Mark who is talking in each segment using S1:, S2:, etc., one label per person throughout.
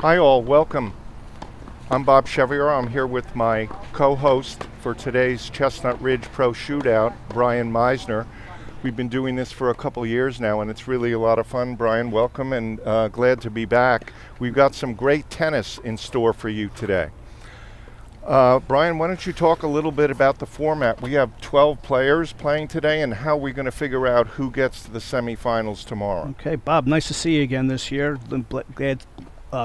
S1: Hi all, welcome. I'm Bob Chevier. I'm here with my co-host for today's Chestnut Ridge Pro Shootout, Brian Meisner. We've been doing this for a couple years now and it's really a lot of fun. Brian, welcome and glad to be back. We've got some great tennis in store for you today. Brian, why don't you talk a little bit about the format? We have 12 players playing today and how we're going to figure out who gets to the semifinals tomorrow.
S2: Okay, Bob, nice to see you again this year.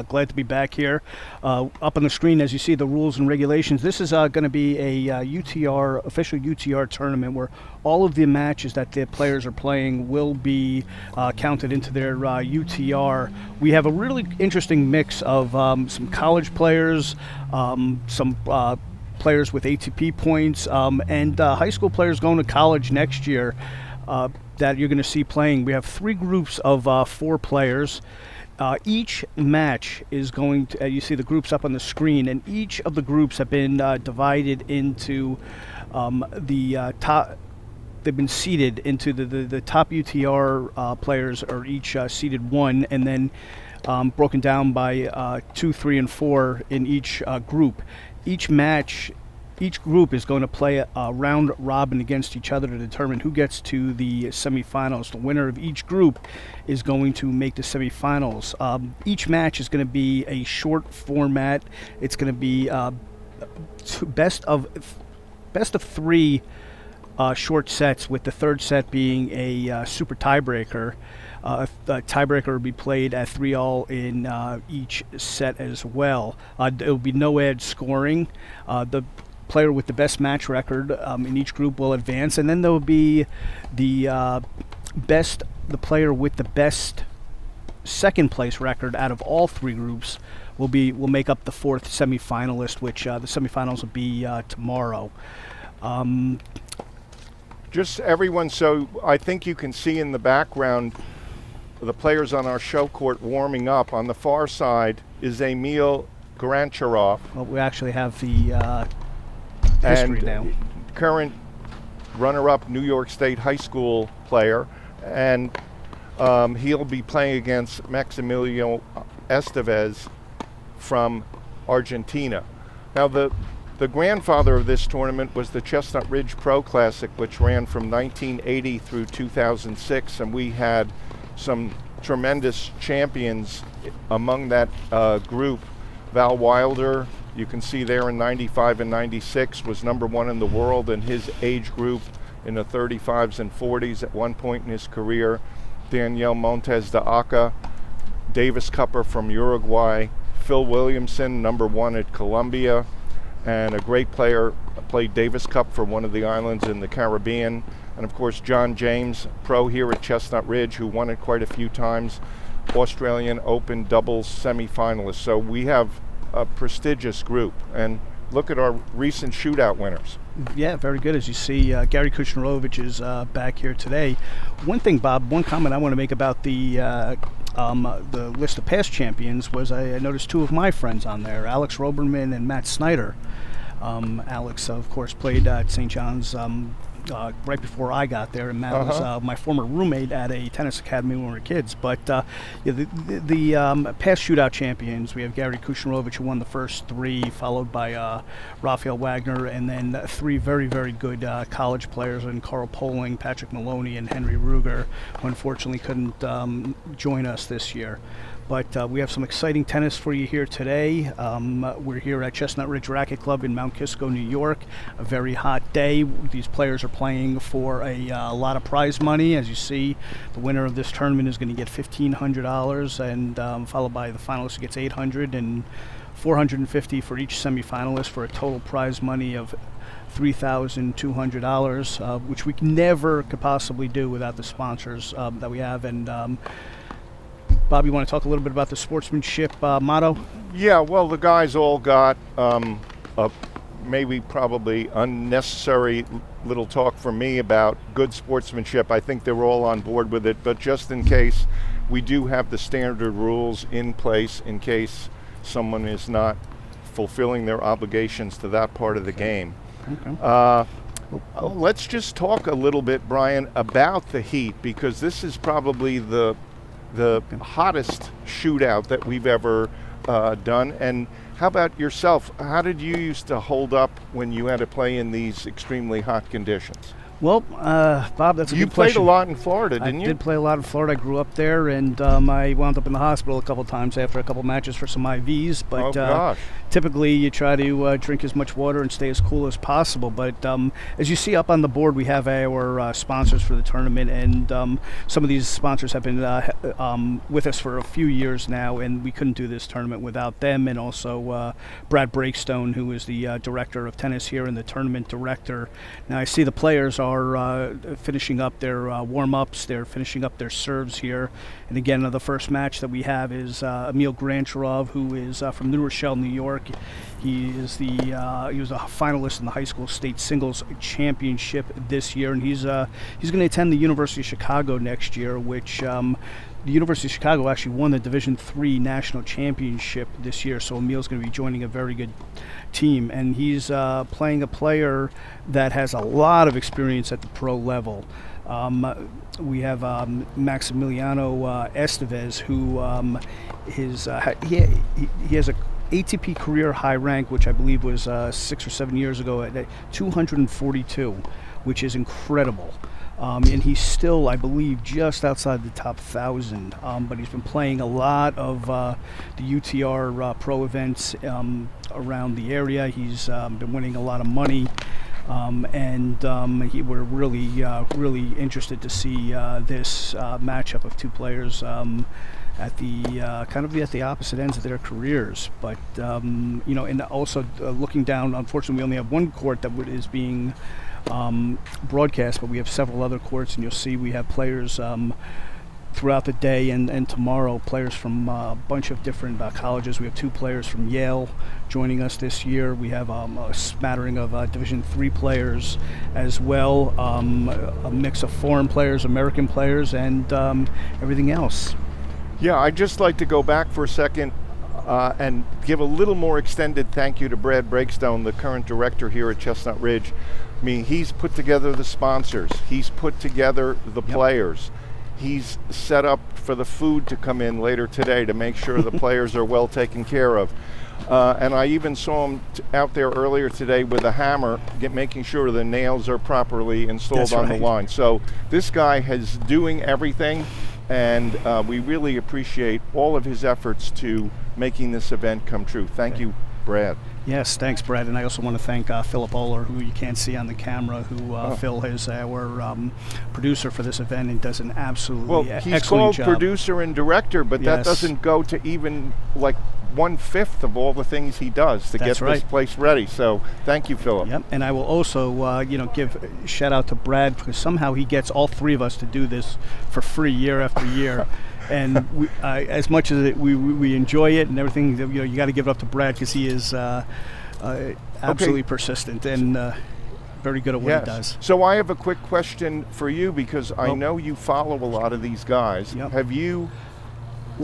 S2: Glad to be back here. Up on the screen, as you see, the rules and regulations. This is going to be a official UTR tournament where all of the matches that the players are playing will be counted into their UTR. We have a really interesting mix of some college players, some players with ATP points, and high school players going to college next year that you're going to see playing. We have three groups of 4 players. Each match is going to, you see the groups up on the screen, and each of the groups have been divided into the top. They've been seeded into the top UTR players are each seeded 1, and then broken down by 2, 3, and 4 in each group. Each group is going to play a round robin against each other to determine who gets to the semifinals. The winner of each group is going to make the semifinals. Each match is going to be a short format. It's going to be best of 3 short sets, with the third set being a super tiebreaker. The tiebreaker will be played at 3-all in each set as well. There will be no add scoring. The player with the best match record in each group will advance, and then there will be the player with the best second place record out of all 3 groups will make up the 4th semifinalist, which the semifinals will be tomorrow.
S1: Just everyone, so I think you can see in the background the players on our show court warming up. On the far side is Emil Grantcharov.
S2: Well, we actually have the history now.
S1: Current runner-up New York State high school player, and he'll be playing against Maximiliano Estevez from Argentina. Now the grandfather of this tournament was the Chestnut Ridge Pro Classic, which ran from 1980 through 2006, and we had some tremendous champions among that group. Val Wilder, you can see there in 95 and 96, was #1 in the world in his age group in the 35s and 40s at one point in his career. Daniel Montes de Oca, Davis Cupper from Uruguay. Phil Williamson, #1 at Colombia, and a great player, played Davis Cup for one of the islands in the Caribbean. And of course, John James, pro here at Chestnut Ridge, who won it quite a few times, Australian Open doubles semifinalist. So we have a prestigious group, and look at our recent shootout winners.
S2: Yeah, very good. As you see, Gary Kushnerovich is back here today. One thing, Bob, one comment I want to make about the list of past champions was I noticed 2 of my friends on there, Alex Roberman and Matt Snyder. Alex, of course, played at St. John's right before I got there, and Matt was my former roommate at a tennis academy when we were kids. But the past shootout champions, we have Gary Kushnerovich, who won the first 3, followed by Raphael Wagner, and then 3 very, very good college players, and Carl Poling, Patrick Maloney, and Henry Ruger, who unfortunately couldn't join us this year. But we have some exciting tennis for you here today. We're here at Chestnut Ridge Racket Club in Mount Kisco, New York. A very hot day. These players are playing for a lot of prize money. As you see, the winner of this tournament is going to get $1,500, and followed by the finalist who gets $800 and $450 for each semifinalist, for a total prize money of $3,200, which we never could possibly do without the sponsors that we have. And Bob, you want to talk a little bit about the sportsmanship motto?
S1: Yeah, well, the guys all got maybe probably unnecessary little talk from me about good sportsmanship. I think they were all on board with it, but just in case, we do have the standard rules in place in case someone is not fulfilling their obligations to that part of the game. Okay. Let's just talk a little bit, Brian, about the heat, because this is probably the hottest shootout that we've ever done. And how about yourself? How did you used to hold up when you had to play in these extremely hot conditions?
S2: Well, Bob, that's a
S1: You
S2: good
S1: played
S2: question.
S1: a lot in Florida, didn't
S2: I
S1: you?
S2: did play a lot in Florida. I grew up there, and I wound up in the hospital a couple times after a couple matches for some IVs. But
S1: Oh, gosh.
S2: typically, you try to drink as much water and stay as cool as possible. But as you see up on the board, we have our sponsors for the tournament, and some of these sponsors have been with us for a few years now, and we couldn't do this tournament without them. And also Brad Breakstone, who is the director of tennis here and the tournament director. Now, I see the players are finishing up their warm-ups. They're finishing up their serves here. And again, the first match that we have is Emil Grantcharov, who is from New Rochelle, New York. He is he was a finalist in the high school state singles championship this year, and he's going to attend the University of Chicago next year, which the University of Chicago actually won the Division III national championship this year. So Emil's going to be joining a very good team, and he's playing a player that has a lot of experience at the pro level. We have Maximiliano Estevez, who he has a ATP career high rank, which I believe was 6 or 7 years ago, at 242, which is incredible. And he's still, I believe, just outside the top 1,000. But he's been playing a lot of the UTR pro events around the area. He's been winning a lot of money. We're really interested to see this matchup of two players at the opposite ends of their careers. But and also looking down, unfortunately, we only have one court that is being broadcast, but we have several other courts, and you'll see we have players throughout the day and tomorrow, players from a bunch of different colleges. We have 2 players from Yale joining us this year. We have a smattering of Division III players as well, a mix of foreign players, American players, and everything else.
S1: Yeah, I'd just like to go back for a second and give a little more extended thank you to Brad Breakstone, the current director here at Chestnut Ridge. I mean, he's put together the sponsors. He's put together the players. He's set up for the food to come in later today to make sure the players are well taken care of. And I even saw him out there earlier today with a hammer, making sure the nails are properly installed on the line. So this guy is doing everything, and we really appreciate all of his efforts to making this event come true. Thank you, Brad.
S2: Yes, thanks, Brad. And I also want to thank Philip Oler, who you can't see on the camera, who Phil is our producer for this event and does an absolutely excellent job.
S1: He's called producer and director, but that doesn't go to even like 1/5 of all the things he does to get this place ready. So thank you, Philip.
S2: Yep. And I will also give a shout out to Brad, because somehow he gets all 3 of us to do this for free year after year. And we, as much as we enjoy it and everything, you got to give it up to Brad, because he is absolutely persistent and very good at what he does.
S1: So I have a quick question for you, because I know you follow a lot of these guys.
S2: Yep.
S1: Have you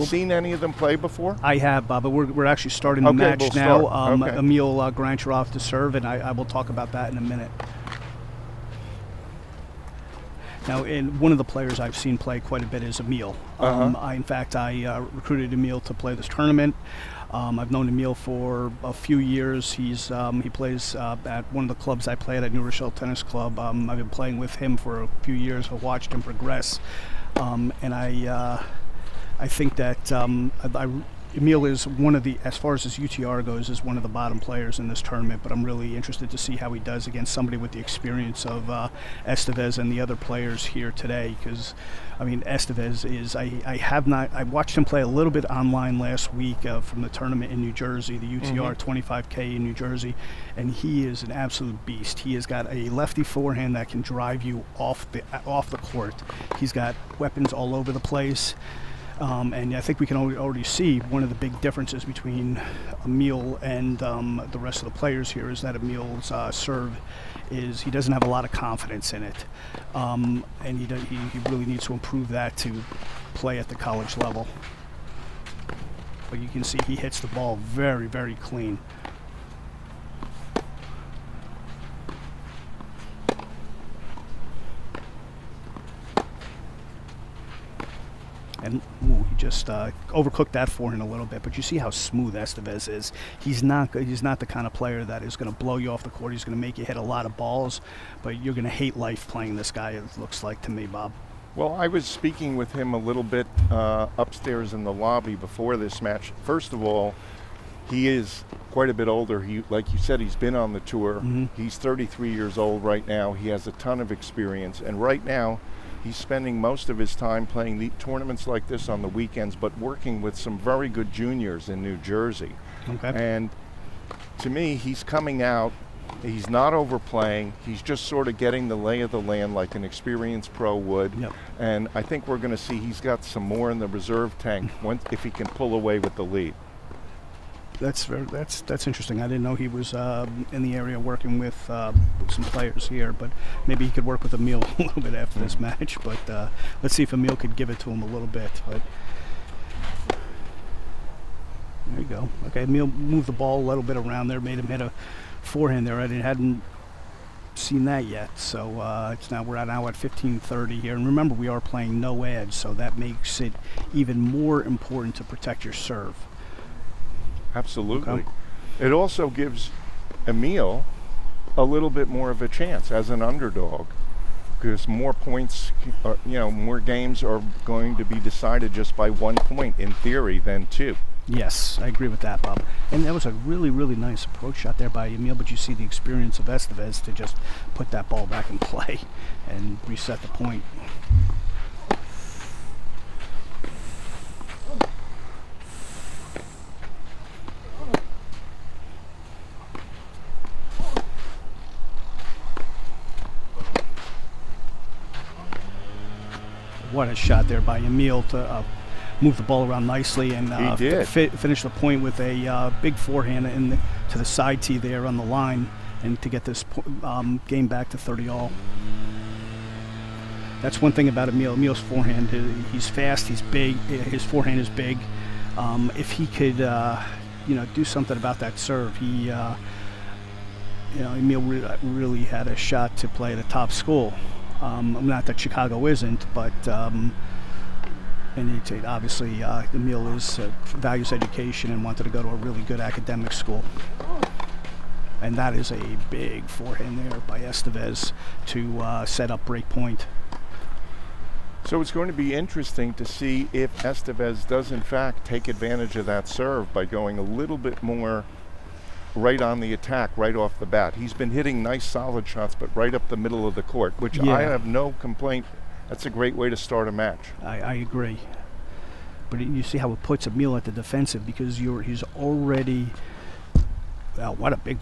S1: seen any of them play before?
S2: I have, Bob, but we're actually starting the match now.
S1: Okay.
S2: Emil Grantcharov to serve, and I will talk about that in a minute. Now, one of the players I've seen play quite a bit is Emil. In fact, I recruited Emil to play this tournament. I've known Emil for a few years. He plays at one of the clubs I play at New Rochelle Tennis Club. I've been playing with him for a few years. I've watched him progress, and I think that Emil is one of the, as far as his UTR goes, is one of the bottom players in this tournament, but I'm really interested to see how he does against somebody with the experience of Estevez and the other players here today, because, I mean, Estevez is, I watched him play a little bit online last week from the tournament in New Jersey, the UTR 25K in New Jersey, and he is an absolute beast. He has got a lefty forehand that can drive you off the court. He's got weapons all over the place. And I think we can already see one of the big differences between Emil and the rest of the players here is that Emil's serve is, he doesn't have a lot of confidence in it, and he really needs to improve that to play at the college level. But you can see he hits the ball very, very clean. And he just overcooked that forehand a little bit. But you see how smooth Estevez is. He's not the kind of player that is going to blow you off the court. He's going to make you hit a lot of balls, but you're going to hate life playing this guy, it looks like to me, Bob.
S1: Well, I was speaking with him a little bit upstairs in the lobby before this match. First of all, he is quite a bit older. He, like you said, he's been on the tour. He's 33 years old right now. He has a ton of experience, and right now he's spending most of his time playing the tournaments like this on the weekends, but working with some very good juniors in New Jersey.
S2: Okay.
S1: And to me, he's coming out. He's not overplaying. He's just sort of getting the lay of the land like an experienced pro would.
S2: Yep.
S1: And I think we're going to see he's got some more in the reserve tank if he can pull away with the lead.
S2: That's interesting. I didn't know he was in the area working with some players here, but maybe he could work with Emil a little bit after this match. But let's see if Emil could give it to him a little bit. But there you go. Okay, Emil moved the ball a little bit around there, made him hit a forehand there. I hadn't seen that yet. So we're now at 15:30 here, and remember we are playing no edge, so that makes it even more important to protect your serve.
S1: Absolutely.
S2: Okay.
S1: It also gives Emil a little bit more of a chance as an underdog, because more points, more games are going to be decided just by 1 point in theory than 2.
S2: Yes, I agree with that, Bob. And that was a really, really nice approach shot there by Emil, but you see the experience of Estevez to just put that ball back in play and reset the point. What a shot there by Emil to move the ball around nicely and finish the point with a big forehand to the side tee there on the line, and to get this game back to 30-all. That's one thing about Emil. Emil's forehand, he's fast, he's big, his forehand is big. If he could, do something about that serve, Emil really had a shot to play at a top school. Not that Chicago isn't, but obviously Emil values education and wanted to go to a really good academic school. And that is a big forehand there by Estevez to set up break point.
S1: So it's going to be interesting to see if Estevez does in fact take advantage of that serve by going a little bit more right on the attack, right off the bat. He's been hitting nice solid shots, but right up the middle of the court, which I have no complaint. That's a great way to start a match. I
S2: agree. But you see how it puts Emil at the defensive, because he's already... Wow, what a big...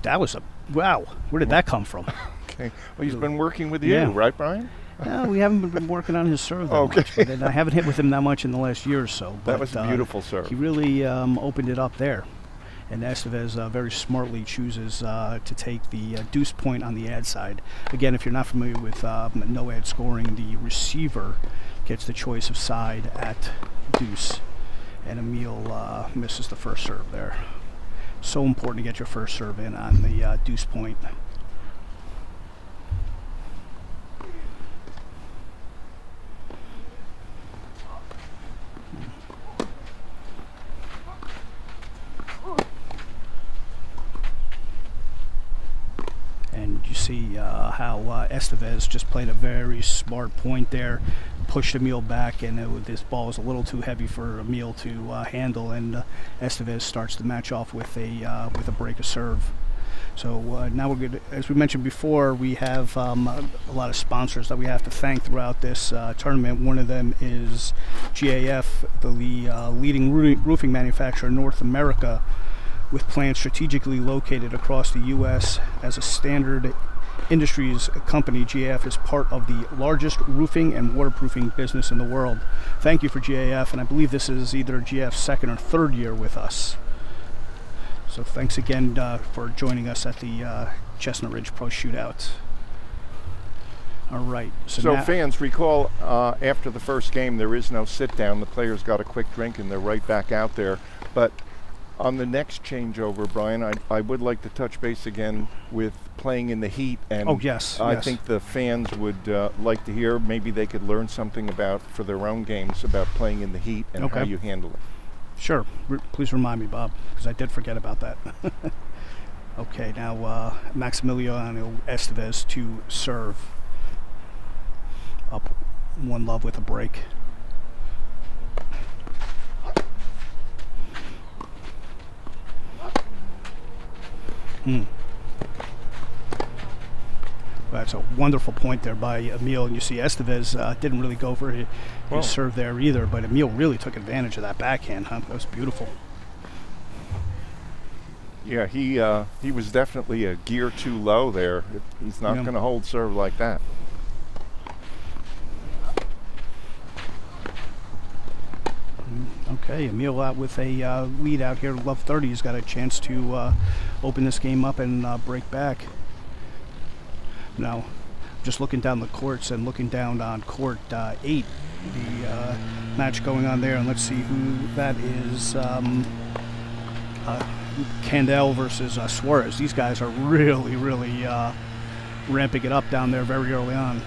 S2: Wow, where did that come from?
S1: Okay. Well, he's been working with you, right, Brian?
S2: No, we haven't been working on his serve that much. But I haven't hit with him that much in the last year or so. But,
S1: that was a beautiful serve.
S2: He really opened it up there. And Estevez very smartly chooses to take the deuce point on the ad side. Again, if you're not familiar with no ad scoring, the receiver gets the choice of side at deuce. And Emil misses the first serve there. So important to get your first serve in on the deuce point. And you see how Estevez just played a very smart point there, pushed Emil back, and this ball was a little too heavy for Emil to handle, and Estevez starts the match off with a break of serve. So now we're good. As we mentioned before, we have a lot of sponsors that we have to thank throughout this tournament. One of them is GAF, the leading roofing manufacturer in North America, with plants strategically located across the U.S. As a standard industries company, GAF is part of the largest roofing and waterproofing business in the world. Thank you for GAF, and I believe this is either GAF's second or third year with us. So thanks again for joining us at the Chestnut Ridge Pro Shootout. All right.
S1: So fans, recall after the first game, there is no sit down. The players got a quick drink and they're right back out there. But On the next changeover, Brian, I would like to touch base again with playing in the heat. And
S2: Oh, yes,
S1: I
S2: yes.
S1: think the fans would like to hear, maybe they could learn something about, for their own games, about playing in the heat and how
S2: Okay.
S1: you handle it.
S2: Sure. Please remind me, Bob, because I did forget about that. Okay, now Maximiliano Estevez to serve. Up 1-love with a break. That's a wonderful point there by Emil, and you see Estevez didn't really go for his serve there either, but Emil really took advantage of that backhand. That was beautiful.
S1: Yeah, he was definitely a gear too low there. He's not going to hold serve like that.
S2: Okay, Emil out with a lead out here. Love 30 has got a chance to open this game up and break back. Now, just looking down the courts and looking down on court 8, the match going on there, and let's see who that is. Kandel versus Suarez. These guys are really ramping it up down there very early on.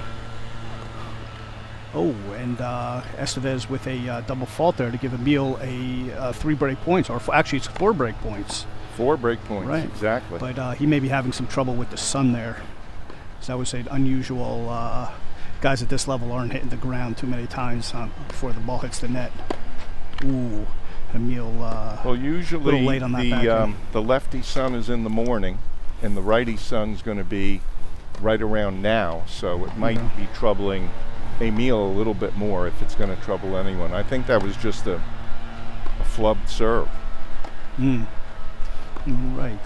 S2: Oh, and Estevez with a double fault there to give Emil a 3 break points, or actually it's 4 break points.
S1: 4 break points,
S2: right?
S1: Exactly.
S2: But he may be having some trouble with the sun there. So I would say unusual. Guys at this level aren't hitting the ground too many times before the ball hits the net. Ooh, Emil.
S1: Well, usually
S2: little late on that
S1: the lefty sun is in the morning, and the righty sun's going to be right around now. So it might be troubling Emil a little bit more if it's going to trouble anyone. I think that was just a flubbed serve.
S2: Right.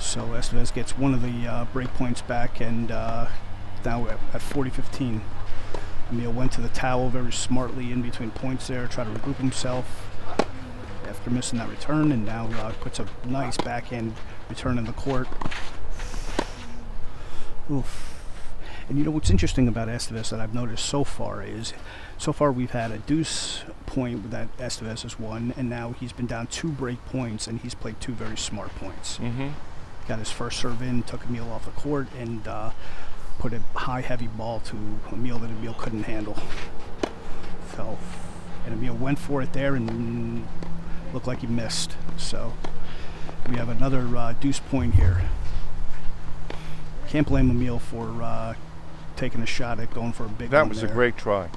S2: So Estevez gets one of the break points back, and now at 40-15. Emil went to the towel very smartly in between points there, tried to regroup himself after missing that return, and now puts a nice backhand return in the court. Oof. And you know what's interesting about Estevez that I've noticed so far is, we've had a deuce point that Estevez has won, and now he's been down 2 break points, and he's played 2 very smart points. Got his first serve in, took Emil off the court, and put a high, heavy ball to Emil that Emil couldn't handle. Fell. And Emil went for it there and looked like he missed. So we have another deuce point here. Can't blame Emil for taking a shot at going for a big one.
S1: That was a great try.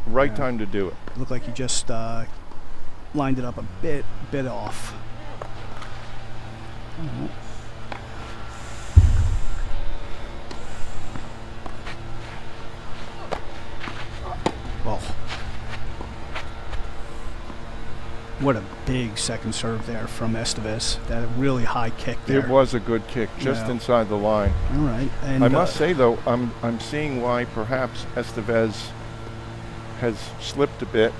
S1: Right time to do it.
S2: Looked like he just lined it up a bit off. Well, what a big second serve there from Estevez. That really high kick there.
S1: It was a good kick, just inside the line.
S2: All right. And
S1: I must say, though, I'm seeing why perhaps Estevez has slipped a bit,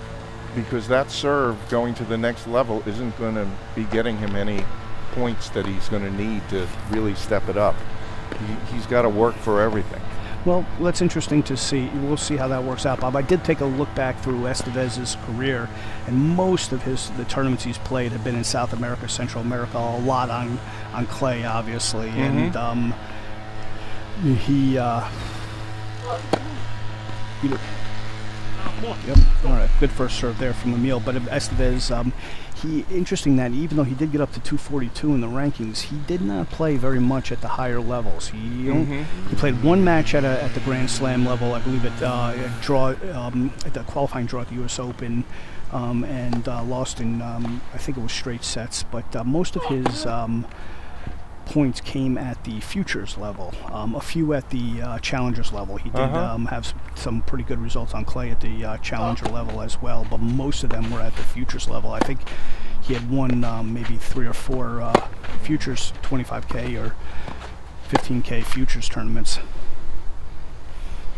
S1: because that serve going to the next level isn't going to be getting him any points that he's going to need to really step it up. He's got to work for everything.
S2: Well, that's interesting to see. We'll see how that works out, Bob. I did take a look back through Estevez's career, and most of the tournaments he's played have been in South America, Central America, a lot on clay, obviously. And he, yep. All right. Good first serve there from Emil. But Estevez, interesting that even though he did get up to 242 in the rankings, he did not play very much at the higher levels. He played 1 match at the Grand Slam level, I believe, at the qualifying draw at the U.S. Open, and lost in I think it was straight sets. But most of his points came at the futures level, a few at the challengers level. He did have some pretty good results on clay at the challenger level as well, but most of them were at the futures level. I think he had won maybe 3 or 4 futures 25K or 15K futures tournaments.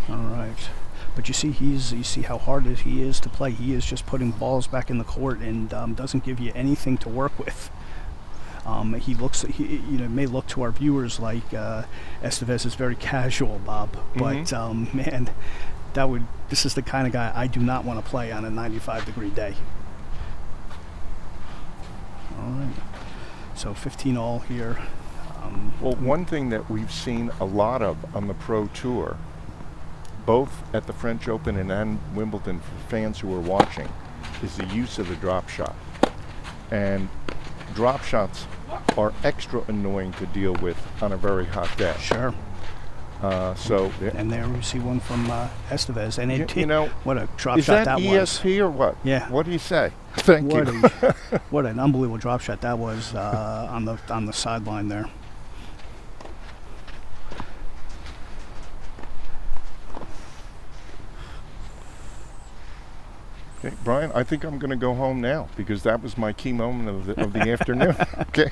S2: All right. But you see how hard he is to play. He is just putting balls back in the court and doesn't give you anything to work with. He may look to our viewers like Estevez is very casual, Bob. But man, this is the kind of guy I do not want to play on a 95-degree day. All right. So 15 all here.
S1: Well, one thing that we've seen a lot of on the Pro Tour, both at the French Open and Wimbledon for fans who are watching, is the use of the drop shot. And drop shots are extra annoying to deal with on a very hot day.
S2: Sure.
S1: And
S2: there we see one from Estevez, and what a drop
S1: is
S2: shot
S1: that
S2: was.
S1: ESP or what?
S2: Yeah.
S1: What do you say? Thank you.
S2: What an unbelievable drop shot that was on the sideline there.
S1: Okay, Brian, I think I'm going to go home now because that was my key moment of the afternoon. Okay.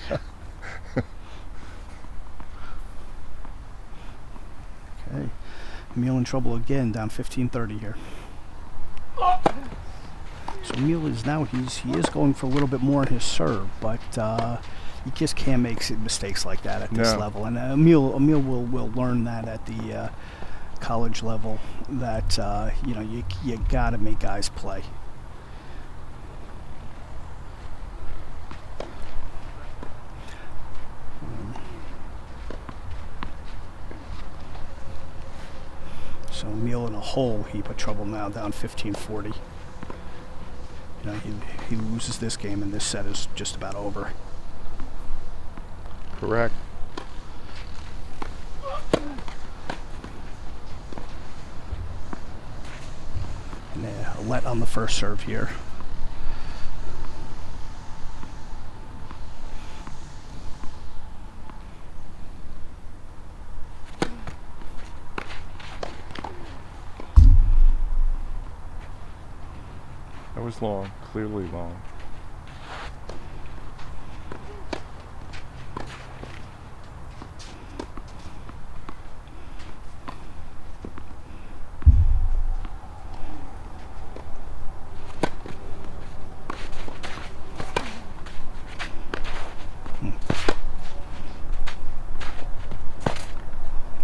S2: Okay, Emil in trouble again, down 15-30 here. So Emil is now he is going for a little bit more in his serve, but he just can't make mistakes like that at this level. And Emil will learn that at the college level, that you got to make guys play. So Emil in a whole heap of trouble now, down 15-40. He loses this game, and this set is just about over.
S1: Correct.
S2: And a let on the first serve here.
S1: That was long, clearly long.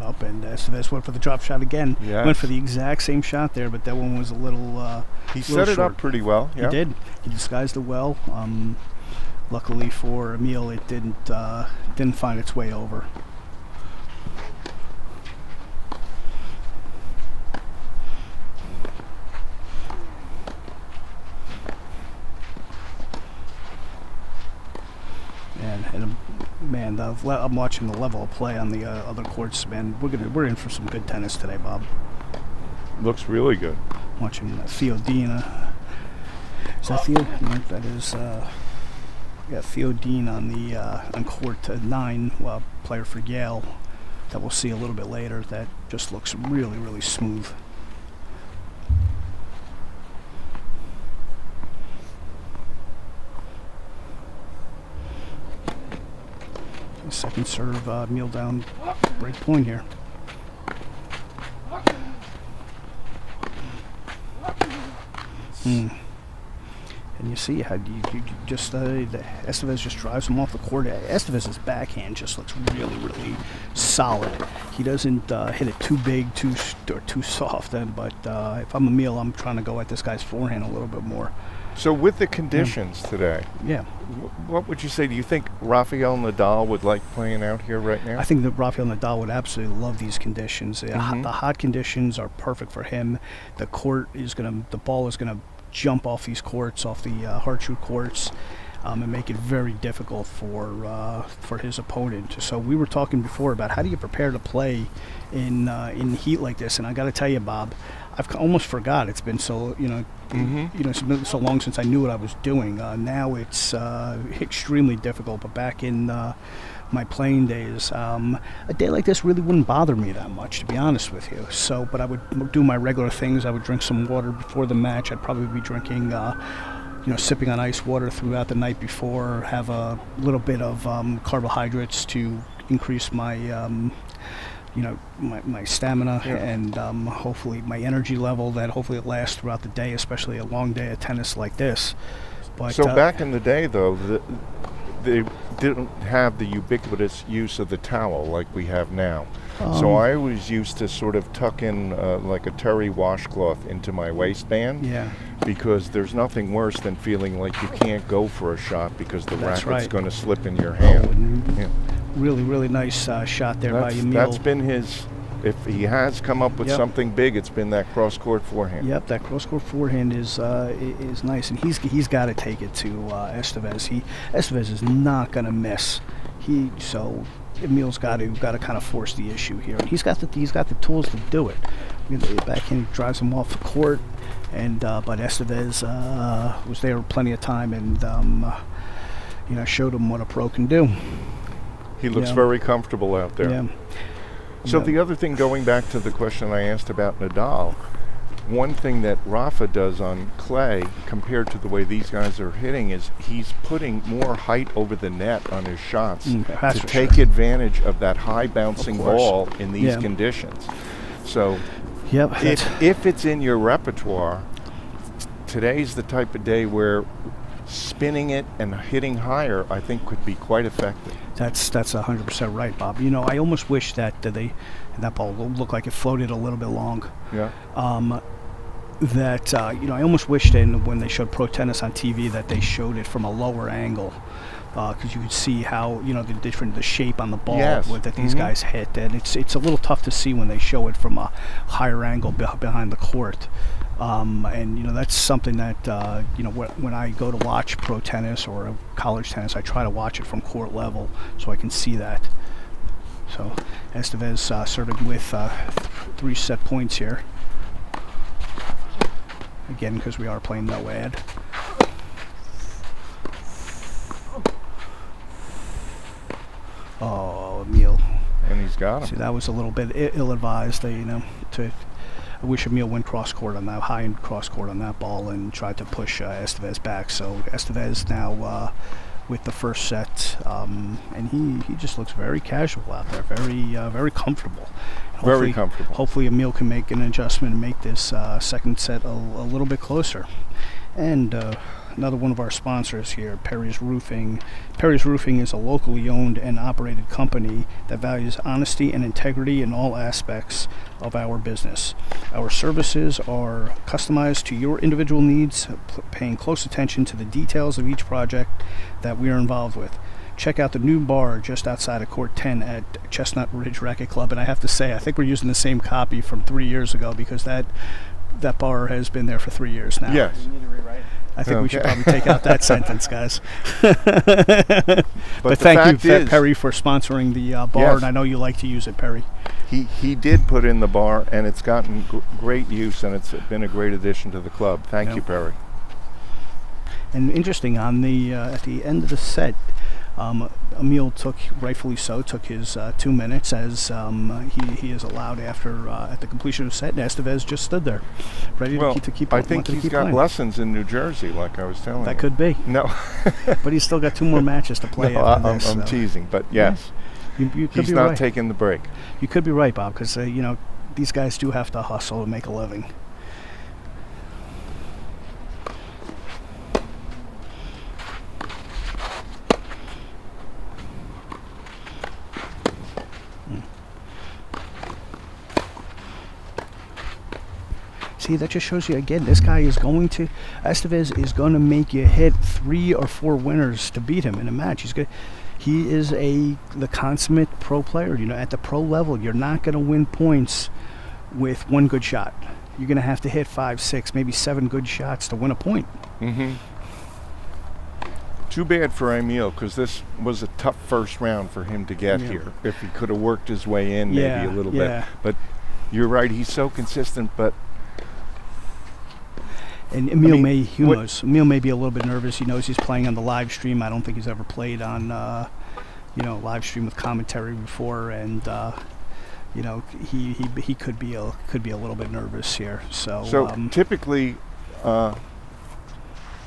S2: Up, and Estevez went for the drop shot again.
S1: Yes.
S2: Went for the exact same shot there, but that one was a little
S1: he set it up pretty well.
S2: He did. He disguised it well. Luckily for Emil, it didn't find its way over. And man, I'm watching the level of play on the other courts. Man, we're in for some good tennis today, Bob.
S1: Looks really good.
S2: Watching Theodore Dean. Is that Theo? No, that is Theodore Dean on court 9, player for Yale. That we'll see a little bit later. That just looks really, really smooth. Second serve, Emil down break point here. And you see how you just Estevez just drives him off the court. Estevez's backhand just looks really, really solid. He doesn't hit it too big, too soft. But if I'm Emil, I'm trying to go at this guy's forehand a little bit more.
S1: So with the conditions today, what would you say? Do you think Rafael Nadal would like playing out here right now?
S2: I think that Rafael Nadal would absolutely love these conditions. The hot conditions are perfect for him. The ball is gonna jump off these courts, off the hard-shoe courts, and make it very difficult for his opponent. So we were talking before about how do you prepare to play in heat like this, and I got to tell you, Bob, I've almost forgot. It's been so it's been so long since I knew what I was doing. Now it's extremely difficult. But back in my playing days, a day like this really wouldn't bother me that much, to be honest with you. So, but I would do my regular things. I would drink some water before the match. I'd probably be drinking, sipping on ice water throughout the night before. Have a little bit of carbohydrates to increase my my stamina and hopefully my energy level, that hopefully it lasts throughout the day, especially a long day of tennis like this. But
S1: so back in the day, though, they didn't have the ubiquitous use of the towel like we have now. So I always used to sort of tuck in like a terry washcloth into my waistband.
S2: Yeah.
S1: Because there's nothing worse than feeling like you can't go for a shot because the
S2: That's
S1: racket's
S2: right.
S1: going to slip in your hand.
S2: And
S1: Yeah.
S2: really, really nice shot there by Emil.
S1: That's been his. If he has come up with something big, it's been that cross-court forehand.
S2: Yep, that cross-court forehand is nice, and he's got to take it to Estevez. Estevez is not going to miss. So Emil's got to kind of force the issue here, and he's got the tools to do it. Backhand drives him off the court, and but Estevez was there plenty of time, and showed him what a pro can do.
S1: He looks very comfortable out there.
S2: Yeah.
S1: So the other thing, going back to the question I asked about Nadal, one thing that Rafa does on clay compared to the way these guys are hitting is he's putting more height over the net on his shots to take advantage of that high bouncing ball in these conditions. So if it's in your repertoire, today's the type of day where spinning it and hitting higher, I think, could be quite effective.
S2: That's 100% right, Bob. I almost wish that that ball looked like it floated a little bit long.
S1: Yeah.
S2: I almost wished when they showed pro tennis on TV that they showed it from a lower angle, because you could see how the shape on the ball that these guys hit, and it's a little tough to see when they show it from a higher angle behind the court. And that's something that when I go to watch pro tennis or college tennis, I try to watch it from court level so I can see that. So Estevez serving with 3 set points here. Again, because we are playing no ad. Oh, Emil.
S1: And he's got him.
S2: See, that was a little bit ill-advised. I wish Emil went cross-court on that, high and cross-court on that ball, and tried to push Estevez back. So Estevez now with the first set, and he just looks very casual out there, very comfortable.
S1: Very comfortable.
S2: Hopefully Emil can make an adjustment and make this second set a little bit closer. And another one of our sponsors here, Perry's Roofing. Perry's Roofing is a locally owned and operated company that values honesty and integrity in all aspects of our business. Our services are customized to your individual needs, paying close attention to the details of each project that we are involved with. Check out the new bar just outside of Court 10 at Chestnut Ridge Racquet Club. And I have to say, I think we're using the same copy from 3 years ago, because that bar has been there for 3 years now.
S1: Yes.
S3: You need to rewrite it.
S2: I think we should probably take out that sentence, guys. But thank you, Perry, for sponsoring the bar, and I know you like to use it, Perry.
S1: He did put in the bar, and it's gotten great use, and it's been a great addition to the club. Thank you, Perry. And
S2: interesting, on the at the end of the set, Emil rightfully so, took his 2 minutes, as he is allowed after at the completion of the set, and Estevez just stood there, ready to keep
S1: I think he's got
S2: playing.
S1: Lessons in New Jersey, like I was telling you.
S2: That could be.
S1: No.
S2: But he's still got 2 more matches to play after this.
S1: I'm teasing, but yes.
S2: You could
S1: he's
S2: be
S1: not
S2: right.
S1: taking the break.
S2: You could be right, Bob, because these guys do have to hustle and make a living. See, that just shows you again, this guy is Estevez is going to make you hit 3 or 4 winners to beat him in a match. He is the consummate pro player. At the pro level, you're not going to win points with 1 good shot. You're going to have to hit 5, 6, maybe 7 good shots to win a point.
S1: Mm-hmm. Too bad for Emil, because this was a tough first round for him to get here. If he could have worked his way in maybe a little bit. But you're right, he's so consistent, but...
S2: And Emil Emil may be a little bit nervous. He knows he's playing on the live stream. I don't think he's ever played on, live stream with commentary before, and he could be a little bit nervous here. So
S1: typically, on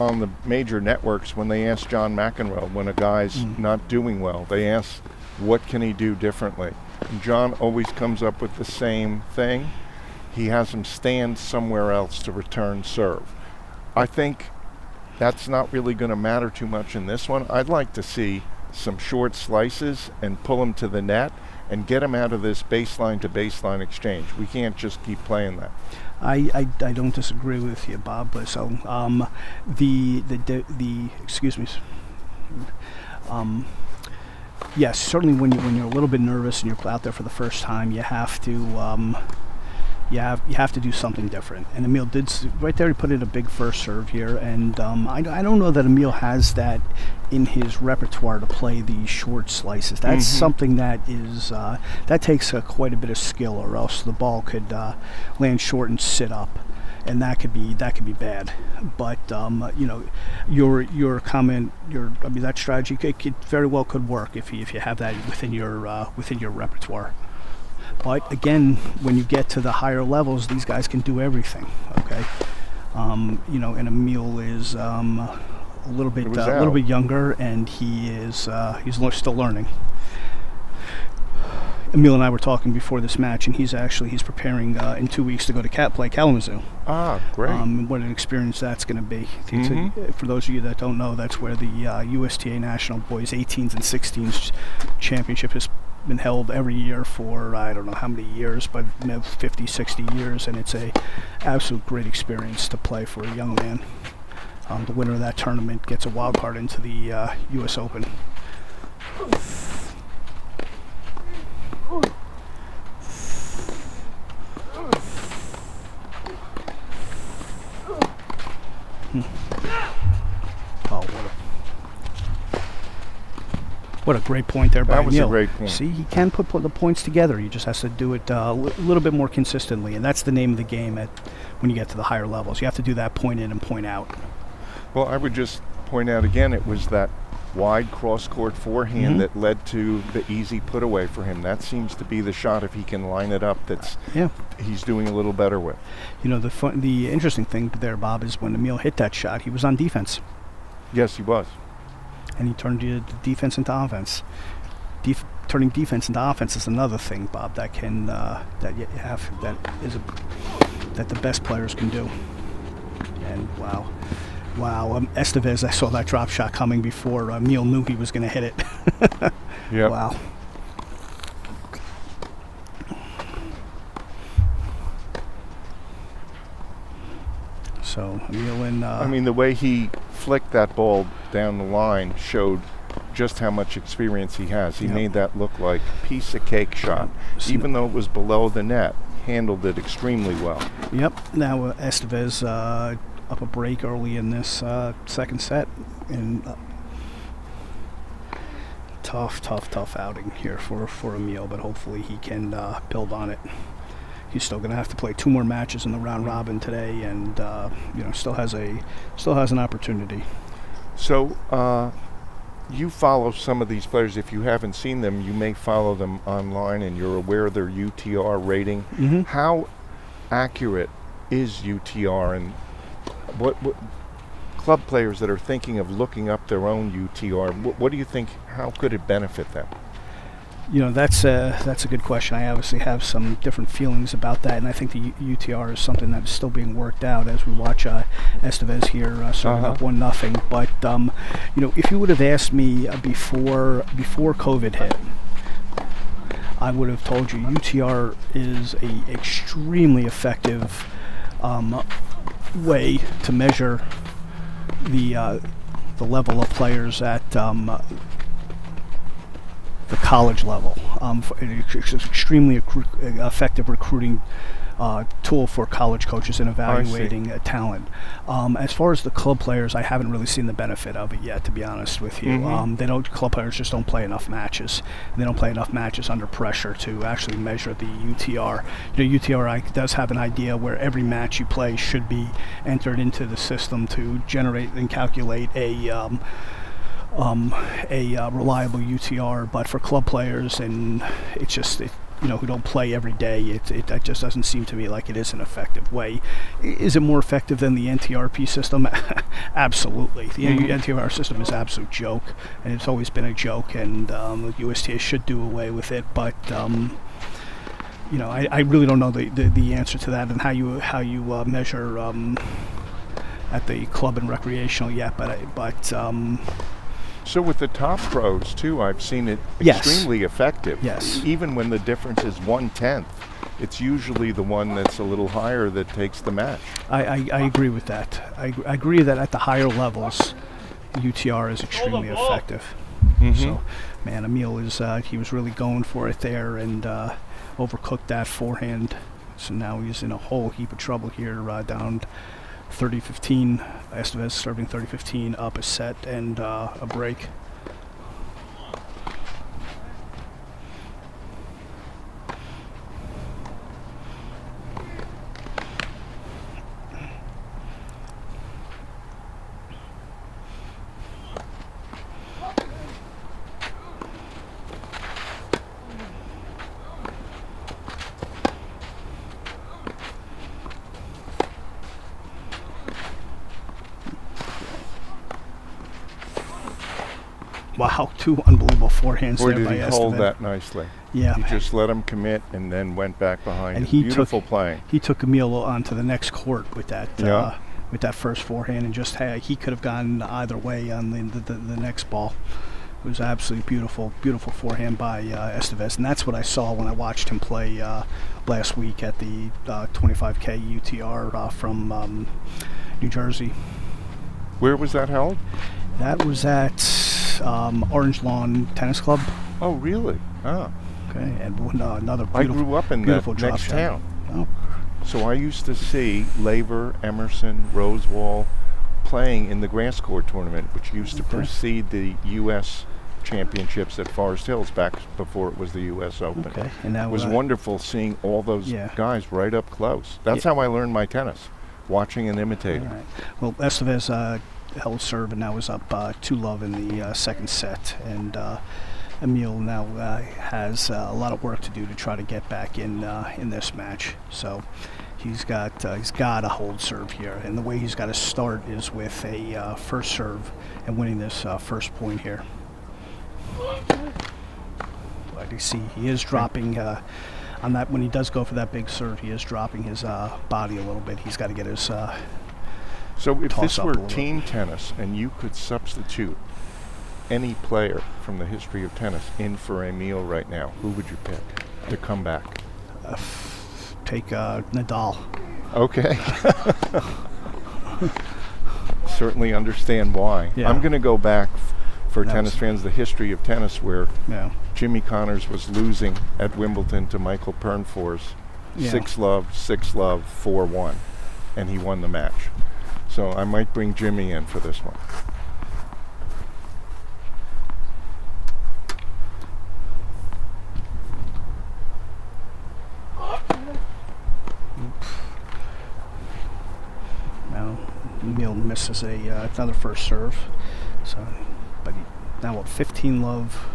S1: the major networks, when they ask John McEnroe when a guy's not doing well, they ask, what can he do differently? And John always comes up with the same thing. He has him stand somewhere else to return serve. I think that's not really going to matter too much in this one. I'd like to see some short slices and pull him to the net and get him out of this baseline to baseline exchange. We can't just keep playing that.
S2: I don't disagree with you, Bob. But so the excuse me. Yes, certainly when you're a little bit nervous and you're out there for the first time, you have to you have to do something different. And Emil did right there. He put in a big first serve here, and I don't know that Emil has that in his repertoire to play these short slices. That's something that is that takes quite a bit of skill, or else the ball could land short and sit up, and that could be bad. But your comment, that strategy could very well could work if you have that within your repertoire. But again, when you get to the higher levels, these guys can do everything. Okay, and Emil is a little bit younger, and he's still learning. Emil and I were talking before this match, and he's preparing in 2 weeks to go to play Kalamazoo.
S1: Ah, great!
S2: What an experience that's going to be. For those of you that don't know, that's where the USTA National Boys 18s and 16s Championship has been held every year for I don't know how many years, but 50, 60 years, and it's a absolute great experience to play for a young man. The winner of that tournament gets a wild card into the U.S. Open. Oh, what a great point there by Neel.
S1: That was a great point.
S2: See, he can put the points together. He just has to do it a little bit more consistently, and that's the name of the game when you get to the higher levels. You have to do that point in and point out.
S1: Well, I would just point out again, it was that wide cross-court forehand that led to the easy put away for him. That seems to be the shot, if he can line it up, he's doing a little better with.
S2: The interesting thing there, Bob, is when Emil hit that shot, he was on defense.
S1: Yes, he was.
S2: And he turned the defense into offense. Turning defense into offense is another thing, Bob, that the best players can do. And wow, Estevez, I saw that drop shot coming before Neel knew he was going to hit it.
S1: Yeah.
S2: Wow. So Emil and
S1: the way he flicked that ball down the line showed just how much experience he has. He made that look like a piece of cake shot, even though it was below the net. Handled it extremely well. Yep.
S2: Now Estevez up a break early in this second set, and tough outing here for Emil, but hopefully he can build on it. He's still going to have to play 2 more matches in the round robin today, and still has an opportunity.
S1: So you follow some of these players. If you haven't seen them, you may follow them online, and you're aware of their UTR rating. How accurate is UTR, and what club players that are thinking of looking up their own UTR, what do you think? How could it benefit them?
S2: That's a good question. I obviously have some different feelings about that, and I think the UTR is something that is still being worked out as we watch Estevez here serving up 1-0. But if you would have asked me before COVID hit, I would have told you UTR is a extremely effective way to measure the level of players at the college level. It's an extremely effective recruiting tool for college coaches in evaluating talent. As far as the club players, I haven't really seen the benefit of it yet, to be honest with you. Club players just don't play enough matches. And they don't play enough matches under pressure to actually measure the UTR. UTR does have an idea where every match you play should be entered into the system to generate and calculate a reliable UTR, but for club players, and it's just who don't play every day, that just doesn't seem to me like it is an effective way. Is it more effective than the NTRP system? Absolutely. The NTR system is an absolute joke, and it's always been a joke, and the USTA should do away with it, but I really don't know the answer to that, and how you measure at the club and recreational yet, but
S1: So with the top pros too, I've seen it
S2: Yes.
S1: extremely effective.
S2: Yes.
S1: Even when the difference is 1/10, it's usually the one that's a little higher that takes the match.
S2: I agree with that. I agree that at the higher levels, UTR is extremely effective. So, man, Emil he was really going for it there and overcooked that forehand. So now he's in a whole heap of trouble here, down 30-15. Estevez serving 30-15, up a set and a break. Wow, two unbelievable forehands
S1: Boy,
S2: there
S1: did
S2: by
S1: he
S2: Estevez.
S1: hold that nicely.
S2: Yeah.
S1: He just let him commit and then went back behind.
S2: And
S1: It.
S2: he
S1: Beautiful playing.
S2: He took Emil onto the next court with that
S1: Yeah.
S2: with that first forehand, and just he could have gone either way on the next ball. It was absolutely beautiful forehand by Estevez, and that's what I saw when I watched him play last week at the 25K UTR from New Jersey.
S1: Where was that held?
S2: That was at Orange Lawn Tennis Club.
S1: Oh, really? Ah.
S2: Okay, and another
S1: I
S2: beautiful,
S1: grew up in that
S2: beautiful drop
S1: next
S2: shot.
S1: town.
S2: Oh,
S1: So I used to see Laver, Emerson, Rosewall playing in the Grass Court tournament, which used to
S2: Okay.
S1: precede the U.S. championships at Forest Hills back before it was the U.S. Open.
S2: okay, and that
S1: It was wonderful seeing all those
S2: Yeah.
S1: guys right up close. That's
S2: Yeah.
S1: how I learned my tennis, watching and imitating.
S2: All right. Well, Estevez held serve and now is up 2-love in the second set, and Emil now has a lot of work to do to try to get back in this match. So he's got to hold serve here, and the way he's got to start is with a first serve and winning this first point here. Like you see, he is dropping on that when he does go for that big serve. He is dropping his body a little bit. He's got to get his.
S1: So if
S2: Toss
S1: this
S2: up a
S1: were
S2: little
S1: team tennis and you could substitute any player from the history of tennis in for Emil right now, who would you pick to come back?
S2: Take Nadal.
S1: Okay. Certainly understand why.
S2: Yeah.
S1: I'm going to go back for
S2: That
S1: tennis
S2: was-
S1: fans, the history of tennis, where
S2: Yeah.
S1: Jimmy Connors was losing at Wimbledon to Michael Pernfors,
S2: Yeah.
S1: 6-love, 6-love, 4-1, and he won the match. So I might bring Jimmy in for this one.
S2: Now Emil misses another first serve. So, but now what? 15-love.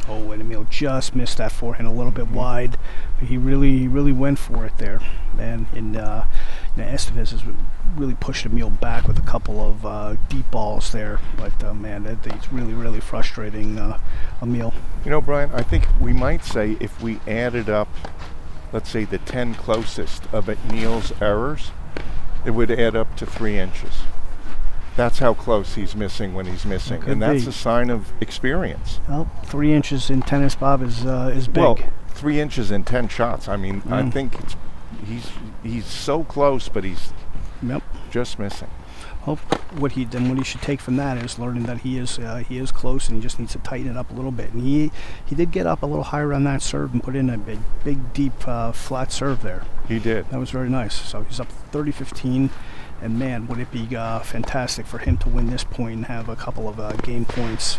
S2: Oh, and Emil just missed that forehand a little bit wide, but he really went for it there, man. And Estevez has really pushed Emil back with a couple of deep balls there, but man, it's really frustrating Emil.
S1: You know, Brian, I think we might say if we added up, let's say, the 10 closest of Neil's errors, it would add up to 3 inches. That's how close he's missing when he's missing,
S2: Could
S1: and that's
S2: be.
S1: a sign of experience.
S2: Well, 3 inches in tennis, Bob, is big.
S1: Well, 3 inches in 10 shots. I mean, I
S2: Mm.
S1: think he's so close, but he's
S2: Yep.
S1: just missing.
S2: Well, what he should take from that is learning that he is close and he just needs to tighten it up a little bit. And he did get up a little higher on that serve and put in a big deep flat serve there.
S1: He did.
S2: That was very nice. So he's up 30-15, and man, would it be fantastic for him to win this point and have a couple of game points.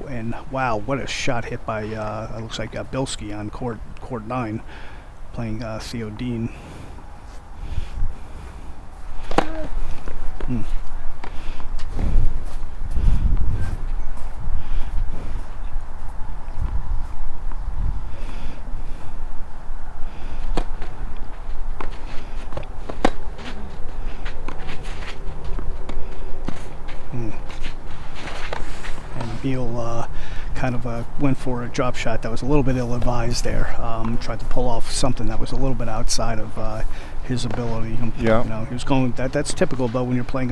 S2: And wow, what a shot hit by it looks like Bilski on court 9, playing Theodore Dean. Hmm. Emil kind of went for a drop shot that was a little bit ill-advised there. Tried to pull off something that was a little bit outside of his ability.
S1: Yeah.
S2: You know, he was going. That's typical though when you're playing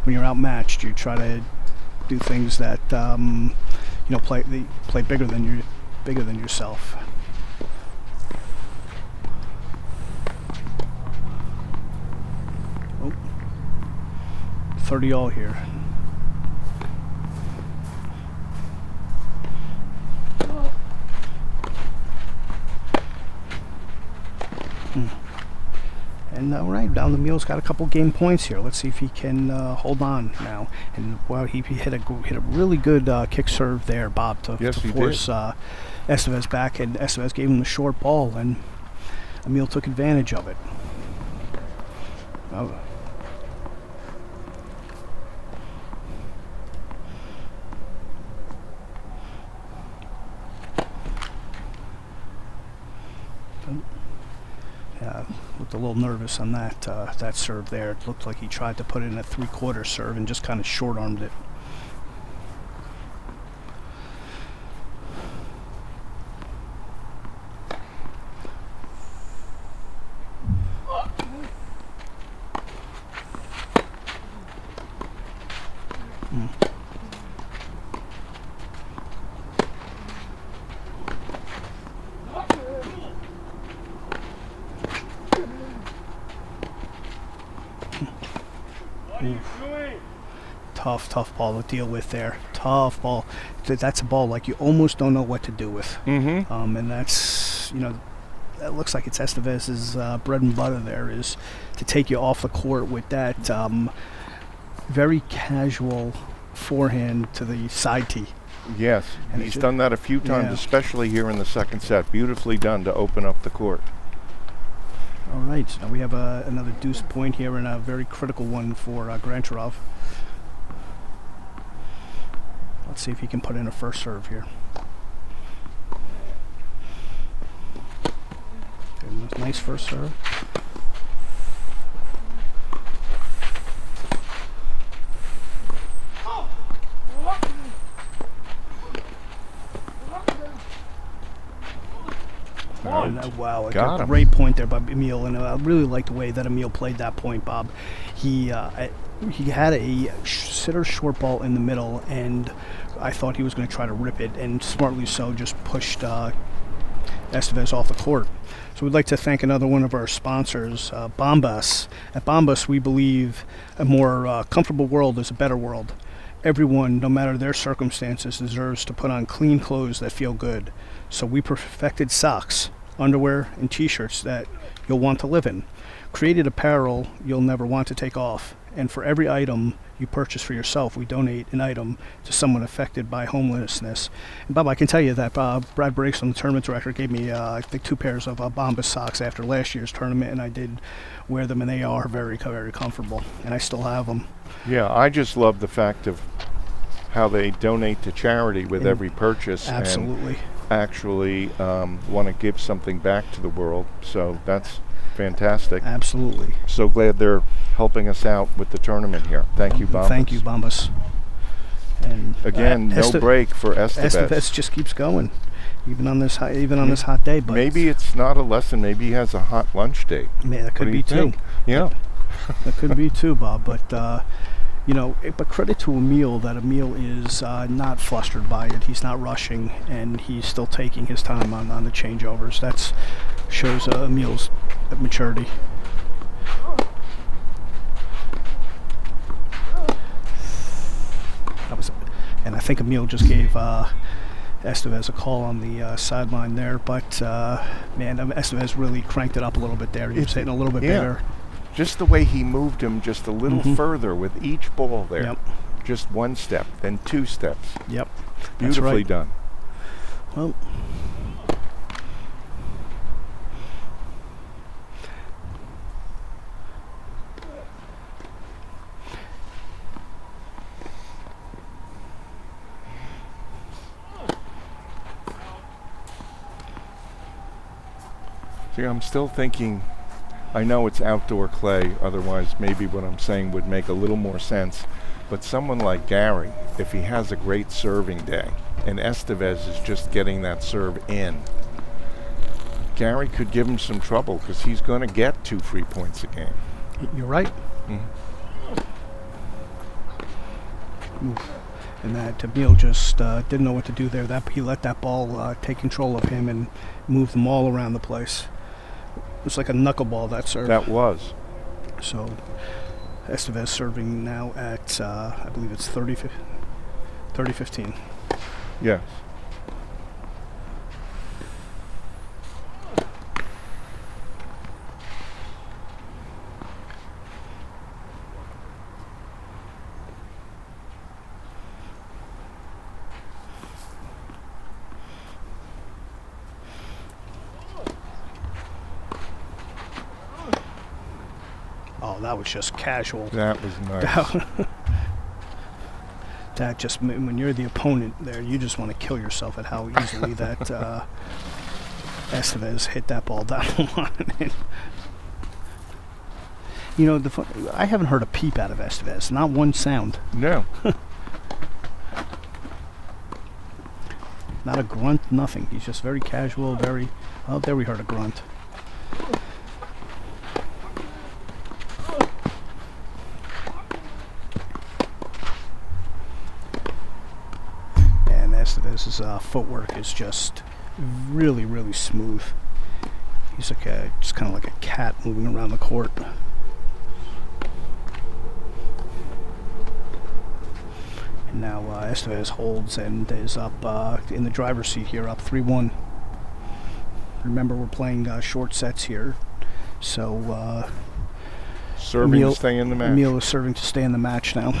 S2: when you're outmatched. You try to do things that play bigger than yourself. Oh. 30 all here. And all right, down the Emil's got a couple game points here. Let's see if he can hold on now. And well, he hit a really good kick serve there, Bob, to force Estevez back, and Estevez gave him the short ball, and Emil took advantage of it. Oh. Looked a little nervous on that serve there. It looked like he tried to put in a three-quarter serve and just kind of short-armed it. Tough ball to deal with there. Tough ball. That's a ball like you almost don't know what to do with.
S1: Mm-hmm.
S2: And that's, that looks like it's Estevez's bread and butter there, is to take you off the court with that very casual forehand to the side tee.
S1: Yes, and he's done that a few times, especially here in the second set. Beautifully done to open up the court.
S2: All right, so now we have another deuce point here, and a very critical one for Grantcharov. Let's see if he can put in a first serve here. Nice first serve. Wow, a great point there by Emil, and I really like the way that Emil played that point, Bob. He had a sitter short ball in the middle, and I thought he was going to try to rip it, and smartly so just pushed Estevez off the court. So we'd like to thank another one of our sponsors, Bombas. At Bombas, we believe a more comfortable world is a better world. Everyone, no matter their circumstances, deserves to put on clean clothes that feel good. So we perfected socks, underwear, and t-shirts that you'll want to live in. Created apparel you'll never want to take off. And for every item you purchase for yourself, we donate an item to someone affected by homelessness. And Bob, I can tell you that Brad Breakson, the tournament director, gave me, I think, 2 pairs of Bombas socks after last year's tournament, and I did wear them, and they are very, very comfortable, and I still have them.
S1: Yeah, I just love the fact of how they donate to charity with every purchase.
S2: Absolutely.
S1: And actually want to give something back to the world, so that's fantastic.
S2: Absolutely.
S1: So glad they're helping us out with the tournament here. Thank you, Bombas.
S2: Thank you, Bombas. And
S1: again, no break for Estevez.
S2: Estevez just keeps going, even on this hot day. But
S1: maybe it's not a lesson. Maybe he has a hot lunch date.
S2: That could be too.
S1: Yeah,
S2: that could be too, Bob. But but credit to Emil that Emil is not flustered by it. He's not rushing, and he's still taking his time on the changeovers. That shows Emil's maturity. And I think Emil just gave Estevez a call on the sideline there, but man, Estevez really cranked it up a little bit there. He was hitting a little bit bigger.
S1: Just the way he moved him just a little further with each ball there.
S2: Yep.
S1: Just 1 step, then 2 steps.
S2: Yep.
S1: Beautifully done.
S2: Well,
S1: see, I'm still thinking, I know it's outdoor clay, otherwise maybe what I'm saying would make a little more sense, But someone like Gary, if he has a great serving day, and Estevez is just getting that serve in, Gary could give him some trouble because he's going to get 2 free points a game.
S2: You're right.
S1: Mm-hmm.
S2: And that Emil just didn't know what to do there. That he let that ball take control of him and move them all around the place. It was like a knuckleball, that serve.
S1: That was.
S2: So Estevez serving now at, I believe it's 30-15.
S1: Yes.
S2: Oh, that was just casual.
S1: That was nice.
S2: That just, when you're the opponent there, you just want to kill yourself at how easily that Estevez hit that ball down the line. You know, I haven't heard a peep out of Estevez. Not one sound.
S1: No.
S2: Not a grunt, nothing. He's just very casual, very... Oh, there we heard a grunt. Estevez's footwork is just really, really smooth. He's like just kind of like a cat moving around the court. And now Estevez holds and is up in the driver's seat here, up 3-1. Remember, we're playing short sets here, so
S1: serving to stay in the match.
S2: Emil is serving to stay in the match now.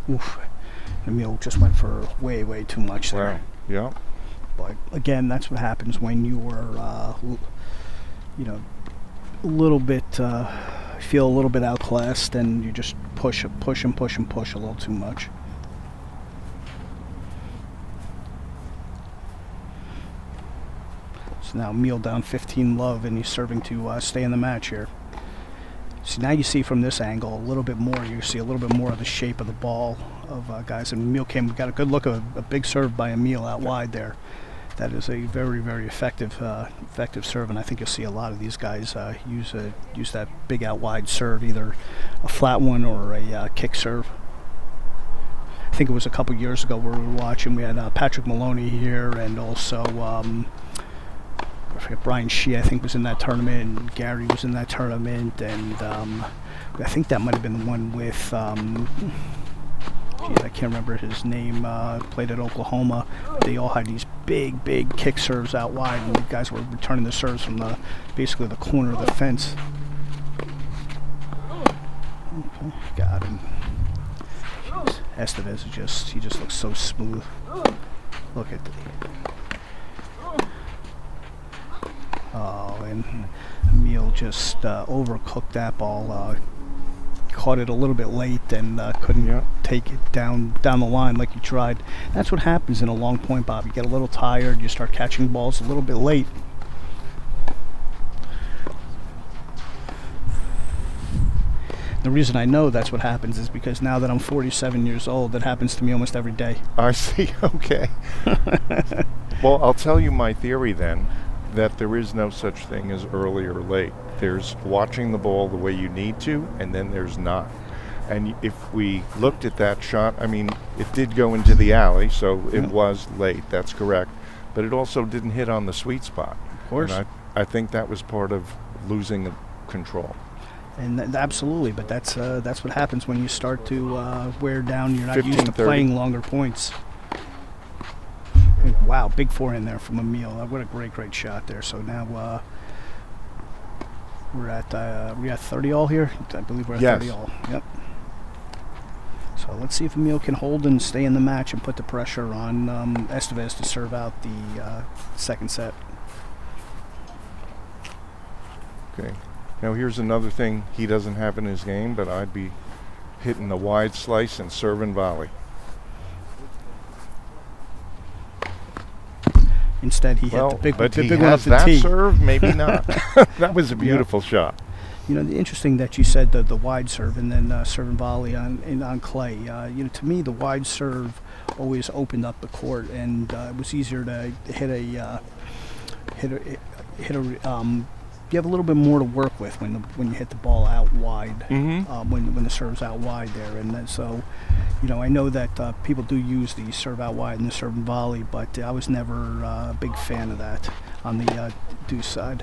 S2: Oof. Emil just went for way, way too much there.
S1: Wow. Yeah.
S2: But again, that's what happens when you are, you know, a little bit, feel a little bit outclassed, and you just push a little too much. So now Emil down 15-love, and he's serving to stay in the match here. So now you see from this angle a little bit more. You see a little bit more of the shape of the ball of guys. And Emil got a good look of a big serve by Emil out wide there. That is a very, very effective serve, and I think you'll see a lot of these guys use that big out wide serve, either a flat one or a kick serve. I think it was a couple years ago where we were watching. We had Patrick Maloney here, and also I forget, Brian Shee, I think, was in that tournament, and Gary was in that tournament, and I think that might have been the one with, I can't remember his name, played at Oklahoma. They all had these big, big kick serves out wide, and the guys were returning the serves from basically the corner of the fence. Okay, got him. Estevez he just looks so smooth. Look at and Emil just overcooked that ball. Caught it a little bit late and couldn't take it down the line like he tried. That's what happens in a long point, Bob. You get a little tired, you start catching balls a little bit late. The reason I know that's what happens is because now that I'm 47 years old, that happens to me almost every day.
S1: I see. Okay. Well, I'll tell you my theory then, that there is no such thing as early or late. There's watching the ball the way you need to, and then there's not. And if we looked at that shot, I mean, it did go into the alley, so it was late, that's correct. But it also didn't hit on the sweet spot.
S2: Of course.
S1: And I think that was part of losing control.
S2: And absolutely, but that's what happens when you start to wear down. You're not
S1: 15,
S2: used to
S1: 30.
S2: playing longer points. Wow, big forehand there from Emil. What a great shot there. So now we're at 30 all here. I believe we're at 30 all. Yep. So let's see if Emil can hold and stay in the match and put the pressure on Estevez to serve out the second set.
S1: Okay. Now here's another thing he doesn't have in his game, but I'd be hitting the wide slice and serving volley.
S2: Instead, he hit
S1: Well,
S2: the big,
S1: but
S2: the
S1: he
S2: big one
S1: has
S2: off the
S1: that
S2: tee.
S1: serve, maybe not. That was a beautiful shot.
S2: You know, interesting that you said the wide serve and then serve and volley on clay. You know, to me, the wide serve always opened up the court, and it was easier to hit a. You have a little bit more to work with when you hit the ball out wide. When the serve's out wide there, and then, so, you know, I know that people do use the serve out wide and the serve and volley, but I was never a big fan of that on the deuce side,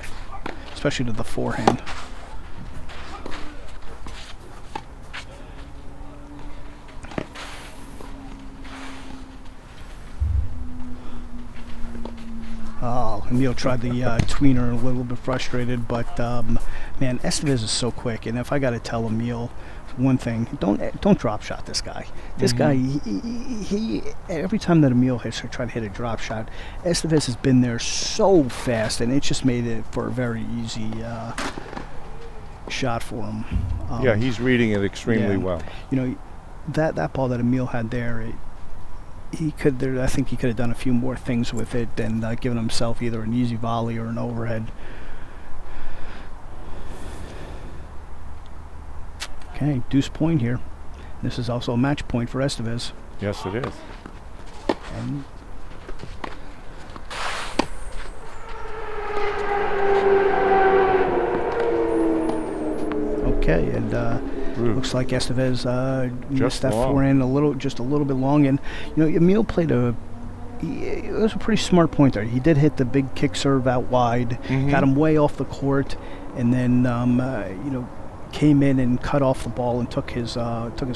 S2: especially to the forehand. Oh, Emil tried the tweener, a little bit frustrated, but man, Estevez is so quick. And if I got to tell Emil one thing, don't drop shot this guy. This guy, he every time that Emil hits or try to hit a drop shot, Estevez has been there so fast, and it just made it for a very easy shot for him.
S1: Yeah, he's reading it extremely well.
S2: You know, that ball that Emil had there. I think he could have done a few more things with it than given himself either an easy volley or an overhead. Okay, deuce point here. This is also a match point for Estevez.
S1: Yes, it is.
S2: And okay, and looks like Estevez missed that forehand just a little bit long. And you know, Emil played it was a pretty smart point there. He did hit the big kick serve out wide, got him way off the court, and then you know, came in and cut off the ball and took his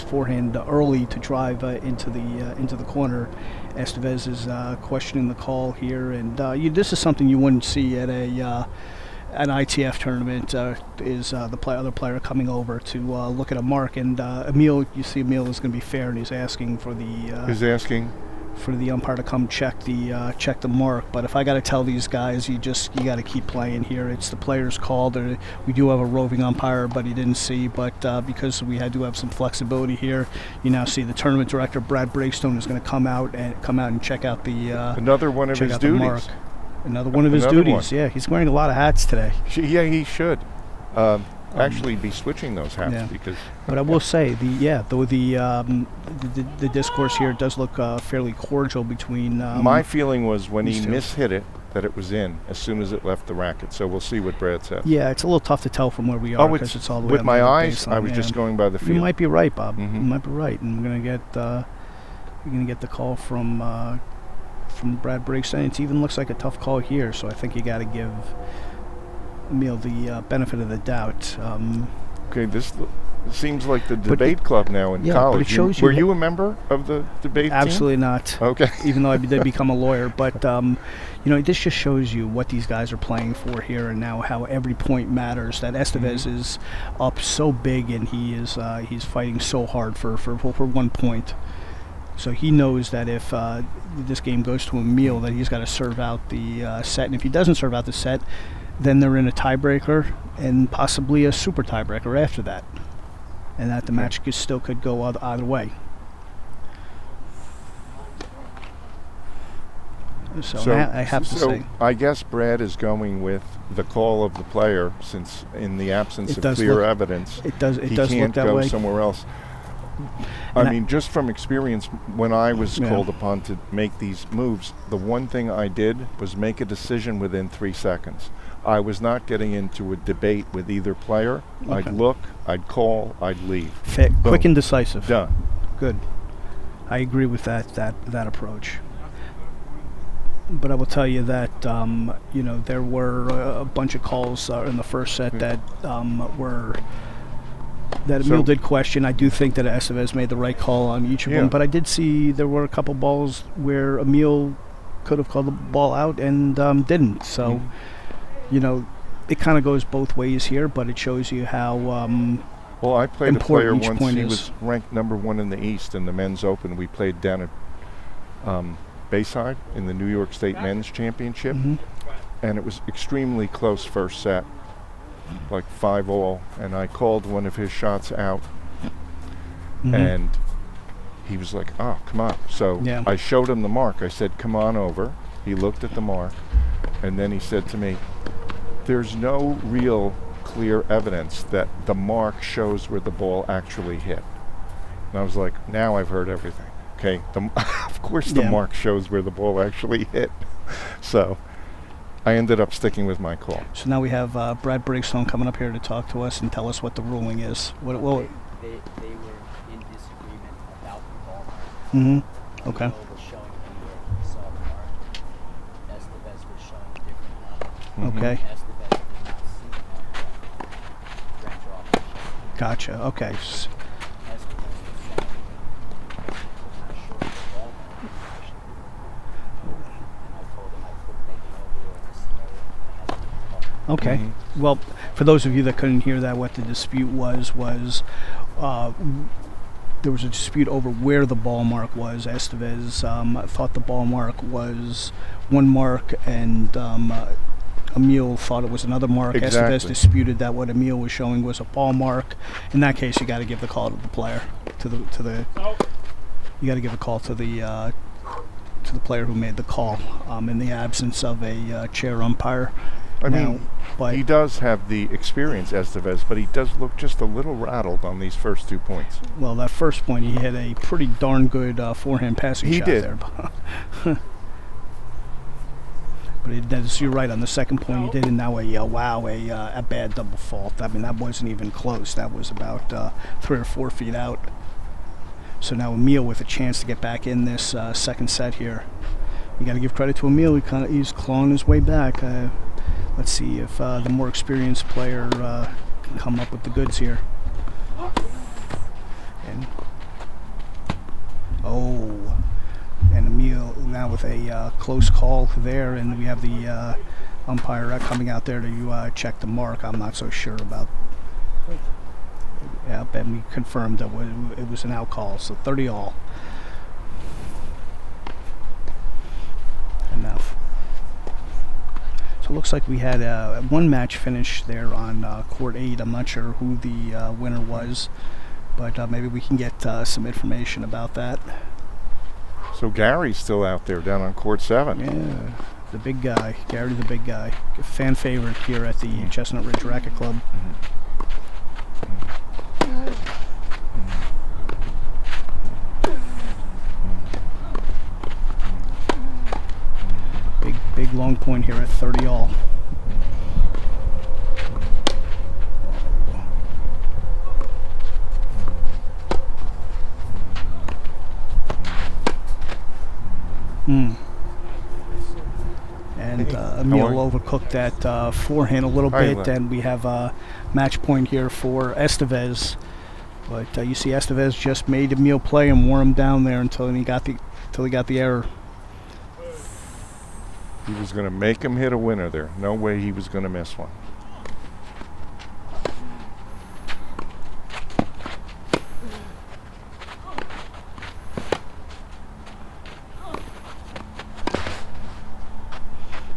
S2: forehand early to drive into the corner. Estevez is questioning the call here, and this is something you wouldn't see at an ITF tournament. Is the other player coming over to look at a mark, and Emil, you see Emil is going to be fair, and he's asking for the umpire to come check the mark. But if I got to tell these guys, you got to keep playing here. It's the player's call. We do have a roving umpire, but he didn't see. But because we had to have some flexibility here, you now see the tournament director Brad Breakstone is going to come out and check out the
S1: another one of his duties.
S2: Another one of his duties. Yeah, he's wearing a lot of hats today.
S1: Yeah, he should actually be switching those hats because.
S2: But I will say the discourse here does look fairly cordial between.
S1: My feeling was when he mishit it that it was in as soon as it left the racket. So we'll see what Brad says.
S2: Yeah, it's a little tough to tell from where we are because it's all the way
S1: with
S2: on
S1: my
S2: the
S1: eyes.
S2: baseline.
S1: I was just going by the feel.
S2: You might be right, Bob. You might be right, and we're gonna get the call from Brad Breakstone. It even looks like a tough call here, so I think you got to give Emil the benefit of the doubt.
S1: Okay, this seems like the debate club now in college.
S2: But it shows
S1: were you a member of the debate
S2: Absolutely
S1: team?
S2: not.
S1: Okay.
S2: Even though I did become a lawyer, but you know, this just shows you what these guys are playing for here, and now how every point matters. That Estevez is up so big, and he's fighting so hard for 1 point. So he knows that if this game goes to Emil, that he's got to serve out the set. And if he doesn't serve out the set, then they're in a tiebreaker and possibly a super tiebreaker after that. And that the match still could go either way. So I have to say.
S1: I guess Brad is going with the call of the player, since in the absence of clear evidence,
S2: he does
S1: can't
S2: look that
S1: go
S2: way.
S1: somewhere else. I mean, just from experience, when I was called upon to make these moves, the one thing I did was make a decision within 3 seconds. I was not getting into a debate with either player. Okay. I'd look, I'd call, I'd leave.
S2: Quick and decisive.
S1: Done.
S2: Good. I agree with that approach. But I will tell you that you know, there were a bunch of calls in the first set that Emil did question. I do think that Estevez made the right call on each of them, but I did see there were a couple balls where Emil could have called the ball out and didn't. So, you know, it kind of goes both ways here, but it shows you how
S1: well, I played a player once. He
S2: is.
S1: was ranked #1 in the East in the Men's Open. We played down at Bayside in the New York State Men's Championship, and it was extremely close first set, like 5-all, and I called one of his shots out, and he was like, "Oh, come on!" So I showed him the mark. I said, "Come on over," He looked at the mark, and then he said to me, "There's no real clear evidence that the mark shows where the ball actually hit." And I was like, now I've heard everything. Okay, of course the mark shows where the ball actually hit. So I ended up sticking with my call.
S2: So now we have Brad Brigstone coming up here to talk to us and tell us what the ruling is.
S3: They were in disagreement about the ball mark.
S2: Mm-hmm. Okay.
S3: Emil was showing he saw the mark. Estevez was showing a different mark.
S2: Okay.
S3: Estevez did not see the mark. Grantcharov was showing.
S2: Gotcha. Okay.
S3: Estevez was saying I'm not sure what the ball mark was actually. And I told him I couldn't make an over in this scenario. I had to call.
S2: Okay. Well, for those of you that couldn't hear that, what the dispute was there was a dispute over where the ball mark was. Estevez thought the ball mark was one mark, and Emil thought it was another mark.
S1: Exactly.
S2: Estevez disputed that what Emil was showing was a ball mark. In that case, you got to give the call to the player, you got to give a call to the player who made the call in the absence of a chair umpire.
S1: I mean, he does have the experience, Estevez, but he does look just a little rattled on these first 2 points.
S2: Well, that first point, he had a pretty darn good forehand passing shot
S1: did.
S2: there. But as you're right, on the second point, he did, and now a bad double fault. I mean, that wasn't even close. That was about 3 or 4 feet out. So now Emil with a chance to get back in this second set here. You got to give credit to Emil. He's clawing his way back. Let's see if the more experienced player can come up with the goods here. And Emil now with a close call there, and we have the umpire coming out there to check the mark. I'm not so sure about. Yeah, and we confirmed that it was an out call, so 30-all. Enough. So it looks like we had one match finish there on court 8. I'm not sure who the winner was, but maybe we can get some information about that.
S1: So Gary's still out there down on court 7.
S2: Yeah, the big guy, Gary the big guy, a fan favorite here at the Chestnut Ridge Racket Club. Big long point here at 30-all. And Emil overcooked that forehand a little bit, and we have a match point here for Estevez. But you see, Estevez just made Emil play and wore him down there until he got the error.
S1: He was going to make him hit a winner there. No way he was going to miss one.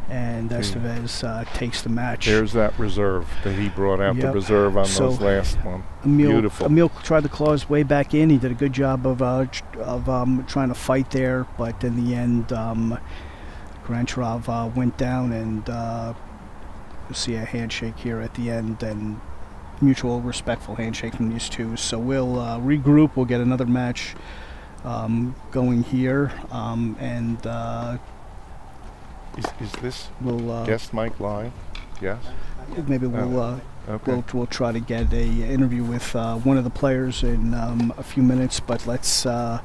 S2: And Estevez takes the match.
S1: There's that reserve that he brought out, the reserve on those last one. Beautiful.
S2: Emil tried to claw his way back in. He did a good job of trying to fight there, but in the end, Grantcharov went down, and you'll see a handshake here at the end, and mutual respectful handshake from these two. So we'll regroup. We'll get another match going here,
S1: Is this
S2: we'll
S1: guest mic live? Yes.
S2: Maybe we'll we'll try to get a interview with one of the players in a few minutes. But let's what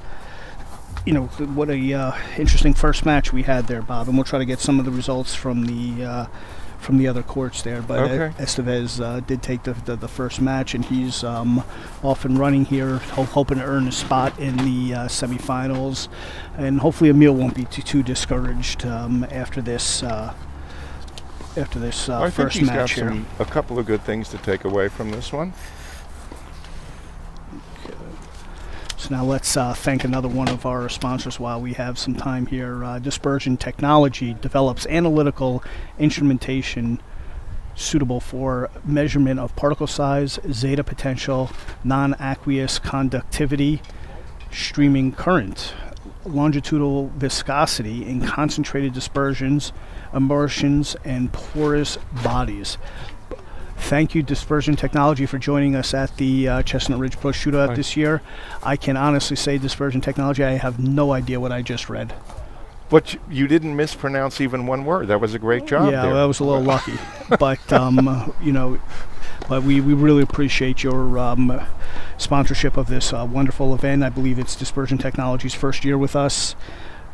S2: a interesting first match we had there, Bob, and we'll try to get some of the results from the other courts there. But Estevez did take the first match, and he's off and running here, hoping to earn a spot in the semifinals, and hopefully Emil won't be too discouraged after this first match here.
S1: I think he's got a couple of good things to take away from this one.
S2: So now let's thank another one of our sponsors while we have some time here. Dispersion Technology develops analytical instrumentation suitable for measurement of particle size, zeta potential, non-aqueous conductivity, streaming current. longitudinal viscosity in concentrated dispersions, emulsions, and porous bodies. Thank you, Dispersion Technology, for joining us at the Chestnut Ridge Pro Shootout this year. I can honestly say, Dispersion Technology, I have no idea what I just read.
S1: But you didn't mispronounce even one word. That was a great job.
S2: Yeah,
S1: there.
S2: that was a little lucky. But, but we really appreciate your sponsorship of this wonderful event. I believe it's Dispersion Technology's first year with us.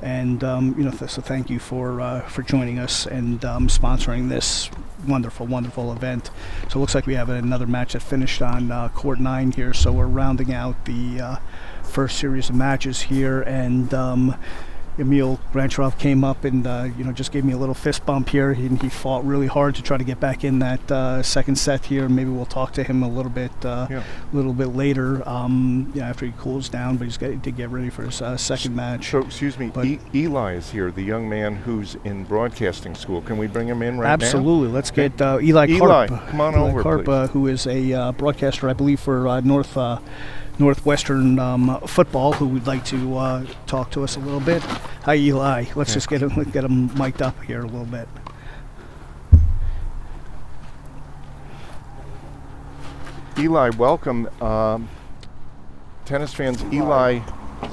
S2: And, so thank you for joining us and sponsoring this wonderful, wonderful event. So it looks like we have another match that finished on Court 9 here. So we're rounding out the first series of matches here. And Emil Grantcharov came up and just gave me a little fist bump here. He fought really hard to try to get back in that second set here. Maybe we'll talk to him a little bit later after he cools down. But he's got to get ready for his second match.
S1: So excuse me, Eli is here, the young man who's in broadcasting school. Can we bring him in right now?
S2: Absolutely. Let's get Eli Karp.
S1: Come on over,
S2: Karp,
S1: please.
S2: who is a broadcaster, I believe, for Northwestern football, who would like to talk to us a little bit. Hi, Eli. Let's just get him mic'd up here a little bit.
S1: Eli, welcome. Tennis fans, Eli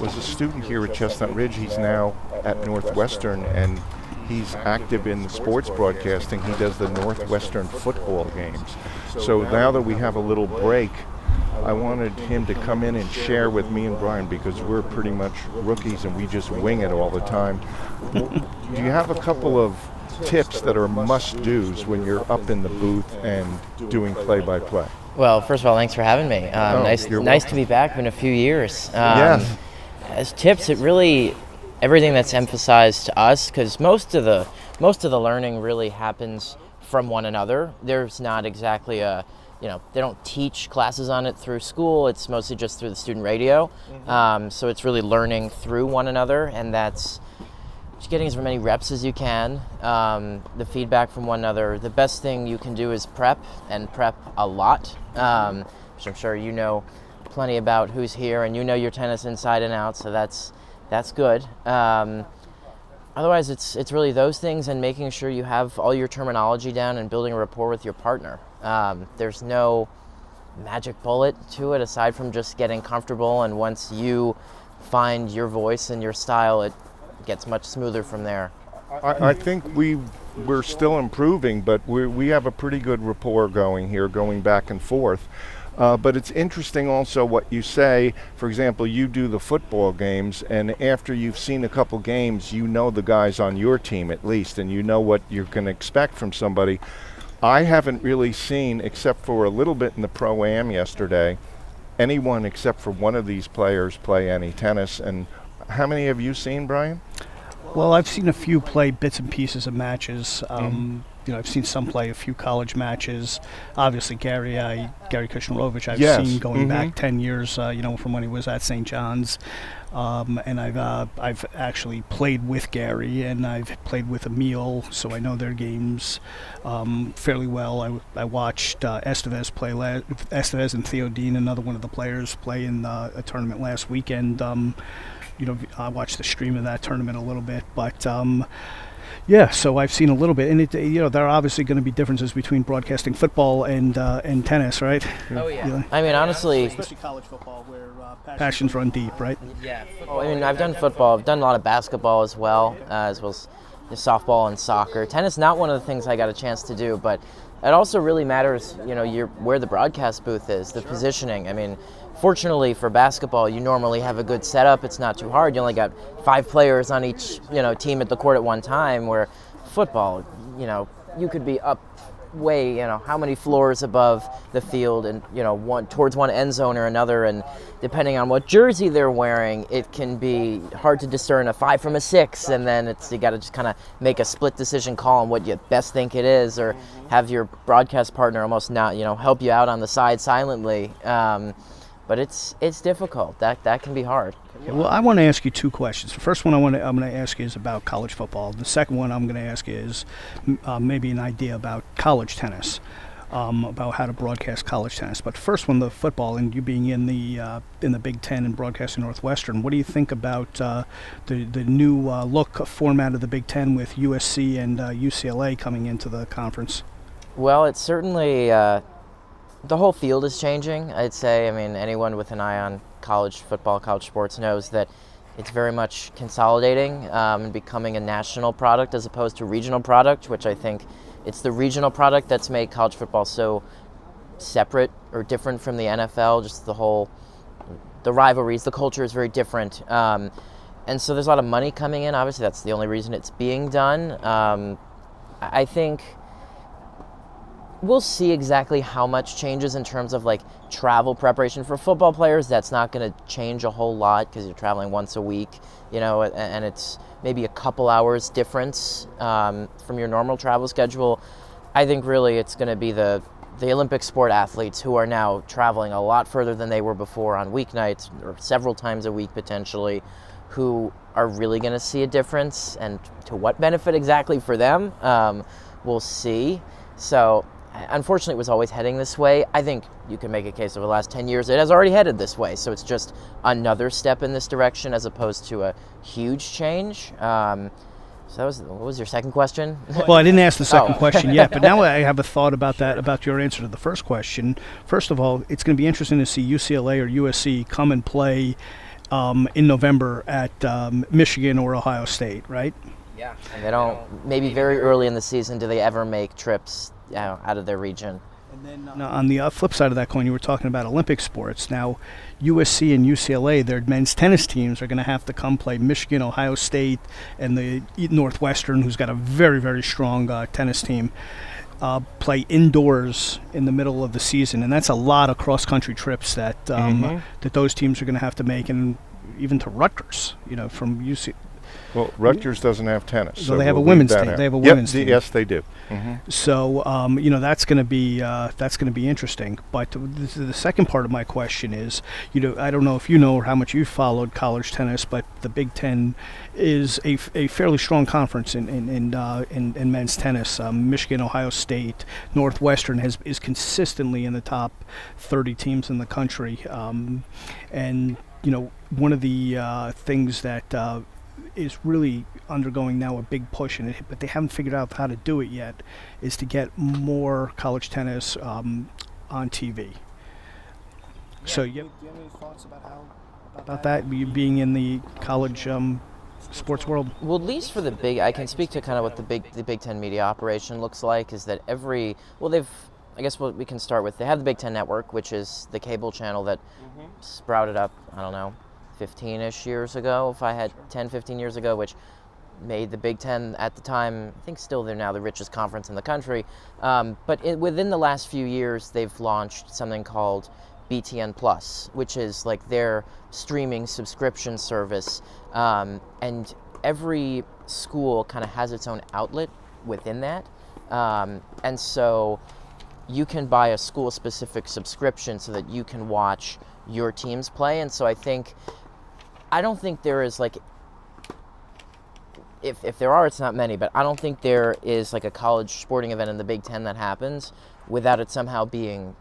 S1: was a student here at Chestnut Ridge. He's now at Northwestern, and he's active in the sports broadcasting. He does the Northwestern football games. So now that we have a little break, I wanted him to come in and share with me and Brian, because we're pretty much rookies and we just wing it all the time. Do you have a couple of tips that are must-dos when you're up in the booth and doing play-by-play?
S4: Well, first of all, thanks for having me. Nice to be back. Been a few years.
S1: Yes.
S4: As tips, it really everything that's emphasized to us, because most of the learning really happens from one another. There's not exactly they don't teach classes on it through school. It's mostly just through the student radio. So it's really learning through one another, and that's just getting as many reps as you can, the feedback from one another. The best thing you can do is prep, and prep a lot, which I'm sure you know plenty about who's here, and you know your tennis inside and out, so that's good. Otherwise, it's really those things, and making sure you have all your terminology down and building a rapport with your partner. There's no magic bullet to it aside from just getting comfortable, and once you find your voice and your style, it gets much smoother from there.
S1: I think we're still improving, but we have a pretty good rapport going here, going back and forth. But it's interesting also what you say. For example, you do the football games, and after you've seen a couple games, you know the guys on your team at least, and you know what you can expect from somebody. I haven't really seen, except for a little bit in the Pro-Am yesterday, anyone except for one of these players play any tennis. And how many have you seen, Brian?
S2: Well, I've seen a few play bits and pieces of matches. I've seen some play a few college matches. Obviously, Gary Kushnerovich, I've seen going back 10 years, from when he was at St. John's. And I've actually played with Gary, and I've played with Emil, so I know their games fairly well. I watched Estevez play Estevez and Theodore Dean, another one of the players, play in a tournament last weekend. I watched the stream of that tournament a little bit, but so I've seen a little bit, and there are obviously going to be differences between broadcasting football and tennis, right?
S4: Oh yeah. I mean, honestly,
S2: especially college football, where passions run deep, right?
S4: Yeah. I mean, I've done football. I've done a lot of basketball as well as softball and soccer. Tennis, not one of the things I got a chance to do, but it also really matters, where the broadcast booth is, the positioning. I mean, fortunately for basketball, you normally have a good setup. It's not too hard. You only got 5 players on each, team at the court at one time, where football, you could be up way, how many floors above the field, and, one towards one end zone or another, and depending on what jersey they're wearing, it can be hard to discern a 5 from a 6, and then you got to just kind of make a split decision call on what you best think it is, or have your broadcast partner almost not, help you out on the side silently. But it's difficult. That can be hard.
S2: Well, I want to ask you 2 questions. The first one I'm going to ask you is about college football. The second one I'm going to ask you is maybe an idea about college tennis. about how to broadcast college tennis. But first one, the football, and you being in the Big Ten and broadcasting Northwestern, what do you think about the new look format of the Big Ten with USC and UCLA coming into the conference?
S4: Well, it's certainly the whole field is changing, I'd say. I mean, anyone with an eye on college football, college sports knows that it's very much consolidating and becoming a national product as opposed to regional product, which I think it's the regional product that's made college football so separate or different from the NFL. Just the rivalries, the culture is very different. And so there's a lot of money coming in. Obviously, that's the only reason it's being done. I think we'll see exactly how much changes in terms of like travel preparation for football players. That's not going to change a whole lot because you're traveling once a week, and it's maybe a couple hours difference from your normal travel schedule. I think really it's going to be the Olympic sport athletes who are now traveling a lot further than they were before on weeknights or several times a week potentially, who are really going to see a difference, and to what benefit exactly for them, we'll see. So unfortunately, it was always heading this way. I think you can make a case over the last 10 years it has already headed this way. So it's just another step in this direction as opposed to a huge change. So what was your second question?
S2: Well, I didn't ask the second question yet, but now I have a thought about that, about your answer to the first question. First of all, it's going to be interesting to see UCLA or USC come and play in November at Michigan or Ohio State, right?
S4: Yeah. And they don't, maybe very early in the season, do they ever make trips out of their region.
S2: And then on the flip side of that coin, you were talking about Olympic sports. Now, USC and UCLA, their men's tennis teams are going to have to come play Michigan, Ohio State, and the Northeastern, who's got a very, very strong tennis team, play indoors in the middle of the season. And that's a lot of cross-country trips that that those teams are going to have to make, and even to Rutgers, from UC.
S1: Well, Rutgers doesn't have tennis.
S2: So they have a women's team. They have a women's team.
S1: Yes, they do.
S2: So that's going to be interesting. But the second part of my question is, I don't know if you know or how much you followed college tennis, but the Big Ten is a fairly strong conference in men's tennis. Michigan, Ohio State, Northwestern is consistently in the top 30 teams in the country. And one of the things that is really undergoing now a big push in it, but they haven't figured out how to do it yet, is to get more college tennis on TV. Yeah. So do you have any thoughts about that? You being in the college sports world?
S4: Well, at least for I can speak to kind of what the Big Ten media operation looks like. Is that I guess what we can start with, they have the Big Ten Network, which is the cable channel that sprouted up, I don't know, 15-ish years ago, if I had 10, 15 years ago, which made the Big Ten at the time, I think still they're now the richest conference in the country. But within the last few years, they've launched something called BTN Plus, which is like their streaming subscription service. And every school kind of has its own outlet within that. And so you can buy a school-specific subscription so that you can watch your teams play. And so I don't think there is like, if there are, it's not many, but I don't think there is like a college sporting event in the Big Ten that happens without it somehow being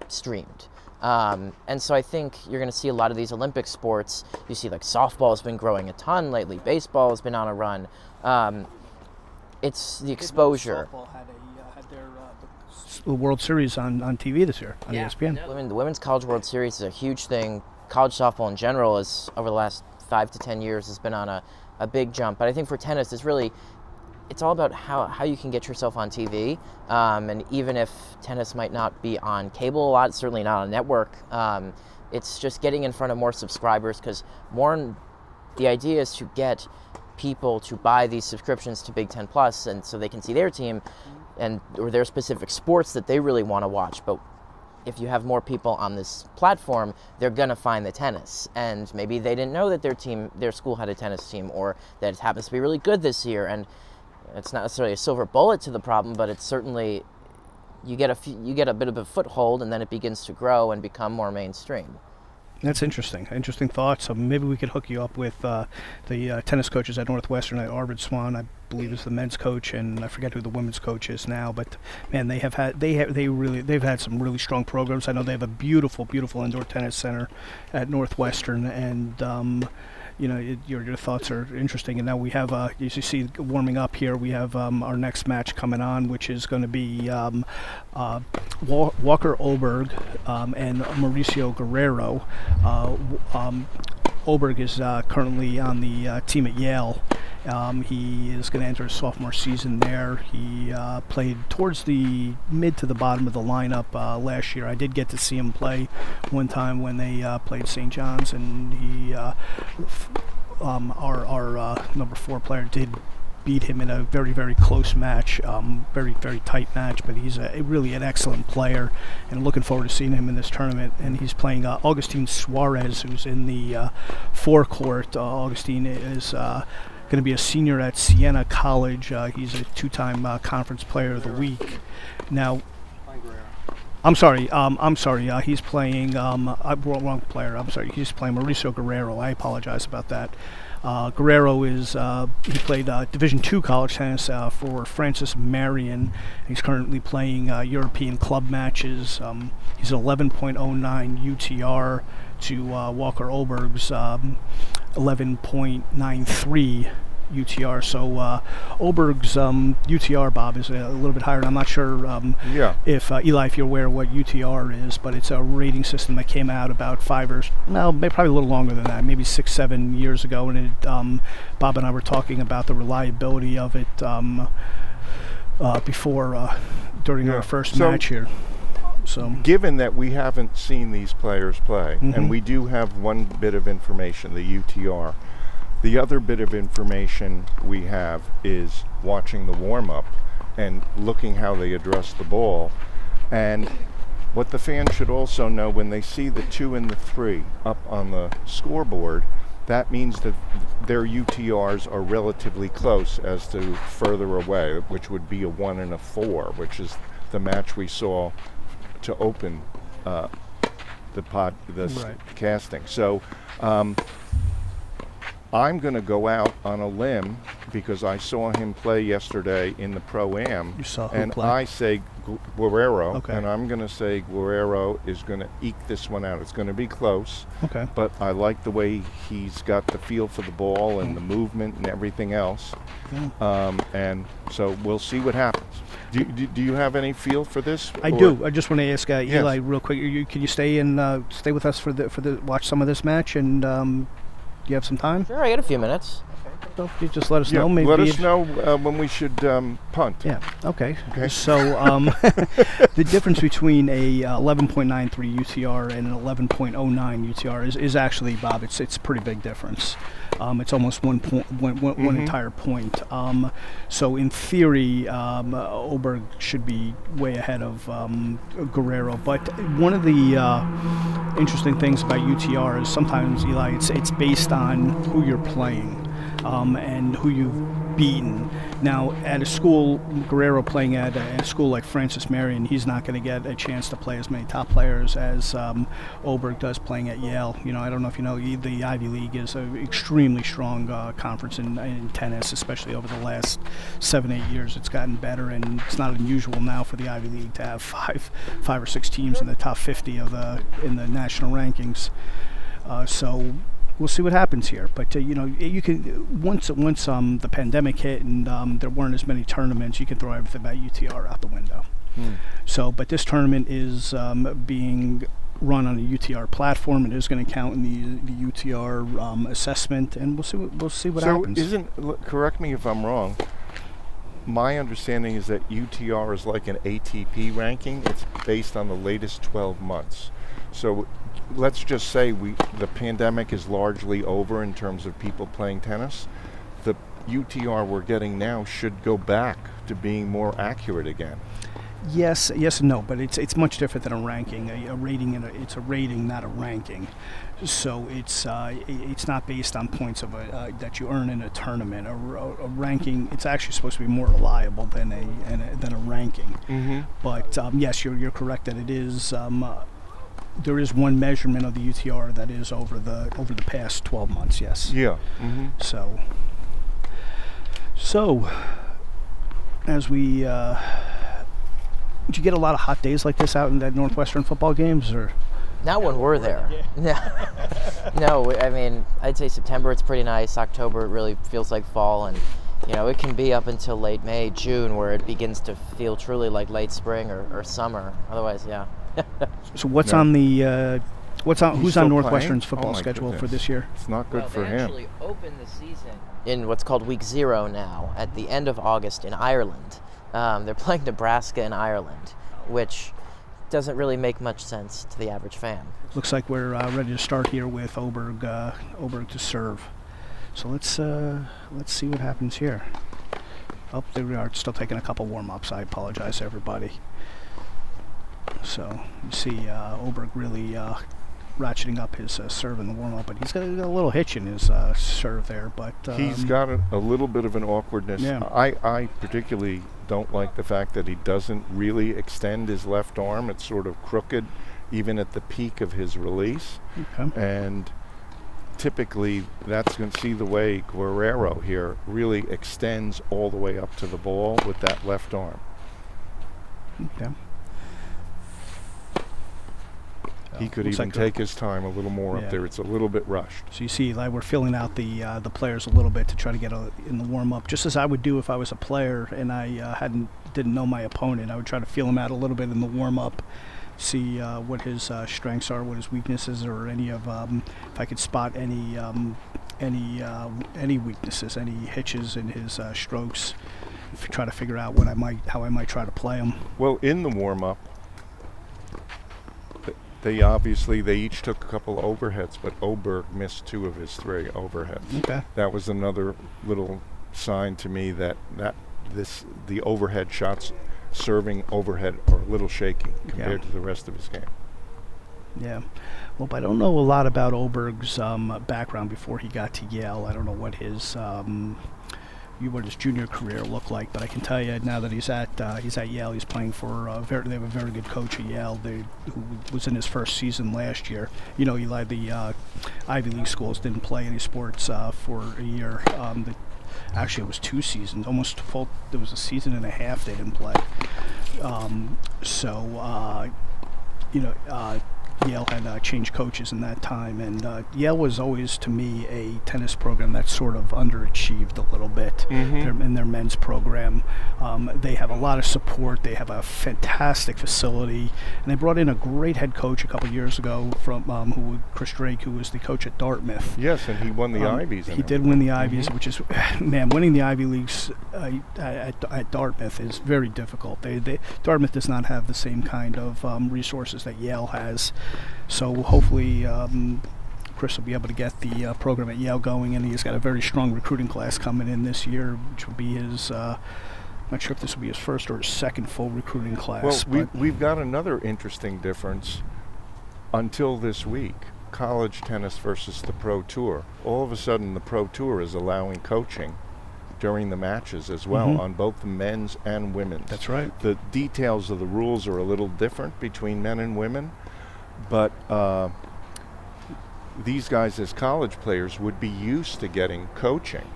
S4: streamed. And so I think you're going to see a lot of these Olympic sports. You see like softball has been growing a ton lately. Baseball has been on a run. It's the exposure.
S2: Softball had the World Series on TV this year on ESPN.
S4: The Women's College World Series is a huge thing. College softball in general is, over the last 5 to 10 years, has been on a big jump. But I think for tennis, it's all about how you can get yourself on TV. And even if tennis might not be on cable a lot, certainly not on network, it's just getting in front of more subscribers, because the idea is to get people to buy these subscriptions to Big Ten Plus, and so they can see their team or their specific sports that they really want to watch. But if you have more people on this platform, they're going to find the tennis. And maybe they didn't know that their school had a tennis team, or that it happens to be really good this year. And it's not necessarily a silver bullet to the problem, but it's certainly, you get a bit of a foothold, and then it begins to grow and become more mainstream.
S2: That's interesting. Interesting thoughts. Maybe we could hook you up with the tennis coaches at Northwestern. Arvid Swan, I believe, is the men's coach, and I forget who the women's coach is now. But man, they've had some really strong programs. I know they have a beautiful indoor tennis center at Northwestern, and your thoughts are interesting. And now we have, as you see, warming up here, we have our next match coming on, which is going to be Walker Oberg and Mauricio Guerrero. Oberg is currently on the team at Yale. He is going to enter his sophomore season there. He played towards the mid to the bottom of the lineup last year. I did get to see him play one time when they played St. John's, and he, our number 4 player, did beat him in a very, very close match, very, very tight match, but he's really an excellent player, and looking forward to seeing him in this tournament. And he's playing Augustine Suarez, who's in the forecourt. Augustine is going to be a senior at Siena College. He's a 2-time conference player of the week. Now, I'm sorry. He's playing. Wrong player. I'm sorry. He's playing Mauricio Guerrero. I apologize about that. Guerrero is he played Division II college tennis for Francis Marion. He's currently playing European club matches. He's 11.09 UTR to Walker Oberg's 11.93 UTR. So Oberg's UTR, Bob, is a little bit higher. And I'm not sure if Eli, if you're aware of what UTR is, but it's a rating system that came out about probably a little longer than that, maybe 6-7 years ago. And it, Bob and I were talking about the reliability of it during our first match here. So,
S1: given that we haven't seen these players play, and we do have one bit of information, the UTR. The other bit of information we have is watching the warm-up and looking how they address the ball. And what the fans should also know, when they see the 2 and the 3 up on the scoreboard, that means that their UTRs are relatively close as to further away, which would be a 1 and a 4, which is the match we saw to open casting. So I'm going to go out on a limb because I saw him play yesterday in the Pro-Am.
S2: You saw him
S1: and
S2: play?
S1: I say Guerrero,
S2: okay.
S1: And I'm going to say Guerrero is going to eke this one out. It's going to be close,
S2: okay.
S1: But I like the way he's got the feel for the ball and the movement and everything else. And so we'll see what happens. Do you have any feel for this?
S2: I do. I just want to ask Eli real quick. Can you stay with us for the watch some of this match, and do you have some time?
S4: Sure, I got a few minutes.
S2: So you just let us know. Maybe
S1: let us know when we should punt.
S2: Yeah. Okay. So the difference between a 11.93 UTR and an 11.09 UTR is actually, Bob, it's a pretty big difference. It's almost one entire point. So in theory, Oberg should be way ahead of Guerrero. But one of the interesting things about UTR is sometimes, Eli, it's based on who you're playing. And who you've beaten. Now, at a school, Guerrero playing at a school like Francis Marion, he's not going to get a chance to play as many top players as Oberg does playing at Yale. I don't know if you know, the Ivy League is an extremely strong conference in tennis, especially over the last 7-8 years. It's gotten better, and it's not unusual now for the Ivy League to have five or six teams in the top 50 in the national rankings. So we'll see what happens here, but you can once the pandemic hit and there weren't as many tournaments, you can throw everything about UTR out the window. So, but this tournament is being run on a UTR platform. It is going to count in the UTR assessment, and we'll see what happens.
S1: Correct me if I'm wrong. My understanding is that UTR is like an ATP ranking. It's based on the latest 12 months. So let's just say the pandemic is largely over in terms of people playing tennis. The UTR we're getting now should go back to being more accurate again.
S2: Yes and no, but it's much different than a ranking. A rating, it's a rating, not a ranking. So it's not based on points that you earn in a tournament. A ranking, it's actually supposed to be more reliable than a ranking. But yes, you're correct that it is there is one measurement of the UTR that is over the past 12 months. Yes.
S1: Yeah.
S2: So as we, did you get a lot of hot days like this out in the Northwestern football games, or?
S4: Not when we're there. No, I mean, I'd say September it's pretty nice. October it really feels like fall, and it can be up until late May, June, where it begins to feel truly like late spring or summer. Otherwise, yeah.
S2: So what's on the who's on
S1: still
S2: Northwestern's
S1: playing?
S2: football
S1: Oh my
S2: schedule for
S1: goodness.
S2: this year?
S1: It's not good for
S4: They
S1: him.
S4: actually opened the season in what's called week 0 now, at the end of August in Ireland. They're playing Nebraska in Ireland, which doesn't really make much sense to the average fan.
S2: Looks like we're ready to start here with Oberg to serve. So let's see what happens here. Oh, there we are. Still taking a couple warm-ups. I apologize, everybody. So you see Oberg really ratcheting up his serve in the warm-up, but he's got a little hitch in his serve there. But
S1: He's got a little bit of an awkwardness.
S2: Yeah.
S1: I particularly don't like the fact that he doesn't really extend his left arm. It's sort of crooked even at the peak of his release.
S2: Okay.
S1: And typically that's going to see the way Guerrero here really extends all the way up to the ball with that left arm.
S2: Okay.
S1: He could
S2: Looks
S1: even
S2: like
S1: take his time a little more
S2: Yeah.
S1: up there. It's a little bit rushed.
S2: So you see, like, we're filling out the players a little bit to try to get in the warm up, just as I would do if I was a player and I didn't know my opponent. I would try to feel him out a little bit in the warm up, see what his strengths are, what his weaknesses, or any of if I could spot any weaknesses, any hitches in his strokes. Try to figure out how I might try to play him.
S1: Well, in the warm-up, they each took a couple overheads, but Oberg missed 2 of his 3 overheads.
S2: Okay.
S1: That was another little sign to me that the overhead shots serving overhead are a little shaky compared to the rest of his game.
S2: Yeah. Well, I don't know a lot about Oberg's background before he got to Yale. I don't know what his junior career looked like, but I can tell you now that he's at Yale, he's playing for they have a very good coach at Yale who was in his first season last year. Eli, the Ivy League schools didn't play any sports for a year. Actually, it was 2 seasons, almost full. There was a season and a half they didn't play. Yale had changed coaches in that time, and Yale was always, to me, a tennis program that sort of underachieved a little bit in their men's program. They have a lot of support. They have a fantastic facility, and they brought in a great head coach a couple years ago from Chris Drake, who was the coach at Dartmouth.
S1: Yes, and he won the Ivies.
S2: He did win the Ivies, which is, man, winning the Ivy Leagues at Dartmouth is very difficult. Dartmouth does not have the same kind of resources that Yale has. So hopefully Chris will be able to get the program at Yale going, and he's got a very strong recruiting class coming in this year, which will be his, not sure if this will be his first or his second full recruiting class.
S1: Well, we've got another interesting difference until this week. College tennis versus the Pro Tour. All of a sudden, the Pro Tour is allowing coaching during the matches as well on both the men's and women's.
S2: That's right.
S1: The details of the rules are a little different between men and women, but these guys as college players would be used to getting coaching.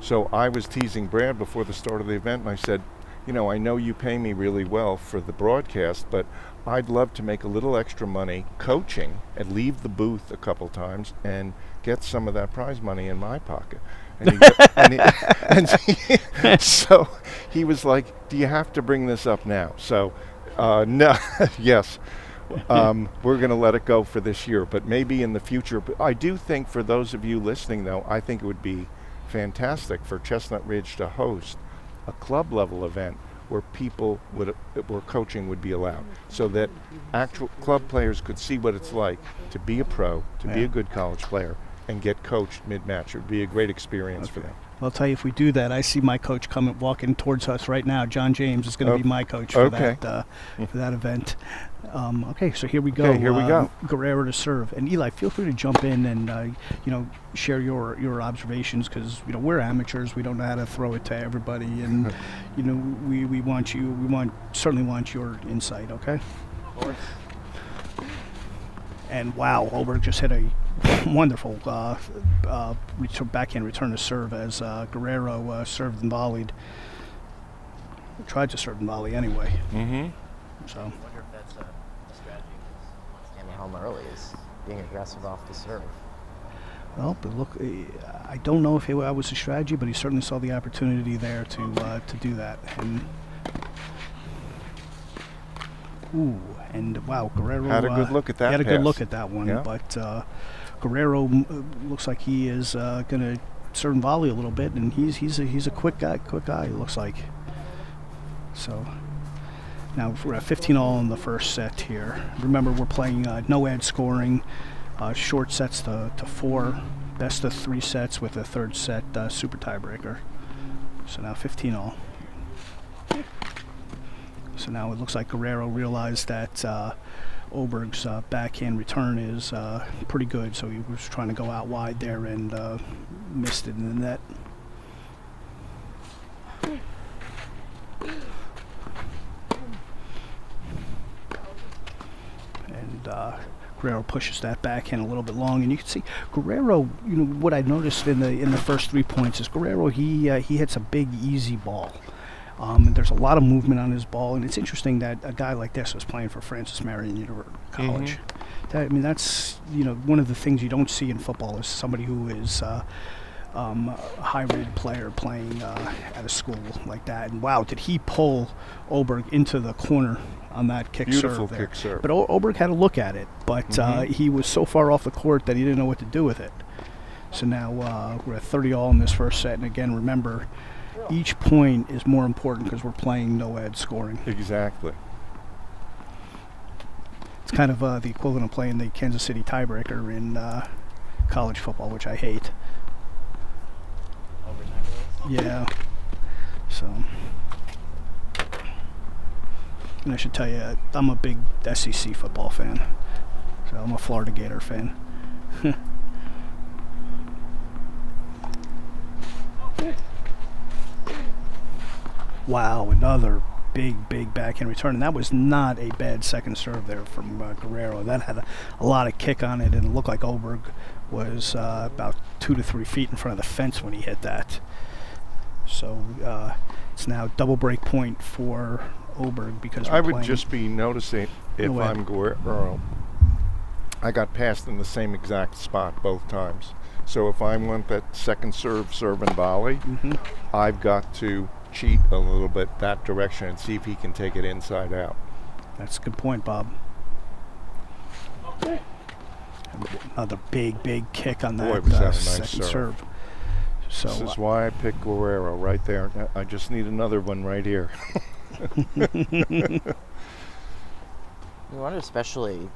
S1: So I was teasing Brad before the start of the event, and I said, I know you pay me really well for the broadcast, but I'd love to make a little extra money coaching and leave the booth a couple times and get some of that prize money in my pocket. So he was like, do you have to bring this up now? So no, yes. We're going to let it go for this year, but maybe in the future. But I do think for those of you listening, though, I think it would be fantastic for Chestnut Ridge to host a club level event where where coaching would be allowed, so that actual club players could see what it's like to be a pro, to be a good college player, and get coached mid-match. It would be a great experience for them.
S2: I'll tell you, if we do that, I see my coach walking towards us right now. John James is going to be my coach for that event. Okay, so here we go.
S1: Okay, here we go.
S2: Guerrero to serve, and Eli, feel free to jump in and share your observations, because we're amateurs. We don't know how to throw it to everybody, and we certainly want your insight. Okay.
S3: Of course.
S2: And wow, Oberg just hit a wonderful backhand return to serve as Guerrero served and volleyed. Tried to serve and volley anyway.
S1: Mm-hmm.
S2: So.
S4: I wonder if that's a strategy. Wants to hammer home early is being aggressive off the serve.
S2: Well, but look, I don't know if that was a strategy, but he certainly saw the opportunity there to do that. And wow, Guerrero
S1: Had a good look at that.
S2: He had a
S1: pass.
S2: good look at that one,
S1: Yeah.
S2: but Guerrero looks like he is going to serve and volley a little bit, and he's a quick guy. It looks like. So now we're at 15-all in the first set here. Remember, we're playing no ad scoring, short sets to 4, best of 3 sets with a third set super tiebreaker. So now 15-all. So now it looks like Guerrero realized that Oberg's backhand return is pretty good, so he was trying to go out wide there and missed it in the net. And Guerrero pushes that backhand a little bit long, and you can see Guerrero. You know what I noticed in the first 3 points is Guerrero. He hits a big easy ball. And there's a lot of movement on his ball, and it's interesting that a guy like this was playing for Francis Marion University College. I mean, that's one of the things you don't see in football is somebody who is a high-rated player playing at a school like that. And wow, did he pull Oberg into the corner on that kick
S1: Beautiful
S2: serve there.
S1: kick serve.
S2: But Oberg had a look at it, but he was so far off the court that he didn't know what to do with it. So now we're at 30-all in this first set, and again, remember, each point is more important because we're playing no ad scoring.
S1: Exactly.
S2: It's kind of the equivalent of playing the Kansas City tiebreaker in college football, which I hate. Yeah. So, and I should tell you, I'm a big SEC football fan. So I'm a Florida Gator fan. Wow, another big backhand return, and that was not a bad second serve there from Guerrero. That had a lot of kick on it, and it looked like Oberg was about 2 to 3 feet in front of the fence when he hit that. So it's now double break point for Oberg because
S1: I would just be noticing if I'm Guerrero, I got passed in the same exact spot both times. So if I want that second serve and volley, I've got to cheat a little bit that direction and see if he can take it inside out.
S2: That's a good point, Bob. Another big kick on that,
S1: Boy, was that a nice
S2: second serve. So
S1: this is why I picked Guerrero right there. I just need another one right here.
S4: You wonder, especially,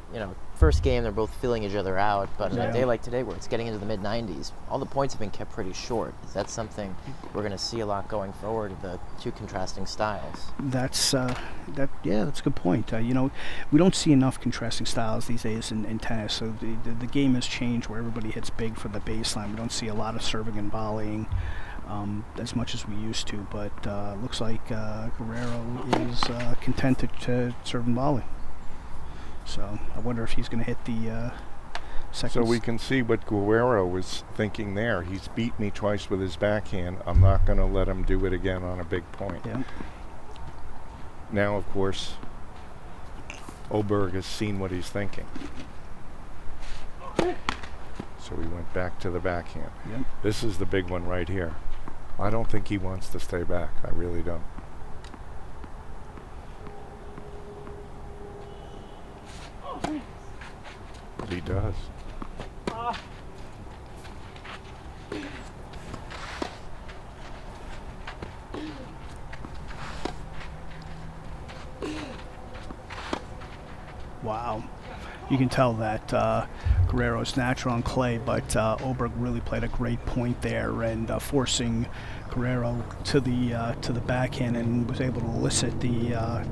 S4: first game they're both feeling each other out, but on a day like today where it's getting into the mid-90s, all the points have been kept pretty short. Is that something we're going to see a lot going forward, the two contrasting styles?
S2: That's that's a good point. We don't see enough contrasting styles these days in tennis, so the game has changed where everybody hits big for the baseline. We don't see a lot of serving and volleying as much as we used to, but looks like Guerrero is content to serve and volley. So I wonder if he's going to hit the second.
S1: So we can see what Guerrero was thinking there. He's beat me twice with his backhand. I'm not going to let him do it again on a big point.
S2: Yeah.
S1: Now, of course, Oberg has seen what he's thinking. So he went back to the backhand.
S2: Yep.
S1: This is the big one right here. I don't think he wants to stay back. I really don't. But he does.
S2: Wow. You can tell that Guerrero's natural on clay, but Oberg really played a great point there and forcing Guerrero to the backhand and was able to elicit the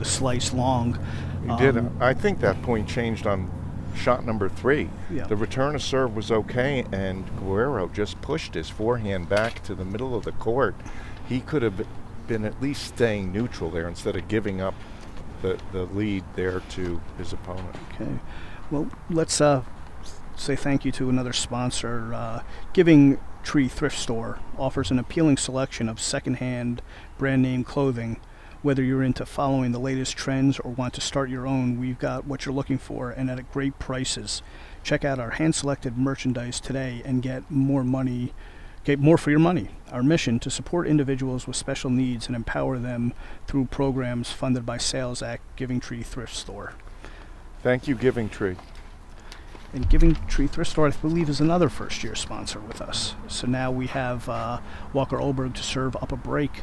S2: slice long.
S1: He did. I think that point changed on shot number 3.
S2: Yeah.
S1: The return of serve was okay, and Guerrero just pushed his forehand back to the middle of the court. He could have been at least staying neutral there instead of giving up the lead there to his opponent.
S2: Okay. Well, let's say thank you to another sponsor. Giving Tree Thrift Store offers an appealing selection of secondhand brand name clothing. Whether you're into following the latest trends or want to start your own, we've got what you're looking for and at great prices. Check out our hand-selected merchandise today and get more for your money. Our mission to support individuals with special needs and empower them through programs funded by sales at Giving Tree Thrift Store.
S1: Thank you, Giving Tree.
S2: And Giving Tree Thrift Store, I believe, is another first-year sponsor with us. So now we have Walker Oberg to serve up a break.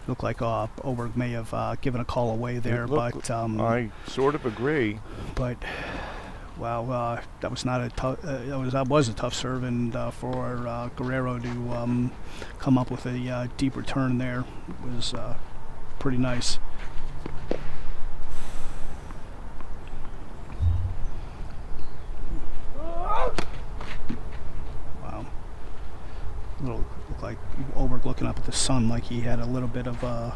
S2: Looked like Oberg may have given a call away there, but
S1: I sort of agree.
S2: But wow, that was not a tough. That was a tough serve, and for Guerrero to come up with a deep return there was pretty nice. Wow, looked like Oberg looking up at the sun, like he had a little bit of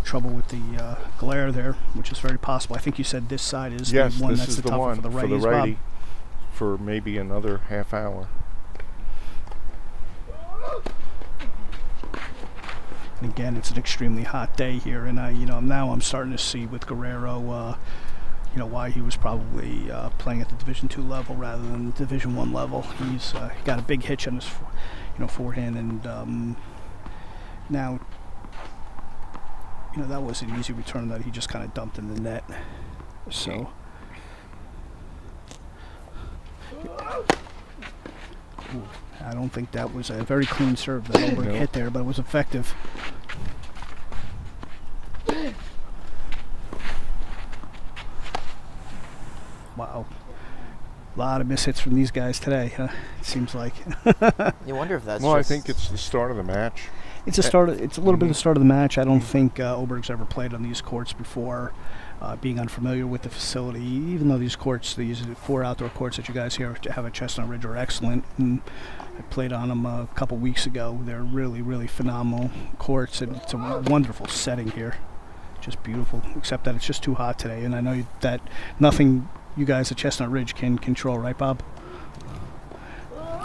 S2: trouble with the glare there, which is very possible. I think you said this side is
S1: Yes,
S2: the one
S1: this
S2: that's
S1: is
S2: the
S1: the
S2: tougher
S1: one
S2: for the righties,
S1: for the righty
S2: Bob.
S1: for maybe another half hour.
S2: And again, it's an extremely hot day here, and now I'm starting to see with Guerrero, why he was probably playing at the Division II level rather than Division I level. He's got a big hitch on his, forehand, and now, that was an easy return that he just kind of dumped in the net. So. Ooh, I don't think that was a very clean serve that Oberg hit there, but it was effective. Wow. A lot of mishits from these guys today, huh? It seems like.
S4: You wonder if that's
S1: Well, I
S4: just...
S1: think it's the start of the match.
S2: It's a start. It's a little bit of the start of the match. I don't think Oberg's ever played on these courts before, being unfamiliar with the facility. Even though these 4 outdoor courts that you guys here have at Chestnut Ridge are excellent, and I played on them a couple weeks ago. They're really, really phenomenal courts, and it's a wonderful setting here. Just beautiful, except that it's just too hot today, and I know that nothing you guys at Chestnut Ridge can control, right, Bob?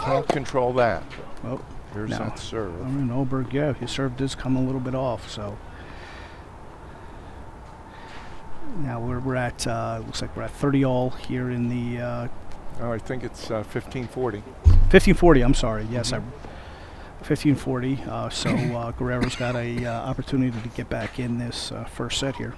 S1: Can't control that.
S2: Well,
S1: There's
S2: no.
S1: that serve.
S2: I mean, Oberg, yeah, his serve does come a little bit off, so. Now we're at, looks like we're at 30 all here in the...
S1: I think it's 1540.
S2: 1540, I'm sorry, yes, 1540, so Guerrero's got a opportunity to get back in this first set here.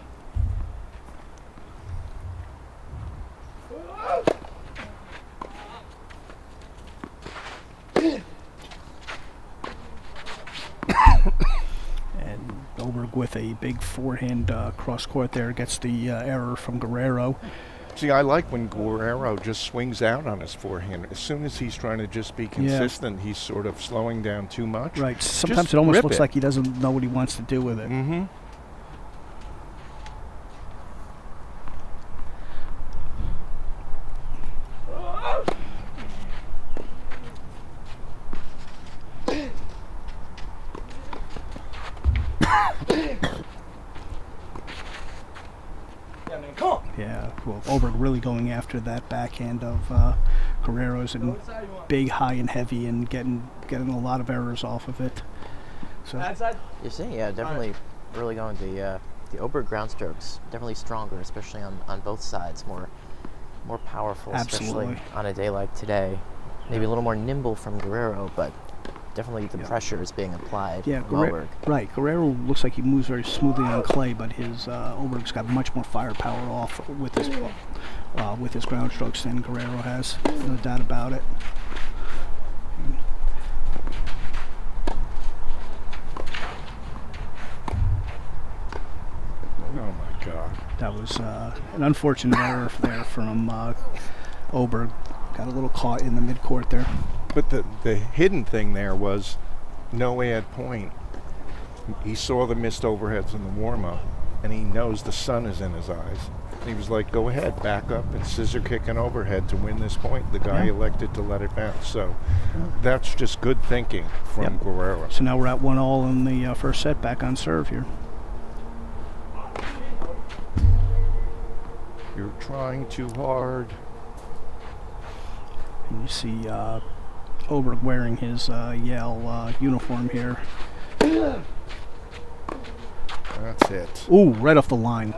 S2: And Oberg with a big forehand cross court there gets the error from Guerrero.
S1: See, I like when Guerrero just swings out on his forehand. As soon as he's trying to just be consistent, he's sort of slowing down too much.
S2: Right. Sometimes
S1: Just
S2: it almost
S1: rip
S2: looks
S1: it.
S2: like he doesn't know what he wants to do with it.
S1: Mm-hmm.
S2: Yeah, well, Oberg really going after that backhand of Guerrero's and big, high, and heavy, and getting a lot of errors off of it. So
S4: You're seeing, definitely really going the Oberg ground strokes definitely stronger, especially on both sides, more powerful,
S2: Absolutely.
S4: especially on a day like today. Maybe a little more nimble from Guerrero, but definitely the pressure is being applied from Oberg.
S2: Right. Guerrero looks like he moves very smoothly on clay, but his Oberg's got much more firepower off with his ground strokes than Guerrero has. No doubt about it.
S1: Oh my God.
S2: That was an unfortunate error there from Oberg. Got a little caught in the midcourt there.
S1: But the hidden thing there was no ad point. He saw the missed overheads in the warm-up, and he knows the sun is in his eyes. He was like, go ahead, back up and scissor kick an overhead to win this point. The guy
S2: Yeah.
S1: elected to let it bounce. So that's just good thinking from
S2: Yep.
S1: Guerrero.
S2: So now we're at 1-all in the first set, back on serve here.
S1: You're trying too hard.
S2: And you see Oberg wearing his Yale uniform here.
S1: That's it.
S2: Ooh, right off the line.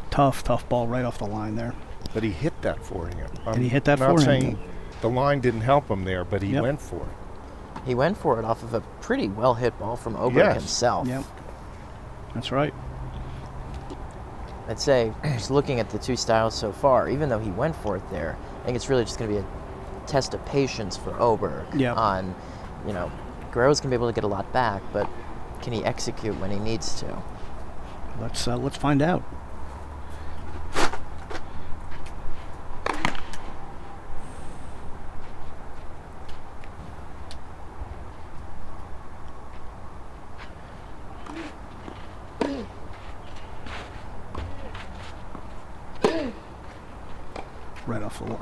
S2: Tough ball right off the line there.
S1: But he hit that for him.
S2: Did he hit that
S1: I'm
S2: for
S1: not
S2: him?
S1: saying the line didn't help him there, but he
S2: Yep.
S1: went for it.
S4: He went for it off of a pretty well hit ball from Oberg
S1: Yes.
S4: himself.
S2: Yep. That's right.
S4: I'd say, just looking at the two styles so far, even though he went for it there, I think it's really just going to be a test of patience for Oberg.
S2: Yeah.
S4: On, Guerrero's going to be able to get a lot back, but can he execute when he needs to?
S2: Let's find out.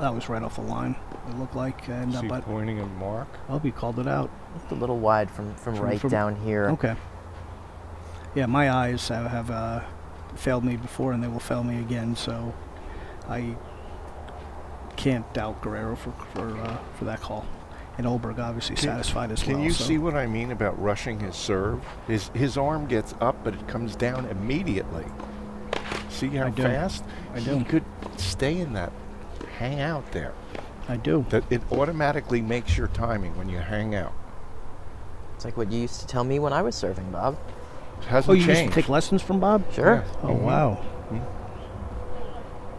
S2: That was right off the line. It looked like, and
S1: Is he
S2: but
S1: pointing at Mark?
S2: he called it out.
S4: A little wide from right down here.
S2: Okay. Yeah, my eyes have failed me before, and they will fail me again. So I can't doubt Guerrero for that call. And Oberg obviously satisfied as well.
S1: Can you
S2: so.
S1: see what I mean about rushing his serve? His arm gets up, but it comes down immediately. See how
S2: I do.
S1: fast?
S2: I
S1: He
S2: do.
S1: could stay in that, hang out there.
S2: I do.
S1: That it automatically makes your timing when you hang out.
S4: It's like what you used to tell me when I was serving, Bob.
S1: It hasn't
S2: Oh, you
S1: changed.
S2: used to take lessons from Bob?
S4: Sure.
S1: Yeah.
S2: Oh, wow.
S1: Mhm.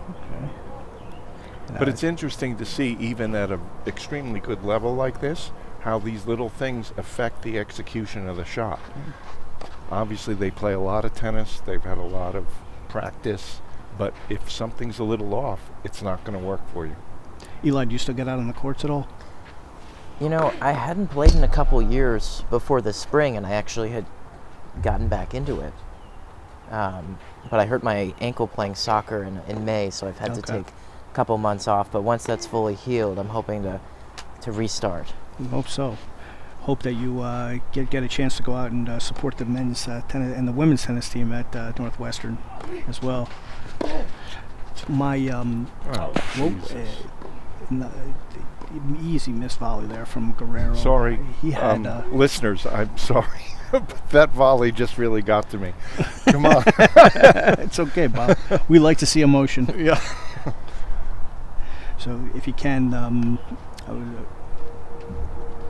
S2: Okay.
S1: But it's interesting to see, even at an extremely good level like this, how these little things affect the execution of the shot. Obviously, they play a lot of tennis. They've had a lot of practice. But if something's a little off, it's not going to work for you.
S2: Eli, do you still get out on the courts at all?
S4: I hadn't played in a couple years before the spring, and I actually had gotten back into it. But I hurt my ankle playing soccer in May, so I've had to
S2: Okay.
S4: take a couple months off. But once that's fully healed, I'm hoping to restart.
S2: We hope so. Hope that you get a chance to go out and support the men's tennis and the women's tennis team at Northwestern as well. My
S1: Oh, Jesus.
S2: easy missed volley there from Guerrero.
S1: Sorry,
S2: He had
S1: listeners, I'm sorry. But that volley just really got to me. Come on.
S2: it's okay, Bob. We like to see emotion.
S1: Yeah.
S2: So if you can,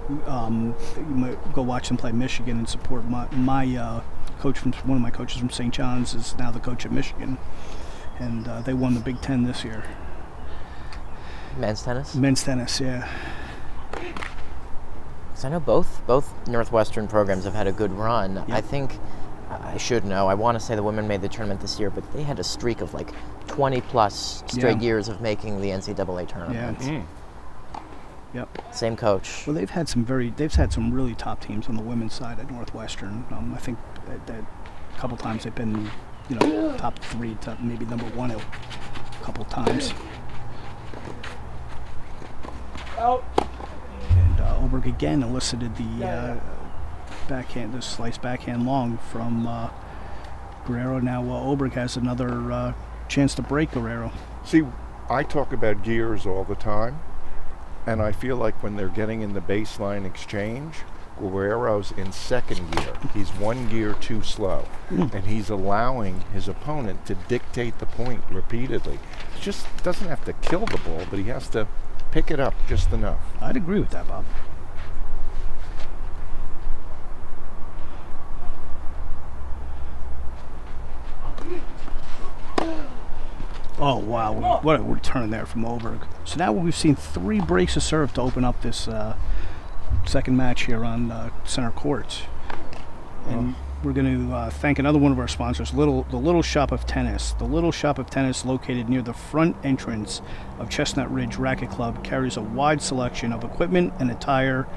S2: you might go watch them play Michigan and support my coach from one of my coaches from St. John's is now the coach at Michigan, and they won the Big Ten this year.
S4: Men's tennis?
S2: Men's tennis, yeah.
S4: 'Cause I know both Northwestern programs have had a good run.
S2: Yep.
S4: I think I should know. I want to say the women made the tournament this year, but they had a streak of like 20 plus straight
S2: Yeah.
S4: years of making the NCAA tournament.
S2: Yeah. Yep.
S4: Same coach.
S2: Well, they've had some really top teams on the women's side at Northwestern. I think that a couple times they've been, top 3, top maybe number 1 a couple times. And Oberg again elicited the slice backhand long from Guerrero. Now Oberg has another chance to break Guerrero.
S1: See, I talk about gears all the time, and I feel like when they're getting in the baseline exchange, Guerrero's in second gear. He's 1 gear too slow, and he's allowing his opponent to dictate the point repeatedly. He just doesn't have to kill the ball, but he has to pick it up just enough.
S2: I'd agree with that, Bob. Oh, wow. What a return there from Oberg. So now we've seen 3 breaks of serve to open up this second match here on center court. And we're going to thank another one of our sponsors, the Little Shop of Tennis. The Little Shop of Tennis, located near the front entrance of Chestnut Ridge Racket Club, carries a wide selection of equipment and attire.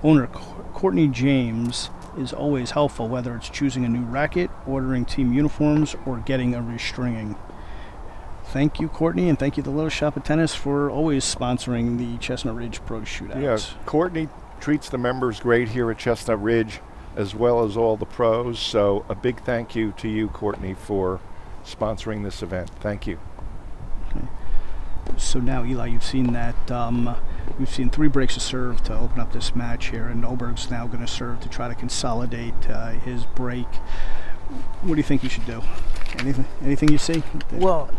S2: Owner Courtney James is always helpful, whether it's choosing a new racket, ordering team uniforms, or getting a restringing. thank you, Courtney, and thank you to Little Shop of Tennis for always sponsoring the Chestnut Ridge Pro Shootouts.
S1: Yeah, Courtney treats the members great here at Chestnut Ridge, as well as all the pros. So a big thank you to you, Courtney, for sponsoring this event. Thank you.
S2: Okay. So now, Eli, you've seen that. We've seen 3 breaks of serve to open up this match here, and Oberg's now going to serve to try to consolidate his break. What do you think you should do? Anything you see?
S4: Well,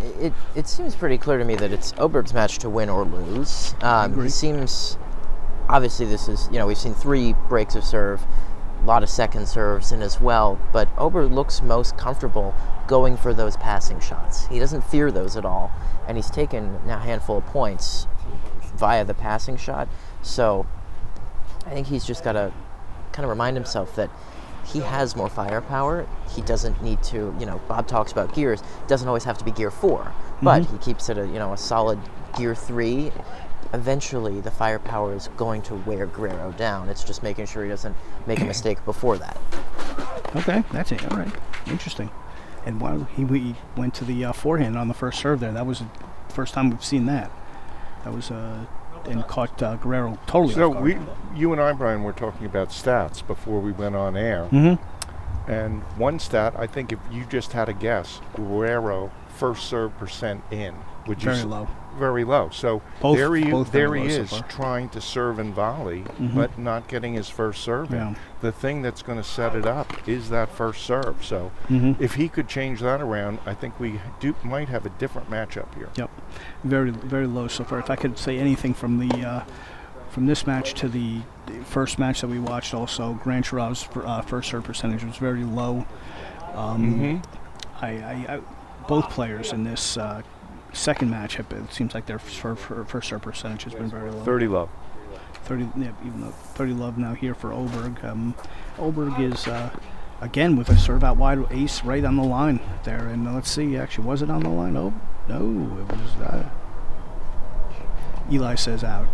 S4: it seems pretty clear to me that it's Oberg's match to win or lose. He seems, obviously this is, we've seen 3 breaks of serve, a lot of second serves in as well, but Oberg looks most comfortable going for those passing shots. He doesn't fear those at all, and he's taken now a handful of points via the passing shot. So I think he's just got to kind of remind himself that he has more firepower. He doesn't need to, Bob talks about gears. It doesn't always have to be gear 4, but he keeps it a solid gear 3. Eventually, the firepower is going to wear Guerrero down. It's just making sure he doesn't make a mistake before that.
S2: Okay, that's it. All right, interesting. And while he went to the forehand on the first serve there, that was the first time we've seen that. That was and caught Guerrero totally off guard.
S1: You and I, Brian, were talking about stats before we went on air. And one stat, I think if you just had a guess, Guerrero first serve percent in, which
S2: very
S1: is
S2: low.
S1: Very low. So
S2: Both
S1: there he
S2: very low
S1: is
S2: so far.
S1: trying to serve and volley, but not getting his first serve in.
S2: Yeah.
S1: The thing that's going to set it up is that first serve. So if he could change that around, I think we might have a different matchup here.
S2: Yep, very very low so far. If I could say anything from the from this match to the first match that we watched, also Grantcharov's first serve percentage was very low. I both players in this second match, it seems like their first serve percentage has been very low.
S1: 30 low.
S2: 30, yeah, even though 30 love now here for Oberg. Oberg is again with a serve out wide ace right on the line there, and let's see, actually, was it on the line? Oh no, it was. Eli says out.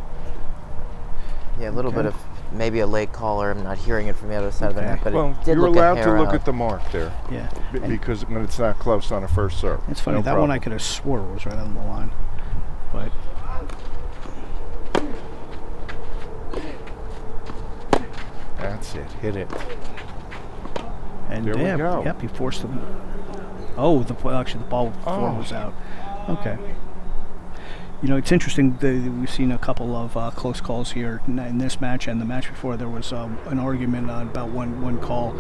S4: Yeah, a little bit of maybe a late caller. I'm not hearing it from the other side of the net, but
S1: Well,
S4: it did
S1: you're
S4: look
S1: allowed
S4: a
S1: to
S4: hair
S1: look
S4: out.
S1: at the mark there.
S2: Yeah,
S1: Because when it's not close on a first serve.
S2: it's funny,
S1: No
S2: that
S1: problem.
S2: one I could have swore was right on the line, but
S1: That's it. Hit it.
S2: and
S1: There we
S2: damn,
S1: go.
S2: yep, he forced him. Oh, actually the ball before was out. Okay. It's interesting. We've seen a couple of close calls here in this match and the match before. There was an argument about one call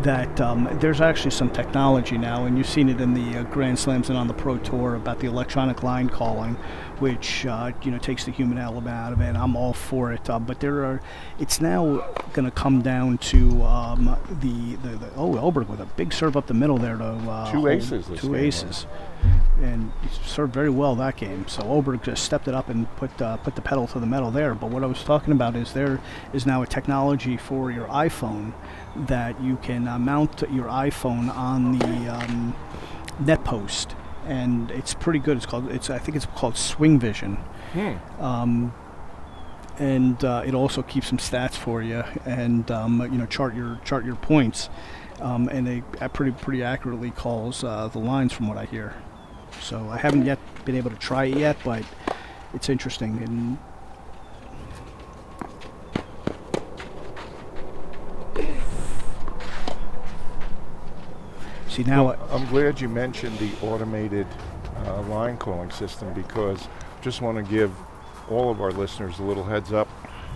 S2: that there's actually some technology now, and you've seen it in the Grand Slams and on the Pro Tour about the electronic line calling, which takes the human element out of it. I'm all for it, but it's now going to come down to Oberg with a big serve up the middle there to
S1: Two aces this
S2: two
S1: game,
S2: aces. And he served very well that game. So Oberg just stepped it up and put the pedal to the metal there. But what I was talking about is there is now a technology for your iPhone that you can mount your iPhone on the net post, and it's pretty good. I think it's called Swing Vision. And it also keeps some stats for you, and chart your points, and it pretty accurately calls the lines from what I hear. So I haven't yet been able to try it yet, but it's interesting. And see now,
S1: I'm glad you mentioned the automated line calling system, because just want to give all of our listeners a little heads up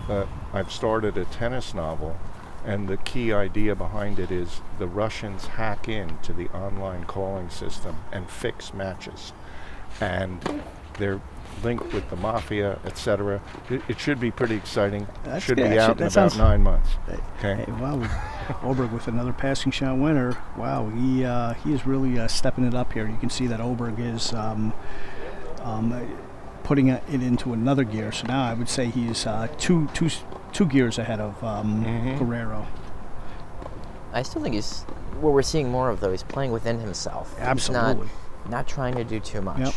S1: that I've started a tennis novel, and the key idea behind it is the Russians hack into the online calling system and fix matches, and they're linked with the mafia, etc. It should be pretty exciting.
S2: That's
S1: Should
S2: good.
S1: be out in
S2: That
S1: about
S2: sounds-
S1: 9 months. Okay.
S2: hey, wow, Oberg with another passing shot winner. Wow, he is really stepping it up here. You can see that Oberg is putting it into another gear. So now I would say he's two gears ahead of Guerrero.
S4: I still think we're seeing more of though. He's playing within himself.
S2: Absolutely.
S4: He's not trying to do too much.
S2: Yep.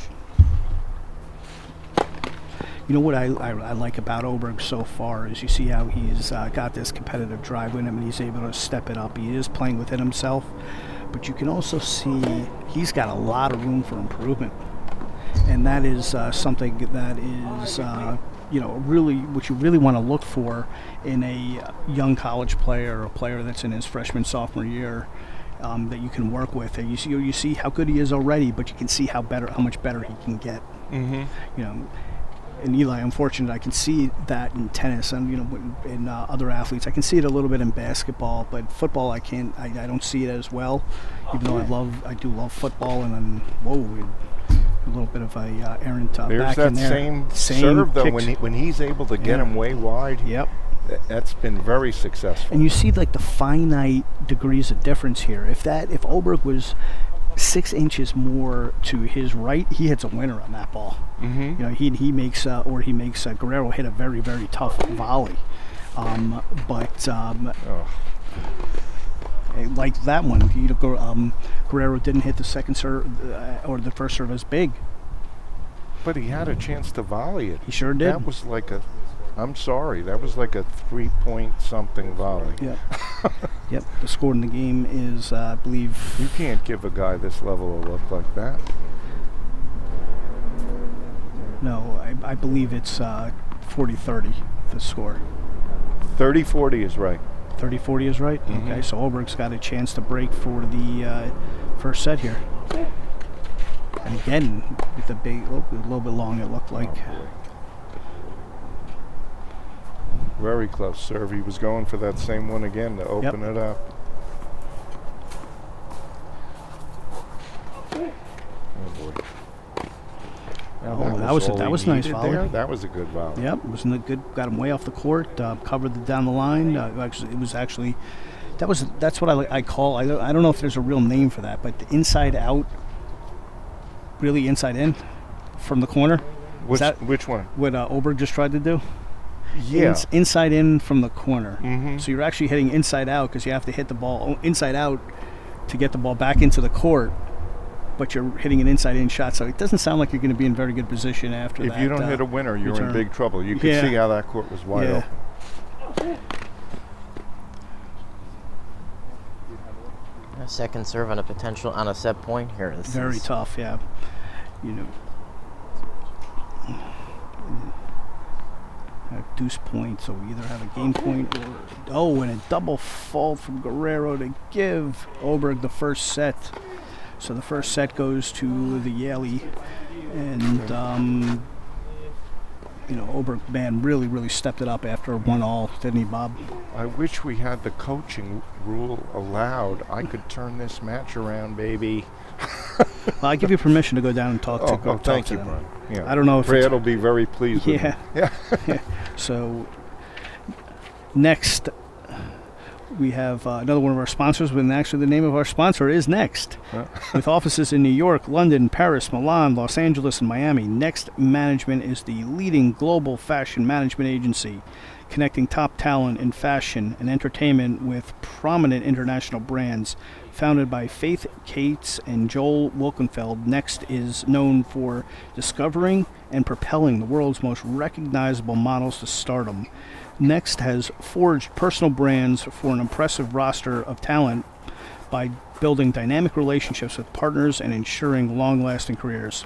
S2: You know what I like about Oberg so far is you see how he's got this competitive drive in him, and he's able to step it up. He is playing within himself, but you can also see he's got a lot of room for improvement. and that is something that is really what you really want to look for in a young college player or a player that's in his freshman sophomore year, that you can work with. And you see how good he is already, but you can see how much better he can get. Mm-hmm. And Eli, unfortunately, I can see that in tennis and in other athletes. I can see it a little bit in basketball, but football I can't. I don't see it as well. Even though I do love football, and then a little bit of a errant
S1: There's
S2: back
S1: that
S2: in there.
S1: same serve though
S2: kicks.
S1: when he's able to get him way wide.
S2: Yep.
S1: That's been very successful.
S2: And you see like the finite degrees of difference here. If Oberg was 6 inches more to his right, he hits a winner on that ball. Mm-hmm. He makes Guerrero hit a very, very tough volley. Like that one, Guerrero didn't hit the second serve or the first serve as big.
S1: But he had a chance to volley it.
S2: He sure did.
S1: That was like a 3-point something volley.
S2: Yep. Yep. The score in the game is, I believe.
S1: You can't give a guy this level a look like that.
S2: No, I believe it's 40-30, the score.
S1: 30-40 is right.
S2: 30-40 is right? Mm-hmm. Okay, so Oberg's got a chance to break for the first set here. And again, with the big, a little bit long, it looked like.
S1: Very close serve. He was going for that same one again to open it up. Oh boy.
S2: That was nice volley.
S1: There. That was a good volley.
S2: Yep, it was good. Got him way off the court. Covered down the line. That's what I call. I don't know if there's a real name for that, but the inside out, really inside in, from the corner.
S1: Which one?
S2: What Oberg just tried to do.
S1: Yeah.
S2: Inside in from the corner.
S1: Mm-hmm.
S2: So you're actually hitting inside out because you have to hit the ball inside out to get the ball back into the court. But you're hitting an inside-in shot, so it doesn't sound like you're going to be in very good position after that.
S1: If you don't hit a winner, you're
S2: return.
S1: in big trouble. You can see how that court was wide open.
S4: A second serve on a set point here. This
S2: very
S4: is
S2: tough, yeah. A deuce point, so we either have a game point or and a double fault from Guerrero to give Oberg the first set. So the first set goes to the Yaley, and Oberg, man, really stepped it up after 1-all, didn't he, Bob?
S1: I wish we had the coaching rule allowed. I could turn this match around, baby.
S2: Well, I give you permission to go down and talk to them.
S1: Thank you, Brian. Yeah.
S2: I don't know if
S1: Brad will be very pleased with me.
S2: Yeah. So next, we have another one of our sponsors, and actually the name of our sponsor is Next. With offices in New York, London, Paris, Milan, Los Angeles, and Miami, Next Management is the leading global fashion management agency, connecting top talent in fashion and entertainment with prominent international brands. Founded by Faith Cates and Joel Wilkenfeld, Next is known for discovering and propelling the world's most recognizable models to stardom. Next has forged personal brands for an impressive roster of talent by building dynamic relationships with partners and ensuring long-lasting careers.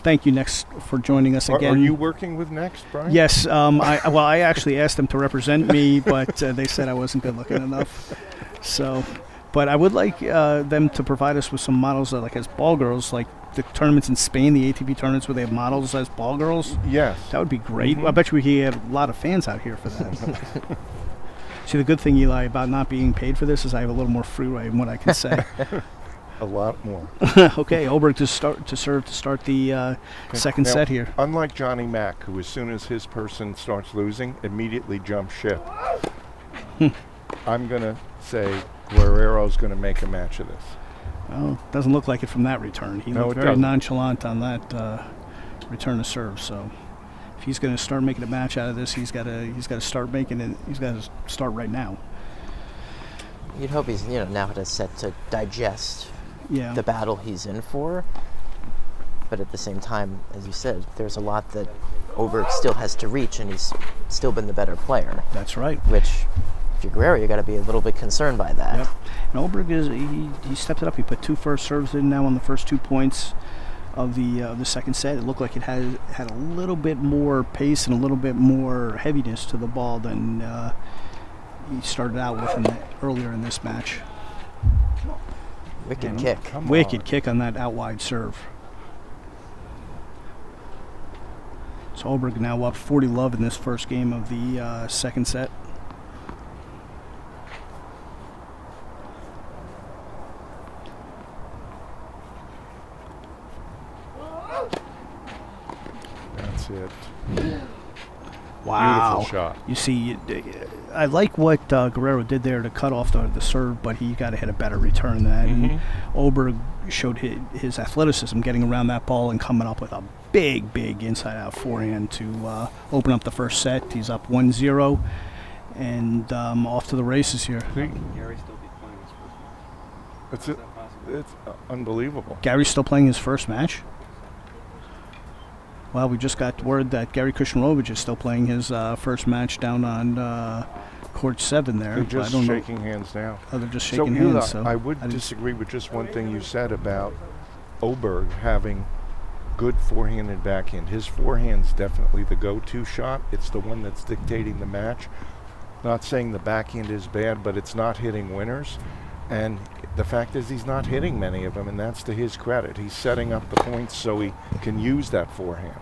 S2: Thank you, Next, for joining us again.
S1: Are you working with Next, Brian?
S2: Yes. I actually asked them to represent me, but they said I wasn't good-looking enough. So, but I would like them to provide us with some models that, like as ball girls, like the tournaments in Spain, the ATP tournaments where they have models as ball girls.
S1: Yes.
S2: That would be great.
S1: Mm-hmm.
S2: I bet you we could get a lot of fans out here for that. See, the good thing, Eli, about not being paid for this is I have a little more free reign in what I can say.
S1: A lot more.
S2: Okay, Oberg to start the second set here.
S1: Unlike Johnny Mack, who as soon as his person starts losing, immediately jumps ship. I'm going to say Guerrero's going to make a match of this.
S2: Well, doesn't look like it from that return. He looked very nonchalant on that return to serve. So if he's going to start making a match out of this, he's got to start making it. He's got to start right now.
S4: You'd hope he's now had a set to digest the battle he's in for. But at the same time, as you said, there's a lot that Oberg still has to reach, and he's still been the better player.
S2: That's right.
S4: Which, if you're Guerrero, you got to be a little bit concerned by that.
S2: Yep. And Oberg he stepped it up. He put 2 first serves in now on the first 2 points. of the second set. It looked like it had a little bit more pace and a little bit more heaviness to the ball than he started out with earlier in this match.
S4: Wicked kick.
S2: Wicked kick on that out wide serve. So Oberg now up 40-love in this first game of the second set.
S1: That's it.
S2: Wow.
S1: Beautiful shot.
S2: You see, I like what Guerrero did there to cut off the serve, but he got to hit a better return than that. And Oberg showed his athleticism getting around that ball and coming up with a big inside-out forehand to open up the first set. He's up 1-0 and off to the races here.
S5: Gary's still be playing his first match.
S1: It's it's unbelievable.
S2: Gary's still playing his first match? Well, we just got word that Gary Kushnerovich is still playing his first match down on court 7 there.
S1: They're just
S2: I don't
S1: shaking hands now.
S2: Oh, they're just
S1: So,
S2: shaking
S1: Eli,
S2: hands. So
S1: I would disagree with just one thing you said about Oberg having good forehand and backhand. His forehand's definitely the go-to shot. It's the one that's dictating the match. Not saying the backhand is bad, but it's not hitting winners. And the fact is he's not hitting many of them, and that's to his credit. He's setting up the points so he can use that forehand.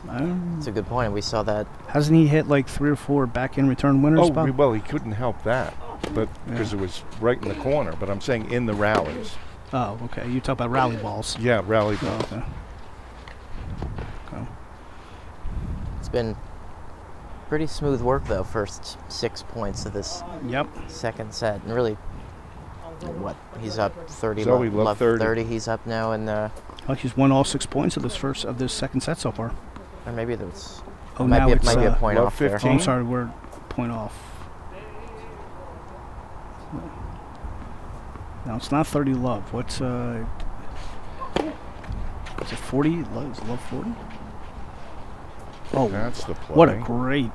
S4: That's a good point. We saw that.
S2: Hasn't he hit like 3 or 4 back-end return winners,
S1: Oh,
S2: Bob?
S1: well, he couldn't help that, but because it was right in the corner. But I'm saying in the rallies.
S2: Oh, okay. You talk about rally balls.
S1: Yeah, rally
S2: Oh,
S1: balls.
S2: okay. Okay.
S4: It's been pretty smooth work, though, first 6 points of this
S2: Yep.
S4: second set. And really, what? He's up 30.
S1: Zoe, love 30.
S4: He's up now, and
S2: Oh, he's won all 6 points of this second set so far.
S4: or maybe that's
S2: Oh,
S4: might
S2: now
S4: be
S2: it's
S4: might be a point
S1: love
S4: off there.
S1: 15.
S2: Oh, I'm sorry, we're point off. No, it's not 30 love. What's is it 40? Is love 40? Oh,
S1: That's the play.
S2: what a great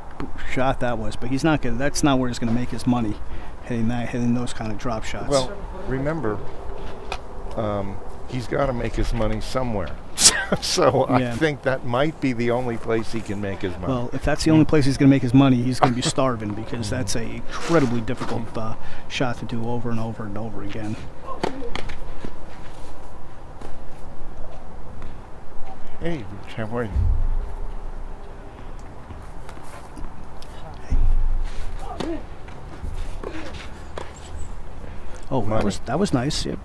S2: shot that was! But he's not gonna. That's not where he's gonna make his money, hitting those kind of drop shots.
S1: Well, remember, he's got to make his money somewhere. So
S2: Yeah.
S1: I think that might be the only place he can make his money.
S2: Well, if that's the only place he's going to make his money, he's going to be starving because that's a incredibly difficult shot to do over and over and over again.
S1: Hey, how are you?
S2: Oh,
S1: Money.
S2: that was nice. Yep.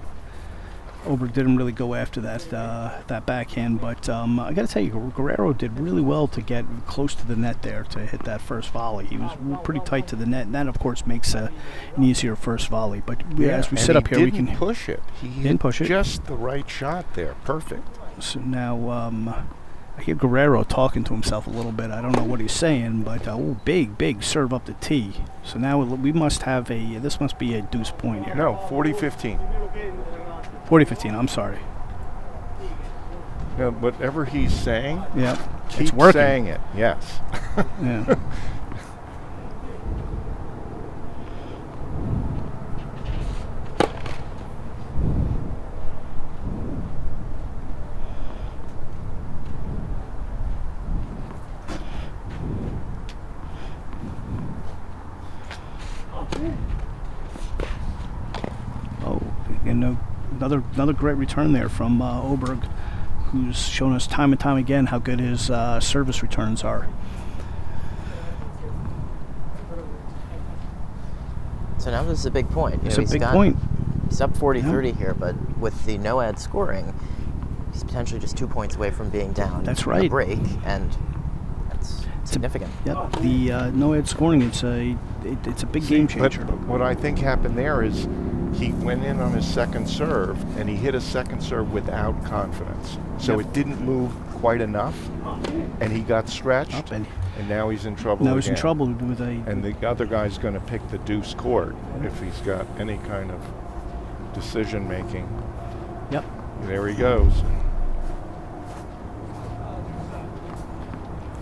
S2: Oberg didn't really go after that backhand, but I got to tell you, Guerrero did really well to get close to the net there to hit that first volley. He was pretty tight to the net, and that, of course, makes an easier first volley. But as we sit up here, we can
S1: push it. He
S2: didn't push it.
S1: Just the right shot there. Perfect.
S2: So now I hear Guerrero talking to himself a little bit. I don't know what he's saying, but big serve up the tee. So now we must have this must be a deuce point here.
S1: No, 40-15.
S2: 40-15, I'm sorry.
S1: No, whatever he's saying,
S2: Yeah,
S1: keep
S2: it's working.
S1: saying it. Yes.
S2: Yeah. Oh, and another great return there from Oberg, who's shown us time and time again how good his service returns are.
S4: So now this is a big point.
S2: It's a big point.
S4: He's up 40-30 here, but with the no-ad scoring, he's potentially just 2 points away from being down.
S2: That's
S4: in
S2: right.
S4: A break, and that's significant.
S2: Yep, the no-ad scoring, it's a big game changer.
S1: But what I think happened there is he went in on his second serve, and he hit a second serve without confidence. So
S2: Yep.
S1: it didn't move quite enough, and he got stretched,
S2: Up and
S1: now he's in trouble
S2: now he's in
S1: again.
S2: trouble with a.
S1: And the other guy's going to pick the deuce court if he's got any kind of decision making.
S2: Yep.
S1: There he goes.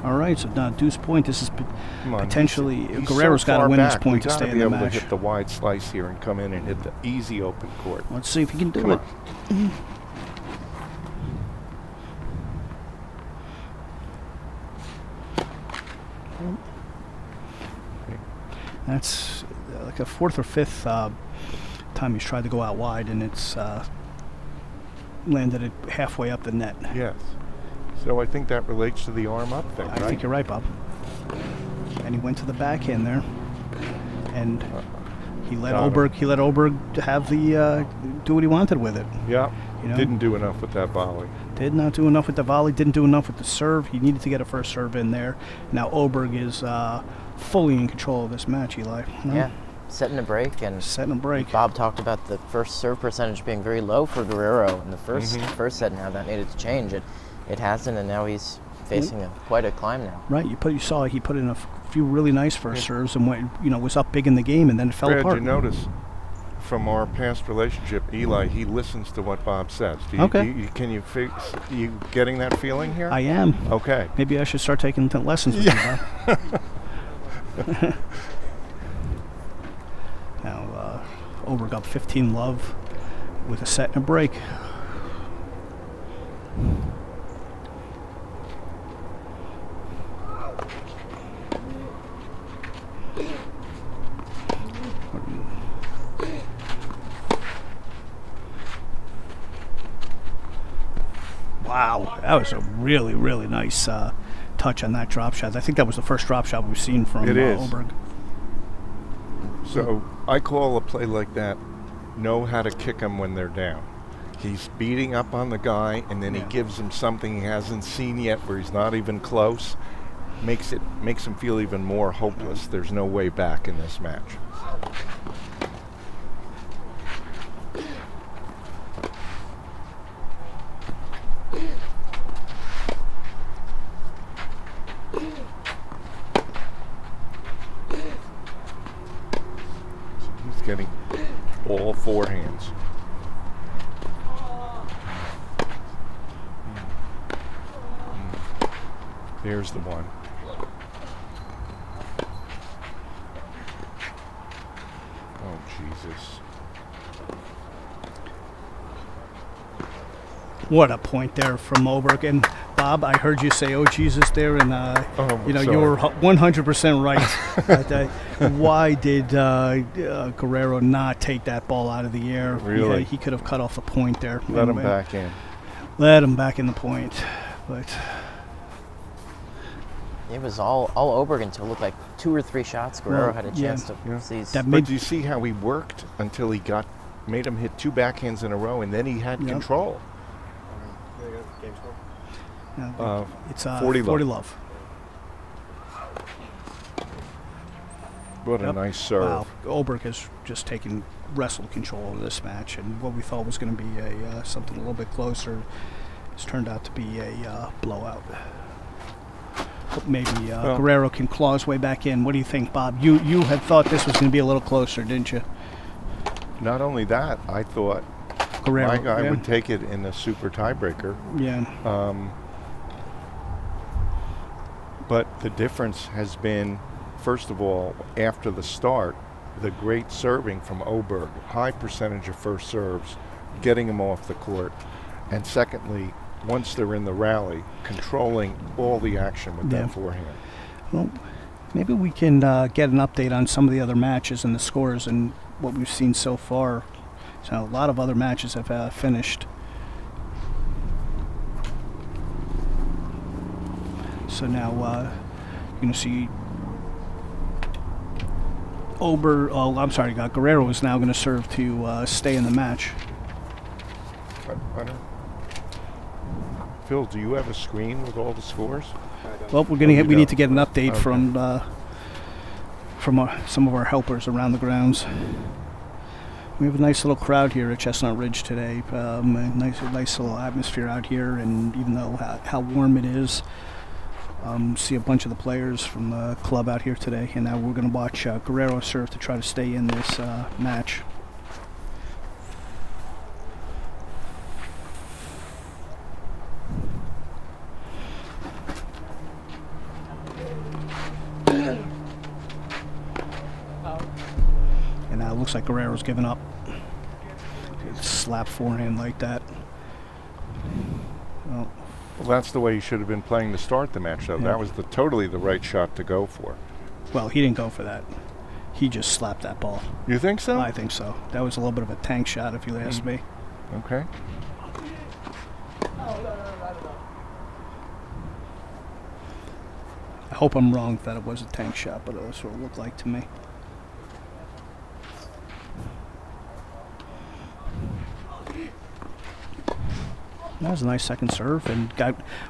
S2: All right, so now deuce point. This is
S1: Come on,
S2: potentially
S1: he's
S2: Guerrero's
S1: so
S2: got to
S1: far
S2: win this
S1: back.
S2: point
S1: We
S2: to
S1: gotta
S2: stay in
S1: be
S2: the
S1: able
S2: match.
S1: to hit the wide slice here and come in and hit the easy open court.
S2: Let's see if he can do
S1: Come
S2: it.
S1: on.
S2: That's like a fourth or fifth time he's tried to go out wide, and it's landed it halfway up the net.
S1: Yes. So I think that relates to the arm up thing,
S2: I
S1: right?
S2: think you're right, Bob. And he went to the backhand there, and he let
S1: Got him.
S2: Oberg. He let Oberg have the do what he wanted with it.
S1: Yeah.
S2: You know?
S1: Didn't do enough with that volley.
S2: Did not do enough with the volley. Didn't do enough with the serve. He needed to get a first serve in there. Now Oberg is fully in control of this match, Eli. No?
S4: Yeah, setting a break, and
S2: Setting a break.
S4: Bob talked about the first serve percentage being very low for Guerrero in the first set, and how that needed to change. It hasn't, and now he's facing quite a climb now.
S2: Right. You saw he put in a few really nice first serves and went, was up big in the game, and then it fell
S1: Brad,
S2: apart.
S1: you notice from our past relationship, Eli, he listens to what Bob says.
S2: Okay.
S1: Can you fix? You getting that feeling here?
S2: I am.
S1: Okay.
S2: Maybe I should start taking lessons with you, Bob. Now, Oberg up 15-love with a set and a break. Wow, that was a really, really nice touch on that drop shot. I think that was the first drop shot we've seen from
S1: It is.
S2: Oberg.
S1: So I call a play like that, know how to kick them when they're down. He's beating up on the guy, and then he gives him something he hasn't seen yet where he's not even close. Makes him feel even more hopeless. There's no way back in this match. He's getting all four hands. There's the one. Oh, Jesus.
S2: What a point there from Oberg. And Bob, I heard you say, "Oh Jesus," there, and you were 100% right. But, why did Guerrero not take that ball out of the air?
S1: Really?
S2: He could have cut off the point there.
S1: Let him back in.
S2: Let him back in the point, but
S4: It was all Oberg until it looked like 2 or 3 shots. Guerrero had a chance to seize.
S2: That
S1: But do you see how he worked until he made him hit 2 backhands in a row, and then he had control.
S5: Game score?
S2: it's
S1: 40
S2: love.
S1: What a nice serve.
S2: Wow, Oberg has just taken wrestle control of this match, and what we thought was going to be something a little bit closer has turned out to be a blowout. Hope maybe Guerrero can claw his way back in. What do you think, Bob? You had thought this was going to be a little closer, didn't you?
S1: Not only that, I thought
S2: Guerrero,
S1: my guy would take it in the super tiebreaker.
S2: Yeah.
S1: But the difference has been, first of all, after the start, the great serving from Oberg, high percentage of first serves, getting him off the court. And secondly, once they're in the rally, controlling all the action with that forehand.
S2: Well, maybe we can get an update on some of the other matches and the scores and what we've seen so far. So a lot of other matches have finished. So now you're going to see Guerrero is now going to serve to stay in the match.
S1: Phil, do you have a screen with all the scores?
S2: Well, we need to get an update from some of our helpers around the grounds. We have a nice little crowd here at Chestnut Ridge today. A nice little atmosphere out here, and even though how warm it is, see a bunch of the players from the club out here today. And now we're going to watch Guerrero serve to try to stay in this match. And now it looks like Guerrero's given up. Slap forehand like that. Well,
S1: that's the way he should have been playing to start the match, though.
S2: Yeah.
S1: That was totally the right shot to go for.
S2: Well, he didn't go for that. He just slapped that ball.
S1: You think so?
S2: I think so. That was a little bit of a tank shot, if you ask me.
S1: Okay.
S2: I hope I'm wrong that it was a tank shot, but that's what it looked like to me. That was a nice second serve, and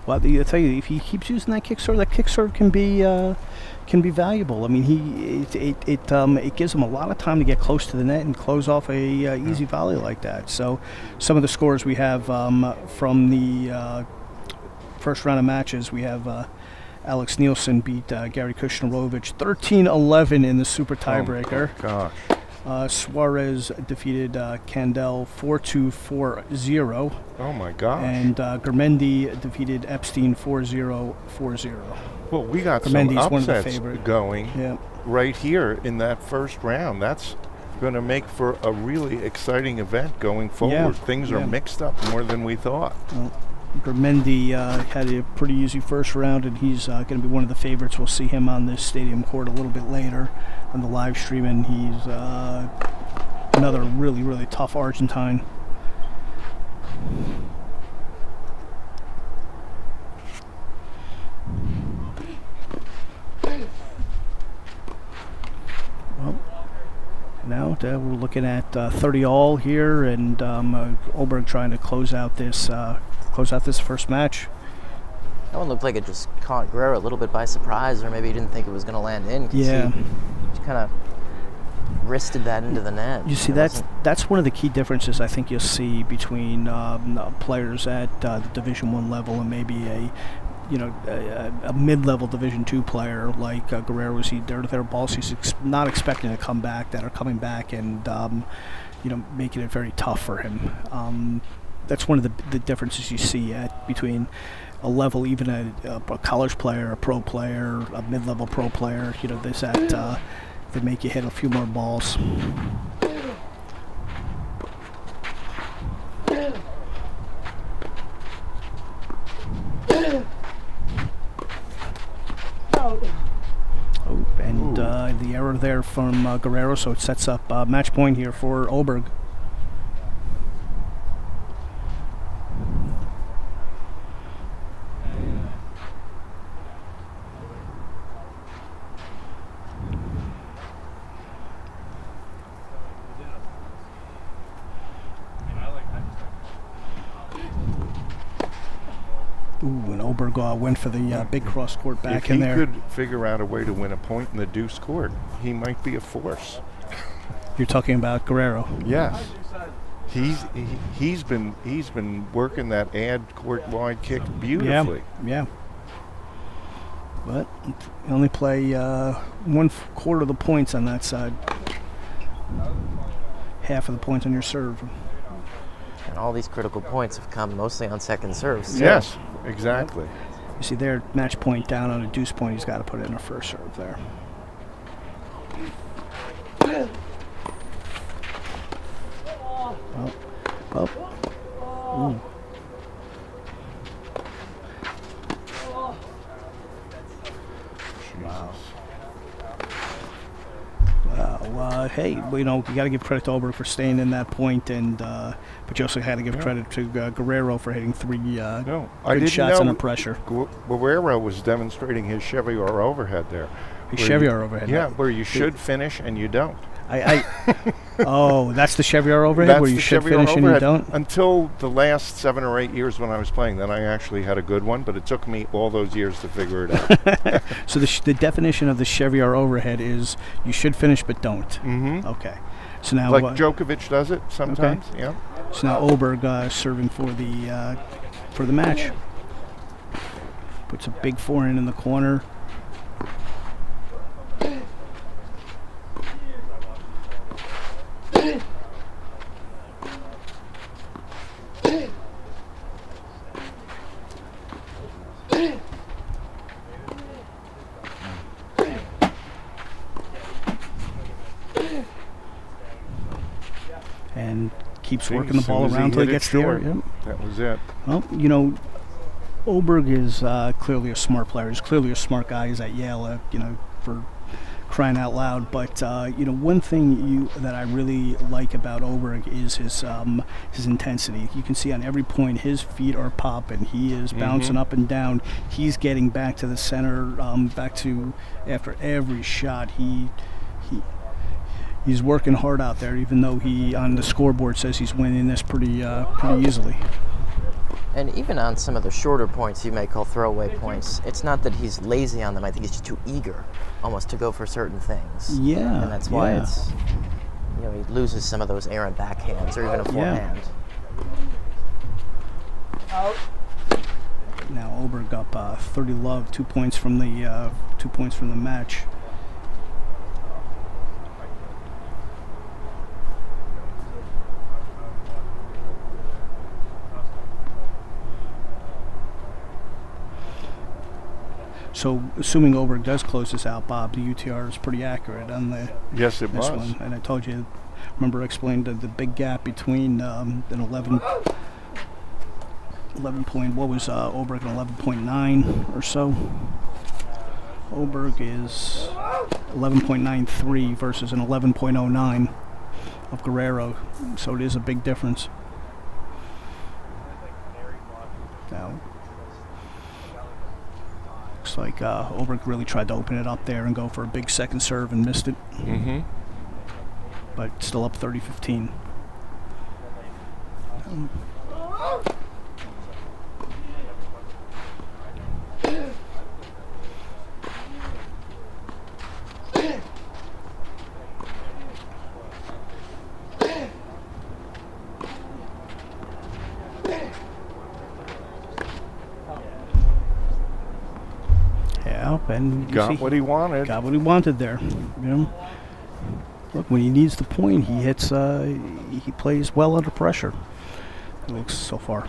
S2: well, I tell you, if he keeps using that kick serve can be valuable. I mean, it gives him a lot of time to get close to the net and close off a easy volley like that. So, some of the scores we have from the first round of matches, we have Alex Nielsen beat Gary Kushnerovich 13-11 in the super tiebreaker.
S1: Oh, gosh.
S2: Suarez defeated Kandel 4-2, 4-0.
S1: Oh, my gosh.
S2: And Gurmendi defeated Epstein 4-0, 4-0.
S1: Well, we got
S2: Gurmendi's
S1: some
S2: one of the
S1: upsets
S2: favorite.
S1: going right here in that first round. That's going to make for a really exciting event going forward.
S2: Yeah.
S1: Things are mixed up more than we thought.
S2: Well, Gurmendi had a pretty easy first round, and he's going to be one of the favorites. We'll see him on this stadium court a little bit later on the live stream, and he's another really, really tough Argentine. Well, now we're looking at 30 all here, and Oberg trying to close out this first match.
S4: That one looked like it just caught Guerrero a little bit by surprise, or maybe he didn't think it was going to land in.
S2: Yeah.
S4: He kind of wristed that into the net.
S2: You see, that's one of the key differences I think you'll see between players at the Division I level and maybe a mid-level Division II player like Guerrero. They're balls he's not expecting to come back, that are coming back and making it very tough for him. That's one of the differences you see between a level, even a college player, a pro player, a mid-level pro player. They make you hit a few more balls. Oh, and the error there from Guerrero, so it sets up match point here for Oberg. Ooh, and Oberg went for the big cross court back in there.
S1: If he could figure out a way to win a point in the deuce court, he might be a force.
S2: You're talking about Guerrero.
S1: Yes. He's been working that ad court wide kick beautifully.
S2: Yeah. But you only play 1/4 of the points on that side. Half of the points on your serve.
S4: And all these critical points have come mostly on second serves. So.
S1: Yes, exactly.
S2: You see there, match point down on a deuce point. He's got to put it in a first serve there. Ooh. Hey, you got to give credit to Oberg for staying in that point, and but you also had to give credit to Guerrero for hitting three good shots under pressure.
S1: Guerrero was demonstrating his Chevy-R overhead there.
S2: His Chevy-R overhead.
S1: Yeah, where you should finish and you don't.
S2: Oh, that's the Chevy-R overhead where you should finish and you don't?
S1: Until the last 7 or 8 years when I was playing. Then I actually had a good one, but it took me all those years to figure it out.
S2: So the definition of the Chevy-R overhead is you should finish but don't.
S1: Mm-hmm.
S2: Okay. So now,
S1: like Djokovic does it sometimes. Okay. Yeah.
S2: So now Oberg serving for the match. Puts a big forehand in the corner. And keeps working the ball around until he gets there. Yep.
S1: That was it.
S2: Well, Oberg is clearly a smart player. He's clearly a smart guy. He's at Yale, for crying out loud. But one thing that I really like about Oberg is his intensity. You can see on every point his feet are popping. He is bouncing up and down. He's getting back to the center, after every shot. He's working hard out there, even though he on the scoreboard says he's winning this pretty easily.
S4: And even on some of the shorter points you may call throwaway points, it's not that he's lazy on them. I think he's just too eager almost to go for certain things.
S2: Yeah.
S4: And that's why it's, he loses some of those errant backhands or even a forehand.
S2: Now Oberg up 30 love, 2 points from the match. So, assuming Oberg does close this out, Bob, the UTR is pretty accurate on
S1: Yes, it
S2: this
S1: was.
S2: one. And I told you, remember I explained the big gap between an 11 point, what was Oberg, an 11.9 or so? Oberg is 11.93 versus an 11.09 of Guerrero, so it is a big difference. Now, looks like Oberg really tried to open it up there and go for a big second serve and missed it. But still up 30-15. And you
S1: Got
S2: see,
S1: what he wanted.
S2: Got what he wanted there. Look, when he needs the point, he hits. He plays well under pressure. It looks so far.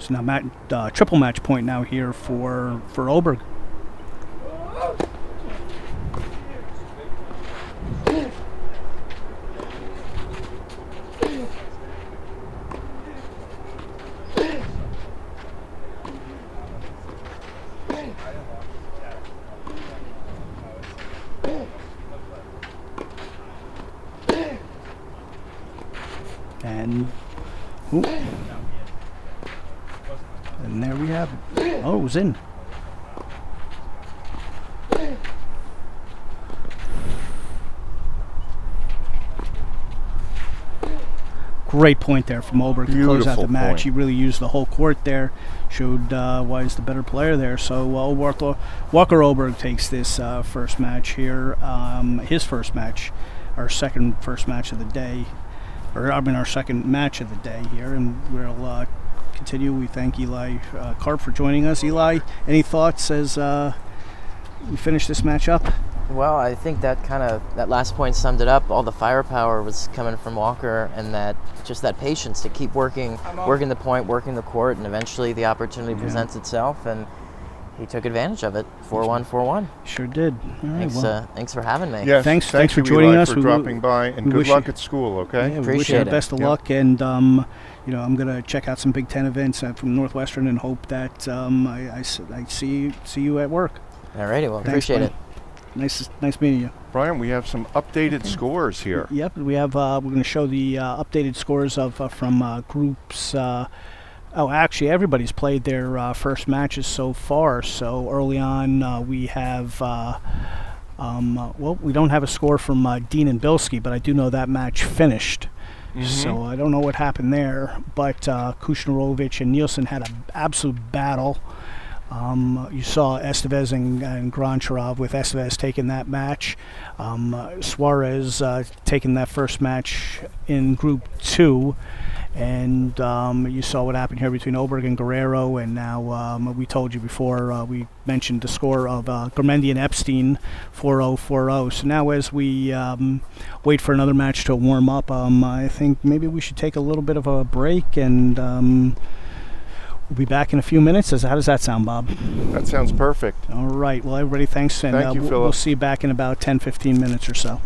S2: So now triple match point now here for Oberg. And there we have it. Oh, it was in. Great point there from Oberg to close out the match.
S1: Point.
S2: He really used the whole court there. Showed why he's the better player there. So Walker Oberg takes this first match here. His first match, our first match of the day. Our second match of the day here, and we'll continue. We thank Eli Karp for joining us. Eli, any thoughts as we finish this match up?
S4: Well, I think that last point summed it up. All the firepower was coming from Walker, and that patience to keep working the point, working the court, and eventually the opportunity presents itself, and he took advantage of it. 4-1, 4-1.
S2: Sure did. All right,
S4: Thanks for having me.
S1: Yes,
S2: thanks
S1: thank
S2: for
S1: you,
S2: joining
S1: Eli,
S2: us.
S1: for dropping by, and good luck at school. Okay.
S2: Yeah, we wish you the
S4: Appreciate
S2: best of luck, and I'm gonna check out some Big Ten events from Northwestern and hope that I see you at work.
S4: Alrighty, well,
S2: Thanks,
S4: appreciate it.
S2: Nice meeting you.
S1: Brian, we have some updated scores here.
S2: Yep, we have. We're going to show the updated scores from groups. Actually, everybody's played their first matches so far. So early on, we have. We don't have a score from Dean and Bilski, but I do know that match finished. So I don't know what happened there, but Kushnerovich and Nielsen had an absolute battle. You saw Estevez and Grantcharov, with Estevez taking that match. Suarez taking that first match in Group 2. And you saw what happened here between Oberg and Guerrero. And now we told you before, we mentioned the score of Gurmendi and Epstein, 4-0, 4-0. So now as we wait for another match to warm up, I think maybe we should take a little bit of a break, and we'll be back in a few minutes. How does that sound, Bob?
S1: That sounds perfect.
S2: All right. Well, everybody, thanks. And
S1: Thank you, Philip.
S2: We'll see you back in about 10-15 minutes or so.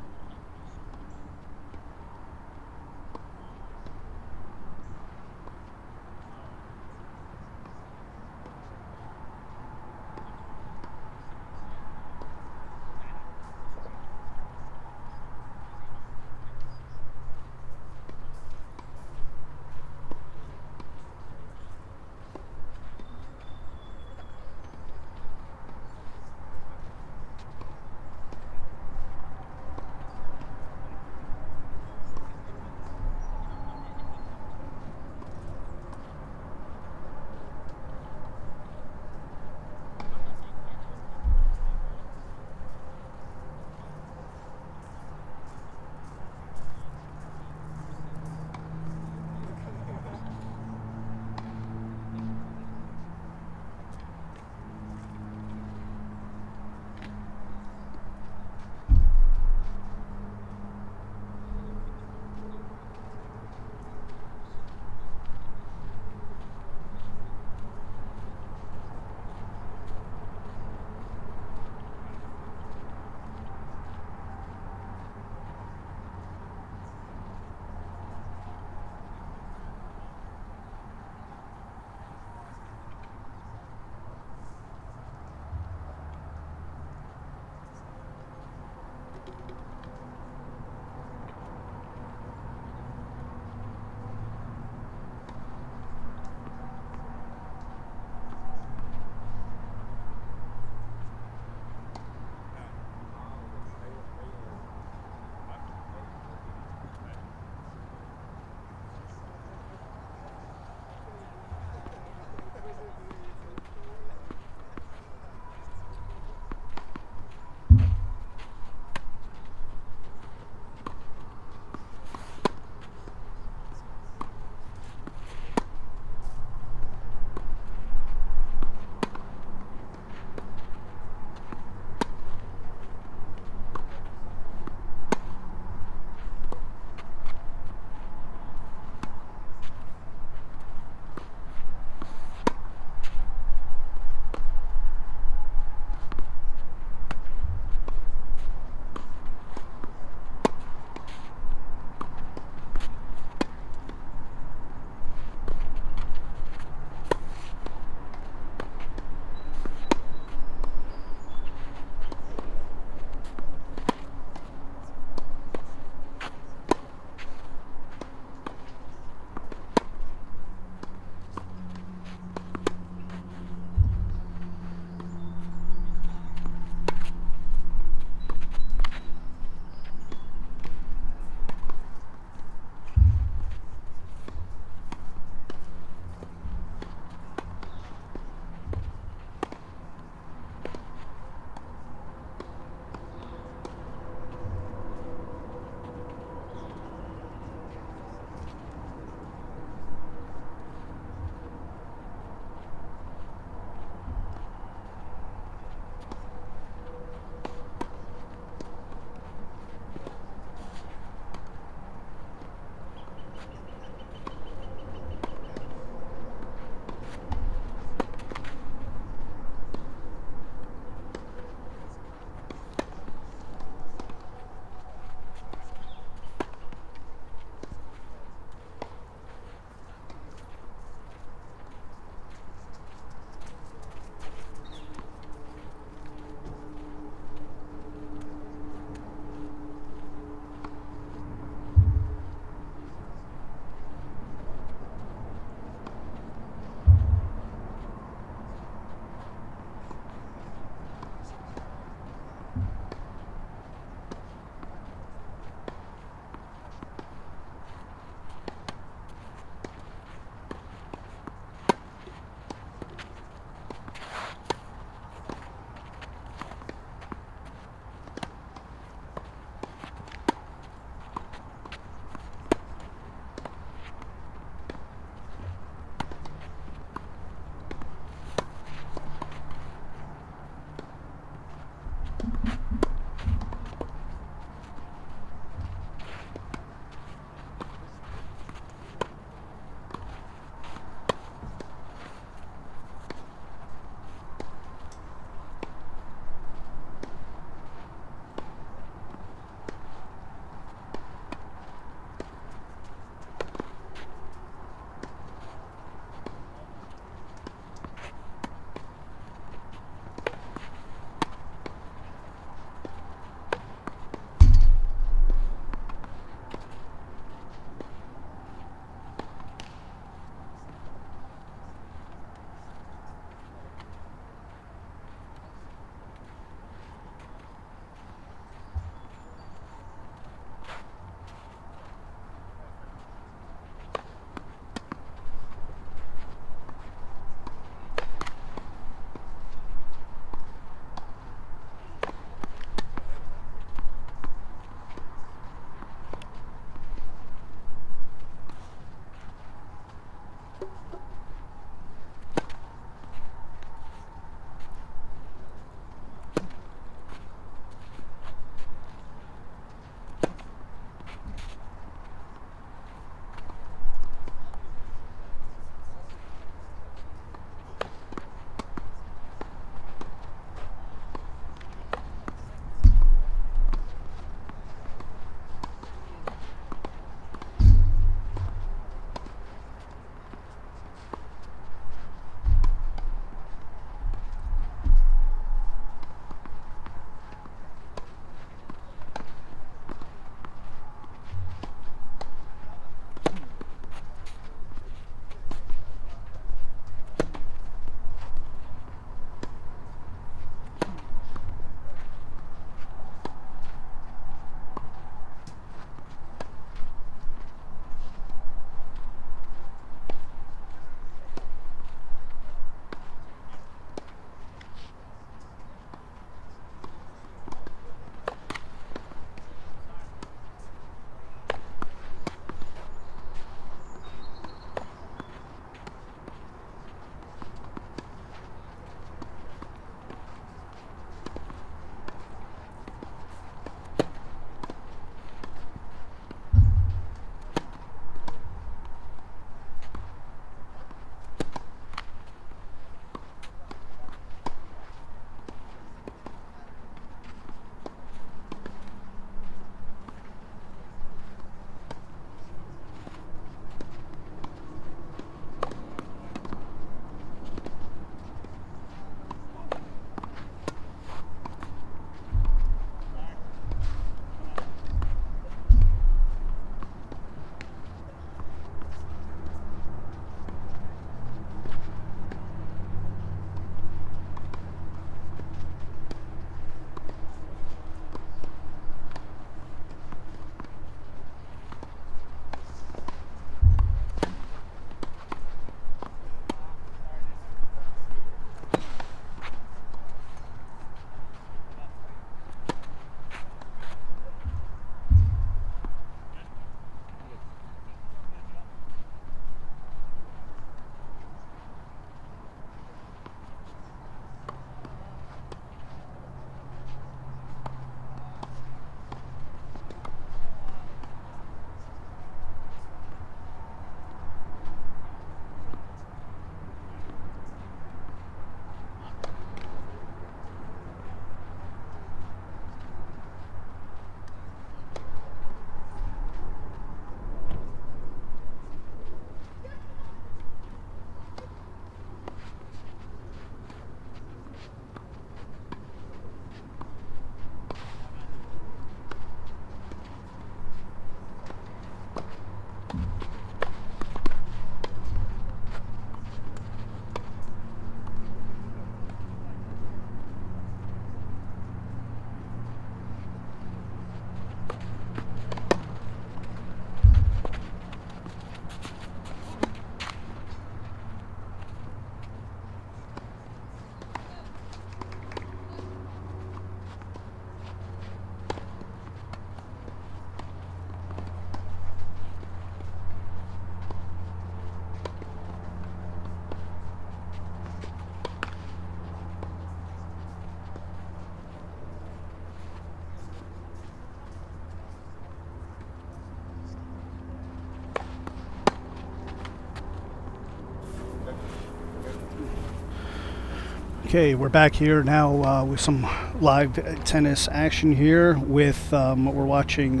S2: Okay, we're back here now with some live tennis action here with we're watching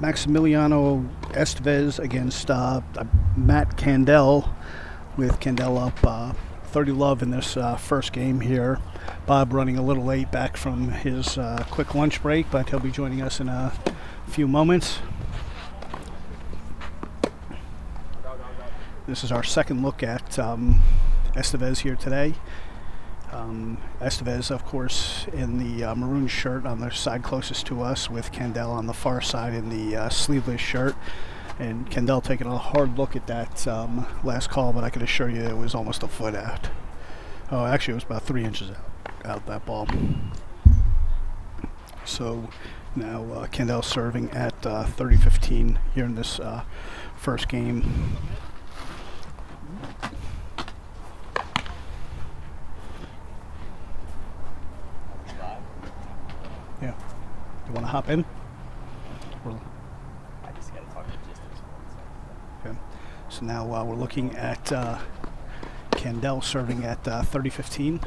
S2: Maximiliano Estevez against Matt Kandel, with Kandel up 30-love in this first game here. Bob running a little late back from his quick lunch break, but he'll be joining us in a few moments. This is our second look at Estevez here today. Estevez, of course, in the maroon shirt on the side closest to us, with Kandel on the far side in the sleeveless shirt. And Kandel taking a hard look at that last call, but I can assure you it was almost a foot out. Oh, actually, it was about 3 inches out that ball. So now Kandel serving at 30-15 here in this first game. Yeah. You want to hop in?
S3: I just got to talk logistics.
S2: Okay. So now we're looking at Kandel serving at 30-15.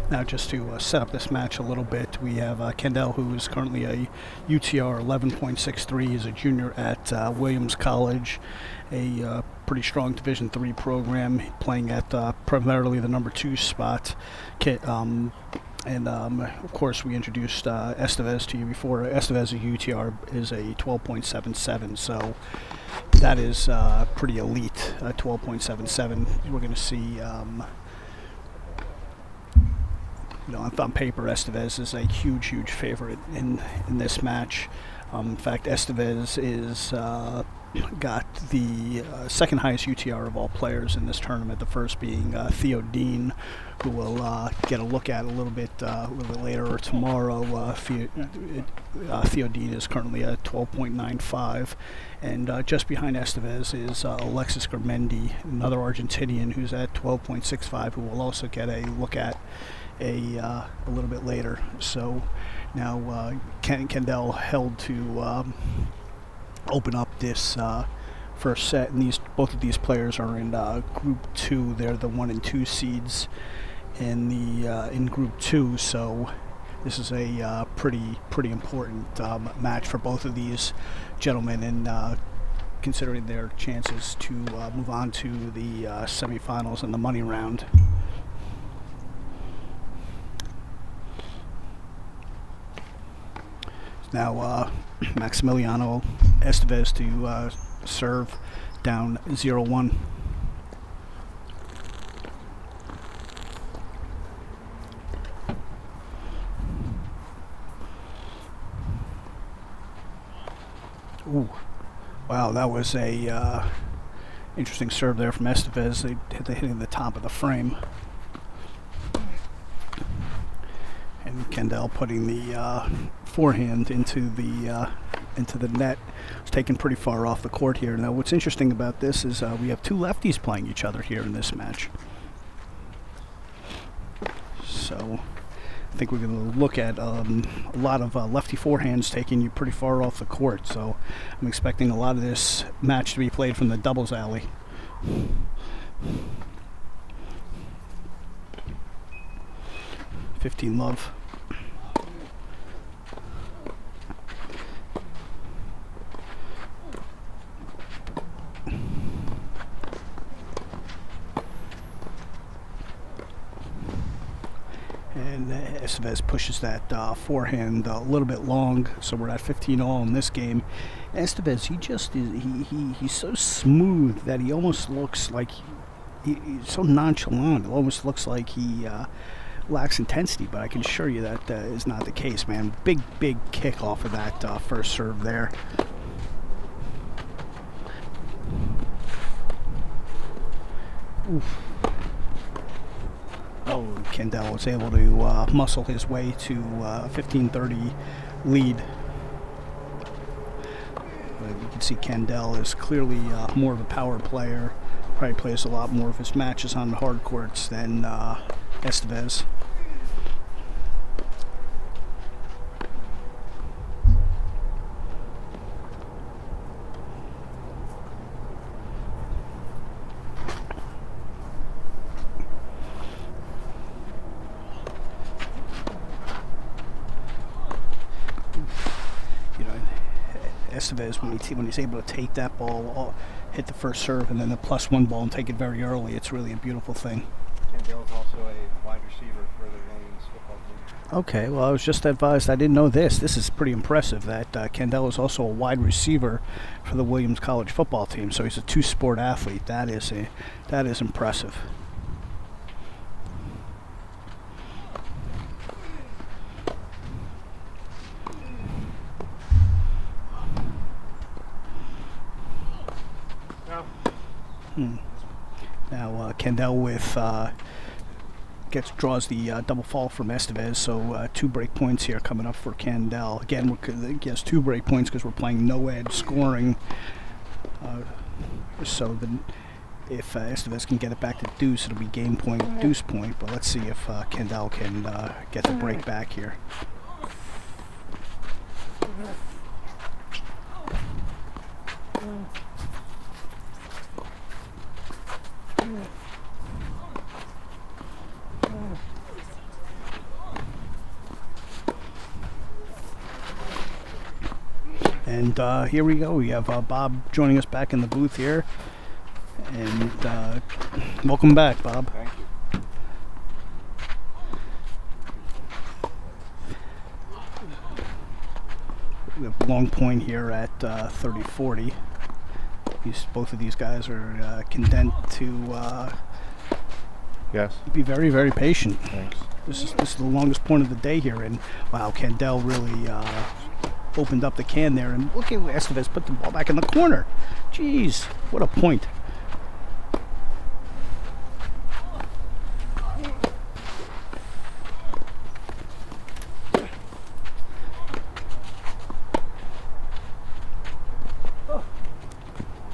S2: Now, just to set up this match a little bit, we have Kandel, who is currently a UTR 11.63. He's a junior at Williams College, a pretty strong Division III program, playing at primarily the number 2 spot. Of course, we introduced Estevez to you before. Estevez's UTR is a 12.77, so that is pretty elite, 12.77. We're going to see... on paper, Estevez is a huge favorite in this match. In fact, Estevez is got the second highest UTR of all players in this tournament, the first being Theodore Dean, who we'll get a look at a little bit later or tomorrow. Theodore Dean is currently at 12.95, and just behind Estevez is Alexis Gurmendi, another Argentinian, who's at 12.65, who we'll also get a look at a little bit later. So now Kandel held to open up this first set, and both of these players are in Group 2. They're the 1 and 2 seeds in Group 2. So this is a pretty important match for both of these gentlemen, and considering their chances to move on to the semifinals and the money round. Now Maximiliano Estevez to serve down 0-1. Ooh, wow, that was a interesting serve there from Estevez. They hitting the top of the frame. And Kandel putting the forehand into the net. It's taken pretty far off the court here. Now, what's interesting about this is we have two lefties playing each other here in this match. So I think we're going to look at a lot of lefty forehands taking you pretty far off the court. So I'm expecting a lot of this match to be played from the doubles alley. love. And Estevez pushes that forehand a little bit long, so we're at 15-all in this game. Estevez, he just is, he's so smooth that he almost looks like he's so nonchalant. It almost looks like he lacks intensity, but I can assure you that is not the case, man. Big kick off of that first serve there. Oof. Oh, Kandel was able to muscle his way to 15-30 lead. But you can see Kandel is clearly more of a power player. probably plays a lot more of his matches on the hard courts than Estevez. Estevez, when he's able to take that ball, hit the first serve, and then the +1 ball and take it very early, it's really a beautiful thing.
S5: Kandel is also a wide receiver for the Williams football team.
S2: Okay, well, I was just advised. I didn't know this. This is pretty impressive that Kandel is also a wide receiver for the Williams College football team. So he's a two-sport athlete. That is impressive. Now Kandel with draws the double fault from Estevez, so 2 break points here coming up for Kandel. Again, he has 2 break points because we're playing no edge scoring. So then, if Estevez can get it back to deuce, it'll be game point, deuce point. But let's see if Kandel can get the break back here. And here we go. We have Bob joining us back in the booth here. And welcome back, Bob.
S5: Thank you.
S2: We have long point here at 30-40. Both of these guys are content to
S1: Yes.
S2: be very, very patient.
S1: Thanks.
S2: This is the longest point of the day here, and wow, Kandel really opened up the can there, and look at Estevez put the ball back in the corner. Jeez, what a point.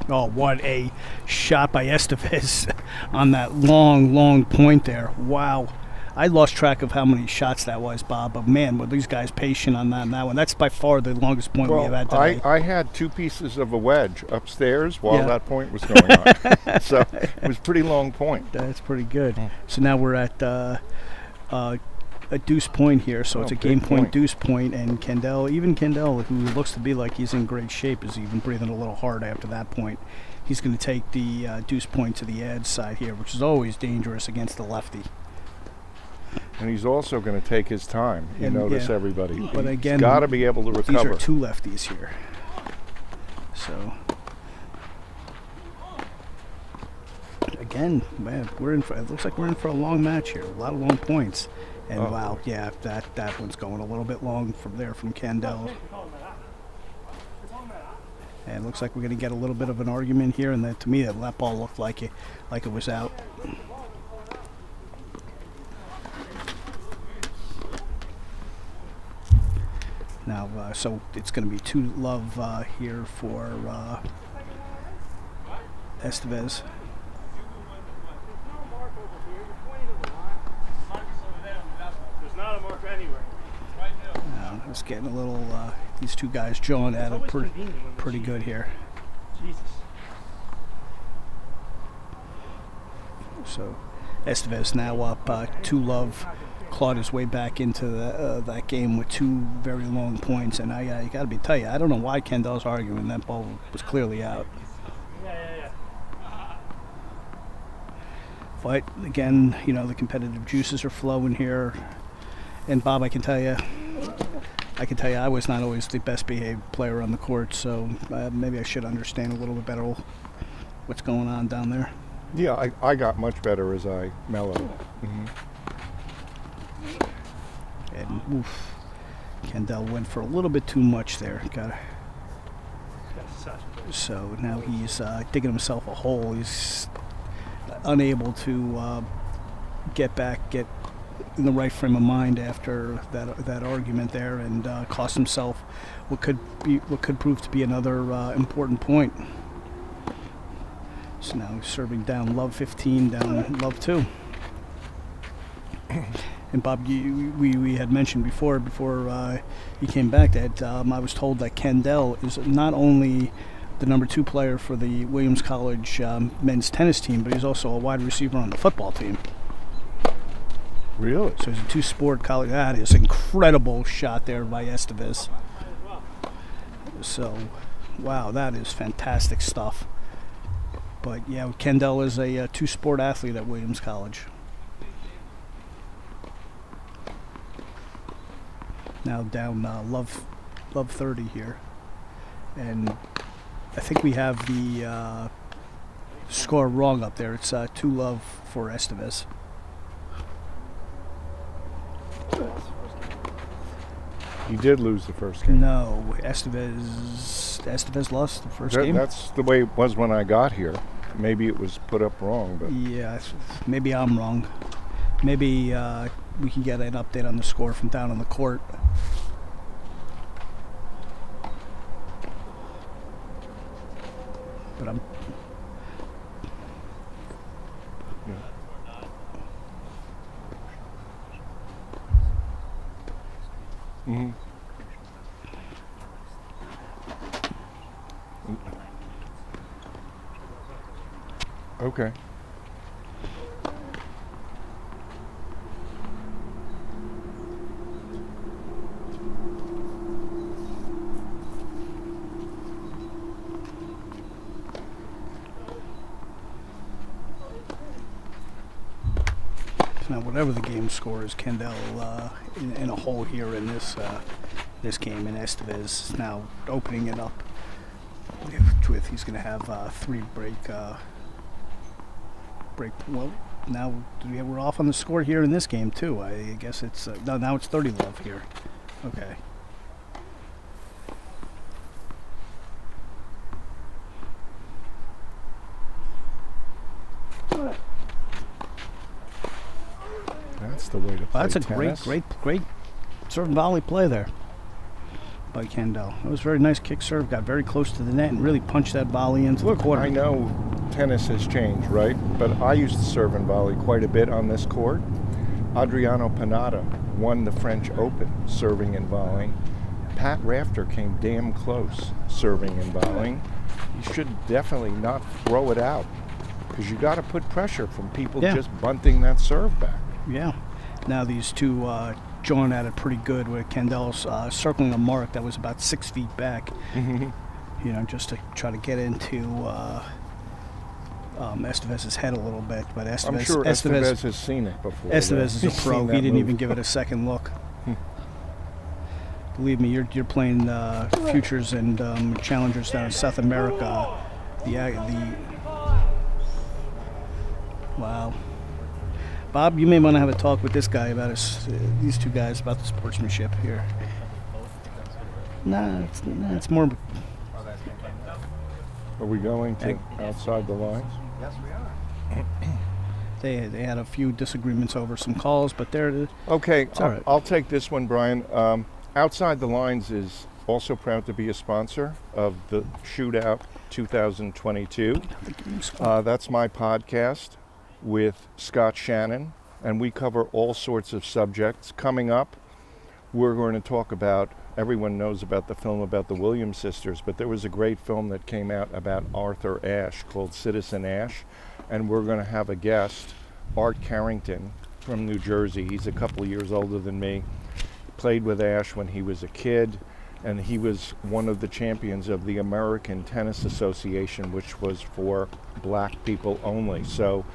S2: Oh, what a shot by Estevez on that long point there. Wow. I lost track of how many shots that was, Bob, but man, were these guys patient on that one. That's by far the longest point we have had today.
S1: I had 2 pieces of a wedge upstairs while that point was going on. So it was a pretty long point.
S2: That's pretty good. So now we're at a deuce point here, so it's a game point, deuce point, and Kandel, who looks to be like he's in great shape, is even breathing a little hard after that point. He's going to take the deuce point to the ad side here, which is always dangerous against the lefty.
S1: And he's also going to take his time. You notice everybody.
S2: But again,
S1: he's got to be able to recover.
S2: These are 2 lefties here. So again, man, it looks like we're in for a long match here. A lot of long points. And wow, yeah, that one's going a little bit long from Kandel. And it looks like we're going to get a little bit of an argument here. And to me, that ball looked like it was out. Now, so it's going to be 2 love here for Estevez.
S6: There's not a mark anywhere.
S2: It's getting a little, these 2 guys jawing at it pretty good here.
S6: Jesus.
S2: So Estevez now up 2 love. Clawed his way back into that game with 2 very long points, and I got to tell you, I don't know why Kandel's arguing. That ball was clearly out.
S6: Yeah.
S2: But again, the competitive juices are flowing here. And Bob, I can tell you, I was not always the best behaved player on the court, so maybe I should understand a little bit better what's going on down there.
S1: Yeah, I got much better as I mellowed. Mm-hmm.
S2: And oof, Kandel went for a little bit too much there. So now he's digging himself a hole. He's unable to get in the right frame of mind after that argument there, and cost himself what could prove to be another important point. So now he's serving down love 15, down love 2. And Bob, we had mentioned before you came back that I was told that Kandel is not only the number 2 player for the Williams College men's tennis team, but he's also a wide receiver on the football team.
S1: Really?
S2: So he's a 2-sport college. That is incredible shot there by Estevez. So, wow, that is fantastic stuff. But yeah, Kandel is a 2-sport athlete at Williams College. Now down love 30 here, and I think we have the score wrong up there. It's 2-love for Estevez.
S1: You did lose the first game.
S2: No, Estevez lost the first game.
S1: That's the way it was when I got here. Maybe it was put up wrong, but
S2: Yeah, maybe I'm wrong. Maybe we can get an update on the score from down on the court. But I'm
S1: Mhm. Okay.
S2: Now, whatever the game score is, Kandel in a hole here in this game, and Estevez is now opening it up with he's going to have 3 break. Well, now we're off on the score here in this game too. I guess it's no. Now it's 30-love here. Okay.
S1: That's the way to play
S2: Well, that's a
S1: tennis.
S2: great serve and volley play there by Kandel. It was a very nice kick serve. Got very close to the net and really punched that volley into the corner.
S1: I know tennis has changed, right? But I used to serve and volley quite a bit on this court. Adriano Panada won the French Open serving and volleying. Pat Rafter came damn close serving and volleying. You should definitely not throw it out because you got to put pressure from people just bunting that serve back.
S2: Yeah. Now these two join at it pretty good with Kandel's circling a mark that was about 6 feet back.
S1: Mm-hmm.
S2: You know, just to try to get into Estevez's head a little bit. But Estevez,
S1: I'm sure Estevez has seen it before.
S2: Estevez is a
S1: He's
S2: pro.
S1: seen
S2: He
S1: that
S2: didn't
S1: move.
S2: even give it a second look. Believe me, you're playing futures and challengers down in South America. Wow. Bob, you may want to have a talk with this guy about these two guys about the sportsmanship here. Nah, it's more.
S1: Are we going to outside the lines?
S5: Yes, we are.
S2: They had a few disagreements over some calls, but they're
S1: Okay,
S2: all right.
S1: I'll take this one, Brian. Outside the Lines is also proud to be a sponsor of the Shootout 2022. That's my podcast with Scott Shannon, and we cover all sorts of subjects. Coming up, we're going to talk about, everyone knows about the film about the Williams sisters, but there was a great film that came out about Arthur Ashe called Citizen Ashe, and we're going to have a guest, Art Carrington from New Jersey. He's a couple of years older than me. Played with Ashe when he was a kid, and he was one of the champions of the American Tennis Association, which was for black people only. So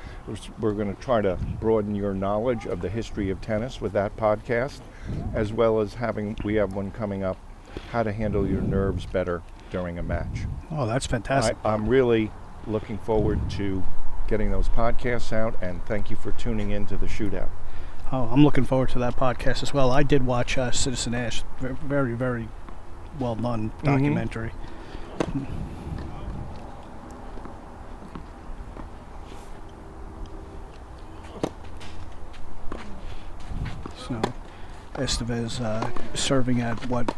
S1: we're going to try to broaden your knowledge of the history of tennis with that podcast, as well as we have one coming up, how to handle your nerves better during a match.
S2: Oh, that's fantastic.
S1: I'm really looking forward to getting those podcasts out, and thank you for tuning in to the Shootout.
S2: Oh, I'm looking forward to that podcast as well. I did watch Citizen Ashe. Very, very well done documentary. So, Estevez serving at what?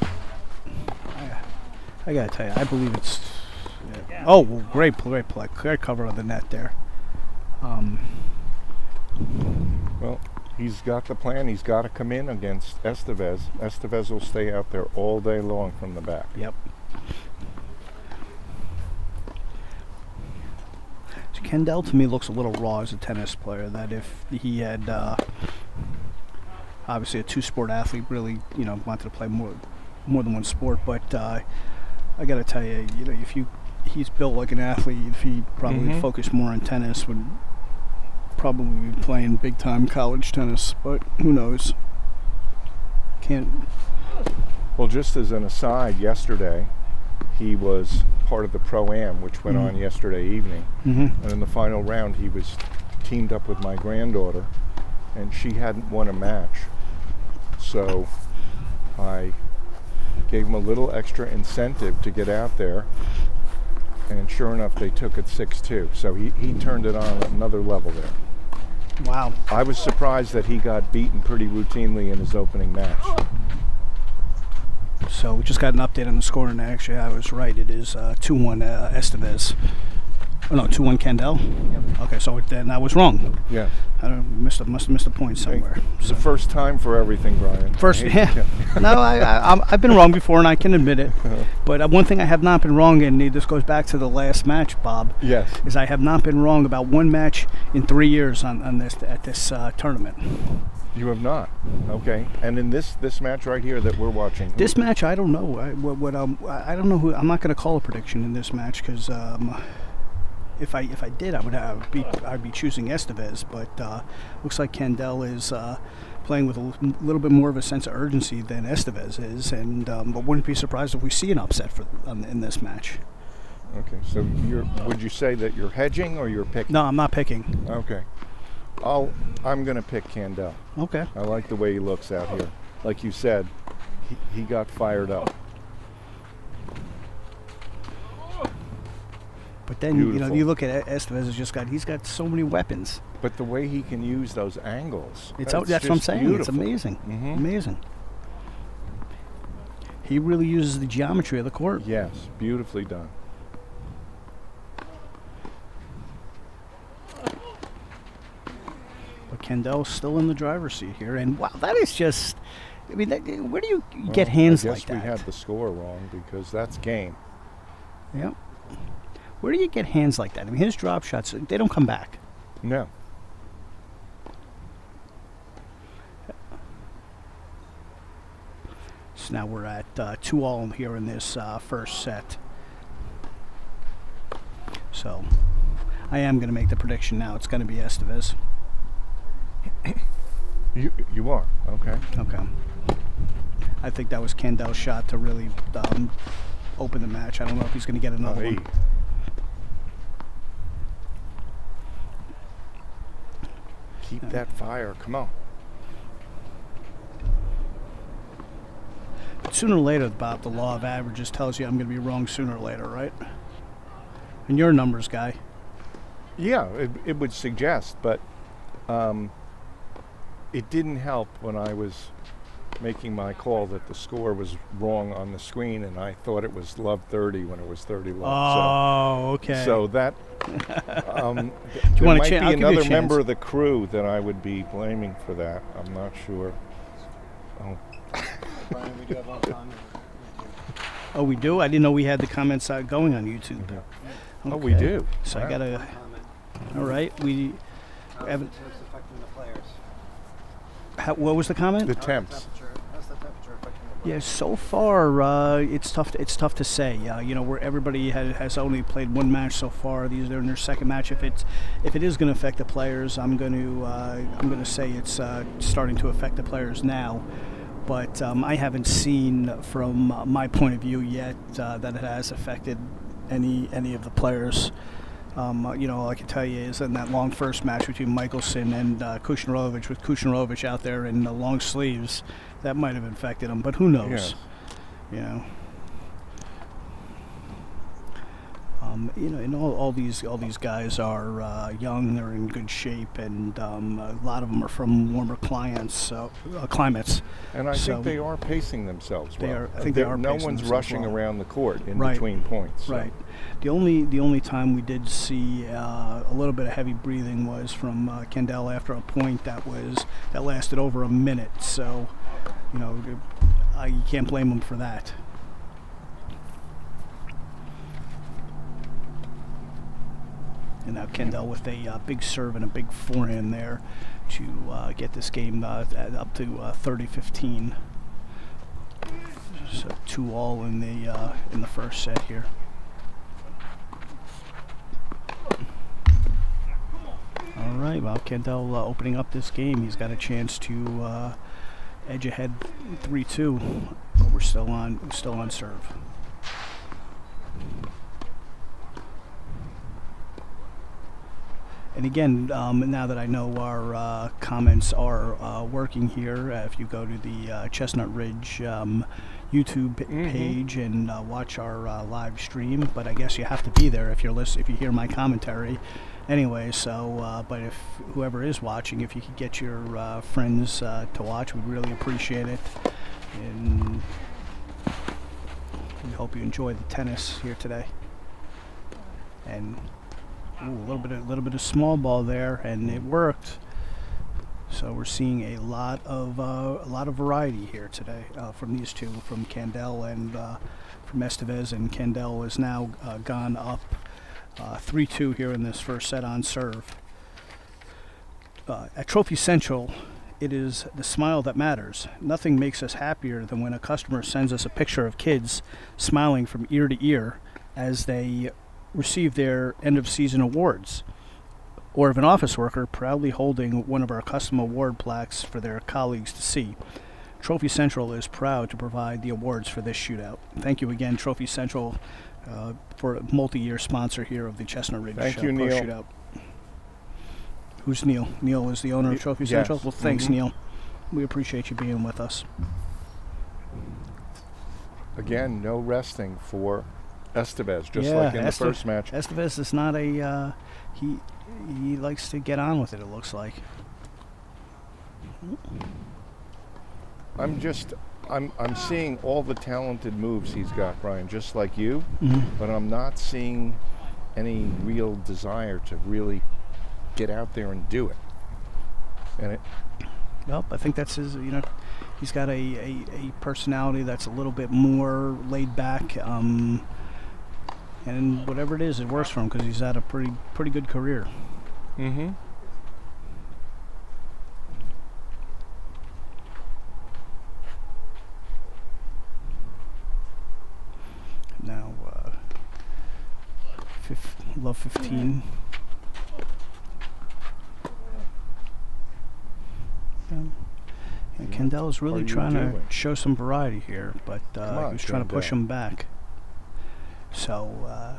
S2: I gotta tell you, I believe it's Yeah. Oh, well, great play. Great cover of the net there.
S1: Well, he's got the plan. He's got to come in against Estevez. Estevez will stay out there all day long from the back.
S2: Yep. So Kandel to me looks a little raw as a tennis player. That if he had obviously a two-sport athlete, really, wanted to play more than one sport. But I got to tell you, if he's built like an athlete, if he probably focused more on tennis, would probably be playing big-time college tennis. But who knows? Can't.
S1: Well, just as an aside, yesterday he was part of the Pro-Am, which went on yesterday evening. And in the final round, he was teamed up with my granddaughter, and she hadn't won a match. So I gave him a little extra incentive to get out there, and sure enough, they took it 6-2. So he turned it on another level there.
S2: Wow.
S1: I was surprised that he got beaten pretty routinely in his opening match.
S2: So we just got an update on the score, and actually I was right. It is 2-1 Estevez. Oh no, 2-1 Kandel. Yep. Okay, so then I was wrong.
S1: Yeah.
S2: I must have missed a point somewhere.
S1: It's the first time for everything, Brian.
S2: No, I've been wrong before, and I can admit it. But one thing I have not been wrong in, this goes back to the last match, Bob.
S1: Yes.
S2: Is I have not been wrong about one match in 3 years on this tournament.
S1: You have not. Okay. And in this match right here that we're watching.
S2: This match, I don't know. I don't know who. I'm not going to call a prediction in this match because. If I did, I'd be choosing Estevez, but looks like Kandel is playing with a little bit more of a sense of urgency than Estevez is, and but wouldn't be surprised if we see an upset in this match.
S1: Okay, so would you say that you're hedging or you're picking?
S2: No, I'm not picking.
S1: Okay, I'm gonna pick Kandel.
S2: Okay.
S1: I like the way he looks out here. Like you said, he got fired up.
S2: But then you look at Estevez. He's got so many weapons.
S1: But the way he can use those angles,
S2: that's what I'm saying.
S1: Beautiful.
S2: It's amazing. Amazing. He really uses the geometry of the court.
S1: Yes, beautifully done.
S2: But Kandel's still in the driver's seat here, and wow, that is just. I mean, where do you get hands like that?
S1: I guess we had the score wrong because that's game.
S2: Yep. Where do you get hands like that? I mean, his drop shots, they don't come back.
S1: No.
S2: So now we're at 2-2 here in this first set. So I am going to make the prediction now. It's going to be Estevez.
S1: You are? Okay.
S2: Okay. I think that was Kandel's shot to really open the match. I don't know if he's going to get another one.
S1: Keep that fire. Come on.
S2: But sooner or later, Bob, the law of averages tells you I'm going to be wrong sooner or later, right? And you're a numbers guy.
S1: Yeah, it would suggest, but it didn't help when I was making my call that the score was wrong on the screen, and I thought it was love 30 when it was 30 love.
S2: Oh, okay.
S1: So that
S2: you want
S1: might
S2: be
S1: another member of the crew that I would be blaming for that. I'm not sure. Oh.
S5: Brian, we do have all time.
S2: Oh, we do? I didn't know we had the comments going on YouTube.
S1: Okay.
S2: Okay.
S1: Oh, we do.
S2: So
S1: Wow.
S2: I gotta. All right, we haven't.
S5: What's affecting the players?
S2: What was the comment?
S1: The temps.
S5: How's the temperature affecting the players?
S2: Yeah, so far it's tough. It's tough to say. Where everybody has only played one match so far. They're in their second match. If it is going to affect the players, I'm going to say it's starting to affect the players now. But I haven't seen from my point of view yet that it has affected any of the players. All I can tell you is in that long first match between Michelson and Kushnerovich, with Kushnerovich out there in the long sleeves, that might have infected him, but who knows?
S1: Yes.
S2: And all these guys are young. They're in good shape, and a lot of them are from warmer climates.
S1: And I
S2: So
S1: think they are pacing themselves well.
S2: They are- I think they are
S1: No
S2: pacing
S1: one's
S2: themselves
S1: rushing
S2: well.
S1: around the court in
S2: Right.
S1: between points. So.
S2: Right. The only time we did see a little bit of heavy breathing was from Kandel after a point that lasted over a minute. So, you can't blame him for that. And now Kandel with a big serve and a big forehand there to get this game up to 30-15. So 2-all in the first set here. All right, well, Kandel opening up this game. He's got a chance to edge ahead 3-2, but we're still on serve. And again, now that I know our comments are working here, if you go to the Chestnut Ridge YouTube page and watch our live stream, but I guess you have to be there if if you hear my commentary. Anyway, so but if whoever is watching, if you could get your friends to watch, we'd really appreciate it. And we hope you enjoy the tennis here today. And a little bit of small ball there, and it worked. So we're seeing a lot of variety here today from these two, from Kandel and from Estevez, and Kandel is now gone up 3-2 here in this first set on serve. At Trophy Central, it is the smile that matters. Nothing makes us happier than when a customer sends us a picture of kids smiling from ear to ear as they receive their end-of-season awards, or of an office worker proudly holding one of our custom award plaques for their colleagues to see. Trophy Central is proud to provide the awards for this shootout. Thank you again, Trophy Central, for a multi-year sponsor here of the Chestnut Ridge
S1: Thank you,
S2: Pro
S1: Neel.
S2: Shootout. Who's Neel? Neel is the owner of Trophy
S1: Yes.
S2: Central? Well, thanks,
S1: Mhm.
S2: Neel. We appreciate you being with us.
S1: Again, no resting for Estevez, just like in the first match.
S2: Estevez is not a he likes to get on with it looks like.
S1: I'm seeing all the talented moves he's got, Brian, just like you,
S2: Mhm.
S1: but I'm not seeing any real desire to really get out there and do it. And
S2: Well, I think that's his, he's got a personality that's a little bit more laid back, and whatever it is, it works for him because he's had a pretty good career.
S1: mm-hmm.
S2: Now, love 15. And Kandel is
S1: Are
S2: really
S1: you
S2: trying to
S1: doing?
S2: show some variety here, but he
S1: on,
S2: was trying to push
S1: Kandel.
S2: him back. So,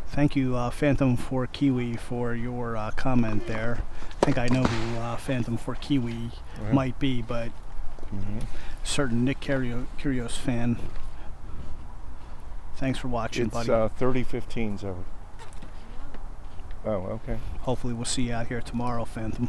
S2: thank you, Phantom for Kiwi, for your comment there. I think I know who Phantom for Kiwi might be, but certain Nick Curios fan. Thanks for watching,
S1: It's
S2: buddy.
S1: 30-15 zone. Oh, okay.
S2: Hopefully we'll see you out here tomorrow, Phantom.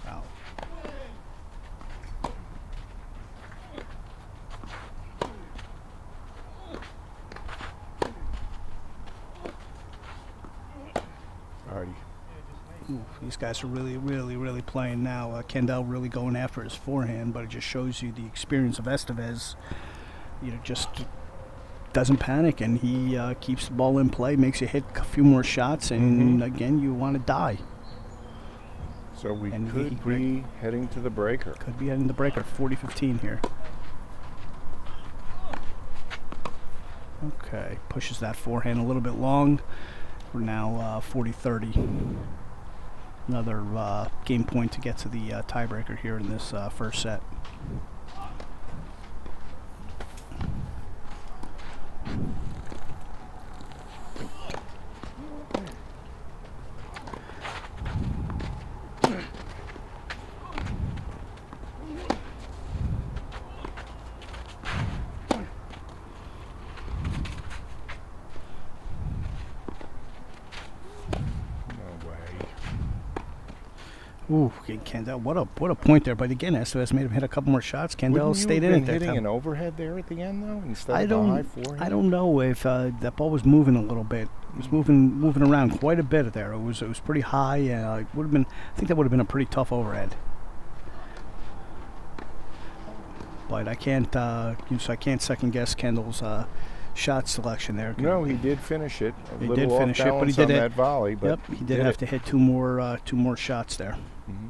S2: Wow.
S1: Alrighty.
S2: Ooh, these guys are really playing now. Kandel really going after his forehand, but it just shows you the experience of Estevez. Just doesn't panic, and he keeps the ball in play, makes you hit a few more shots, and again, you want to die.
S1: So we
S2: And
S1: could
S2: he-
S1: be heading to the breaker.
S2: Could be heading the breaker, 40-15 here. Okay, pushes that forehand a little bit long. We're now 40-30. Another game point to get to the tiebreaker here in this first set. Ooh, Kandel, what a point there! But again, Estevez made him hit a couple more shots. Kandel stayed in
S1: Wouldn't
S2: it
S1: you have
S2: that
S1: been hitting
S2: time.
S1: an overhead there at the end though, instead
S2: I
S1: of a high
S2: don't,
S1: forehand?
S2: I don't know if that ball was moving a little bit. It was moving around quite a bit there. It was pretty high. It would have been. I think that would have been a pretty tough overhead. But I can't, so I can't second guess Kendall's shot selection there.
S1: No, he did finish it.
S2: He did finish it, but he
S1: off balance
S2: did
S1: on
S2: it.
S1: that volley. But
S2: Yep, he did have to hit two more shots there.
S1: Mhm.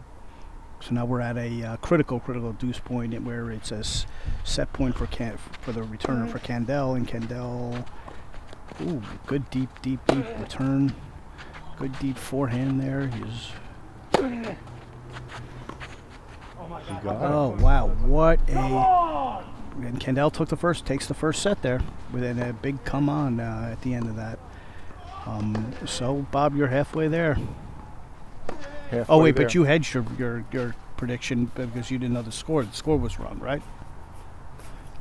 S2: So now we're at a critical deuce point where it's a set point for the returner for Kandel, and Kandel, ooh, good deep return, good deep forehand there. He's
S1: He got it.
S2: oh wow, what a! And Kandel takes the first set there with a big come on at the end of that. So Bob, you're halfway there.
S1: Halfway
S2: Oh wait,
S1: there.
S2: but you hedged your prediction because you didn't know the score. The score was wrong, right?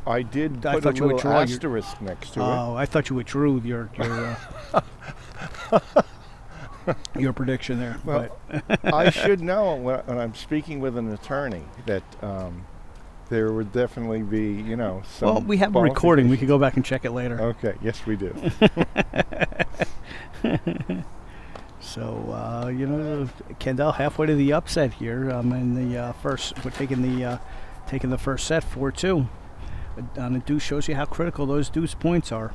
S1: I did
S2: I
S1: put
S2: thought
S1: a
S2: you would
S1: little
S2: draw your-
S1: asterisk next to
S2: Oh, I thought you withdrew your your prediction there.
S1: Well, I should know when I'm speaking with an attorney that there would definitely be, some.
S2: well, we have a recording. We could go back and check it later.
S1: Okay, yes, we do.
S2: So Kandel halfway to the upset here. In the first, we're taking the first set 4-2. On a deuce shows you how critical those deuce points are.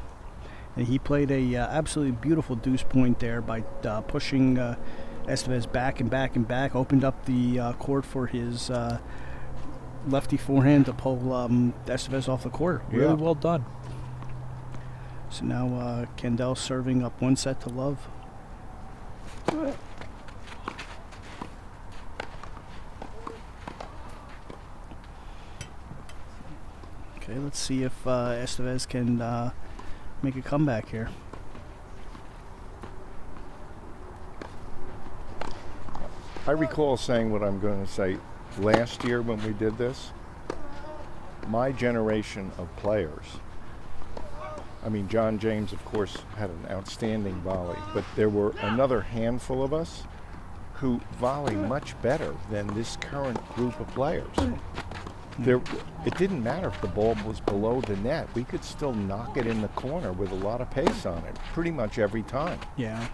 S2: And he played a absolutely beautiful deuce point there by pushing Estevez back and back and back. Opened up the court for his lefty forehand to pull Estevez off the court. Really
S1: Yeah.
S2: well done. So now Kandel serving up 1-0. Okay, let's see if Estevez can make a comeback here.
S1: I recall saying what I'm going to say last year when we did this. My generation of players, I mean, John James, of course, had an outstanding volley, but there were another handful of us who volley much better than this current group of players. It didn't matter if the ball was below the net. We could still knock it in the corner with a lot of pace on it, pretty much every time.
S2: Yeah.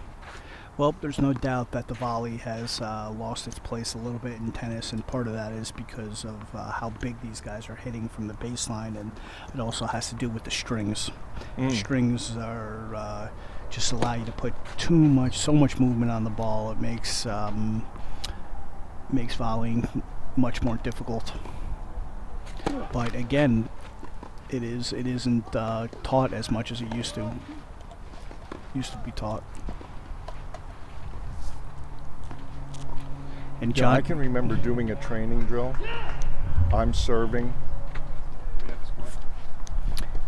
S2: Well, there's no doubt that the volley has lost its place a little bit in tennis, and part of that is because of how big these guys are hitting from the baseline, and it also has to do with the strings. The strings are just allow you to put so much movement on the ball. It makes volleying much more difficult. But again, it isn't taught as much as it used to be taught. And
S1: Yeah,
S2: John,
S1: I can remember doing a training drill. I'm serving.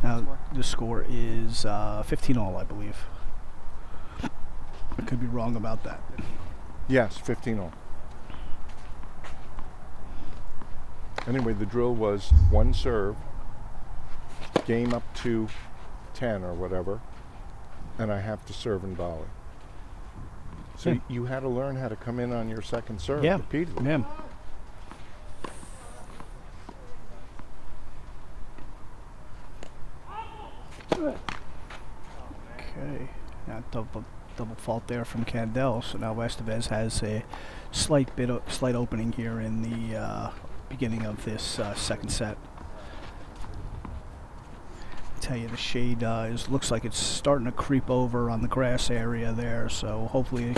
S2: now the score is 15-all, I believe. I could be wrong about that.
S1: Yes, 15-all. Anyway, the drill was one serve, game up to 10 or whatever, and I have to serve and volley. So
S2: Yeah.
S1: you had to learn how to come in on your second serve
S2: Yeah.
S1: repeatedly.
S2: Yeah. Okay. Now double fault there from Kandel. So now Estevez has a slight opening here in the beginning of this second set. Tell you the shade looks like it's starting to creep over on the grass area there, so hopefully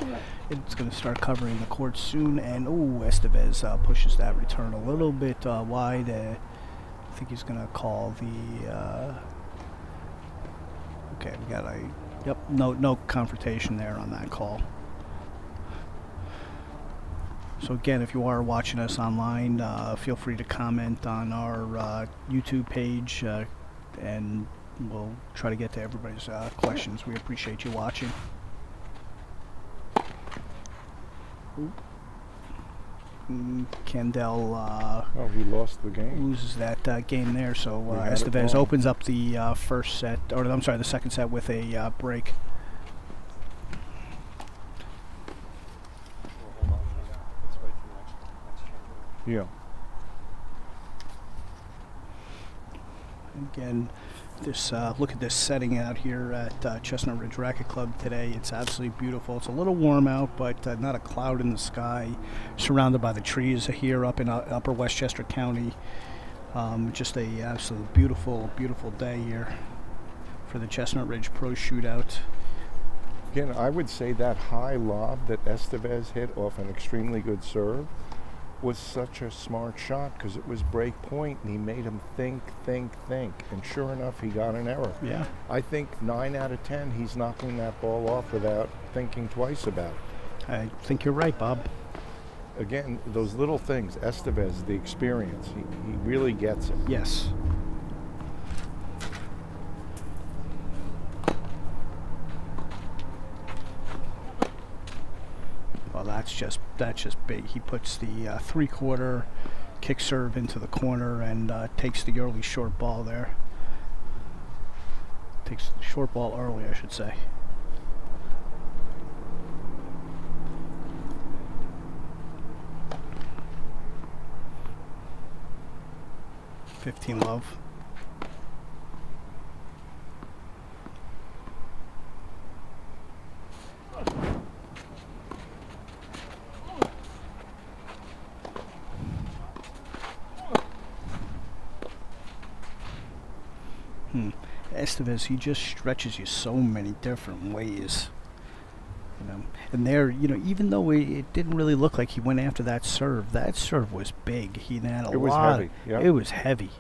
S2: it's going to start covering the court soon. And Estevez pushes that return a little bit wide. I think he's going to call the okay, we got no confrontation there on that call. So again, if you are watching us online, feel free to comment on our YouTube page, and we'll try to get to everybody's questions. We appreciate you watching. Kandel
S1: Oh, he lost the game.
S2: loses that game there, so
S1: We had it
S2: Estevez
S1: wrong.
S2: opens up the first set, or I'm sorry, the second set with a break.
S5: We'll hold on for that. Let's wait for the next
S1: Yeah.
S2: Again, this look at this setting out here at Chestnut Ridge Racket Club today. It's absolutely beautiful. It's a little warm out, but not a cloud in the sky. Surrounded by the trees here up in Upper Westchester County. Just a absolute beautiful, beautiful day here for the Chestnut Ridge Pro Shootout.
S1: Again, I would say that high lob that Estevez hit off an extremely good serve was such a smart shot because it was break point and he made him think. And sure enough, he got an error.
S2: Yeah.
S1: I think 9 out of 10, he's knocking that ball off without thinking twice about it.
S2: I think you're right, Bob.
S1: Again, those little things, Estevez, the experience, he really gets it.
S2: Yes. Well, that's just big. He puts the 3/4 kick serve into the corner and takes the early short ball there. Takes the short ball early, I should say. Love. Estevez, he just stretches you so many different ways. You know, and there, you know, even though it didn't really look like he went after that serve was big. He had a lot.
S1: It was heavy. Yeah.
S2: It was heavy.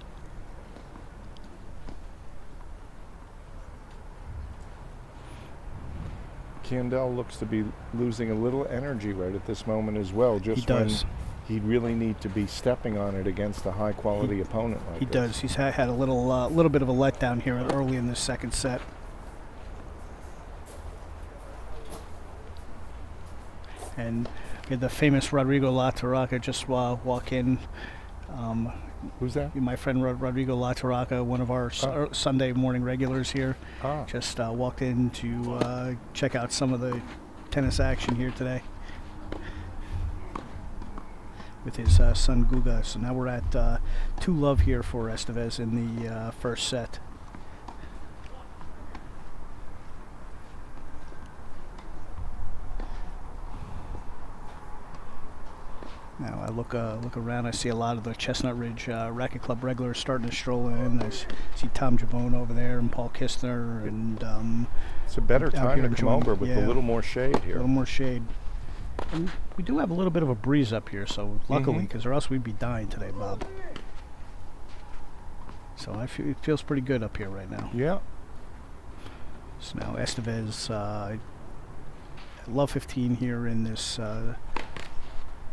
S1: Kandel looks to be losing a little energy right at this moment as well. Just
S2: He does.
S1: when he'd really need to be stepping on it against a high-quality opponent like
S2: He
S1: this.
S2: does. He's had a little bit of a letdown here early in the second set. And the famous Rodrigo La Torraca just walk in.
S1: Who's that?
S2: My friend Rodrigo La Torraca, one of our Sunday morning regulars here, just walked in to check out some of the tennis action here today with his son Guga. So now we're at 2-love here for Estevez in the first set. Now I look around. I see a lot of the Chestnut Ridge Racket Club regulars starting to stroll in. I see Tom Javone over there and Paul Kistner, and
S1: It's a better time to come over with a
S2: yeah,
S1: little more shade
S2: a
S1: here.
S2: little more shade. And we do have a little bit of a breeze up here, so luckily, because or else we'd be dying today, Bob. So it feels pretty good up here right now.
S1: Yeah.
S2: So now Estevez, love 15 here in this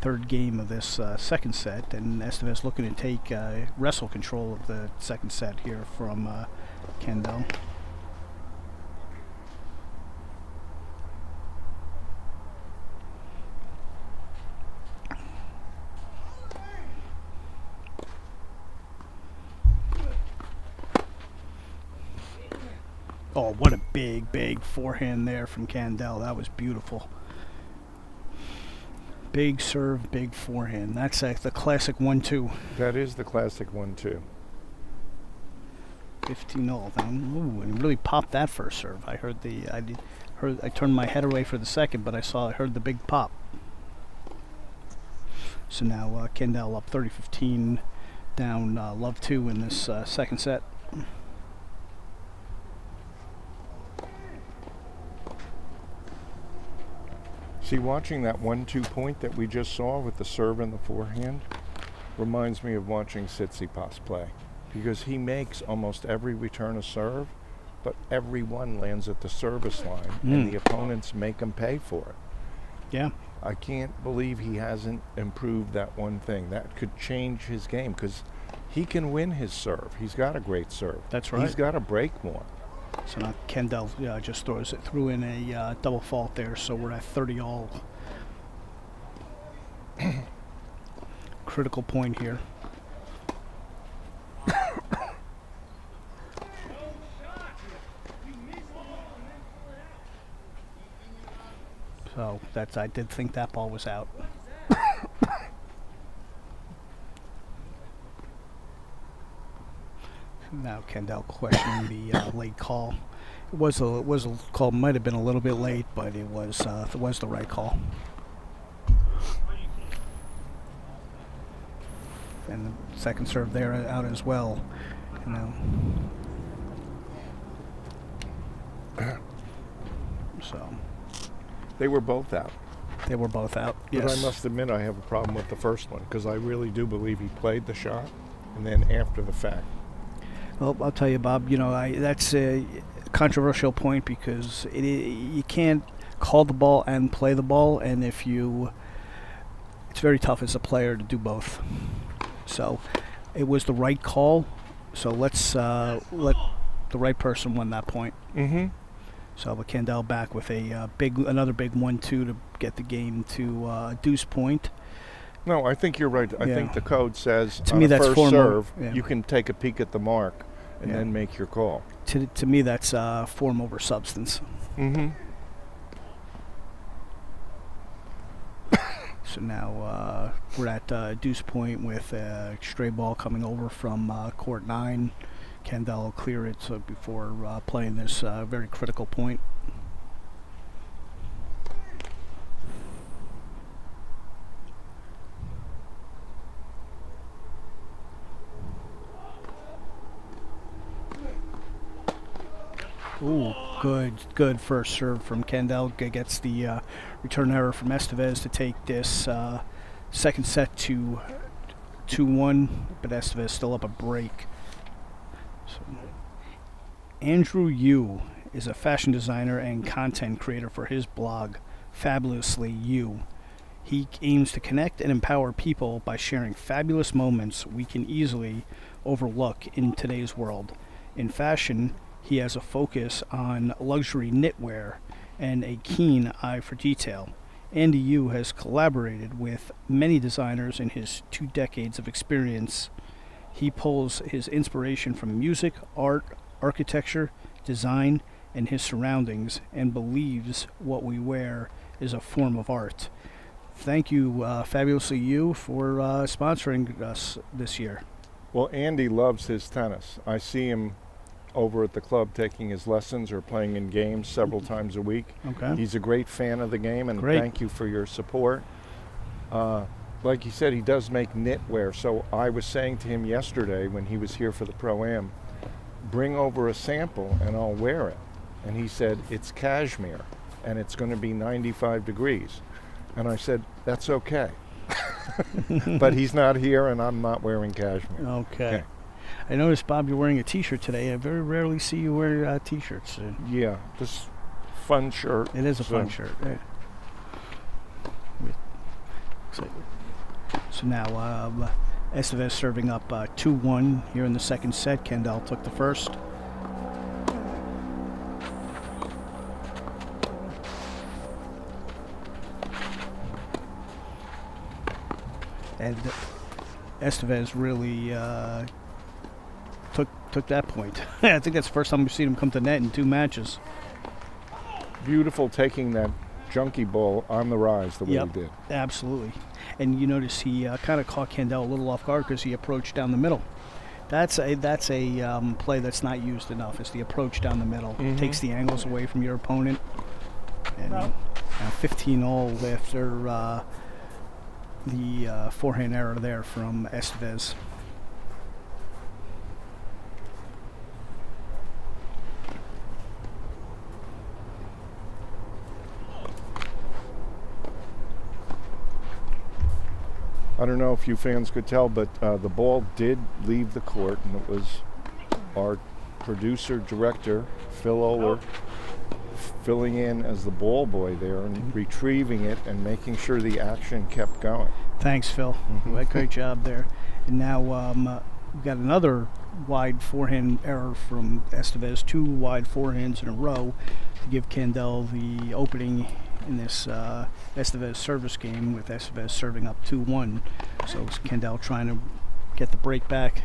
S2: third game of this second set, and Estevez looking to take wrestle control of the second set here from Kandel. Oh, what a big forehand there from Kandel. That was beautiful. Big serve, big forehand. That's the classic 1-2.
S1: That is the classic 1-2.
S2: 15-0. Ooh, and he really popped that first serve. I heard I turned my head away for the second, but I heard the big pop. So now Kandel up 30-15, down love 2 in this second set.
S1: See, watching that 1-2 point that we just saw with the serve and the forehand reminds me of watching Tsitsipas play, because he makes almost every return a serve, but every one lands at the service line, and the opponents make him pay for it.
S2: Yeah.
S1: I can't believe he hasn't improved that one thing. That could change his game, because he can win his serve. He's got a great serve.
S2: That's right.
S1: He's got to break more.
S2: So now Kandel just threw in a double fault there, so we're at 30-all. Critical point here. So I did think that ball was out. Now Kandel questioning the late call. It was a call. Might have been a little bit late, but it was the right call. And the second serve there out as well. You know. So
S1: They were both out.
S2: they were both out.
S1: But
S2: Yes.
S1: I must admit I have a problem with the first one because I really do believe he played the shot and then after the fact.
S2: Well, I'll tell you, Bob. You know, that's a controversial point because you can't call the ball and play the ball, and it's very tough as a player to do both. So, it was the right call. So let's let the right person win that point.
S1: Mm-hmm.
S2: So, but Kandel back with another big 1-2 to get the game to a deuce point.
S1: No, I think you're right. I
S2: Yeah.
S1: think the code says
S2: To
S1: on
S2: me,
S1: a
S2: that's
S1: first
S2: formal.
S1: serve,
S2: Yeah.
S1: you can take a peek at the mark and
S2: Yeah.
S1: then make your call.
S2: To me, that's form over substance.
S1: Mm-hmm.
S2: So now we're at deuce point with a stray ball coming over from court 9. Kandel will clear it before playing this very critical point. Ooh, good first serve from Kandel. Gets the return error from Estevez to take this second set to 2-1, but Estevez still up a break. So, Andrew Yu is a fashion designer and content creator for his blog, Fabulously You. He aims to connect and empower people by sharing fabulous moments we can easily overlook in today's world. In fashion, he has a focus on luxury knitwear and a keen eye for detail. Andy Yu has collaborated with many designers in his 2 decades of experience. He pulls his inspiration from music, art, architecture, design, and his surroundings, and believes what we wear is a form of art. Thank you, Fabulously You, for sponsoring us this year.
S1: Well, Andy loves his tennis. I see him over at the club taking his lessons or playing in games several times a week.
S2: Okay.
S1: He's a great fan of the game, and
S2: Great.
S1: thank you for your support. Like you said, he does make knitwear. So I was saying to him yesterday when he was here for the Pro-Am, bring over a sample and I'll wear it. And he said, it's cashmere and it's going to be 95 degrees. And I said, that's okay. But he's not here and I'm not wearing cashmere.
S2: Okay. I noticed, Bob, you're wearing a T-shirt today. I very rarely see you wear T-shirts.
S1: Yeah, this fun shirt.
S2: It is a fun
S1: So-
S2: shirt. Yeah. So now Estevez serving up 2-1 here in the second set. Kandel took the first. And Estevez really took that point. I think that's the first time we've seen him come to net in 2 matches.
S1: Beautiful taking that junkie ball on the rise the way
S2: Yep.
S1: he did.
S2: Absolutely. And you notice he kind of caught Kandel a little off guard because he approached down the middle. That's a play that's not used enough, is the approach down the middle.
S1: Mhm.
S2: Takes the angles away from your opponent. And 15 all after the forehand error there from Estevez.
S1: I don't know if you fans could tell, but the ball did leave the court, and it was our producer-director, Phil Oler, filling in as the ball boy there and retrieving it and making sure the action kept going.
S2: Thanks, Phil. Great job there. And now we've got another wide forehand error from Estevez, 2 wide forehands in a row to give Kandel the opening in this Estevez service game, with Estevez serving up 2-1. So it's Kandel trying to get the break back.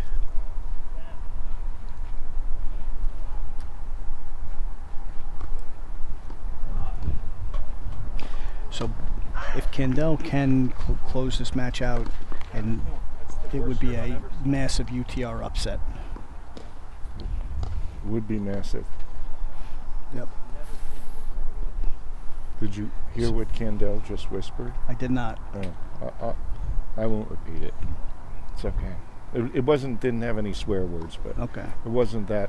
S2: So if Kandel can close this match out, and it would be a massive UTR upset.
S1: Would be massive.
S2: Yep.
S1: Did you hear what Kandel just whispered?
S2: I did not.
S1: I won't repeat it. It's okay. It wasn't. Didn't have any swear words, but
S2: Okay.
S1: it wasn't that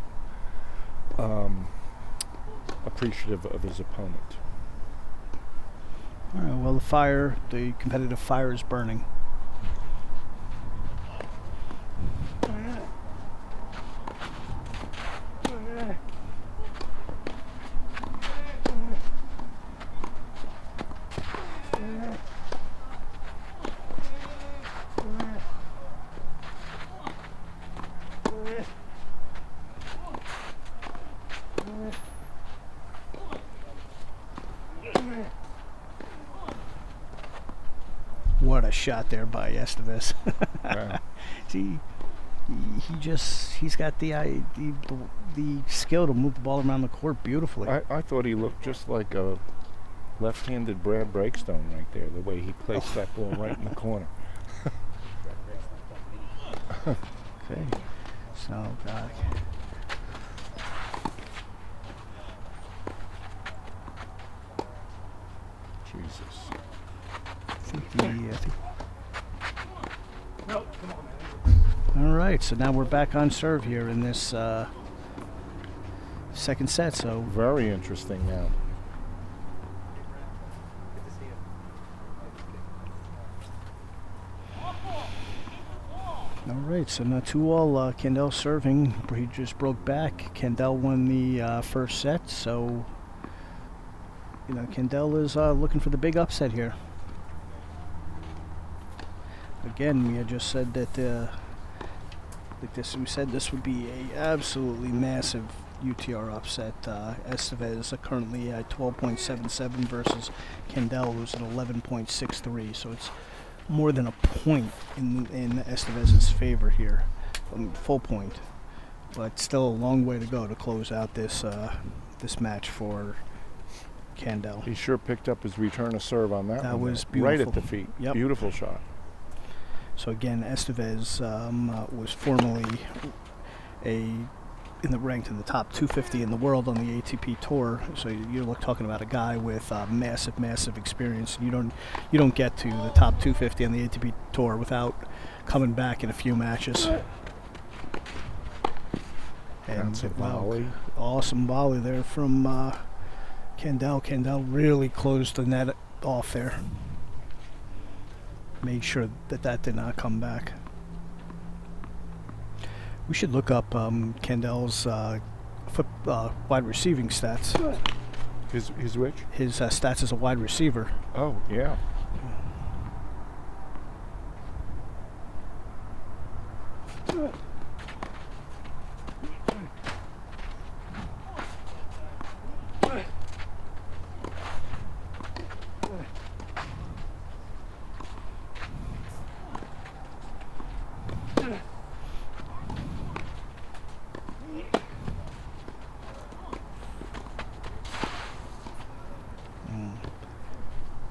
S1: appreciative of his opponent.
S2: All right, well, the competitive fire is burning. What a shot there by Estevez.
S1: Wow.
S2: See, he's got the skill to move the ball around the court beautifully.
S1: I thought he looked just like a left-handed Brad Breakstone right there, the way he placed that ball right in the corner.
S2: Okay, so God.
S1: Jesus.
S6: No, come on, man.
S2: All right, so now we're back on serve here in this second set. So
S1: Very interesting now.
S2: all right, so now 2-all. Kandel serving. He just broke back. Kandel won the first set, so Kandel is looking for the big upset here. Again, we had just said that we said this would be a absolutely massive UTR upset. Estevez currently at 12.77 versus Kandel, who's at 11.63. So it's more than a point in Estevez's favor here, full point. But still a long way to go to close out this this match for Kandel.
S1: He sure picked up his return of serve on that.
S2: That
S1: one
S2: was
S1: there. Right at
S2: beautiful.
S1: the feet.
S2: Yep.
S1: Beautiful shot.
S2: So again, Estevez was formerly ranked in the top 250 in the world on the ATP tour. So you're talking about a guy with massive experience. You don't get to the top 250 on the ATP tour without coming back in a few matches. And
S1: That's a volley.
S2: Awesome volley there from Kandel. Kandel really closed the net off there. Made sure that did not come back. We should look up Kandel's wide receiving stats.
S1: His which?
S2: His stats as a wide receiver.
S1: Oh, yeah.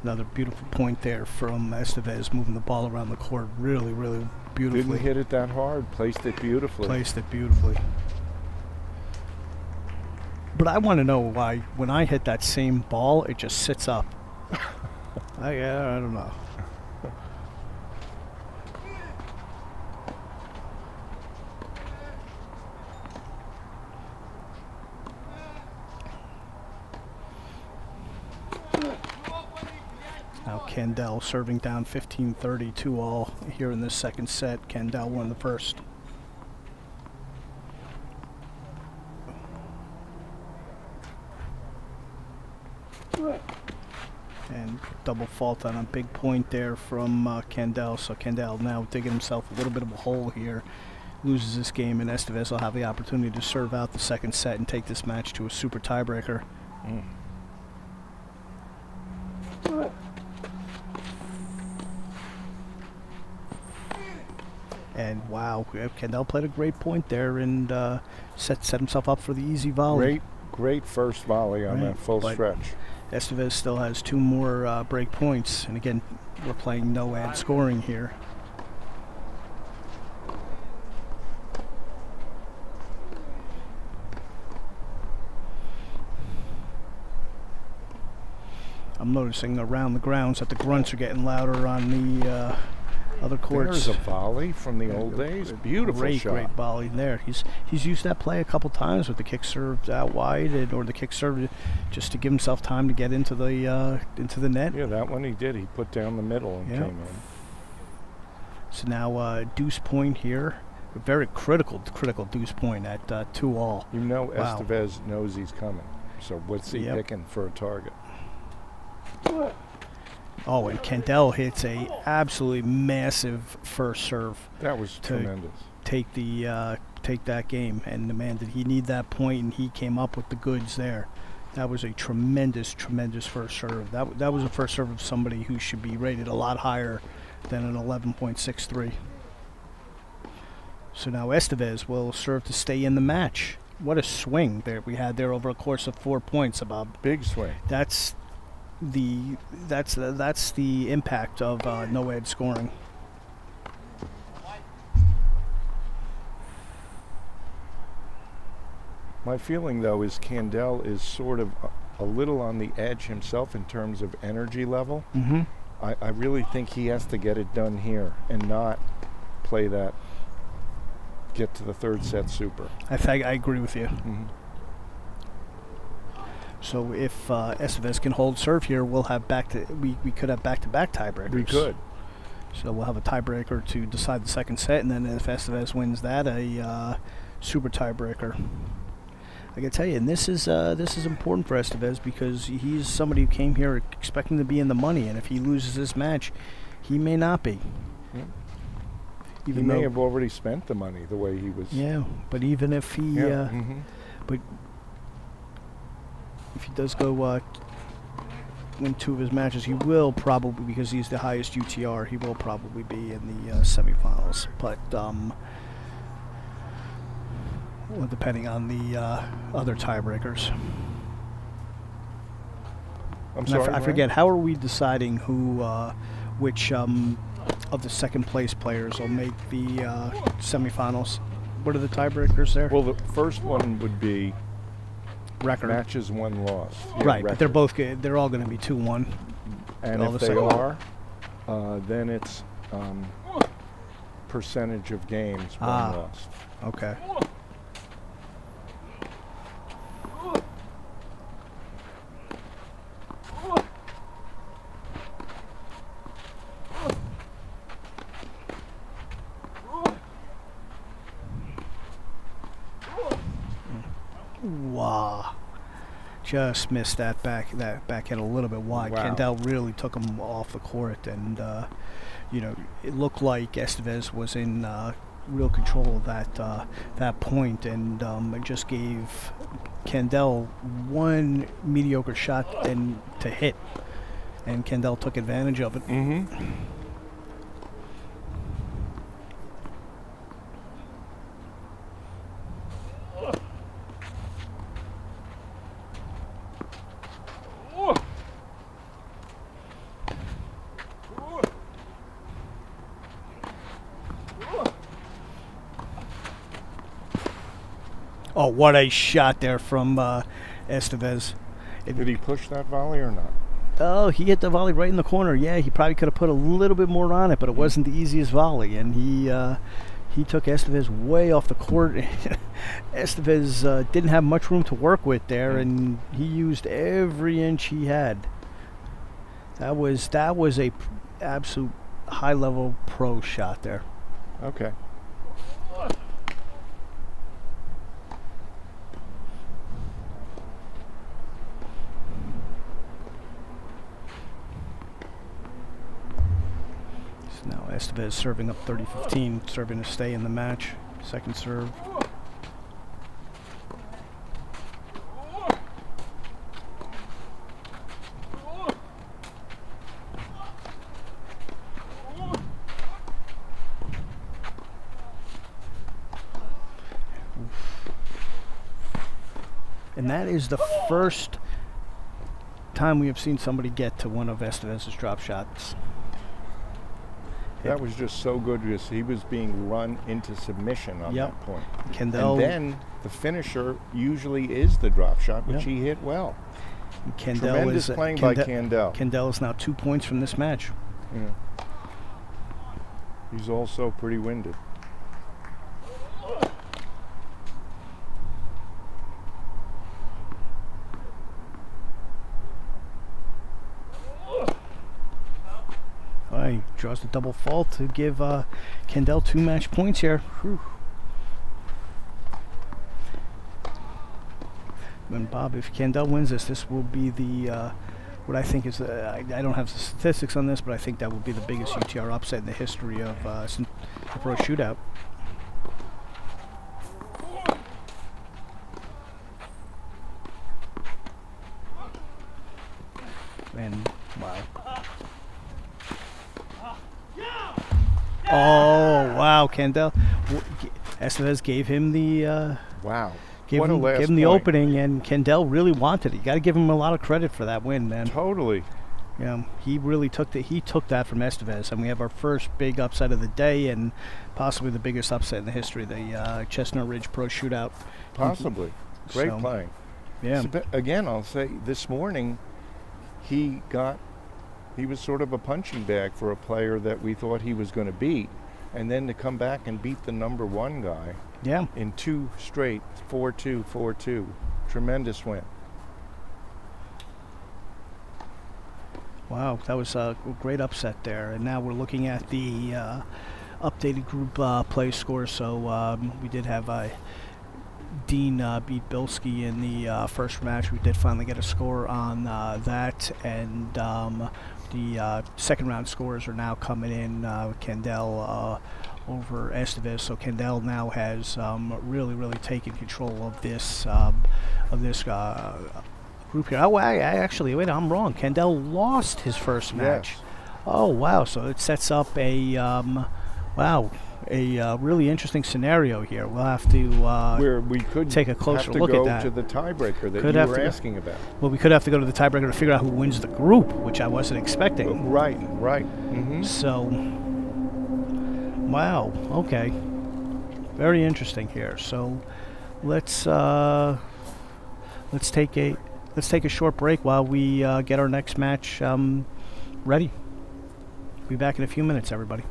S2: Another beautiful point there from Estevez, moving the ball around the court really beautifully.
S1: Didn't hit it that hard. Placed it beautifully.
S2: Placed it beautifully. But I want to know why when I hit that same ball, it just sits up. I don't know. Now Kandel serving down 15-30, 2-all here in this second set. Kandel won the first. And double fault on a big point there from Kandel. So Kandel now digging himself a little bit of a hole here. Loses this game, and Estevez will have the opportunity to serve out the second set and take this match to a super tiebreaker. And wow, Kandel played a great point there and set himself up for the easy volley.
S1: Great first volley on that full stretch.
S2: Estevez still has two more break points, and again, we're playing no ad scoring here. I'm noticing around the grounds that the grunts are getting louder on the other courts.
S1: There's a volley from the old days. Beautiful
S2: Great
S1: shot.
S2: volley there. He's used that play a couple times with the kick served out wide or the kick served just to give himself time to get into the net.
S1: Yeah, that one he did. He put down the middle and
S2: Yeah.
S1: came in.
S2: So now deuce point here. A very critical deuce point at 2-all.
S1: You know
S2: Wow.
S1: Estevez knows he's coming. So what's he
S2: Yep.
S1: picking for a target?
S2: Oh, and Kandel hits a absolutely massive first serve.
S1: That was
S2: To
S1: tremendous.
S2: take that game, and man, did he need that point, and he came up with the goods there. That was a tremendous first serve. That was a first serve of somebody who should be rated a lot higher than an 11.63. So now Estevez will serve to stay in the match. What a swing there we had there over a course of 4 points, Bob.
S1: Big swing.
S2: That's the impact of no ed scoring.
S1: My feeling, though, is Kandel is sort of a little on the edge himself in terms of energy level.
S2: Mm-hmm.
S1: I really think he has to get it done here and not play that, get to the third set super.
S2: I agree with you.
S1: Mm-hmm.
S2: So if Estevez can hold serve here, we'll have we could have back-to-back tiebreakers.
S1: We could.
S2: So we'll have a tiebreaker to decide the second set, and then if Estevez wins that, a super tiebreaker. I can tell you, and this is important for Estevez because he's somebody who came here expecting to be in the money, and if he loses this match, he may not be.
S1: Yeah.
S2: Even
S1: He may
S2: though-
S1: have already spent the money the way he was.
S2: Yeah, but even if he,
S1: Yeah. Mhm.
S2: but if he does go win 2 of his matches, he will probably, because he's the highest UTR, he will probably be in the semifinals. But well, depending on the other tiebreakers.
S1: I'm
S2: And
S1: sorry.
S2: I
S1: Ryan?
S2: forget, how are we deciding which of the second place players will make the semifinals? What are the tiebreakers there?
S1: Well, the first one would be
S2: record.
S1: matches won, lost. Yeah,
S2: Right, but they're
S1: record.
S2: both good. They're all going to be 2-1.
S1: And
S2: all
S1: if
S2: the
S1: they
S2: second-
S1: are, then it's percentage of games won,
S2: Ah.
S1: lost.
S2: Okay. Wow. Just missed that backhand a little bit wide.
S1: Wow.
S2: Kandel really took him off the court, and it looked like Estevez was in real control of that point, and it just gave Kandel one mediocre shot and to hit, and Kandel took advantage of it.
S1: Mm-hmm.
S2: Oh, what a shot there from Estevez.
S1: Did he push that volley or not?
S2: Oh, he hit the volley right in the corner. Yeah, he probably could have put a little bit more on it, but it wasn't the easiest volley, and he took Estevez way off the court. Estevez didn't have much room to work with there, and he used every inch he had. That was a absolute high-level pro shot there.
S1: Okay.
S2: So now Estevez serving up 30-15, serving to stay in the match. Second serve. And that is the first time we have seen somebody get to one of Estevez's drop shots.
S1: That was just so good because he was being run into submission on
S2: Yep.
S1: that point.
S2: Kandel,
S1: And then the finisher usually is the drop shot, which
S2: Yep.
S1: he hit well.
S2: Kandel
S1: Tremendous
S2: is
S1: playing by Kandel.
S2: Kandel is now 2 points from this match.
S1: Yeah. He's also pretty winded.
S2: All right, draws the double fault to give Kandel 2 match points here. Whew. And Bob, if Kandel wins this will be the what I think is I don't have the statistics on this, but I think that will be the biggest UTR upset in the history of the pro shootout. And wow. Oh wow, Kandel. Estevez gave him the
S1: Wow.
S2: Gave
S1: What a
S2: him,
S1: last
S2: gave him the
S1: point.
S2: opening, and Kandel really wanted it. You got to give him a lot of credit for that win, man.
S1: Totally.
S2: Yeah, he really took that from Estevez, and we have our first big upset of the day, and possibly the biggest upset in the history of the Chestnut Ridge Pro Shootout.
S1: Possibly. Great
S2: So,
S1: playing.
S2: Yeah,
S1: So, again, I'll say this morning he was sort of a punching bag for a player that we thought he was going to beat, and then to come back and beat the number 1 guy
S2: yeah.
S1: in 2 straight, 4-2, 4-2. Tremendous win.
S2: Wow, that was a great upset there. And now we're looking at the updated group play score. So we did have Dean beat Bilski in the first match. We did finally get a score on that, and the second round scores are now coming in. Kandel over Estevez, so Kandel now has really taken control of this group here. Oh, actually, wait, I'm wrong. Kandel lost his first match.
S1: Yes.
S2: Oh wow, so it sets up a really interesting scenario here. We'll have to
S1: Where we could
S2: take a closer
S1: have to
S2: look
S1: go
S2: at that.
S1: to the tiebreaker that
S2: Could
S1: you
S2: have
S1: were
S2: to go-
S1: asking about.
S2: Well, we could have to go to the tiebreaker to figure out who wins the group, which I wasn't expecting.
S1: Right. Mm-hmm.
S2: So, wow. Okay. Very interesting here. So, let's take a short break while we get our next match ready. Be back in a few minutes, everybody.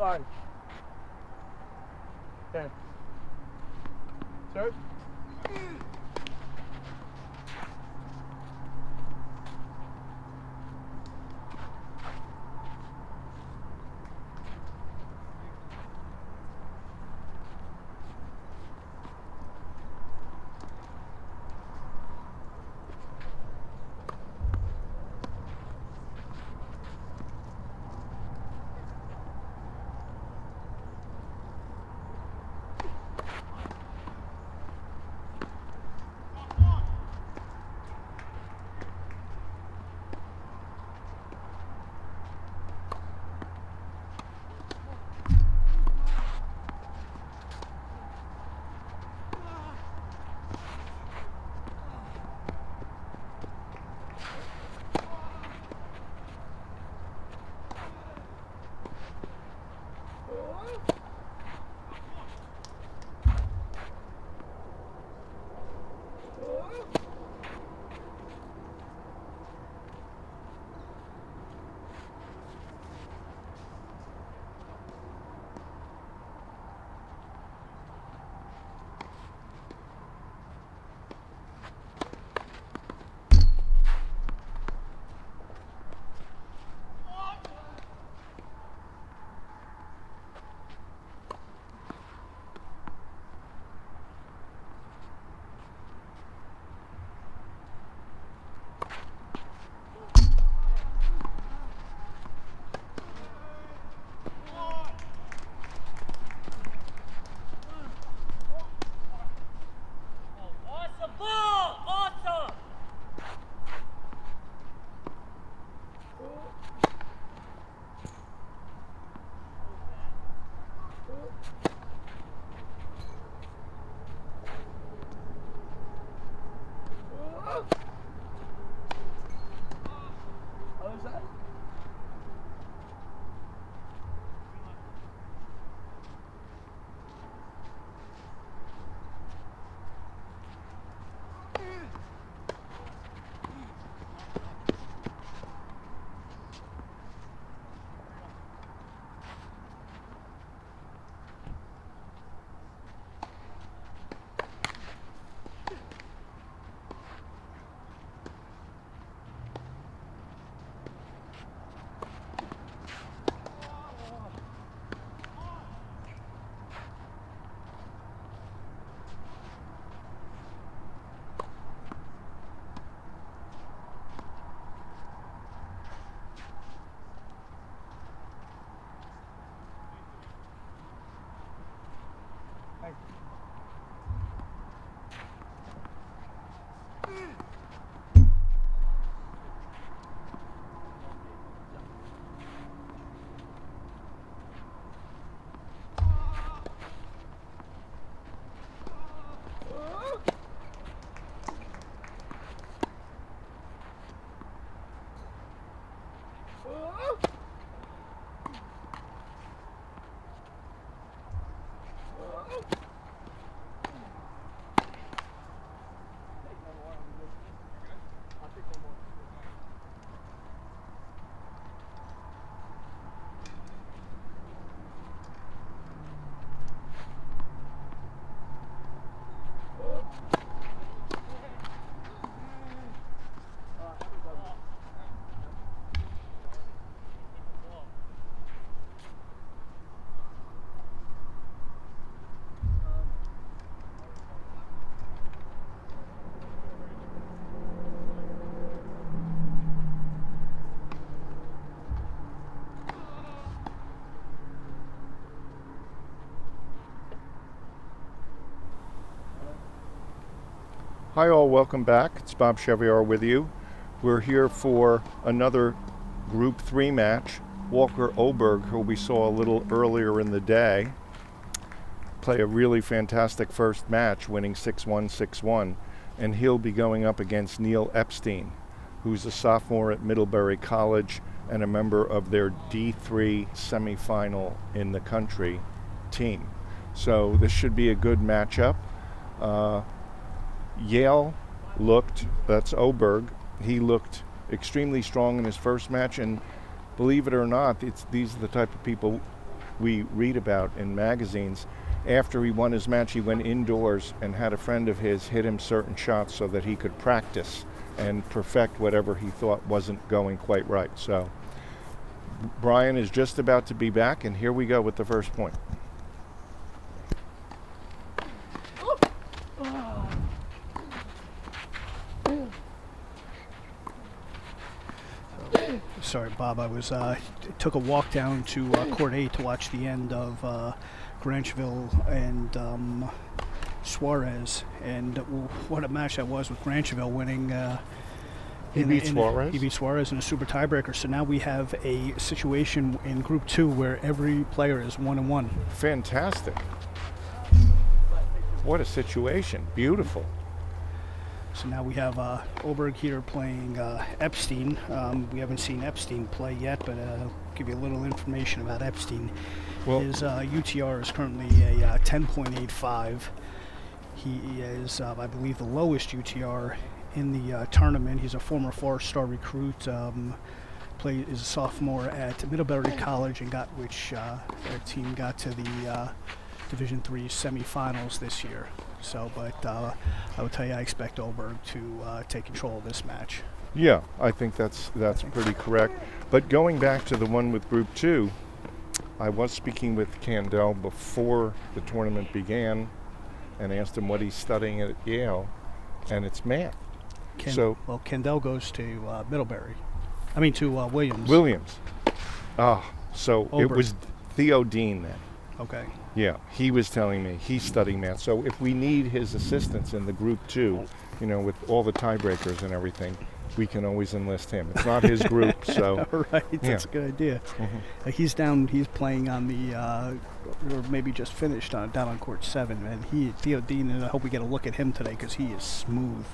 S7: 5. 10. Serve.
S1: Hi all, welcome back. It's Bob Chevier with you. We're here for another Group 3 match. Walker Oberg, who we saw a little earlier in the day, play a really fantastic first match, winning 6-1, 6-1. And he'll be going up against Neel Epstein, who's a sophomore at Middlebury College and a member of their D3 semifinal in the country team. So this should be a good matchup. Yale looked, that's Oberg, he looked extremely strong in his first match, and believe it or not, these are the type of people we read about in magazines. After he won his match, he went indoors and had a friend of his hit him certain shots so that he could practice and perfect whatever he thought wasn't going quite right. So Brian is just about to be back, and here we go with the first point.
S2: Sorry, Bob. I was took a walk down to Court 8 to watch the end of Grantcharov and Suarez, and what a match that was, with Grantcharov winning.
S1: He beat Suarez?
S2: He beat Suarez in a super tiebreaker. So now we have a situation in Group 2 where every player is 1-1.
S1: Fantastic. What a situation. Beautiful.
S2: So now we have Oberg here playing Epstein. We haven't seen Epstein play yet, but I'll give you a little information about Epstein.
S1: Well,
S2: His UTR is currently a 10.85. He is, I believe, the lowest UTR in the tournament. He's a former four-star recruit. Is a sophomore at Middlebury College, and their team got to the Division III semifinals this year. So, but I would tell you, I expect Oberg to take control of this match.
S1: yeah, I think that's pretty correct. But going back to the one with Group 2, I was speaking with Kandel before the tournament began and asked him what he's studying at Yale, and it's math.
S2: Well, Kandel goes to Middlebury. I mean, to Williams.
S1: Williams. So
S2: Oberg.
S1: It was Theo Dean then.
S2: Okay.
S1: Yeah, he was telling me he's studying math. So if we need his assistance in the Group 2, with all the tiebreakers and everything, we can always enlist him. It's not his group, so.
S2: Right, that's a good idea.
S1: Mm-hmm.
S2: He's playing on the, or maybe just finished down on Court 7. And Theo Dean, and I hope we get a look at him today because he is smooth.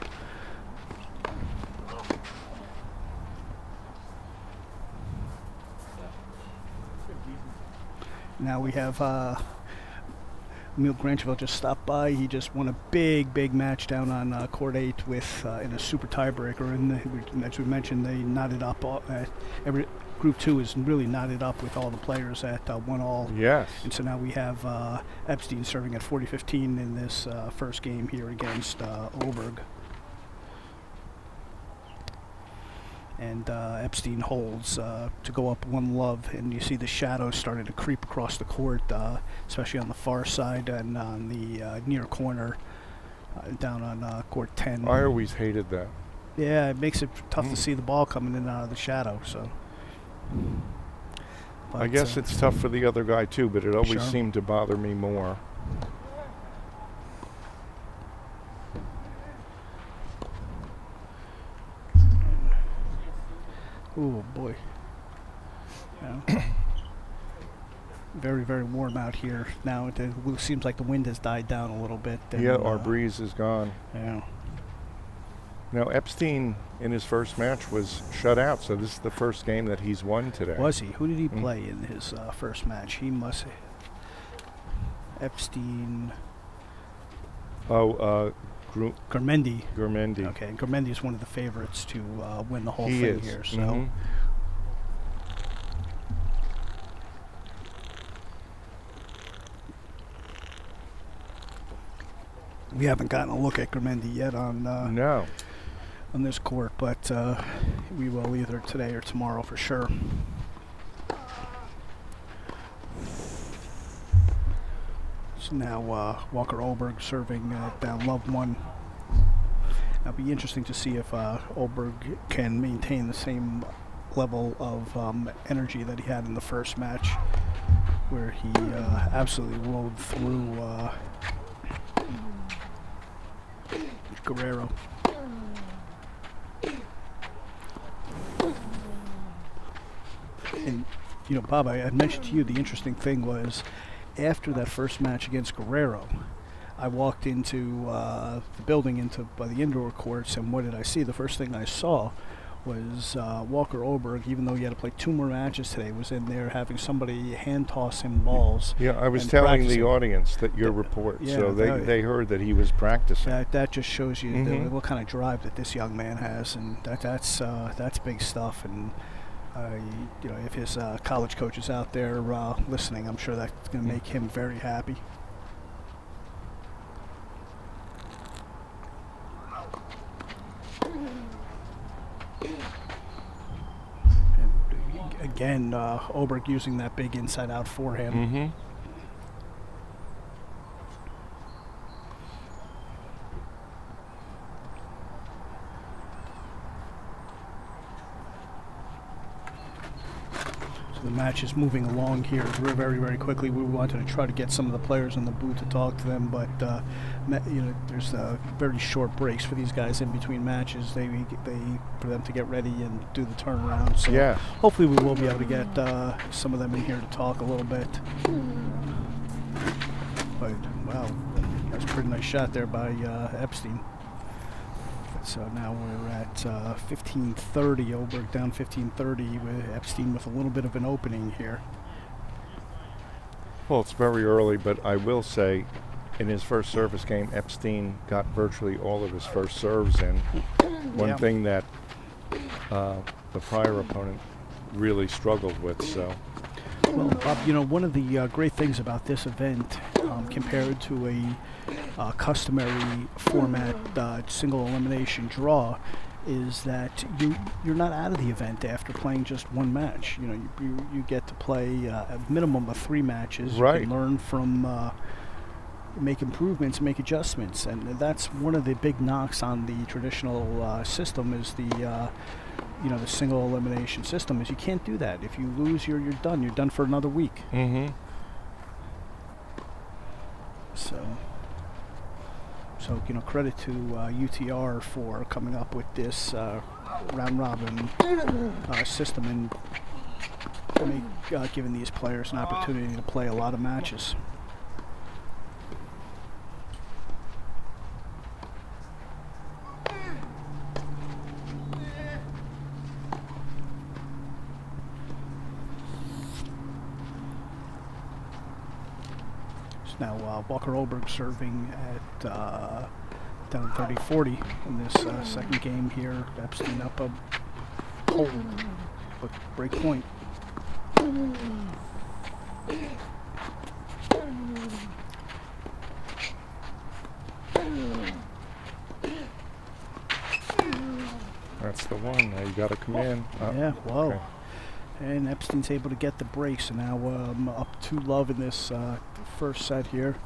S2: Now we have Emil Grantcharov just stopped by. He just won a big match down on Court 8 with in a super tiebreaker. And as we mentioned, they knotted up. Every Group 2 is really knotted up with all the players at 1-all.
S1: Yes.
S2: And so now we have Epstein serving at 40-15 in this first game here against Oberg. And Epstein holds to go up 1-love, and you see the shadows starting to creep across the court, especially on the far side and on the near corner down on Court 10.
S1: I always hated that.
S2: Yeah, it makes it tough to see the ball coming in out of the shadow. So, but,
S1: I guess it's tough for the other guy too, but it always
S2: Sure.
S1: seemed to bother me more.
S2: Oh boy. Yeah. Very warm out here now. It seems like the wind has died down a little bit. And,
S1: Yeah, our breeze is gone.
S2: Yeah.
S1: Now, Epstein in his first match was shut out, so this is the first game that he's won today.
S2: Was he? Who did he play in his first match? He must. Epstein. Gurmendi.
S1: Gurmendi.
S2: Okay, Gurmendi is one of the favorites to win the whole
S1: He
S2: thing
S1: is.
S2: here. So.
S1: Mhm.
S2: We haven't gotten a look at Gurmendi yet on
S1: No.
S2: on this court, but we will either today or tomorrow for sure. So now Walker Oberg serving down love 1. It'll be interesting to see if Oberg can maintain the same level of energy that he had in the first match, where he absolutely rode through Guerrero. And, Bob, I had mentioned to you the interesting thing was, after that first match against Guerrero, I walked into the building by the indoor courts, and what did I see? The first thing I saw was Walker Oberg, even though he had to play 2 more matches today, was in there having somebody hand toss him balls.
S1: Yeah, I was
S2: and
S1: telling
S2: practicing.
S1: the audience that your report,
S2: yeah,
S1: so they heard that he was practicing.
S2: That just shows you
S1: Mhm.
S2: what kind of drive that this young man has, and that's big stuff. And You know, if his college coach is out there listening, I'm sure that's going to make him very happy. And again, Oberg using that big inside-out forehand.
S1: Mm-hmm.
S2: The match is moving along here very, very quickly. We wanted to try to get some of the players in the booth to talk to them, but you know, there's very short breaks for these guys in between matches. They for them to get ready and do the turnaround. So
S1: Yeah.
S2: hopefully we will be able to get some of them in here to talk a little bit. But wow, that's a pretty nice shot there by Epstein. So now we're at 15:30. Oberg down 15:30 with Epstein with a little bit of an opening here.
S1: Well, it's very early, but I will say, in his first service game, Epstein got virtually all of his first serves in. One
S2: Yeah.
S1: thing that the prior opponent really struggled with. So.
S2: Well, Bob, you know, one of the great things about this event, compared to a customary format single elimination draw, is that you're not out of the event after playing just one match. You know, you get to play a minimum of 3 matches.
S1: Right.
S2: You can learn from, make improvements, make adjustments, and that's one of the big knocks on the traditional system is the you know, the single elimination system is you can't do that. If you lose, you're done. You're done for another week.
S1: Mm-hmm.
S2: So you know, credit to UTR for coming up with this round robin system and giving these players an opportunity to play a lot of matches. Now Walker Oberg serving at down 30-40 in this second game here. Epstein up a hold, but break point.
S1: That's the one. Now you got to come in.
S2: Yeah, whoa.
S1: Okay.
S2: And Epstein's able to get the break, so now up 2-love in this first set here.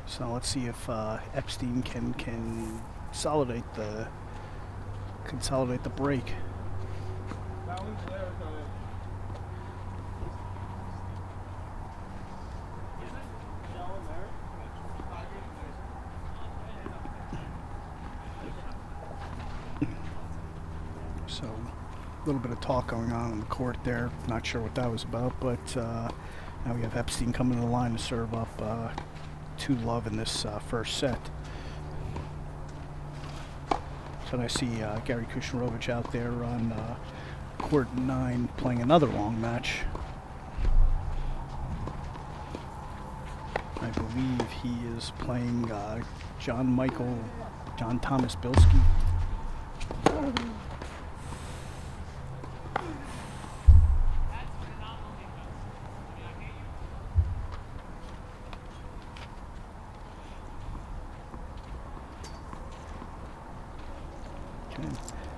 S2: So let's see if Epstein can consolidate the break. So a little bit of talk going on the court there. Not sure what that was about, but now we have Epstein coming to the line to serve up 2-love in this first set. So I see Gary Kushnerovich out there on court 9 playing another long match. I believe he is playing Jon-Tomas Bilski.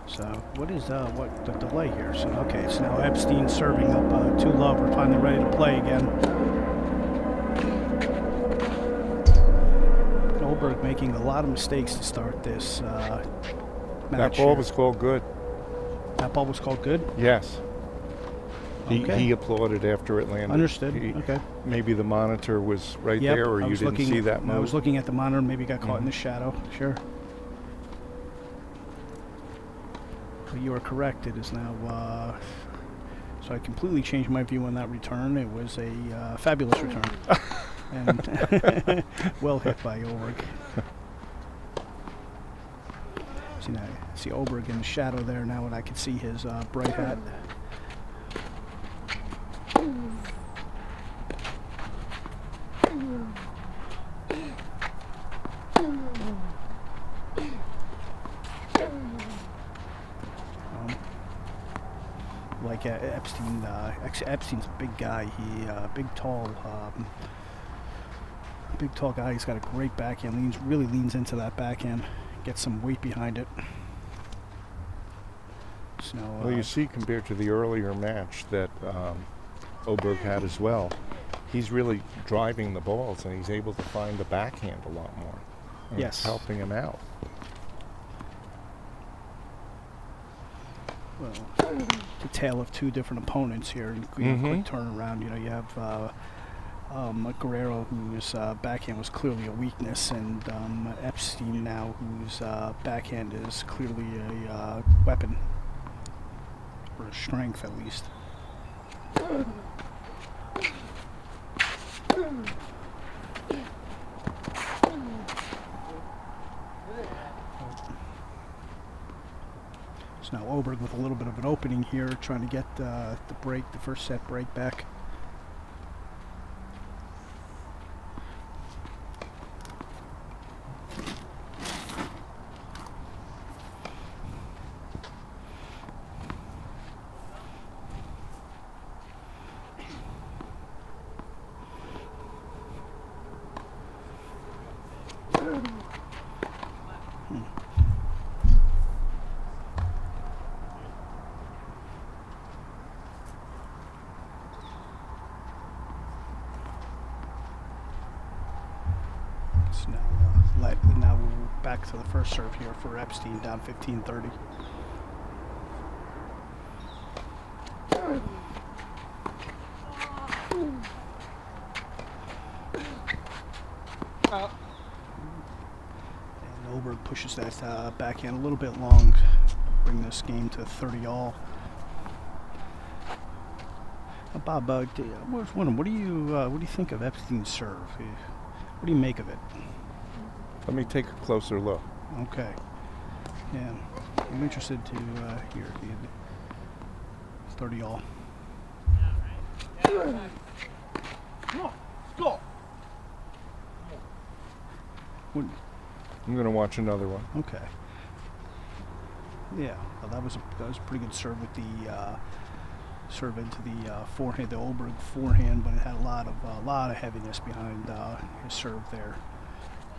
S2: So what is what the delay here? So okay, so now Epstein serving up 2-love. We're finally ready to play again. Oberg making a lot of mistakes to start this match.
S1: That ball was called good.
S2: That ball was called good?
S1: Yes.
S2: Okay.
S1: He applauded after it landed.
S2: Understood. Okay.
S1: Maybe the monitor was right
S2: Yep,
S1: there, or
S2: I
S1: you
S2: was
S1: didn't see that move.
S2: I was looking at the monitor, maybe got caught in the shadow. Sure. But you are correct. It is now. So I completely changed my view on that return. It was a fabulous return. And well hit by Oberg. See now, see Oberg in the shadow there now, and I can see his bright hat. Like Epstein, Epstein's a big guy. He big tall guy. He's got a great backhand. Really leans into that backhand. Gets some weight behind it. So,
S1: Well, you see, compared to the earlier match that Oberg had as well, he's really driving the balls, and he's able to find the backhand a lot more. And
S2: Yes.
S1: it's helping him out.
S2: well, the tale of two different opponents here. Quick turnaround. You know, you have Guerrero, whose backhand was clearly a weakness, and Epstein now, whose backhand is clearly a weapon, or a strength at least. So now Oberg with a little bit of an opening here, trying to get the break, the first set break back. Now we're back to the first serve here for Epstein, down 15-30. And Oberg pushes that backhand a little bit long, bring this game to 30-all. Bob, I was wondering, what do you think of Epstein's serve? What do you make of it?
S1: Let me take a closer look.
S2: Okay. Yeah, I'm interested to hear 30-all.
S7: Go.
S1: I'm going to watch another one.
S2: Okay. Yeah, well, that was a pretty good serve with the serve into the forehand, the Oberg forehand, but it had a lot of heaviness behind his serve there.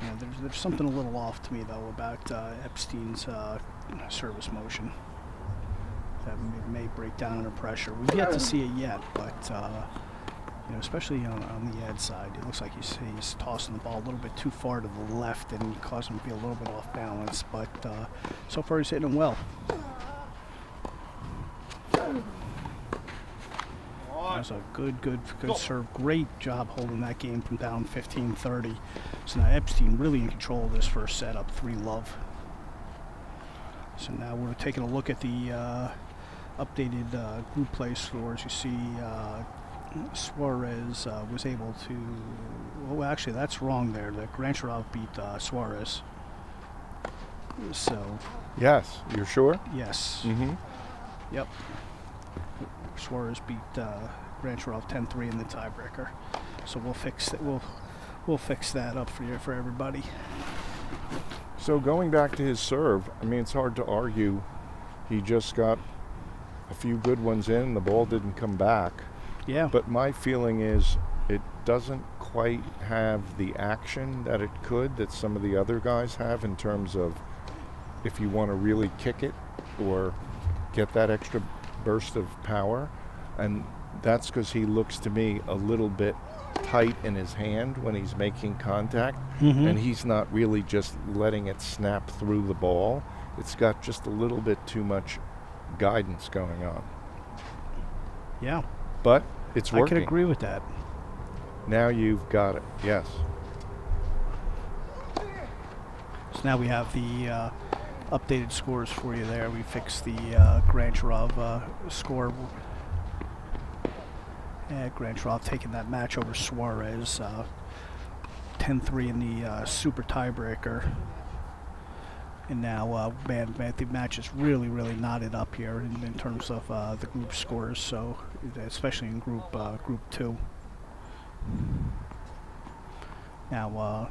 S2: Yeah, there's something a little off to me though about Epstein's service motion that may break down under pressure. We've yet to see it yet, but you know, especially on the ad side, it looks like he's tossing the ball a little bit too far to the left and causing him to be a little bit off balance. But so far he's hitting it well. That was a good serve. Great job holding that game from down 15-30. So now Epstein really in control of this first set, up 3-love. So now we're taking a look at the updated group play scores. You see Suarez was able to... Oh, actually, that's wrong there. The Grantcharov beat Suarez. So...
S1: Yes, you're sure?
S2: Yes.
S1: Mm-hmm.
S2: Yep. Suarez beat Grantcharov 10-3 in the tiebreaker. So we'll fix that. We'll fix that up for everybody.
S1: So going back to his serve, I mean, it's hard to argue. He just got a few good ones in. The ball didn't come back.
S2: Yeah.
S1: But my feeling is it doesn't quite have the action that it could, that some of the other guys have, in terms of if you want to really kick it or get that extra burst of power. And that's because he looks to me a little bit tight in his hand when he's making contact, and he's not really just letting it snap through the ball. It's got just a little bit too much guidance going on.
S2: Yeah.
S1: But it's working.
S2: I can agree with that.
S1: Now you've got it. Yes.
S2: So now we have the updated scores for you there. We fixed the Grantcharov score. Grantcharov taking that match over Suarez, 10-3 in the super tiebreaker. And now, man, the match is really, really knotted up here in terms of the group scores. So, especially in group 2. Now,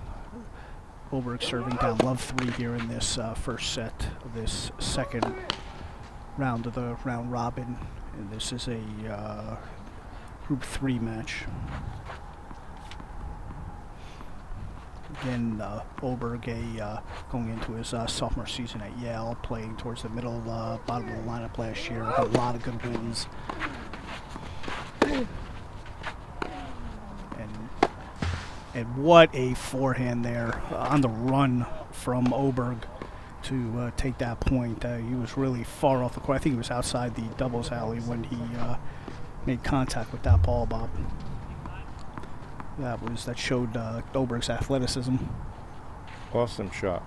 S2: Oberg serving down love 3 here in this first set of this second round of the round robin, and this is a group 3 match. Again, Oberg going into his sophomore season at Yale, playing towards the middle, bottom of the lineup last year. Had a lot of good wins. And what a forehand there on the run from Oberg to take that point. He was really far off the court. I think he was outside the doubles alley when he made contact with that ball, Bob. That showed Oberg's athleticism.
S1: Awesome shot.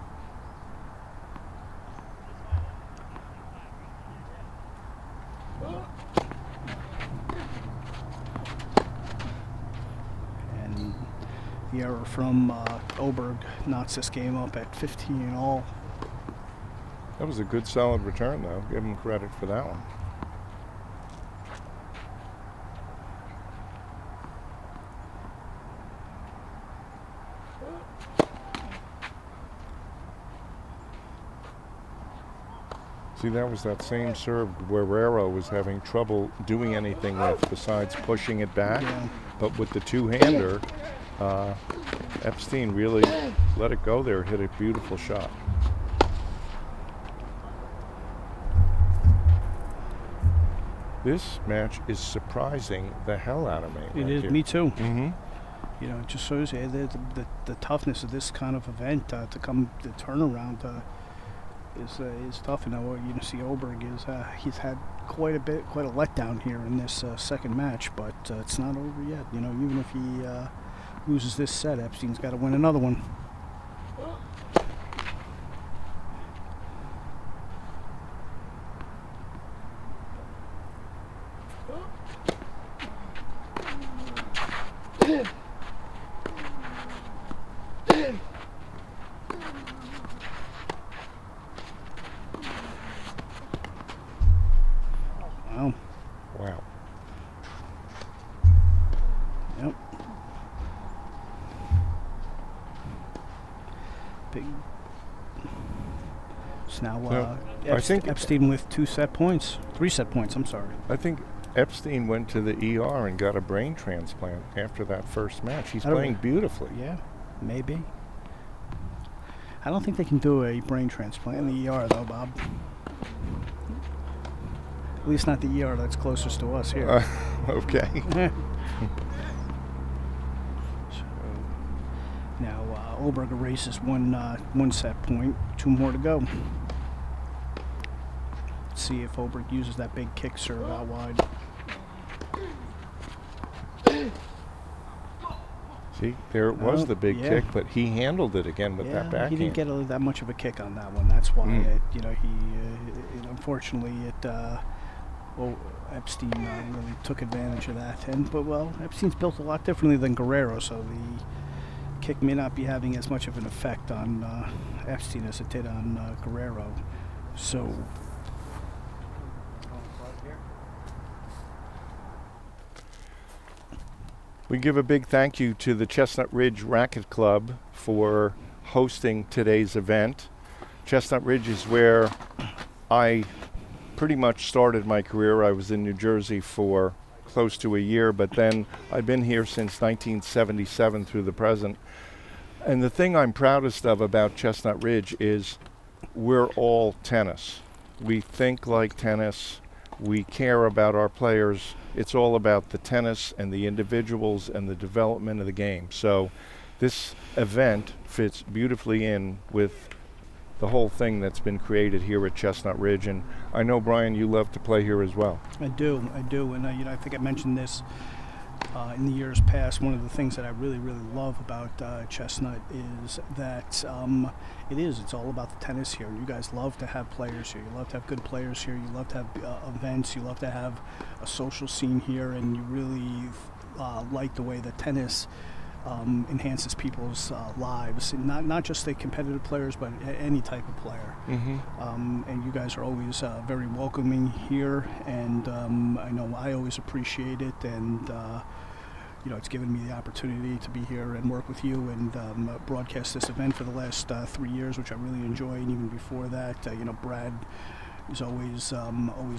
S2: And the error from Oberg knocks this game up at 15 in all.
S1: That was a good, solid return, though. Give him credit for that one. See, that was that same serve Guerrero was having trouble doing anything with besides pushing it back.
S2: Yeah.
S1: But with the two-hander, Epstein really let it go there, hit a beautiful shot. This match is surprising the hell out of me.
S2: It
S1: right
S2: is,
S1: here.
S2: me too.
S1: Mm-hmm.
S2: You know, it just shows you the toughness of this kind of event to come the turnaround is tough. You know, you see Oberg is he's had quite a letdown here in this second match, but it's not over yet. You know, even if he loses this set, Epstein's got to win another one.
S1: Wow.
S2: Yep. Big. So now
S1: I think
S2: Epstein with 3 set points. I'm sorry.
S1: I think Epstein went to the ER and got a brain transplant after that first match. He's
S2: I don't-
S1: playing beautifully.
S2: Yeah, maybe. I don't think they can do a brain transplant in the ER though, Bob. At least not the ER that's closest to us here.
S1: Okay.
S2: So now Oberg erases one set point. 2 more to go. Let's see if Oberg uses that big kick serve out wide.
S1: See, there it was, the big
S2: yeah.
S1: kick, but he handled it again with that
S2: Yeah,
S1: backhand.
S2: he didn't get that much of a kick on that one. That's why, unfortunately, Epstein really took advantage of that. But Epstein's built a lot differently than Guerrero, so the kick may not be having as much of an effect on Epstein as it did on Guerrero. So.
S1: We give a big thank you to the Chestnut Ridge Racket Club for hosting today's event. Chestnut Ridge is where I pretty much started my career. I was in New Jersey for close to a year, but then I've been here since 1977 through the present. And the thing I'm proudest of about Chestnut Ridge is we're all tennis. We think like tennis. We care about our players. It's all about the tennis and the individuals and the development of the game. So this event fits beautifully in with the whole thing that's been created here at Chestnut Ridge. And I know, Brian, you love to play here as well.
S2: I do. And I think I mentioned this in the years past. One of the things that I really, really love about Chestnut is that it's all about the tennis here. You guys love to have players here. You love to have good players here. You love to have events. You love to have a social scene here, and you really like the way that tennis enhances people's lives, and not just the competitive players, but any type of player. And you guys are always very welcoming here, and I know I always appreciate it, and it's given me the opportunity to be here and work with you and broadcast this event for the last 3 years, which I really enjoy. And even before that, Brad is always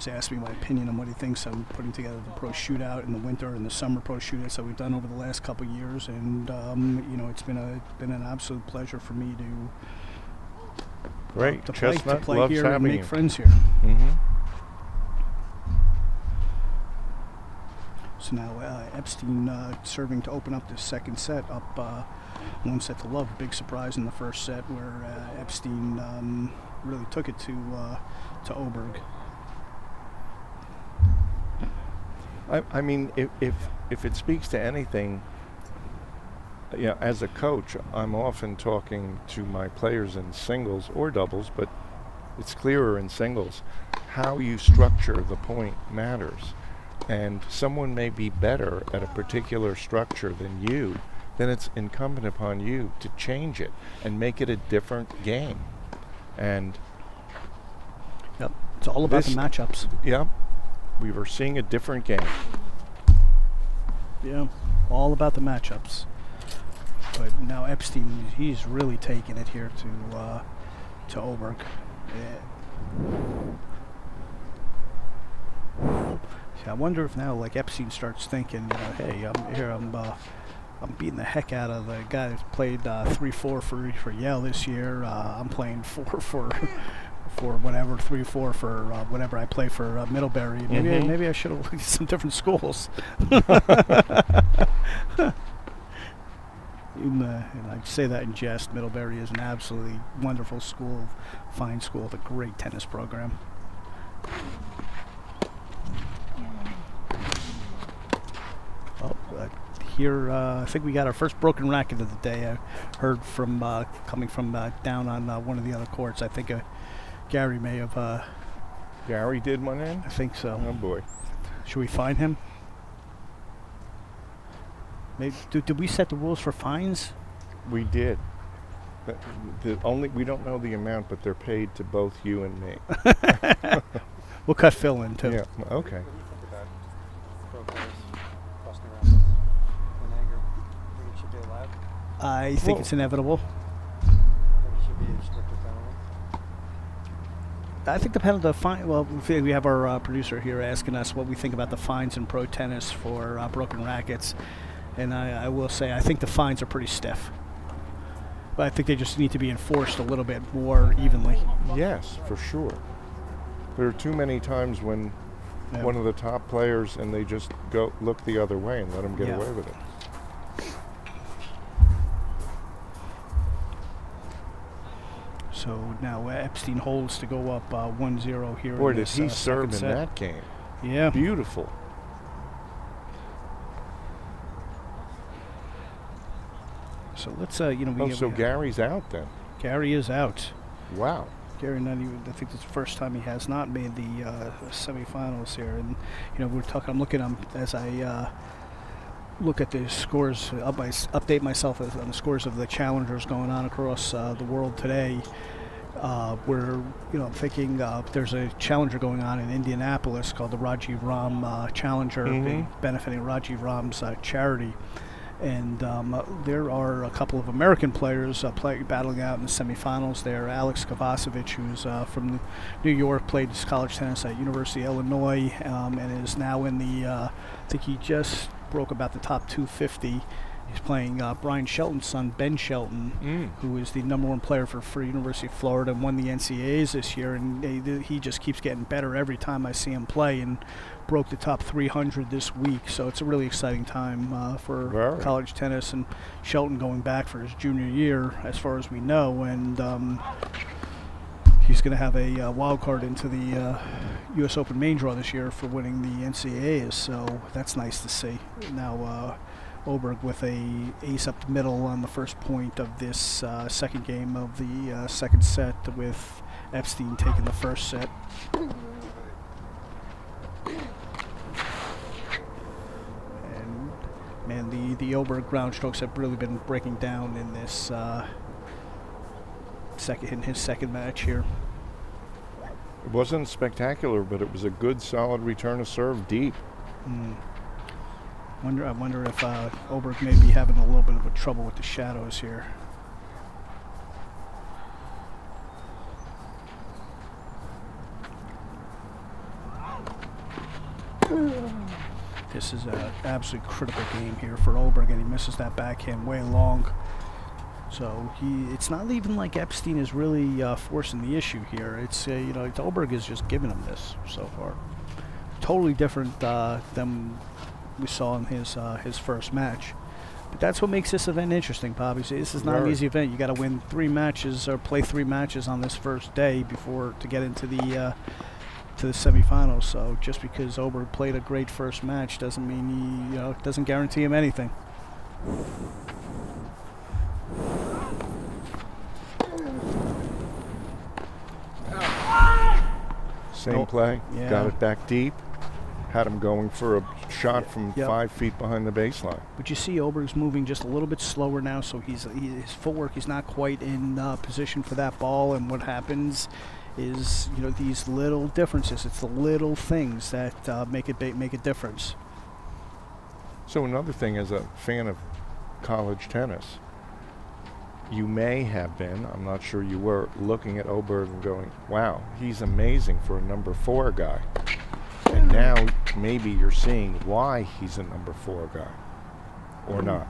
S2: asked me my opinion on what he thinks on putting together the pro shootout in the winter and the summer pro shootouts that we've done over the last couple of years. And it's been an absolute pleasure for me
S1: Great.
S2: to
S1: Chestnut
S2: play
S1: loves
S2: here and
S1: having
S2: make
S1: you.
S2: friends here. So now Epstein serving to open up this second set, up 1-0. Big surprise in the first set where Epstein really took it to Oberg.
S1: I mean, if it speaks to anything, as a coach, I'm often talking to my players in singles or doubles, but it's clearer in singles. How you structure the point matters. And someone may be better at a particular structure than you, then it's incumbent upon you to change it and make it a different game. And
S2: Yep, it's all about the matchups.
S1: Yep, we were seeing a different game.
S2: Yeah, all about the matchups. But now Epstein, he's really taking it here to Oberg. I wonder if now, like, Epstein starts thinking, hey, I'm beating the heck out of the guy that played 3-4 for Yale this year. I'm playing 4 for whatever, 3-4 for whatever I play for Middlebury. Maybe I should have looked at some different schools. And I say that in jest. Middlebury is an absolutely wonderful school, fine school with a great tennis program. Here, I think we got our first broken racket of the day. I heard from coming from down on one of the other courts. I think Gary may have.
S1: Gary did one in?
S2: I think so.
S1: Oh boy.
S2: Should we fine him? Maybe, did we set the rules for fines?
S1: We did. We don't know the amount, but they're paid to both you and me.
S2: We'll cut Phil in too.
S1: Yeah. Okay.
S2: I think it's inevitable. I think the fine. Well, we have our producer here asking us what we think about the fines in pro tennis for broken rackets, and I will say I think the fines are pretty stiff. But I think they just need to be enforced a little bit more evenly.
S1: Yes, for sure. There are too many times when one of the top players and they just go look the other way and let them get away with it.
S2: So now Epstein holds to go up 1-0 here.
S1: Boy,
S2: in
S1: did
S2: this,
S1: he serve in
S2: set.
S1: that game.
S2: Yeah.
S1: Beautiful.
S2: So let's,
S1: so Gary's out then.
S2: Gary is out.
S1: Wow.
S2: Gary, not even. I think it's the first time he has not made the semifinals here. And we're talking. I'm looking as I look at the scores. Update myself on the scores of the challengers going on across the world today. We're thinking there's a challenger going on in Indianapolis called the Rajiv Ram Challenger, benefiting Rajiv Ram's charity. And there are a couple of American players battling out in the semifinals there. Alex Kovacevic, who's from New York, played his college tennis at University of Illinois, and is now in the, I think he just broke about the top 250. He's playing Brian Shelton's son, Ben Shelton, who is the #1 player for University of Florida and won the NCAAs this year. And he just keeps getting better every time I see him play, and broke the top 300 this week. So it's a really exciting time for college tennis. And Shelton going back for his junior year, as far as we know. And he's going to have a wild card into the U.S. Open main draw this year for winning the NCAAs. So that's nice to see. Now Oberg with a ace up the middle on the first point of this second game of the second set, with Epstein taking the first set. And Man, the Oberg ground strokes have really been breaking down in this his second match here.
S1: It wasn't spectacular, but it was a good, solid return of serve deep.
S2: I wonder if Oberg may be having a little bit of a trouble with the shadows here. This is an absolutely critical game here for Oberg, and he misses that backhand way long. So it's not even like Epstein is really forcing the issue here. It's it's Oberg is just giving him this so far. Totally different than we saw in his first match. But that's what makes this event interesting, Bobby. See, this is not an easy event. You got to win 3 matches or play 3 matches on this first day to get into the semifinals. So just because Oberg played a great first match doesn't mean it doesn't guarantee him anything.
S1: Same play.
S2: Yeah.
S1: Got it back deep. Had him going for a shot from 5 feet behind the baseline.
S2: But you see Oberg's moving just a little bit slower now, so his footwork is not quite in position for that ball. And what happens is, these little differences. It's the little things that make a difference.
S1: So another thing, as a fan of college tennis, you may have been, I'm not sure you were, looking at Oberg and going, wow, he's amazing for a number 4 guy. And now maybe you're seeing why he's a number 4 guy, or not.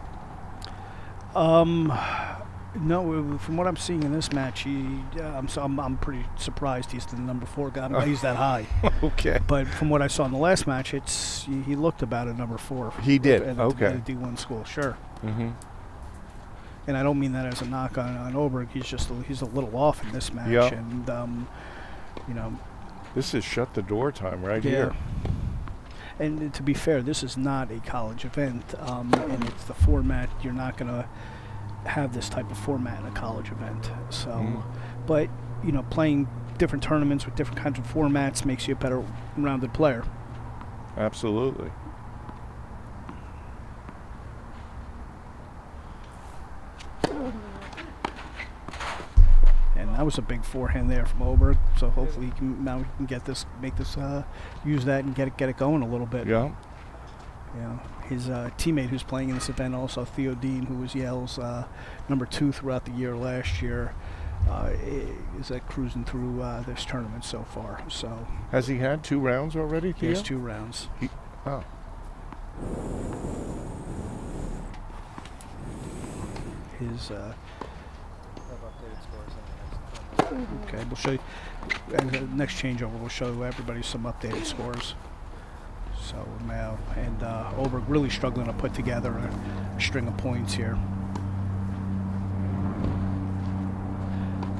S2: No, from what I'm seeing in this match, I'm pretty surprised he's the number 4 guy. I'm glad he's that high.
S1: Okay.
S2: But from what I saw in the last match, he looked about a number 4.
S1: He did.
S2: At
S1: Okay.
S2: a D1 school, sure.
S1: Mm-hmm.
S2: And I don't mean that as a knock on Oberg. He's a little off in this match,
S1: Yeah.
S2: and
S1: This is shut the door time right
S2: yeah.
S1: here.
S2: And to be fair, this is not a college event, and it's the format. You're not going to have this type of format in a college event. So, but playing different tournaments with different kinds of formats makes you a better rounded player.
S1: Absolutely.
S2: And that was a big forehand there from Oberg. So hopefully he can use that and get it going a little bit.
S1: Yeah.
S2: His teammate who's playing in this event also, Theodore Dean, who was Yale's number 2 throughout the year last year, is cruising through this tournament so far. So
S1: Has he had 2 rounds already,
S2: he has
S1: Theo?
S2: 2 rounds.
S1: Oh.
S2: His
S5: Have updated scores on the next
S2: okay, we'll show you next changeover. We'll show everybody some updated scores. So now, and Oberg really struggling to put together a string of points here.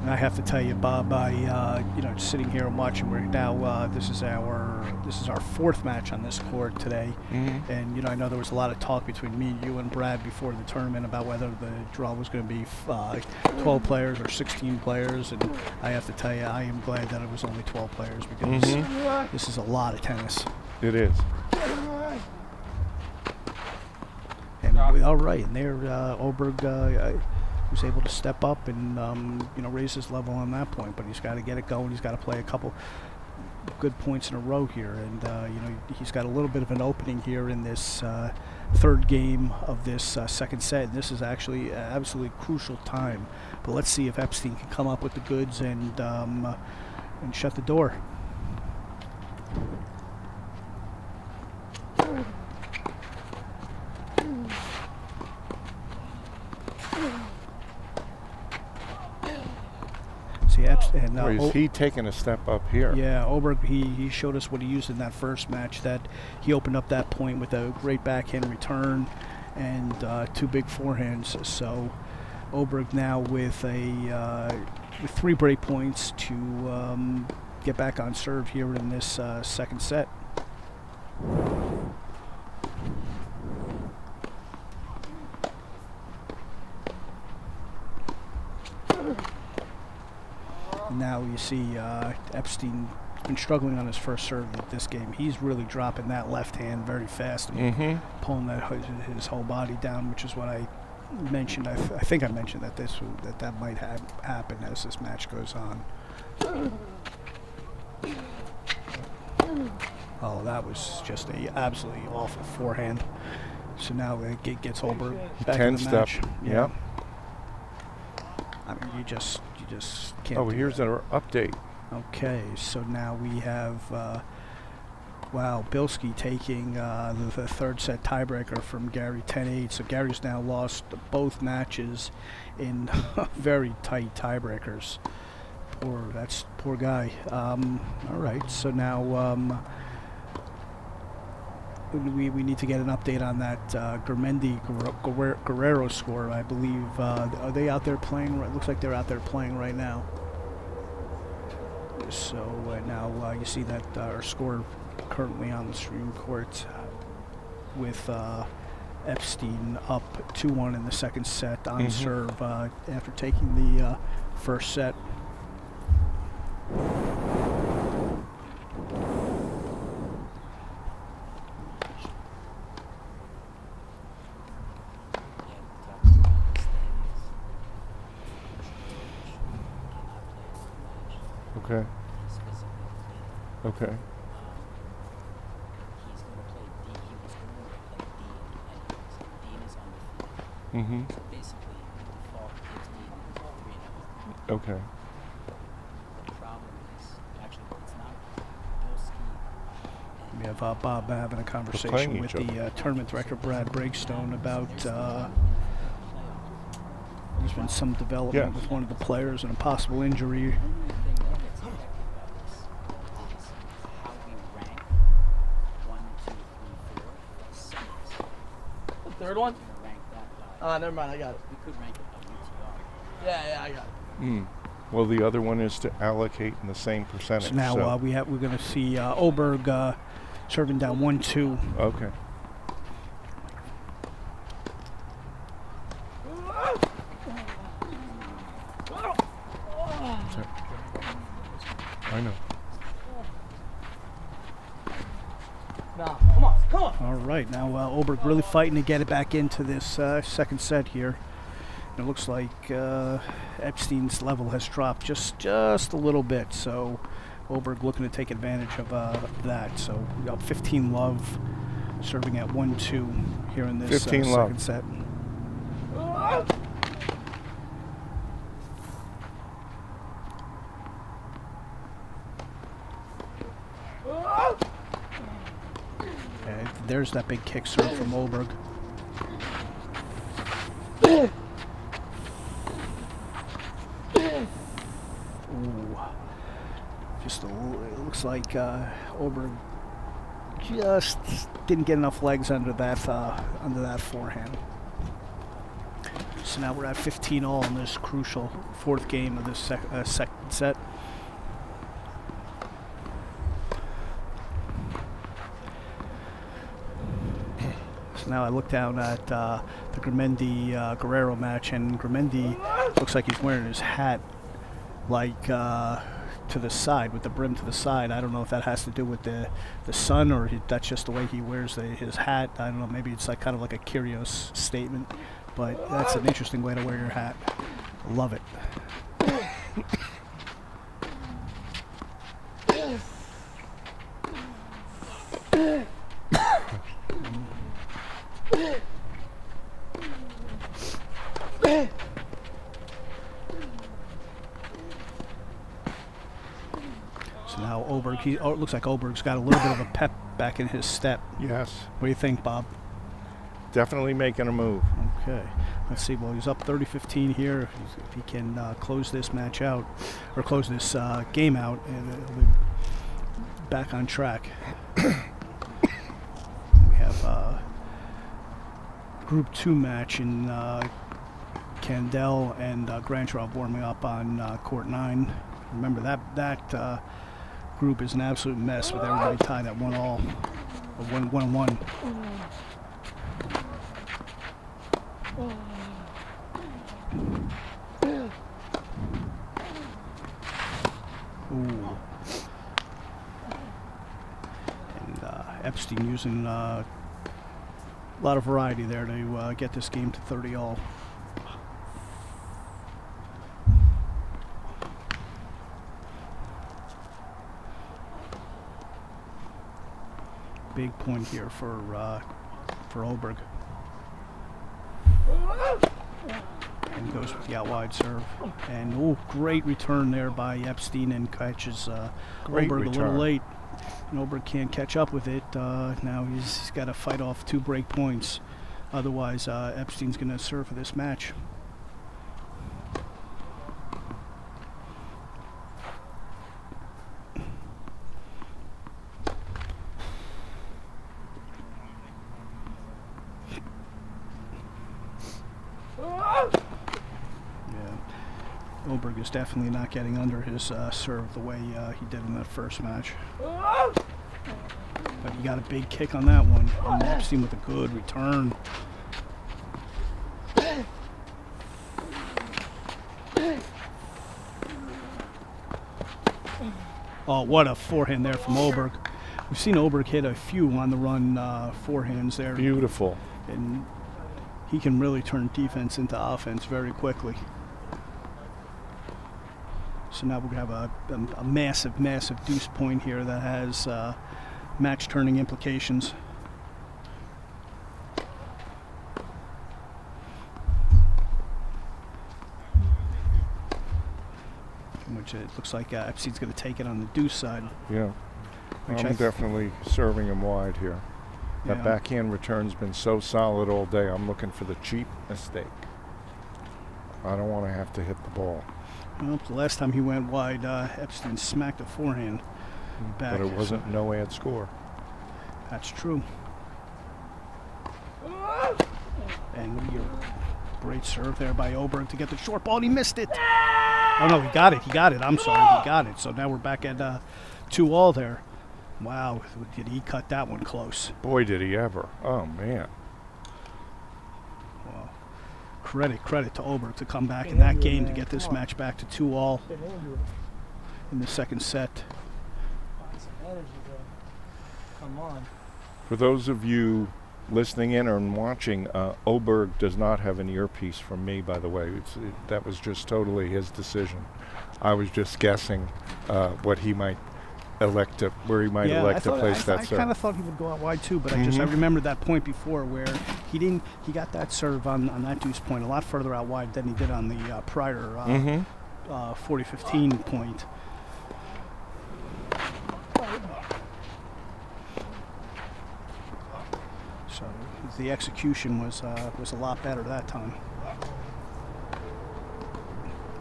S2: And I have to tell you, Bob, sitting here and watching, we're now this is our 4th match on this court today, and I know there was a lot of talk between me, you, and Brad before the tournament about whether the draw was going to be 12 players or 16 players, and I have to tell you, I am glad that it was only 12 players because this is a lot of tennis.
S1: It is.
S2: And all right, and there Oberg was able to step up and raise his level on that point, but he's got to get it going. He's got to play a couple good points in a row here, and he's got a little bit of an opening here in this 3rd game of this 2nd set. And this is actually an absolutely crucial time. But let's see if Epstein can come up with the goods and shut the door. And
S1: Is he taking a step up here?
S2: Yeah, Oberg, he showed us what he used in that first match, that he opened up that point with a great backhand return and 2 big forehands. So Oberg now with 3 break points to get back on serve here in this 2nd set. Now you see Epstein been struggling on his first serve this game. He's really dropping that left hand very fast and pulling his whole body down, which is what I mentioned. I think I mentioned that that might happen as this match goes on. Oh, that was just a absolutely awful forehand. So now it gets Oberg back in the match.
S1: Yeah.
S2: I mean, you just can't.
S1: Oh,
S2: do
S1: here's
S2: that.
S1: our update.
S2: Okay, so now we have, Bilski taking the third set tiebreaker from Gary 10-8. So Gary's now lost both matches in very tight tiebreakers. Poor guy. All right, so now we need to get an update on that Gurmendi Guerrero score. I believe are they out there playing? It looks like they're out there playing right now. So now you see that our score currently on the stream court with Epstein up 2-1 in the second set on serve after taking the first set.
S1: Okay. Okay.
S3: He's going to play D. He was going to play Dean anyways. Dean is undefeated.
S1: Mm-hmm.
S3: So basically, the default gives Dean 3-0.
S1: Okay.
S3: The problem is, actually, it's not Bilski.
S2: We have Bob having a
S1: playing
S2: conversation with
S1: each
S2: the tournament director, Brad Breakstone, about there's been some development with one of the players and a possible injury.
S3: The thing that gets affected by this is how we rank 1, 2, 3, 4 semis.
S7: The third one?
S3: We're going to rank that by.
S7: Never mind, I got it.
S3: We could rank it by UTR.
S7: Yeah, I got it.
S1: Well, the other one is to allocate in the same percentage.
S2: So now we're going to see Oberg serving down 1-2.
S1: Okay. I know.
S7: Nah, come on.
S2: All right, now Oberg really fighting to get it back into this second set here. And it looks like Epstein's level has dropped just a little bit, so Oberg looking to take advantage of that. So we got 15 love serving at 1-2 here in this
S1: 15
S2: second
S1: love.
S2: set. Okay, there's that big kick serve from Oberg. Ooh. Just it looks like Oberg just didn't get enough legs under that forehand. So now we're at 15-all in this crucial fourth game of this second set. So now I look down at the Gurmendi Guerrero match, and Gurmendi looks like he's wearing his hat like to the side, with the brim to the side. I don't know if that has to do with the sun, or that's just the way he wears his hat. I don't know, maybe it's like kind of like a curious statement, but that's an interesting way to wear your hat. Love it. So now Oberg, it looks like Oberg's got a little bit of a pep back in his step.
S1: Yes.
S2: What do you think, Bob?
S1: Definitely making a move.
S2: Okay. Let's see. Well, he's up 30-15 here. If he can close this match out, or close this game out, and he'll be back on track. We have Group 2 match in Kandel and Grantcharov warming up on Court 9. Remember, that group is an absolute mess with everybody tied at 1-all, or 1-1. Ooh. Epstein using a lot of variety there to get this game to 30 all. Big point here for Oberg. And goes with the out wide serve. And great return there by Epstein, and catches
S1: Great
S2: Oberg a little
S1: return.
S2: late. And Oberg can't catch up with it. Now he's got to fight off 2 break points. Otherwise, Epstein's going to serve for this match. Oberg is definitely not getting under his serve the way he did in that first match. But he got a big kick on that one. And Epstein with a good return. Oh, what a forehand there from Oberg. We've seen Oberg hit a few on the run forehands there.
S1: Beautiful.
S2: And he can really turn defense into offense very quickly. So now we're going to have a massive, massive deuce point here that has match-turning implications. Which it looks like Epstein's going to take it on the deuce side.
S1: Yeah.
S2: Which
S1: I'm definitely serving him wide here. That
S2: Yeah.
S1: backhand return's been so solid all day. I'm looking for the cheap mistake. I don't want to have to hit the ball.
S2: Well, the last time he went wide, Epstein smacked a forehand back.
S1: But it wasn't no ad score.
S2: That's true. And look at your great serve there by Oberg to get the short ball, and he missed it. Oh, no, he got it. He got it. I'm sorry. He got it. So now we're back at 2-all there. Wow, did he cut that one close.
S1: Boy, did he ever. Oh, man.
S2: Well, credit to Oberg to come back in that game to get this match back to 2-all in the second set.
S7: Find some energy, bro. Come on.
S1: For those of you listening in and watching, Oberg does not have an earpiece from me, by the way. That was just totally his decision. I was just guessing what he might elect to, where he might elect to place that
S2: I
S1: serve.
S2: kind of thought he would go out wide too, but I remembered that point before where he got that serve on that deuce point a lot further out wide than he did on the prior 40-15 point. So the execution was a lot better that time.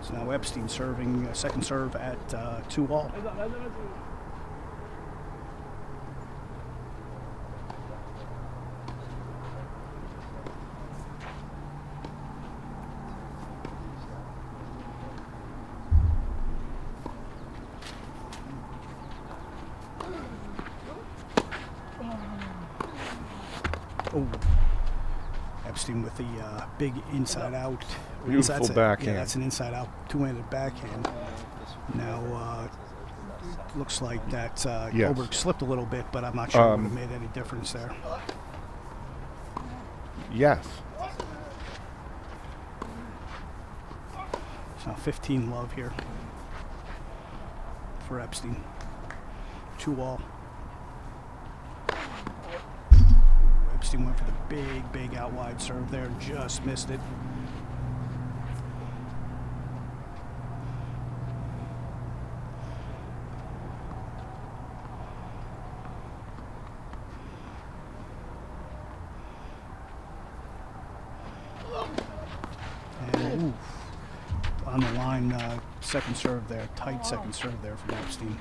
S2: So now Epstein serving second serve at 2-all. Oh, Epstein with the big inside out.
S1: Beautiful backhand.
S2: Yeah, that's an inside out two-handed backhand. Now looks like that
S1: Yes.
S2: Oberg slipped a little bit, but I'm not sure it would have made any difference there.
S1: Yes.
S2: So 15 love here for Epstein. 2-all. Epstein went for the big out wide serve there, just missed it. And on the line, second serve there, tight second serve there from Epstein.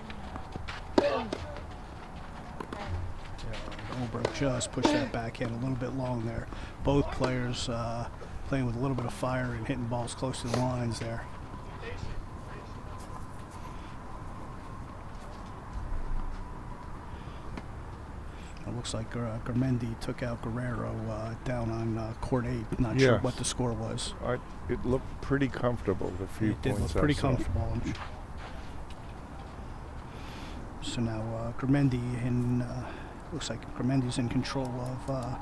S2: Oberg just pushed that backhand a little bit long there. Both players playing with a little bit of fire and hitting balls close to the lines there. It looks like Gurmendi took out Guerrero down on court 8. Not sure
S1: Yes.
S2: what the score was.
S1: It looked pretty comfortable, the few
S2: It did look
S1: points I
S2: pretty
S1: saw.
S2: comfortable. So now Gurmendi in Looks like Gurmendi's in control of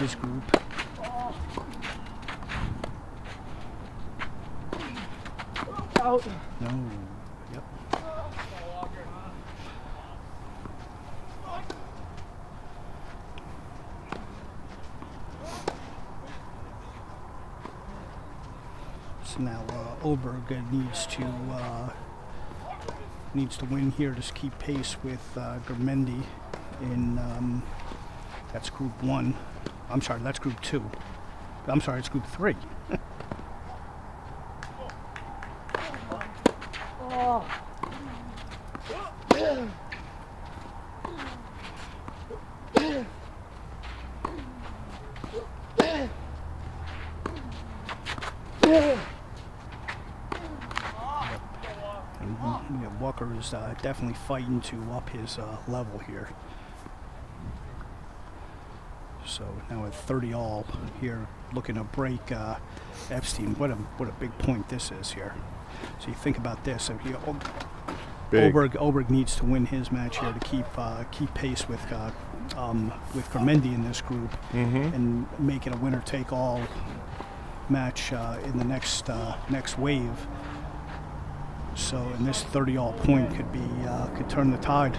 S2: his group.
S7: Out.
S2: No. Yep. So now Oberg needs to win here to keep pace with Gurmendi in that's Group 1. I'm sorry, that's Group 2. I'm sorry, it's Group 3. Walker is definitely fighting to up his level here. So now at 30 all here, looking to break Epstein. What a big point this is here. So you think about this. So Oberg needs to win his match here to keep pace with Gurmendi in this group and make it a winner-take-all match in the next wave. So, and this 30-all point could turn the tide.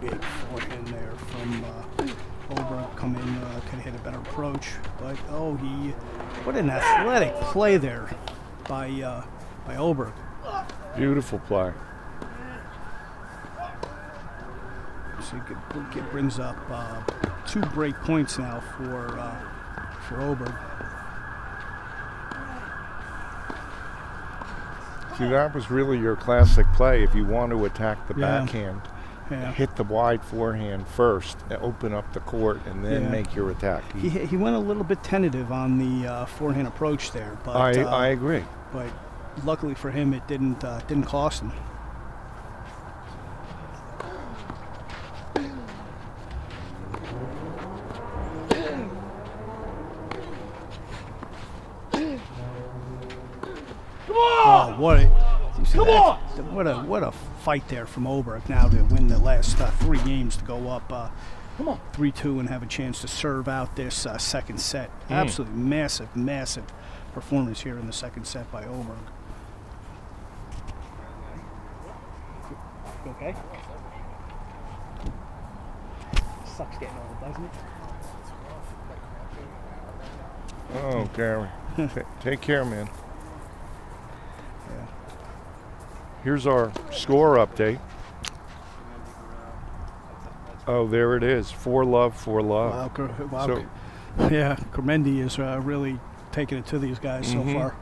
S2: Big forehand there from Oberg. Come in, could hit a better approach, but what an athletic play there by Oberg.
S1: Beautiful play.
S2: So it brings up 2 break points now for Oberg.
S1: See, that was really your classic play. If you want to attack the
S2: Yeah.
S1: backhand,
S2: Yeah.
S1: hit the wide forehand first, open up the court, and then make your attack.
S2: He went a little bit tentative on the forehand approach there, but
S1: I agree.
S2: But luckily for him, it didn't cost him. Oh, what a fight there from Oberg now to win the last 3 games to go up 3-2 and have a chance to serve out this second set. Absolutely massive performance here in the second set by Oberg.
S7: You okay? Sucks getting old, doesn't it?
S1: Oh, Gary. Take care, man. Here's our score update. Oh, there it is. 4-love, 4-love.
S2: Wow.
S1: So,
S2: Yeah, Gurmendi is really taking it to these guys so far.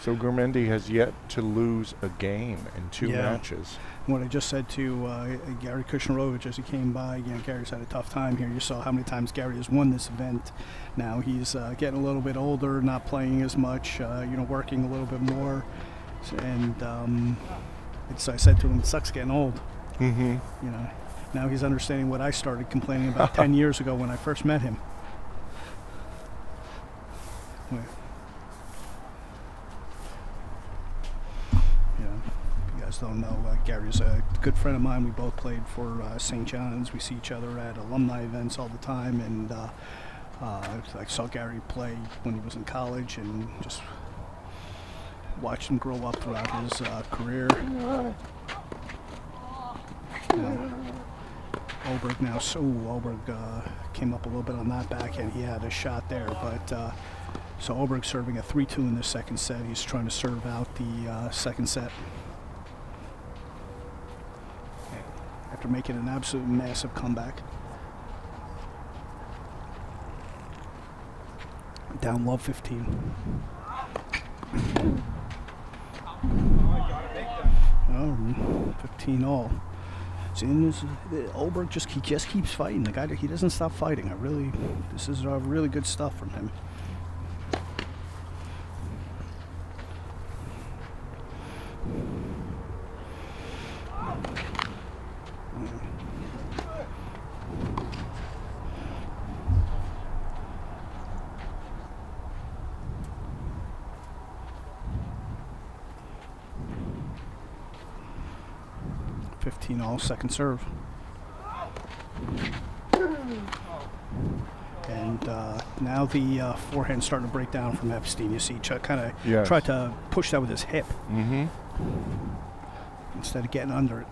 S1: so Gurmendi has yet to lose a game in 2 matches.
S2: What I just said to Gary Kushnerovich as he came by, Gary's had a tough time here. You saw how many times Gary has won this event. Now he's getting a little bit older, not playing as much, working a little bit more. And I said to him, it sucks getting old. Now he's understanding what I started complaining about 10 years ago when I first met him. Don't know, Gary's a good friend of mine. We both played for St. John's. We see each other at alumni events all the time, and I saw Gary play when he was in college and just watched him grow up throughout his career. Oberg came up a little bit on that backhand. He had a shot there, but so Oberg serving a 3-2 in the second set. He's trying to serve out the second set. After making an absolute massive comeback. Down low 15. Oh, 15 all. Oberg he just keeps fighting. The guy, he doesn't stop fighting. This is really good stuff from him. All, second serve. And now the forehand's starting to break down from Epstein. You see, kind of tried to push that with his hip instead of getting under it.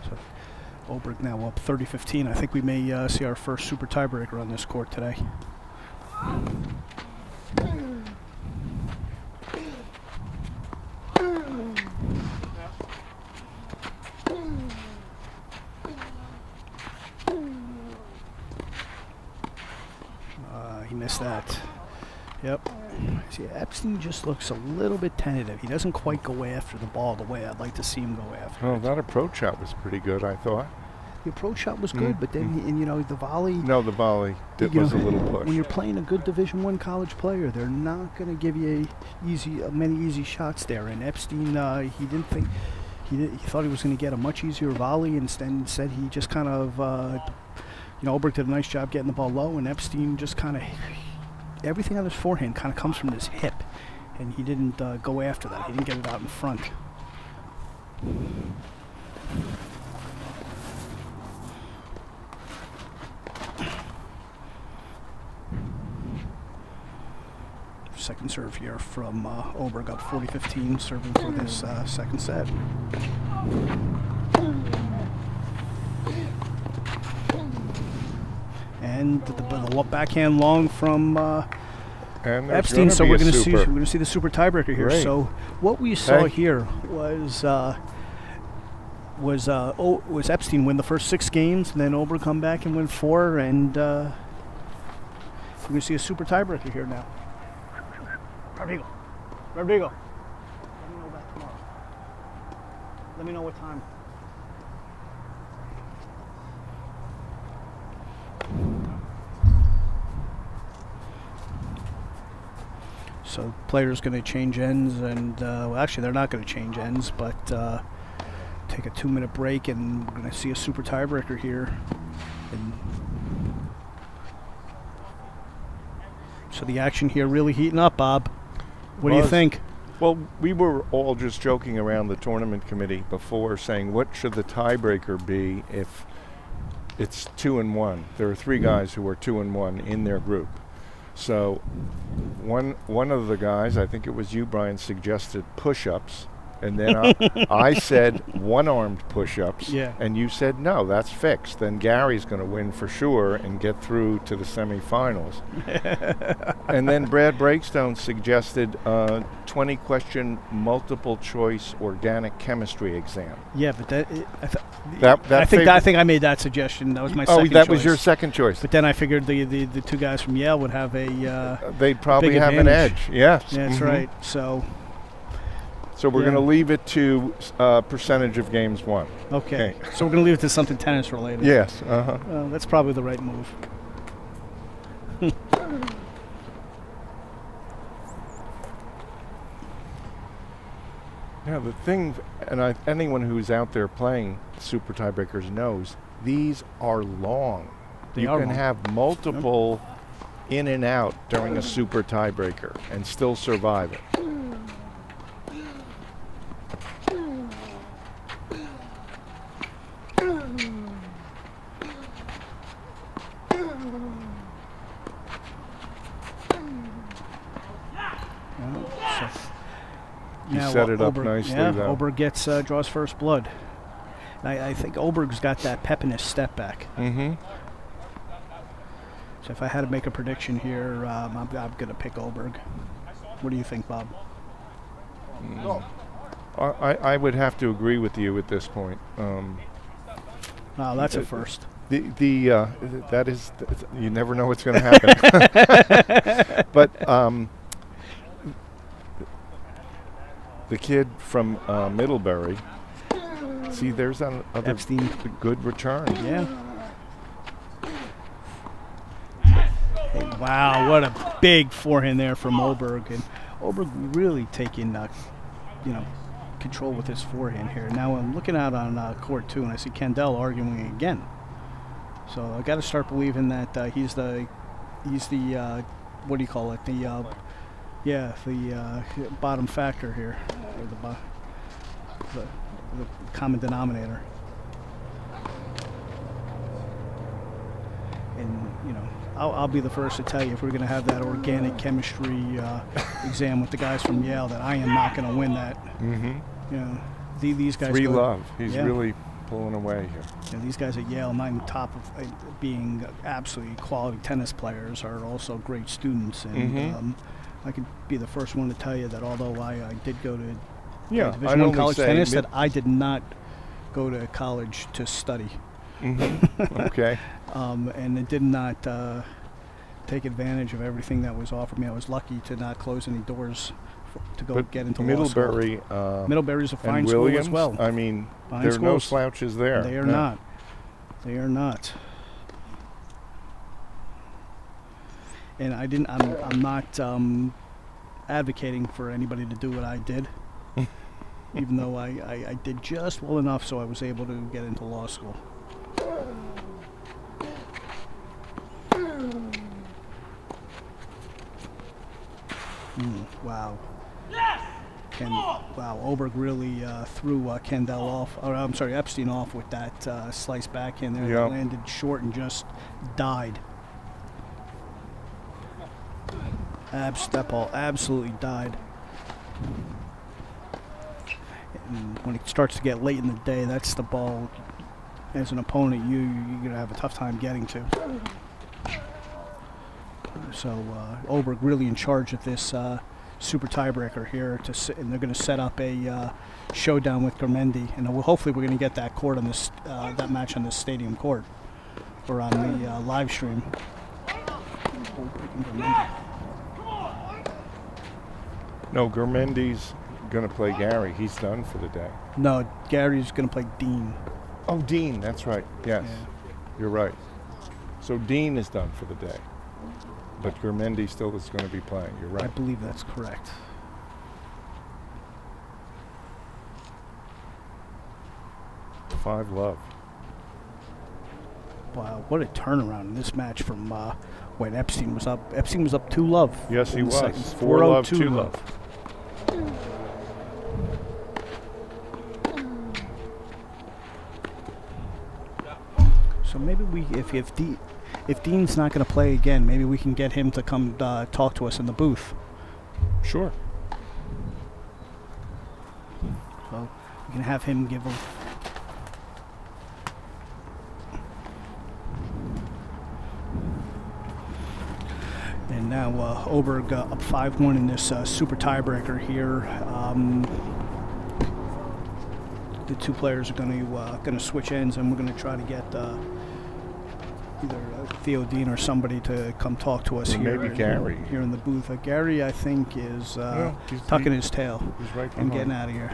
S2: So Oberg now up 30-15. I think we may see our first super tiebreaker on this court today. That. Yep. See, Epstein just looks a little bit tentative. He doesn't quite go after the ball the way I'd like to see him go after.
S1: Oh, that approach shot was pretty good, I thought.
S2: The approach shot was good, but then, the volley.
S1: No, the volley was a little push.
S2: When you're playing a good Division I college player, they're not going to give you many easy shots there. And Epstein, he didn't think he thought he was going to get a much easier volley. Instead, he just kind of. Oberg did a nice job getting the ball low, and Epstein just kind of everything on his forehand kind of comes from his hip, and he didn't go after that. He didn't get it out in front. Second serve here from Oberg, up 40-15, serving for this second set. And the backhand long from Epstein. So we're going to see the super tiebreaker here. Great. So what we saw here was Epstein win the first 6 games, and then Oberg come back and win 4, and we're going to see a super tiebreaker here now. Rodrigo. Let me know that tomorrow. Let me know what time. So players going to change ends, and actually they're not going to change ends, but take a 2-minute break, and we're going to see a super tiebreaker here. And so the action here really heating up, Bob. What do you think?
S1: Well, we were all just joking around the tournament committee before, saying what should the tiebreaker be if it's 2-1. There are 3 guys who are 2-1 in their group. So one of the guys, I think it was you, Brian, suggested push-ups, and then I said one-armed push-ups, and you said no, that's fixed. Then Gary's going to win for sure and get through to the semifinals. And then Brad Breakstone suggested 20-question multiple-choice organic chemistry exam.
S2: Yeah, but I think I made that suggestion. That was my second choice. Oh,
S1: that was your second choice.
S2: But then I figured the 2 guys from Yale would have
S1: they'd probably
S2: big
S1: have
S2: advantage.
S1: an edge. Yes,
S2: yeah, that's right. So
S1: we're going to leave it to percentage of games won.
S2: Okay. So we're going to leave it to something tennis related.
S1: Yes.
S2: That's probably the right move.
S1: Yeah, the thing, and anyone who's out there playing super tiebreakers knows, these are long. You can have multiple in and out during a super tiebreaker and still survive it. You set it up nicely, though.
S2: Oberg draws first blood. I think Oberg's got that pep in his step back.
S1: Mm-hmm.
S2: So if I had to make a prediction here, I'm going to pick Oberg. What do you think, Bob?
S1: I would have to agree with you at this point.
S2: That's a first.
S1: That is, you never know what's going to happen. But the kid from Middlebury. See, there's another
S2: Epstein.
S1: good return.
S2: Yeah. Hey, wow, what a big forehand there from Oberg. And Oberg really taking, control with his forehand here. Now I'm looking out on court 2, and I see Kandel arguing again. So I got to start believing that he's the what do you call it? The bottom factor here, or the common denominator. And I'll be the first to tell you, if we're going to have that organic chemistry exam with the guys from Yale, that I am not going to win that.
S1: Mm-hmm.
S2: These guys.
S1: Free love. He's really pulling away here.
S2: These guys at Yale, not on top of being absolutely quality tennis players, are also great students. And I could be the first one to tell you that although I did go to Division I college tennis, that I did not go to college to study.
S1: Mm-hmm. Okay.
S2: And it did not take advantage of everything that was offered me. I was lucky to not close any doors to go get into
S1: Middlebury.
S2: law school. Middlebury's a fine
S1: and
S2: school
S1: Williams,
S2: as well.
S1: I mean,
S2: Fine
S1: there are no
S2: schools.
S1: slouches there.
S2: They are not. They are not. And I'm not advocating for anybody to do what I did. Even though I did just well enough so I was able to get into law school. Wow. Wow, Oberg really threw Kandel off, or I'm sorry, Epstein off with that slice backhand there. That landed short and just died. That ball absolutely died. And when it starts to get late in the day, that's the ball, as an opponent, you're going to have a tough time getting to. So Oberg really in charge of this super tiebreaker here, and they're going to set up a showdown with Gurmendi, and hopefully we're going to get that court on this that match on this stadium court or on the live stream.
S1: No, Gurmendi's going to play Gary. He's done for the day.
S2: No, Gary's going to play Dean.
S1: Oh, Dean, that's right. Yes, you're right. So Dean is done for the day. But Gurmendi still is going to be playing. You're right.
S2: I believe that's correct.
S1: Five love.
S2: Wow, what a turnaround in this match from when Epstein was up. Epstein was up 2-love.
S1: Yes, he was.
S2: 4
S1: love, 2 love.
S2: So maybe if Dean's not going to play again, maybe we can get him to come talk to us in the booth.
S1: Sure.
S2: So we can have him give him. And now Oberg up 5-1 in this super tiebreaker here. The two players are going to switch ends, and we're going to try to get either Theodore Dean or somebody to come talk to us here.
S1: Maybe Gary.
S2: Here in the booth. Gary, I think, is tucking his tail.
S1: He's right behind.
S2: And getting out of here.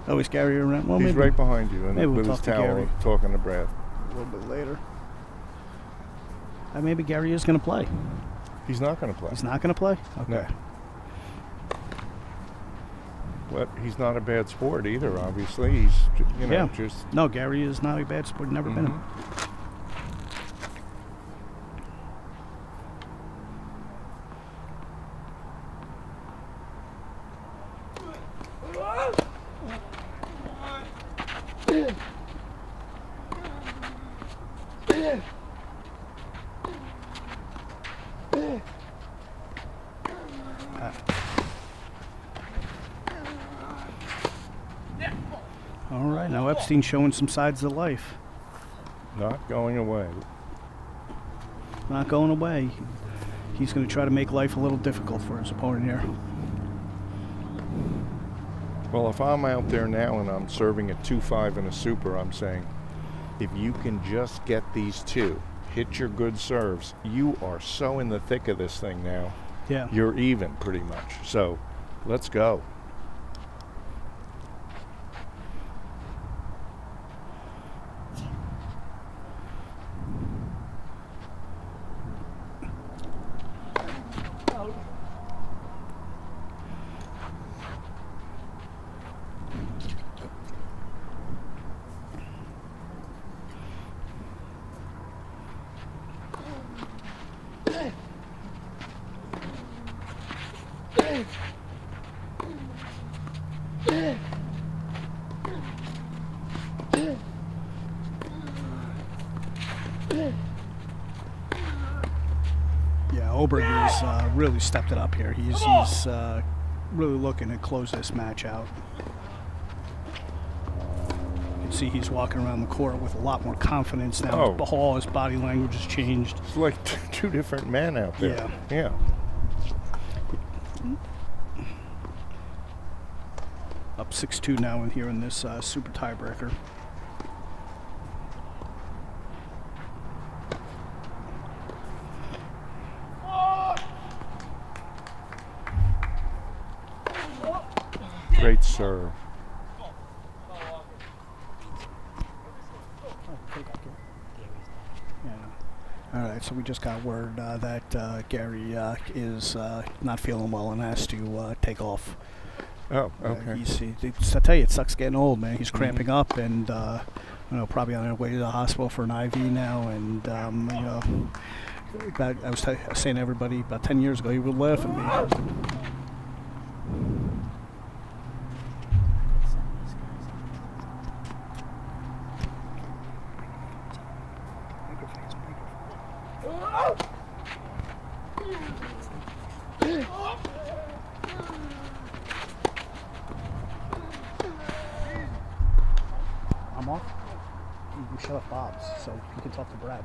S2: Oh, is Gary around? Well,
S1: he's
S2: maybe
S1: right behind you,
S2: maybe
S1: and with
S2: we'll
S1: his
S2: talk to
S1: towel,
S2: Gary
S1: talking to Brad.
S2: a little bit later. Maybe Gary is going to play.
S1: He's not going to play.
S2: He's not going to play? Okay.
S1: No. But he's not a bad sport either, obviously. He's, just...
S2: No, Gary is not a bad sport. Never been him. All right, now Epstein's showing some sides of life.
S1: Not going away.
S2: Not going away. He's going to try to make life a little difficult for his opponent here.
S1: Well, if I'm out there now and I'm serving a 2-5 in a super, I'm saying, if you can just get these two, hit your good serves, you are so in the thick of this thing now.
S2: Yeah.
S1: You're even pretty much. So let's go.
S2: Oberg has really stepped it up here. He's really looking to close this match out. You can see he's walking around the court with a lot more confidence now.
S1: Oh.
S2: All his body language has changed.
S1: It's like two different men out there. Yeah.
S2: Up 6-2 now here in this super tiebreaker.
S1: Great serve.
S2: All right, so we just got word that Gary is not feeling well and has to take off.
S1: Oh, okay.
S2: I tell you, it sucks getting old, man. He's cramping up and probably on our way to the hospital for an IV now. And I was saying to everybody about 10 years ago, he would laugh at me. I'm off. You can shut up Bob's, so you can talk to Brad.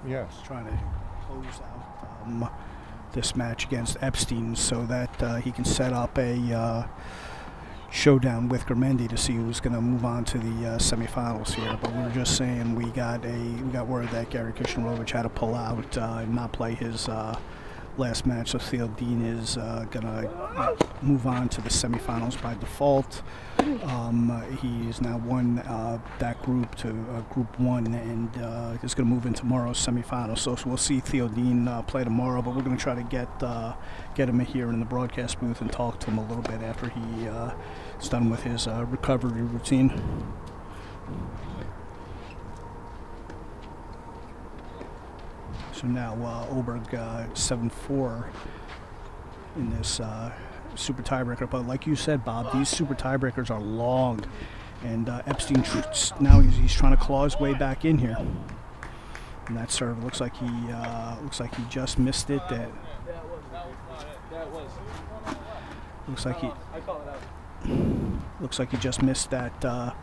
S1: Yes.
S2: Trying to close out this match against Epstein so that he can set up a showdown with Gurmendi to see who's going to move on to the semifinals here. But we were just saying we got word that Gary Kushnerovich had to pull out and not play his last match. So Theodore Dean is going to move on to the semifinals by default. He has now won that group to Group 1 and is going to move in tomorrow's semifinals. So we'll see Theodore Dean play tomorrow, but we're going to try to get him here in the broadcast booth and talk to him a little bit after he is done with his recovery routine. So now Oberg 7-4 in this super tiebreaker. But like you said, Bob, these super tiebreakers are long, and Epstein now he's trying to claw his way back in here. And that serve looks like he just missed it. Looks like he just missed that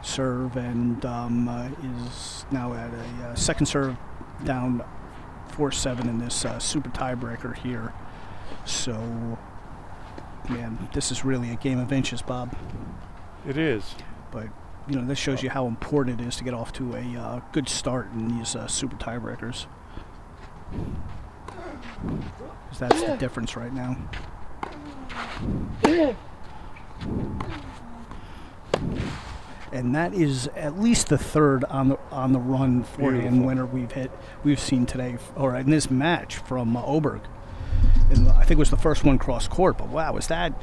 S2: serve and is now at a second serve down 4-7 in this super tiebreaker here. So, man, this is really a game of inches, Bob.
S1: It is.
S2: But, this shows you how important it is to get off to a good start in these super tiebreakers. Because that's the difference right now. And that is at least the third on the run forehand winner we've seen today, or in this match from Oberg. And I think it was the first one cross court, but wow, was that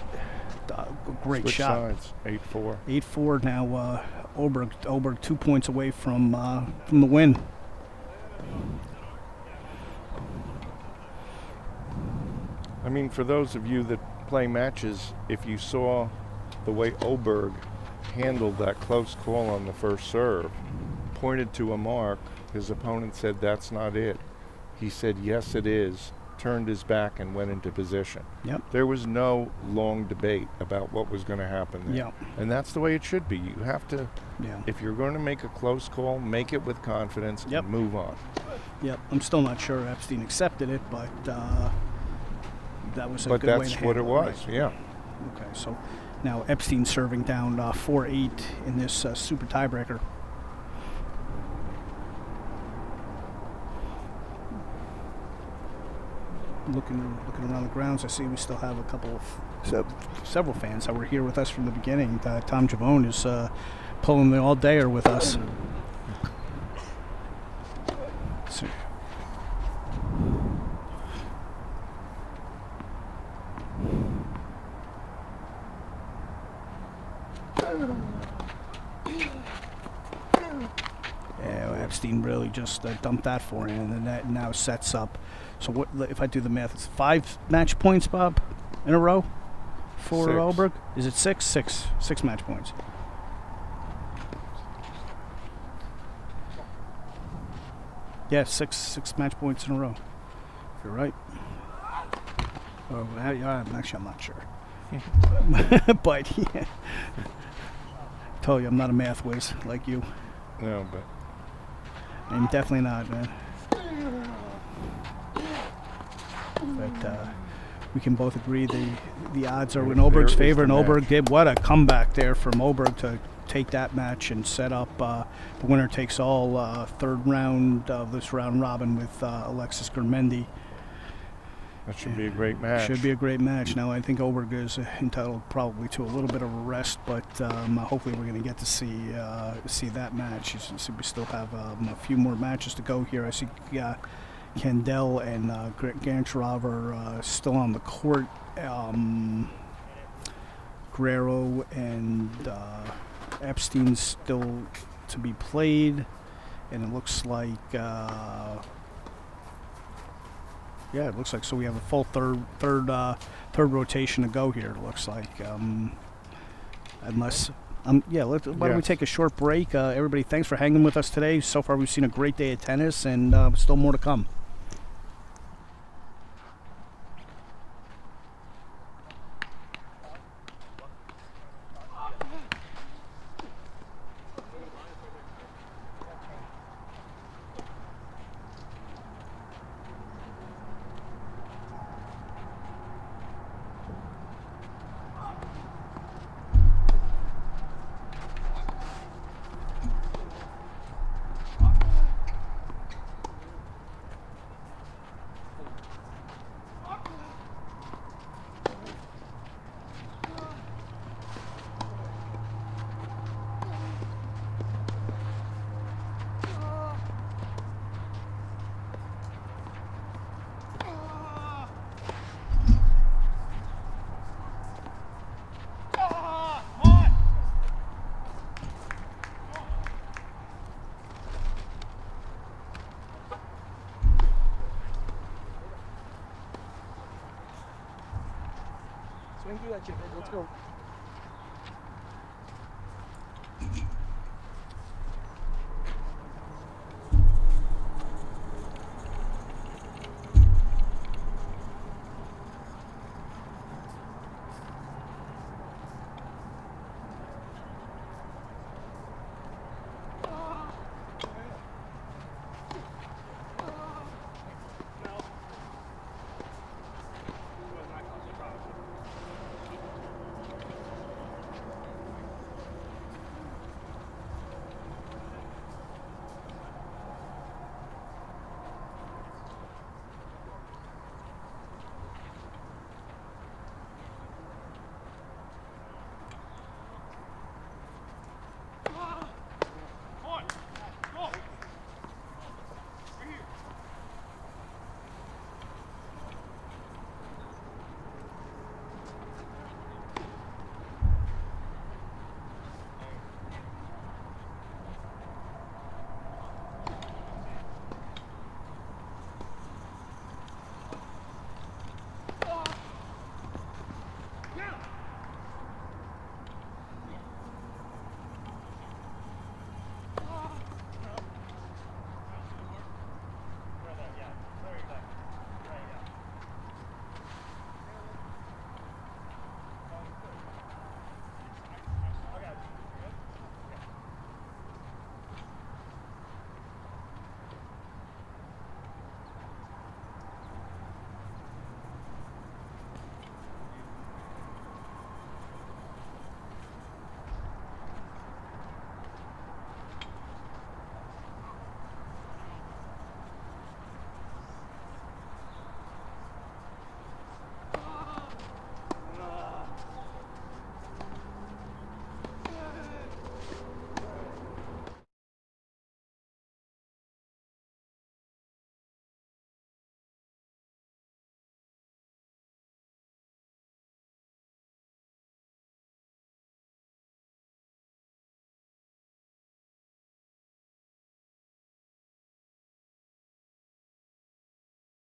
S2: a great
S1: Switch
S2: shot?
S1: Sides, 8-4.
S2: 8-4 now. Oberg 2 points away from the win.
S1: I mean, for those of you that play matches, if you saw the way Oberg handled that close call on the first serve, pointed to a mark, his opponent said, "That's not it." He said, "Yes, it is," turned his back and went into position.
S2: Yep.
S1: There was no long debate about what was going to happen there.
S2: Yep.
S1: And that's the way it should be. You have to,
S2: Yeah.
S1: if you're going to make a close call, make it with confidence
S2: Yep.
S1: and move on.
S2: Yep. I'm still not sure Epstein accepted it, but that was a
S1: But
S2: good way
S1: that's
S2: to
S1: what it
S2: handle
S1: was, yeah.
S2: Okay, so now Epstein serving down 4-8 in this super tiebreaker. Looking around the grounds, I see we still have a couple of several fans that were here with us from the beginning. Tom Javone is pulling the all-dayer with us. So, yeah, Epstein really just dumped that for him, and that now sets up. So what if I do the math? It's 5 match points, Bob, in a row. for
S1: 6.
S2: Oberg? Is it 6? 6 match points. Yeah, six match points in a row. You're right. Oh, actually, I'm not sure. But yeah, told you I'm not a math whiz like you.
S1: No, but
S2: I'm definitely not, man. But we can both agree the odds are in Oberg's
S1: There is
S2: favor, and
S1: the
S2: Oberg
S1: match.
S2: did what a comeback there from Oberg to take that match and set up the winner takes all third round of this round robin with Alexis Gurmendi.
S1: that should be a great match.
S2: Should be a great match. Now I think Oberg is entitled probably to a little bit of a rest, but hopefully we're going to get to see that match. We still have a few more matches to go here. I see Kandel and Grantcharov are still on the court. Guerrero and Epstein still to be played, and it looks like it looks like so we have a full third rotation to go here. It looks like unless why don't we take a short break? Everybody, thanks for hanging with us today. So far we've seen a great day of tennis, and still more to come.
S7: Swing through that chip. Let's go.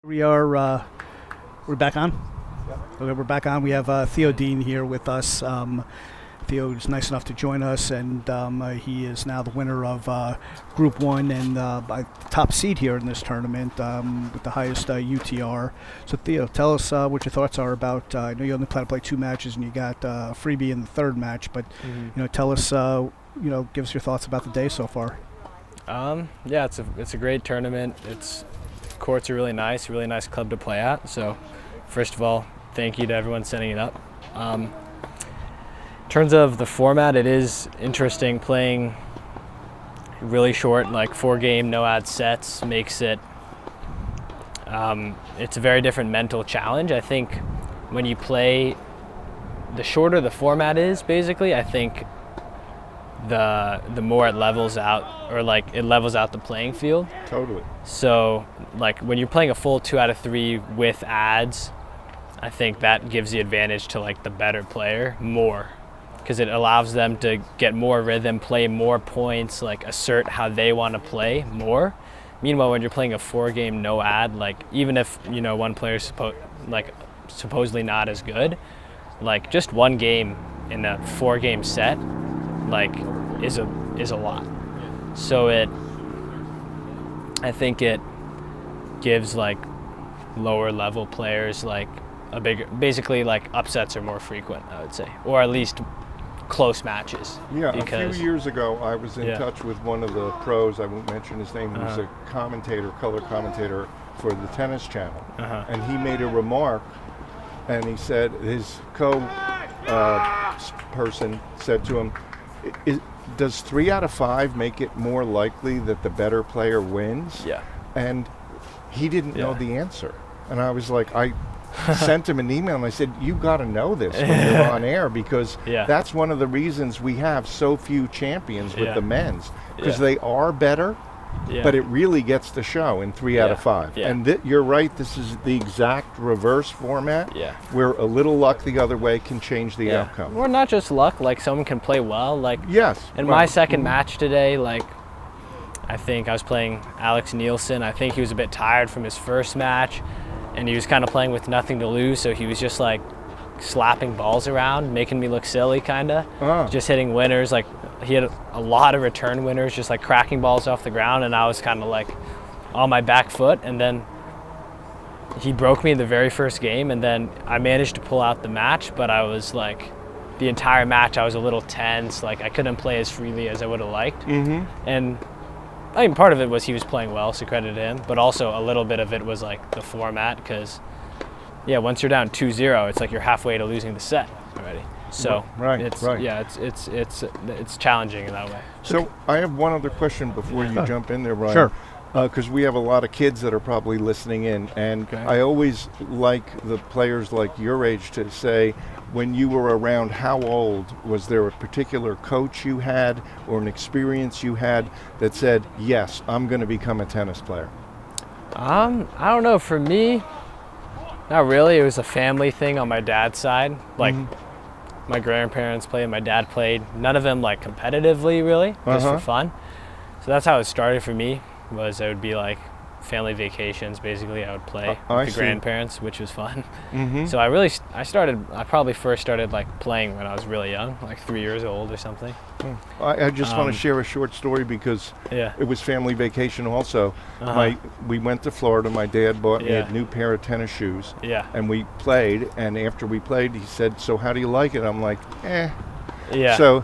S7: We are we're back on.
S2: Okay, we're back on. We have Theo Dean here with us. Theo is nice enough to join us, and he is now the winner of Group 1 and top seed here in this tournament with the highest UTR. So, Theo, tell us what your thoughts are about. I know you only plan to play 2 matches, and you got a freebie in the 3rd match, but tell us, give us your thoughts about the day so far.
S8: Yeah, it's a great tournament. Courts are really nice club to play at. So, first of all, thank you to everyone setting it up. In terms of the format, it is interesting playing really short, like 4-game no-ad sets makes it, it's a very different mental challenge. I think when you play, the shorter the format is, basically, I think the more it levels out, or like it levels out the playing field.
S1: Totally.
S8: So like when you're playing a full 2 out of 3 with ads, I think that gives the advantage to like the better player more, because it allows them to get more rhythm, play more points, like assert how they want to play more. Meanwhile, when you're playing a 4-game no ad, like even if one player's supposedly not as good, like just 1 game in a 4-game set like is a lot. So I think it gives like lower level players like a bigger, basically like upsets are more frequent, I would say, or at least close matches.
S1: Yeah, a few years ago I was in touch with one of the pros, I won't mention his name, who's a color commentator for the Tennis Channel, and he made a remark, and he said his person said to him, does 3 out of 5 make it more likely that the better player wins?
S8: Yeah.
S1: And he didn't know the answer. And I was like, I sent him an email and I said, you got to know this when you're on air, because that's one of the reasons we have so few champions with the men's, because they are better, but it really gets the show in 3 out of 5.
S8: Yeah.
S1: And you're right, this is the exact reverse format, where a little luck the other way can change the outcome.
S8: Or not just luck, like someone can play well. Like in
S1: my
S8: 2nd match today, like I think I was playing Alex Nielsen. I think he was a bit tired from his 1st match, and he was kind of playing with nothing to lose, so he was just like slapping balls around, making me look silly, kind of. Just hitting winners. Like he had a lot of return winners, just like cracking balls off the ground, and I was kind of like on my back foot. And then he broke me in the very first game, and then I managed to pull out the match, but I was like, the entire match I was a little tense. Like I couldn't play as freely as I would have liked. And I mean, part of it was he was playing well, so credit to him, but also a little bit of it was like the format, because once you're down 2-0, it's like you're halfway to losing the set already. So it's challenging in that way.
S1: So I have one other question before you jump in there, Ryan.
S2: Sure.
S1: Because we have a lot of kids that are probably listening in, and I always like the players like your age to say, when you were around, how old? Was there a particular coach you had or an experience you had that said, yes, I'm going to become a tennis player?
S8: I don't know. For me, not really. It was a family thing on my dad's side. Like my grandparents played, my dad played. None of them like competitively, really, just for fun. So that's how it started for me. Was it would be like family vacations, basically. I would play with the grandparents, which was fun. So I probably first started like playing when I was really young, like 3 years old or something.
S1: I just want to share a short story, because it was family vacation also. We went to Florida. My dad bought me a new pair of tennis shoes, and we played, and after we played, he said, so how do you like it? I'm like, So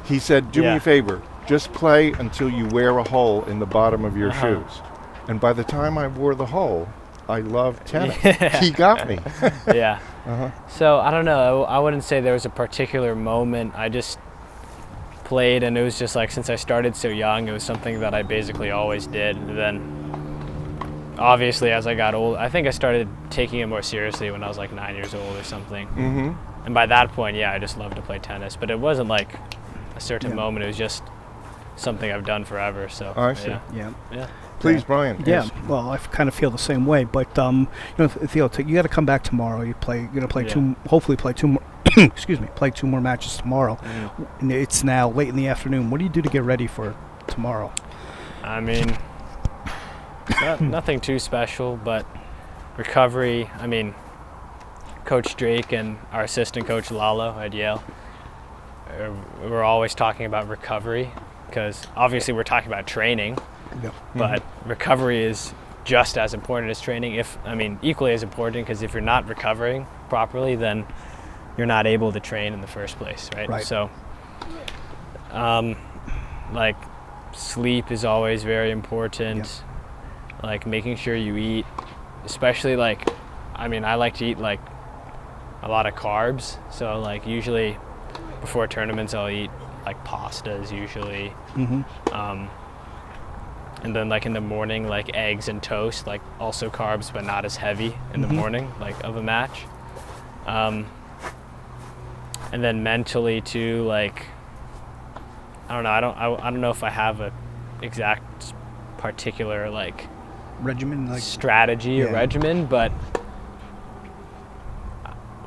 S1: he said, do me a favor, just play until you wear a hole in the bottom of your shoes. And by the time I wore the hole, I loved tennis. He got me. So I don't know. I wouldn't say there was a particular moment. I just played, and it was just like, since I started so young, it was something that I basically always did. And then obviously as I got old, I think I started taking it more seriously when I was like 9 years old or something. And by that point, I just loved to play tennis. But it wasn't like a certain moment. It was just something I've done forever. So I see.
S2: Yeah.
S1: Please, Brian.
S2: Yeah, well, I kind of feel the same way. But Theo, you got to come back tomorrow. You're going to play hopefully play 2 more. Play 2 more matches tomorrow. And it's now late in the afternoon. What do you do to get ready for tomorrow?
S8: I mean, nothing too special, but recovery. I mean, Coach Drake and our assistant coach Lalo at Yale, we're always talking about recovery, because obviously we're talking about training,
S2: Yep.
S8: but recovery is just as important as training, equally as important, because if you're not recovering properly, then you're not able to train in the first place, right?
S2: Right.
S8: So, like, sleep is always very important.
S2: Yep.
S8: Like, making sure you eat, especially like, I like to eat like a lot of carbs. So like usually before tournaments, I'll eat like pastas usually. And then like in the morning, like eggs and toast, like also carbs, but not as heavy in the morning, like of a match. And then mentally too, like, I don't know. I don't know if I have a exact particular like
S2: Regimen, like
S8: strategy or regimen, but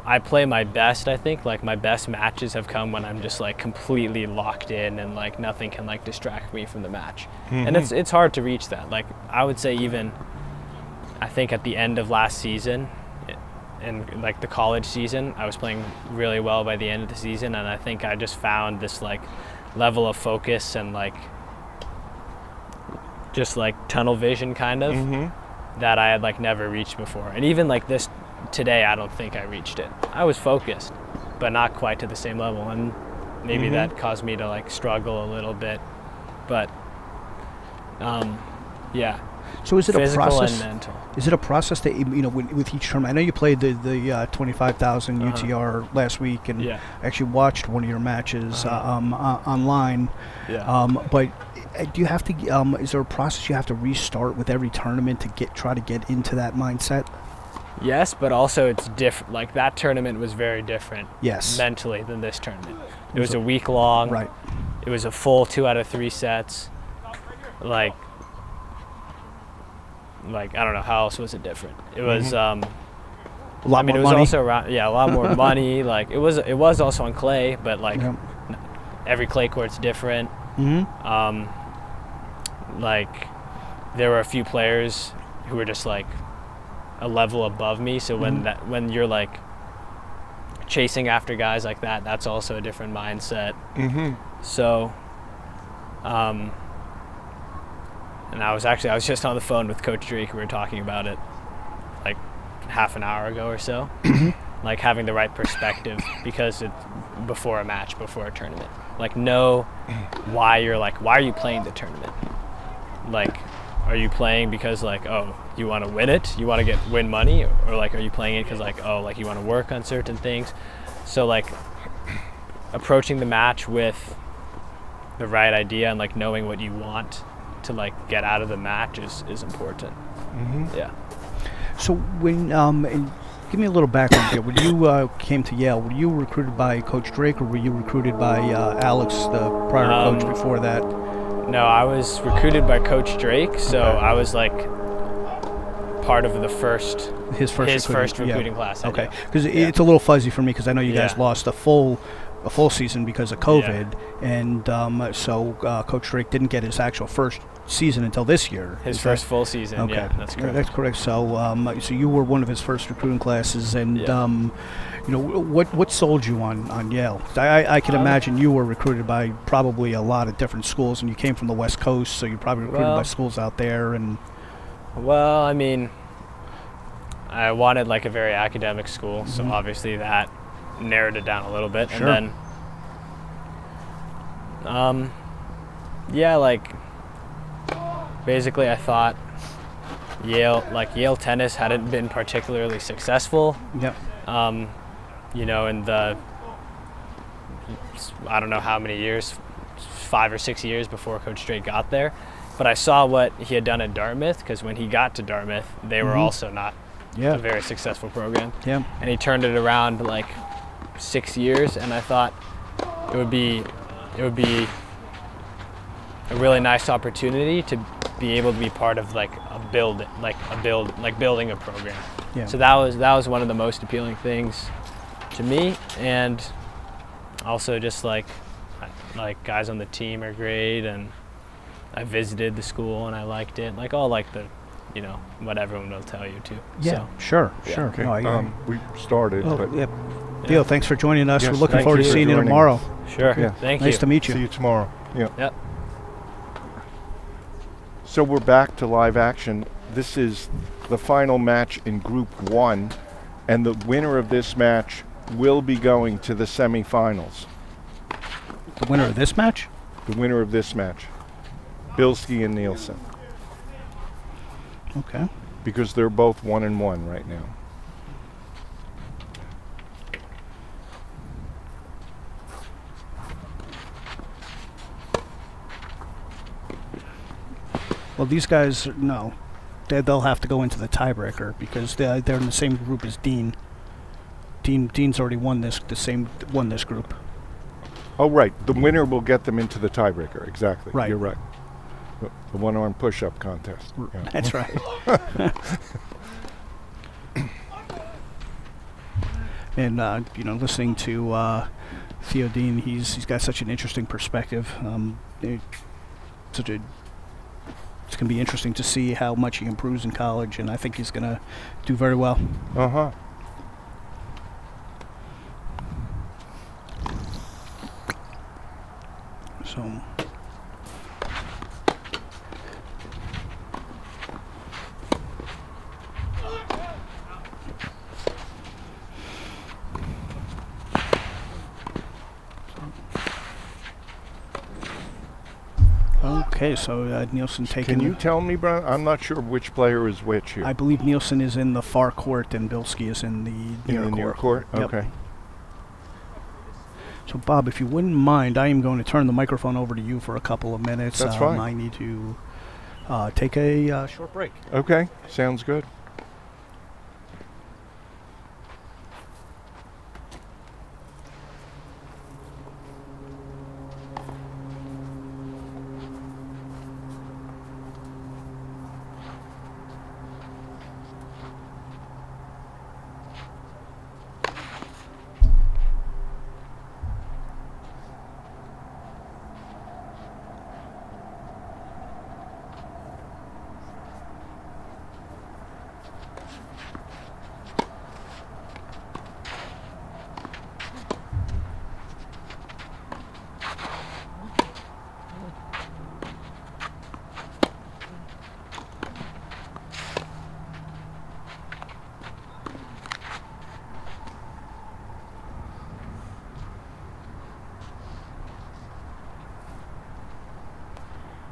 S8: I play my best. I think like my best matches have come when I'm just like completely locked in and like nothing can like distract me from the match. And it's hard to reach that. Like I would say even I think at the end of last season and like the college season, I was playing really well by the end of the season, and I think I just found this like level of focus and like just like tunnel vision kind of that I had like never reached before. And even like this today, I don't think I reached it. I was focused, but not quite to the same level, and maybe that caused me to like struggle a little bit. But yeah.
S2: So is it
S8: physical
S2: a process?
S8: And mental.
S2: Is it a process that with each tournament? I know you played the 25,000 UTR last week, and I actually watched one of your matches online. But do you have to? Is there a process you have to restart with every tournament to try to get into that mindset?
S8: Yes, but also it's different. Like that tournament was very different.
S2: Yes.
S8: Mentally than this tournament. It was a week long.
S2: Right.
S8: It was a full 2 out of 3 sets. Like I don't know how else was it different. It was
S2: a lot more
S8: it was
S2: money.
S8: also around a lot more money. Like it was also on clay, but like every clay court's different. Like there were a few players who were just like a level above me, so when you're like chasing after guys like that, that's also a different mindset. So and I was just on the phone with Coach Drake. We were talking about it like half an hour ago or so. Like having the right perspective, because it's before a match, before a tournament. Like know why are you playing the tournament? Like, are you playing because like, oh, you want to win it? You want to win money? Or like, are you playing it because like, oh, like you want to work on certain things? So like approaching the match with the right idea and like knowing what you want to like get out of the match is important. Yeah. So
S2: when and give me a little background here. When you came to Yale, were you recruited by Coach Drake, or were you recruited by Alex, the prior coach before that?
S8: No, I was recruited by Coach Drake, so I was like part of his first recruiting class.
S2: Okay, because it's a little fuzzy for me, because I know you guys lost a full season because of COVID, and so Coach Drake didn't get his actual first season until this year.
S8: His first full season.
S2: Okay,
S8: yeah, that's correct.
S2: That's correct. So, so you were one of his first recruiting classes, and what sold you on Yale? I can imagine you were recruited by probably a lot of different schools, and you came from the West Coast, so you're probably recruited by schools out there. And
S8: well, I mean, I wanted like a very academic school, so obviously that narrowed it down a little bit.
S2: Sure.
S8: And then like basically I thought Yale tennis hadn't been particularly successful.
S2: Yep.
S8: In the I don't know how many years, 5 or 6 years before Coach Drake got there, but I saw what he had done at Dartmouth, because when he got to Dartmouth, they were also not a very successful program.
S2: Yeah.
S8: And he turned it around like 6 years, and I thought it would be a really nice opportunity to be able to be part of building a program.
S2: Yeah.
S8: So that was one of the most appealing things to me, and also just like guys on the team are great, and I visited the school and I liked it. Like all like the what everyone will tell you too.
S2: Yeah,
S8: So,
S2: sure,
S8: yeah.
S2: sure.
S1: Okay.
S2: No,
S1: We started,
S2: oh,
S1: but
S2: yeah. Theo, thanks for joining us.
S1: Yes,
S2: We're looking
S1: thank
S2: forward
S1: you
S2: to
S1: for
S2: seeing you
S1: joining
S2: tomorrow.
S8: Sure.
S1: Yeah.
S8: Thank
S2: Nice
S8: you.
S2: to meet you.
S1: see you tomorrow. Yeah.
S8: Yep.
S1: So we're back to live action. This is the final match in Group 1, and the winner of this match will be going to the semifinals.
S2: The winner of this match?
S1: The winner of this match, Bilski and Nielsen,
S2: Okay.
S1: because they're both 1-1 right now.
S2: Well, these guys, no. They'll have to go into the tiebreaker because they're in the same group as Dean. Dean's already won this group.
S1: Oh, right. The winner will get them into the tiebreaker. Exactly.
S2: Right.
S1: You're right. The one-arm push-up contest. Yeah.
S2: That's right. And listening to Theo Dean, he's got such an interesting perspective. It's going to be interesting to see how much he improves in college, and I think he's going to do very well.
S1: Uh-huh.
S2: So, okay, so Nielsen taking.
S1: Can you tell me, Brian? I'm not sure which player is which here.
S2: I believe Nielsen is in the far court and Bilski is in the near
S1: in the near court?
S2: Yep.
S1: Okay.
S2: So, Bob, if you wouldn't mind, I am going to turn the microphone over to you for a couple of minutes.
S1: That's fine.
S2: I need to take a short break.
S1: Okay. Sounds good.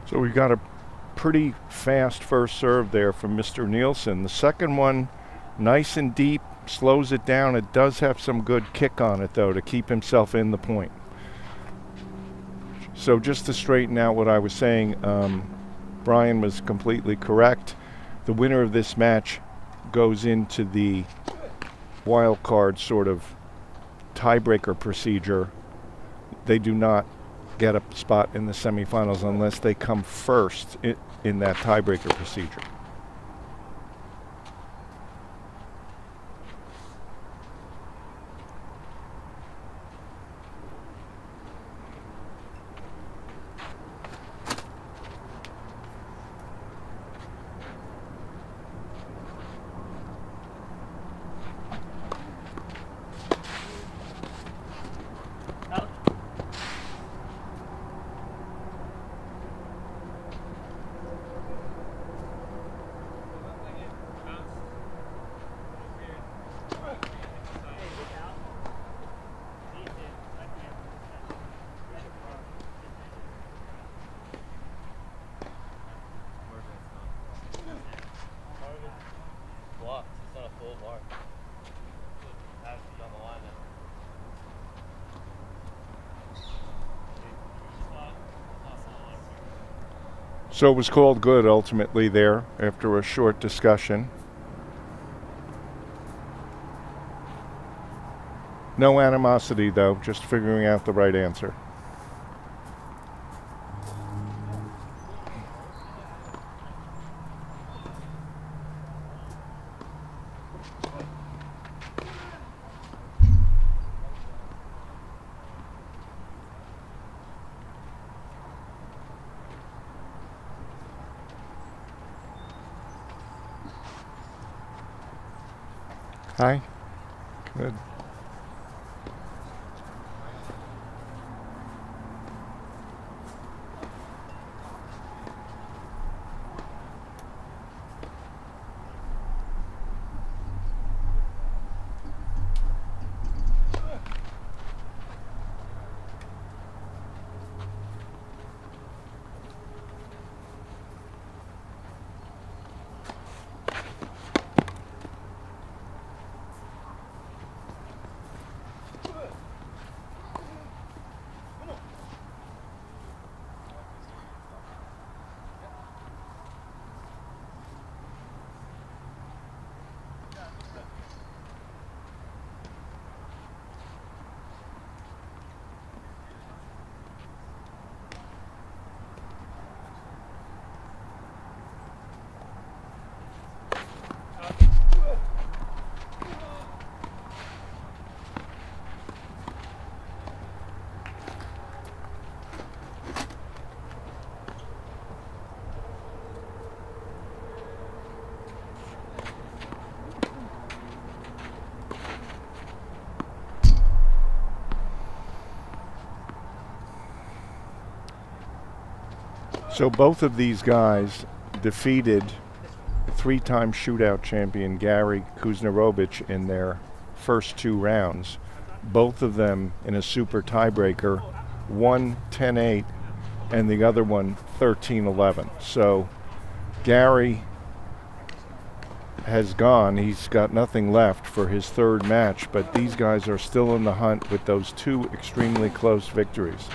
S1: So we got a pretty fast first serve there from Mr. Nielsen. The second one, nice and deep, slows it down. It does have some good kick on it, though, to keep himself in the point. So just to straighten out what I was saying, Brian was completely correct. The winner of this match goes into the wild card sort of tiebreaker procedure. They do not get a spot in the semifinals unless they come first in that tiebreaker procedure. So it was called good ultimately there after a short discussion. No animosity though, just figuring out the right answer. Hi. Good. So both of these guys defeated three-time shootout champion Gary Kuznarovich in their first 2 rounds. Both of them in a super tiebreaker, one 10-8 and the other one 13-11. So Gary has gone. He's got nothing left for his 3rd match, but these guys are still in the hunt with those 2 extremely close victories.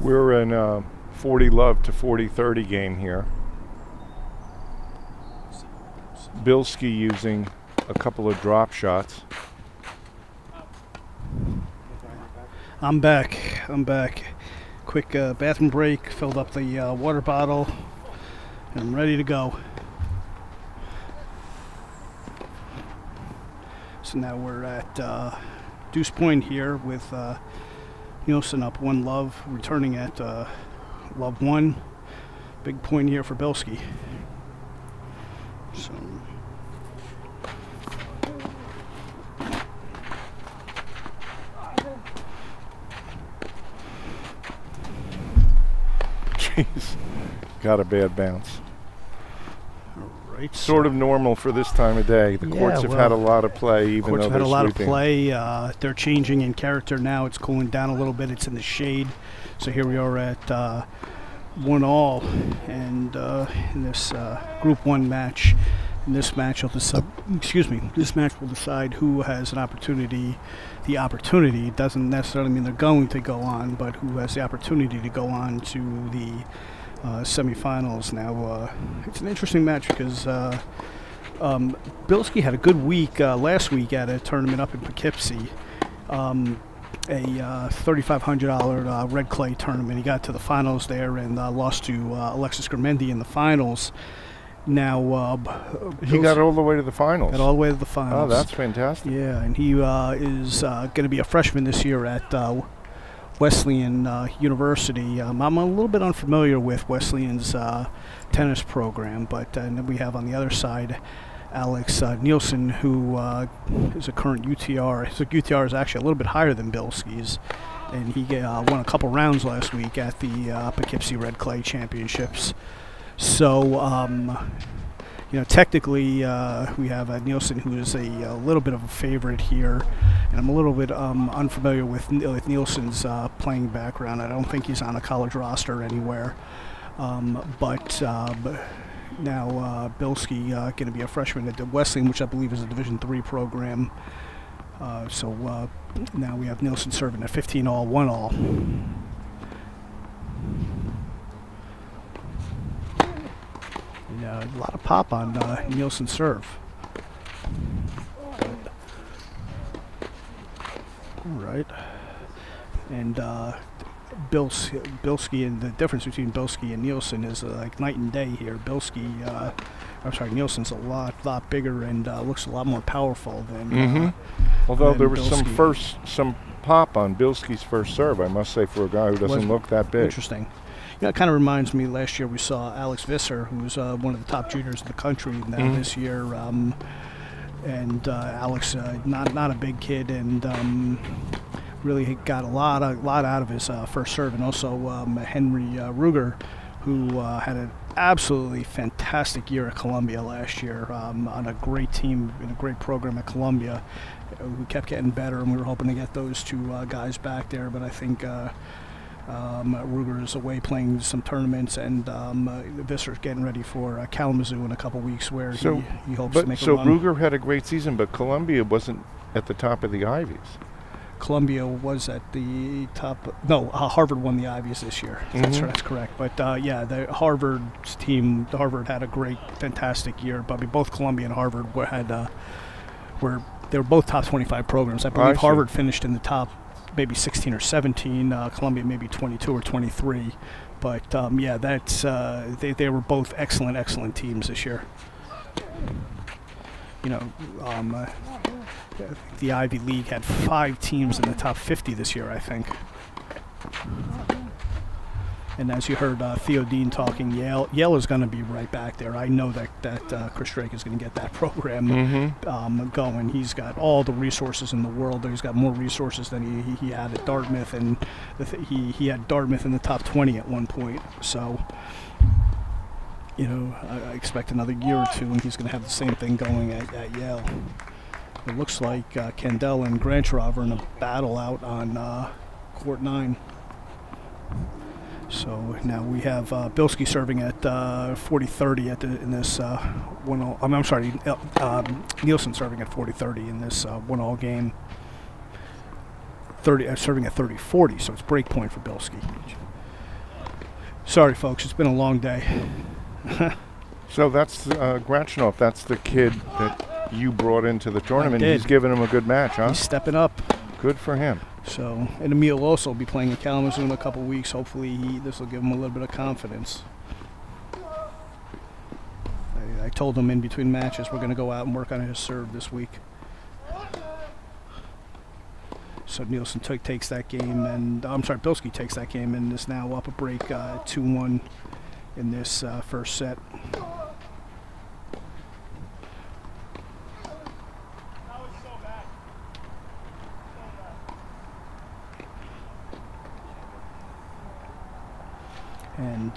S1: We're in a 40-love to 40-30 game here. Bilski using a couple of drop shots.
S2: I'm back. Quick bathroom break, filled up the water bottle, and I'm ready to go. So now we're at Deuce Point here with Nielsen up 1-love, returning at love 1. Big point here for Bilski. So
S1: Jeez, got a bad bounce.
S2: all right,
S1: Sort of normal for this time of day. The courts have had a lot of play, even
S2: courts
S1: though
S2: have
S1: they're
S2: had a lot
S1: sweeping.
S2: of play. They're changing in character now. It's cooling down a little bit. It's in the shade. So here we are at 1-all, and in this Group 1 match. In this match, this match will decide who has an opportunity. The opportunity doesn't necessarily mean they're going to go on, but who has the opportunity to go on to the semifinals. Now, it's an interesting match because Bilski had a good week last week at a tournament up in Poughkeepsie, a $3,500 red clay tournament. He got to the finals there and lost to Alexis Gurmendi in the finals. Now
S1: He got all the way to the finals.
S2: got all the way to the finals.
S1: Oh, that's fantastic.
S2: Yeah, and he is going to be a freshman this year at Wesleyan University. I'm a little bit unfamiliar with Wesleyan's tennis program, but and then we have on the other side Alex Nielsen, who is a current UTR. His UTR is actually a little bit higher than Bilski's, and he won a couple rounds last week at the Poughkeepsie Red Clay Championships. So, technically, we have Nielsen, who is a little bit of a favorite here, and I'm a little bit unfamiliar with Nielsen's playing background. I don't think he's on a college roster anywhere, but now Bilski going to be a freshman at Wesleyan, which I believe is a Division III program. So now we have Nielsen serving at 15-all, 1-all. A lot of pop on Nielsen's serve. All right. And Bilski, and the difference between Bilski and Nielsen is like night and day here. Nielsen's a lot bigger and looks a lot more powerful than.
S1: Although
S2: than
S1: there was
S2: Bilski.
S1: some pop on Bilski's first serve, I must say, for a guy who doesn't look that big.
S2: Interesting. It kind of reminds me, last year we saw Alex Visser, who was one of the top juniors in the country. Now this year, and Alex, not a big kid, and really got a lot out of his first serve. And also Henry Ruger, who had an absolutely fantastic year at Columbia last year, on a great team in a great program at Columbia. We kept getting better, and we were hoping to get those two guys back there, but I think Ruger is away playing some tournaments, and Visser's getting ready for Kalamazoo in a couple weeks, where he hopes to make a run.
S1: So Ruger had a great season, but Columbia wasn't at the top of the Ivies.
S2: Columbia was at the top. No, Harvard won the Ivies this year. That's correct. But the Harvard team, Harvard had a great, fantastic year. But both Columbia and Harvard they were both top 25 programs. I believe Harvard finished in the top maybe 16 or 17. Columbia maybe 22 or 23. But that's they were both excellent teams this year. The Ivy League had 5 teams in the top 50 this year, I think. And as you heard Theo Dean talking, Yale is going to be right back there. I know that Chris Drake is going to get that program going. He's got all the resources in the world. He's got more resources than he had at Dartmouth, and he had Dartmouth in the top 20 at one point. So, I expect another year or two, and he's going to have the same thing going at Yale. It looks like Kandel and Grantcharov are in a battle out on court 9. So now we have Bilski serving at 40-30 in this 1-all. I'm sorry, Nielsen serving at 40-30 in this 1-all game. Serving at 30-40, so it's break point for Bilski. Sorry, folks, it's been a long day.
S1: So that's Grantcharov. That's the kid that you brought into the tournament. He's giving him a good match, huh?
S2: He's stepping up.
S1: Good for him.
S2: So, and Emil also will be playing in Kalamazoo in a couple weeks. Hopefully, this will give him a little bit of confidence. I told him in between matches we're going to go out and work on his serve this week. So Nielsen takes that game, and Bilski takes that game, and is now up a break 2-1 in this first set. And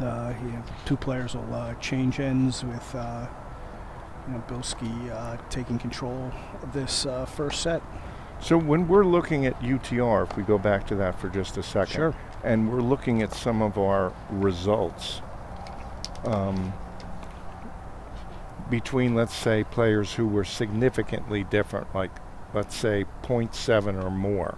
S2: two players will change ends with Bilski taking control of this first set.
S1: So when we're looking at UTR, if we go back to that for just a second,
S2: sure,
S1: and we're looking at some of our results between, let's say, players who were significantly different, like, let's say, 0.7 or more,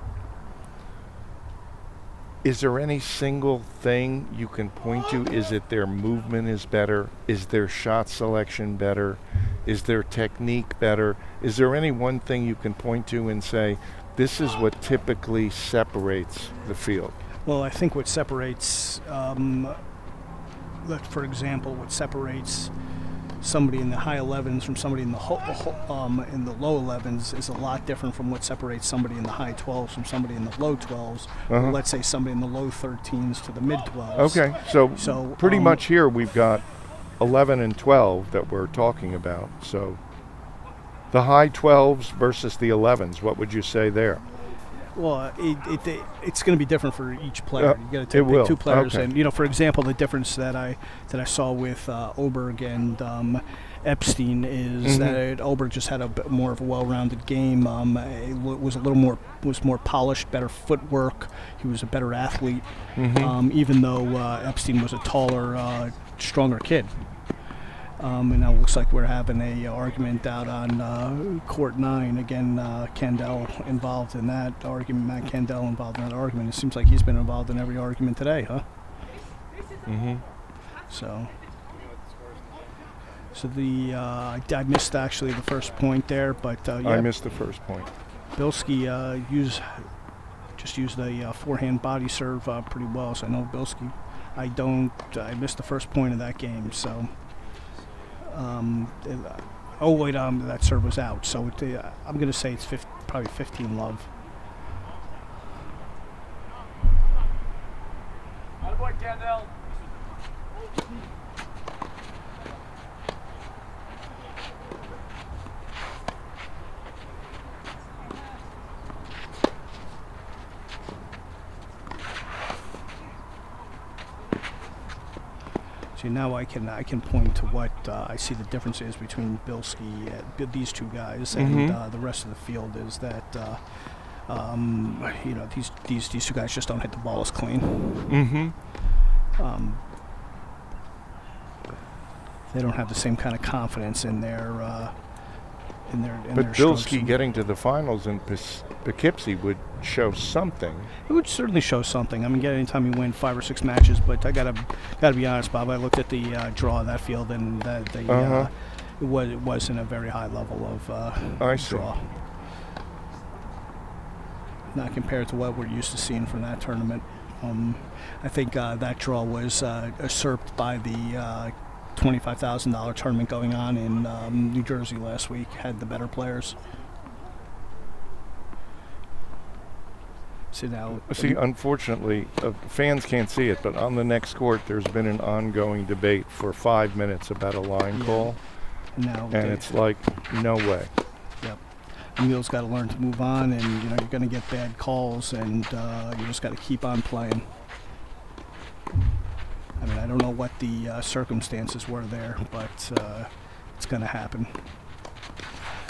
S1: is there any single thing you can point to? Is it their movement is better? Is their shot selection better? Is their technique better? Is there any one thing you can point to and say, this is what typically separates the field.
S2: Well, I think what separates, for example, what separates somebody in the high 11s from somebody in the in the low 11s is a lot different from what separates somebody in the high 12s from somebody in the low 12s. Or let's say somebody in the low 13s to the mid 12s.
S1: Okay, so pretty much here we've got 11 and 12 that we're talking about. So the high 12s versus the 11s, what would you say there?
S2: Well, it's going to be different for each player. You got to take two players,
S1: Okay.
S2: and for example, the difference that I saw with Oberg and Epstein is that Oberg just had a bit more of a well-rounded game. Was more polished, better footwork. He was a better athlete, even though Epstein was a taller, stronger kid. And now it looks like we're having a argument out on court 9. Again, Kandel involved in that argument. Matt Kandel involved in that argument. It seems like he's been involved in every argument today, huh? So I missed actually the first point there, but yeah.
S1: I missed the first point.
S2: Bilski used a forehand body serve pretty well, so I know Bilski. I missed the first point of that game, so. That serve was out, so I'm going to say it's probably 15-love.
S6: Attaboy, Kandel.
S2: See, now I can point to what I see the difference is between Bilski, these two guys, and the rest of the field is that these two guys just don't hit the ball as clean. They don't have the same kind of confidence in their
S1: But Bilski getting to the finals in Poughkeepsie would show something.
S2: It would certainly show something. I mean, anytime you win 5 or 6 matches, but I gotta be honest, Bob. I looked at the draw of that field, and it wasn't a very high level of draw. Not compared to what we're used to seeing from that tournament. I think that draw was usurped by the $25,000 tournament going on in New Jersey last week. Had the better players.
S1: See, unfortunately, fans can't see it, but on the next court, there's been an ongoing debate for 5 minutes about a line call, and it's like, no way.
S2: Yep. Emil's got to learn to move on, and you're going to get bad calls, and you just got to keep on playing. I mean, I don't know what the circumstances were there, but it's going to happen.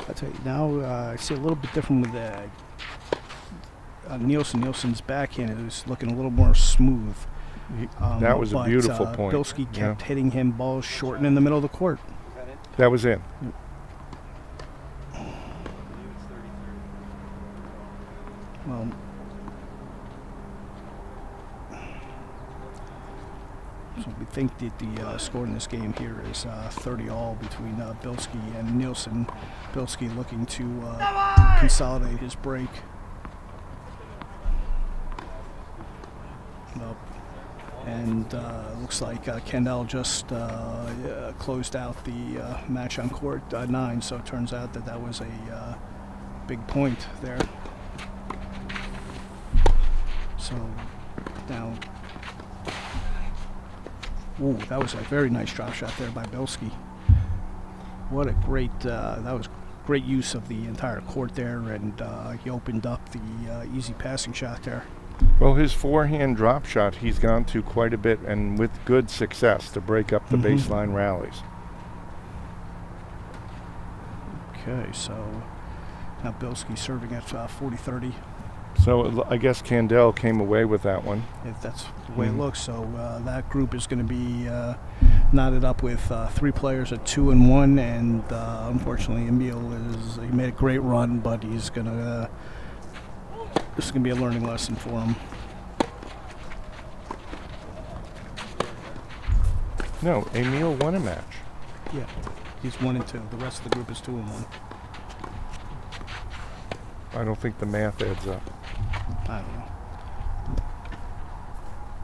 S2: I'll tell you, now I see a little bit different with Nielsen. Nielsen's backhand is looking a little more smooth.
S1: That was a beautiful point.
S2: Bilski kept hitting him balls short and in the middle of the court.
S1: That was in.
S2: Well, so we think that the score in this game here is 30-all between Bilski and Nielsen. Bilski looking to consolidate his break. Nope. And looks like Kandel just closed out the match on court 9, so it turns out that was a big point there. So now, ooh, that was a very nice drop shot there by Bilski. What a great, that was great use of the entire court there, and he opened up the easy passing shot there.
S1: Well, his forehand drop shot, he's gone to quite a bit, and with good success to break up the baseline rallies.
S2: Okay, so now Bilski serving at 40-30.
S1: So I guess Kandel came away with that one.
S2: If that's the way it looks, so that group is going to be knotted up with 3 players at 2 and 1, and unfortunately Emil he made a great run, but he's going to this is going to be a learning lesson for him.
S1: No, Emil won a match.
S2: Yeah, he's 1 and 2. The rest of the group is 2 and 1.
S1: I don't think the math adds up.
S2: I don't know.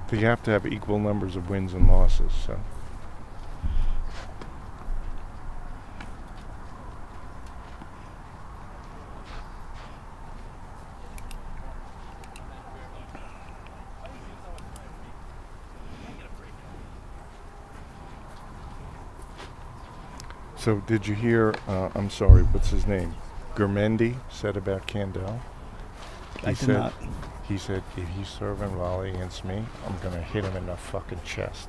S1: But you have to have equal numbers of wins and losses, so. So did you hear, I'm sorry, what's his name? Gurmendi said about Kandel?
S2: I did not.
S1: He said, if he's serving volley against me, I'm going to hit him in the fucking chest.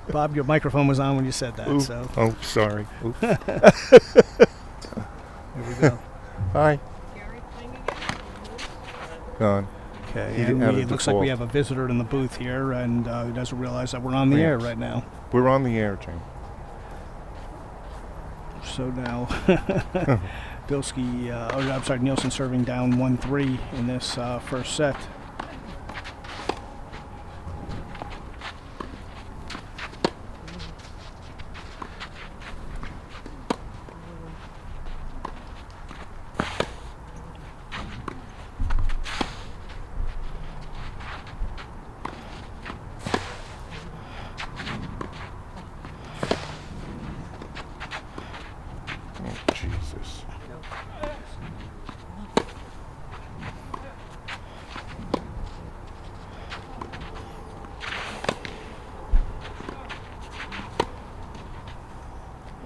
S2: Bob, your microphone was on when you said that,
S1: Oop.
S2: so
S1: Oh, sorry. Oop.
S2: here we go.
S1: Hi. Gone.
S2: Okay,
S1: He
S2: and
S1: had a
S2: it looks like we
S1: default.
S2: have a visitor in the booth here, and he doesn't realize that we're on the air right now.
S1: We're on the air, Jane.
S2: So now, Bilski, I'm sorry, Nielsen serving down 1-3 in this first set.
S1: Oh, Jesus.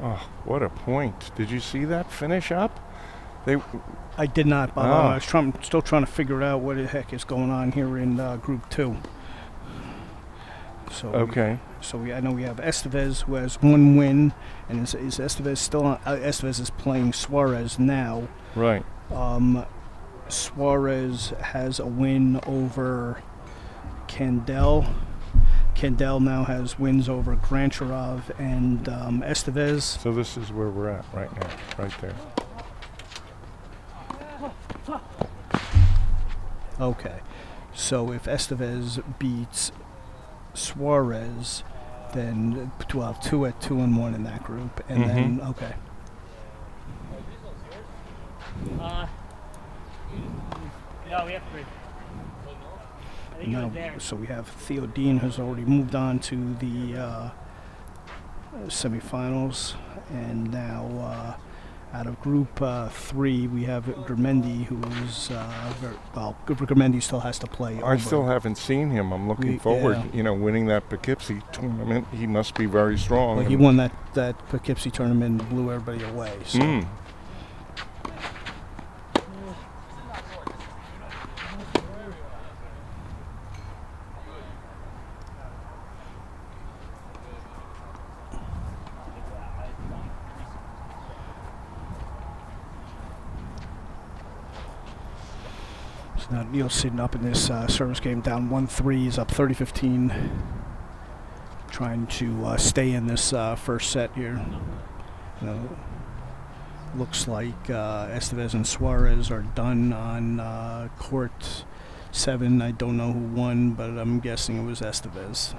S1: Oh, what a point. Did you see that finish up? They
S2: I did not, Bob.
S1: Oh.
S2: I was still trying to figure out what the heck is going on here in Group 2. So
S1: okay.
S2: I know we have Estevez, who has one win, and is Estevez still on? Estevez is playing Suarez now.
S1: Right.
S2: Suarez has a win over Kandel. Kandel now has wins over Grantcharov and Estevez.
S1: So this is where we're at right now, right there.
S2: Okay. So if Estevez beats Suarez, then we'll have 2 at 2-1 in that group, and then okay.
S6: No, we have 3. I think he was there.
S2: So we have Theodore Dean, who's already moved on to the semifinals, and now out of Group 3 we have Gurmendi, who's Gurmendi still has to play.
S1: I still haven't seen him. I'm looking forward,
S2: yeah.
S1: Winning that Poughkeepsie tournament. He must be very strong.
S2: Well, he won that Poughkeepsie tournament and blew everybody away. So. Now Neel's sitting up in this service game down 1-3. He's up 30-15. Trying to stay in this first set here. Looks like Estevez and Suarez are done on court 7. I don't know who won, but I'm guessing it was Estevez.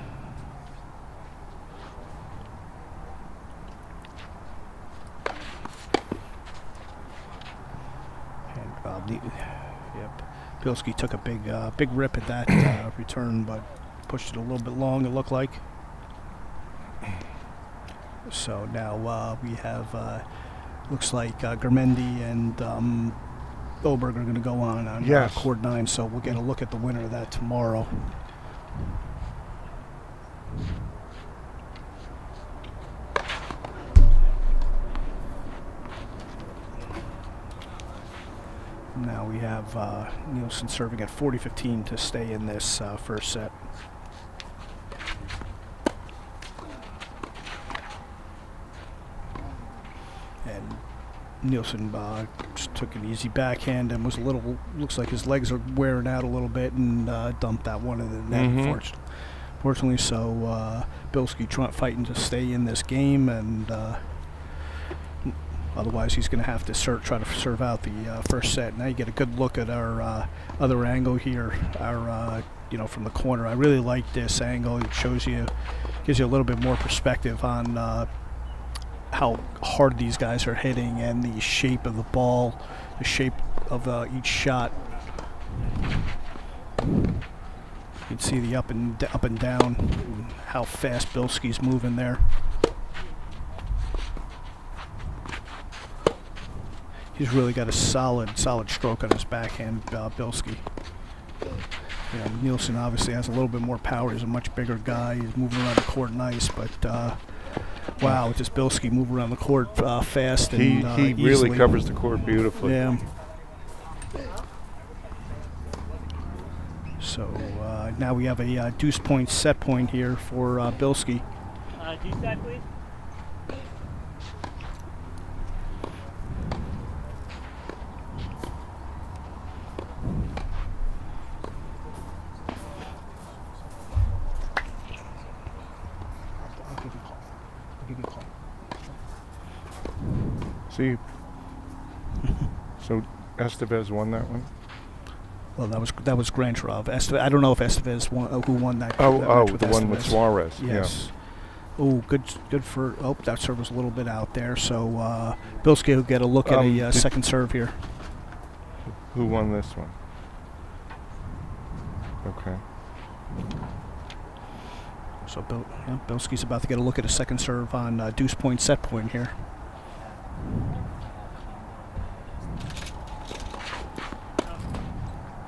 S2: And yep. Bilski took a big rip at that return, but pushed it a little bit long, it looked like. So now we have, looks like Gurmendi and Oberg are going to go on
S1: Yes.
S2: court 9, so we'll get a look at the winner of that tomorrow. Now we have Nielsen serving at 40-15 to stay in this first set. And Nielsen just took an easy backhand and was looks like his legs are wearing out a little bit, and dumped that one in the net, fortunately. So Bilski fighting to stay in this game, and otherwise he's going to have to try to serve out the first set. Now you get a good look at our other angle here, from the corner. I really like this angle. It gives you a little bit more perspective on how hard these guys are hitting and the shape of the ball, the shape of each shot. You can see the up and down, and how fast Bilski's moving there. He's really got a solid stroke on his backhand, Bilski. You know, Nielsen obviously has a little bit more power. He's a much bigger guy. He's moving around the court nice, but wow, just Bilski moving around the court fast and
S1: He
S2: easily.
S1: really covers the court beautifully.
S2: Yeah. So now we have a deuce point set point here for Bilski.
S6: Deuce that, please.
S1: See, so Estevez won that one.
S2: Well, that was Grantcharov. I don't know if Estevez won, who won that.
S1: Oh,
S2: that
S1: oh,
S2: match with
S1: the one with
S2: Estevez.
S1: Suarez.
S2: Yes. Oh, good for. Oh, that serve was a little bit out there. So Bilski will get a look at a second serve here.
S1: Yeah. Who won this one? Okay.
S2: So Bilski's about to get a look at a second serve on deuce point set point here.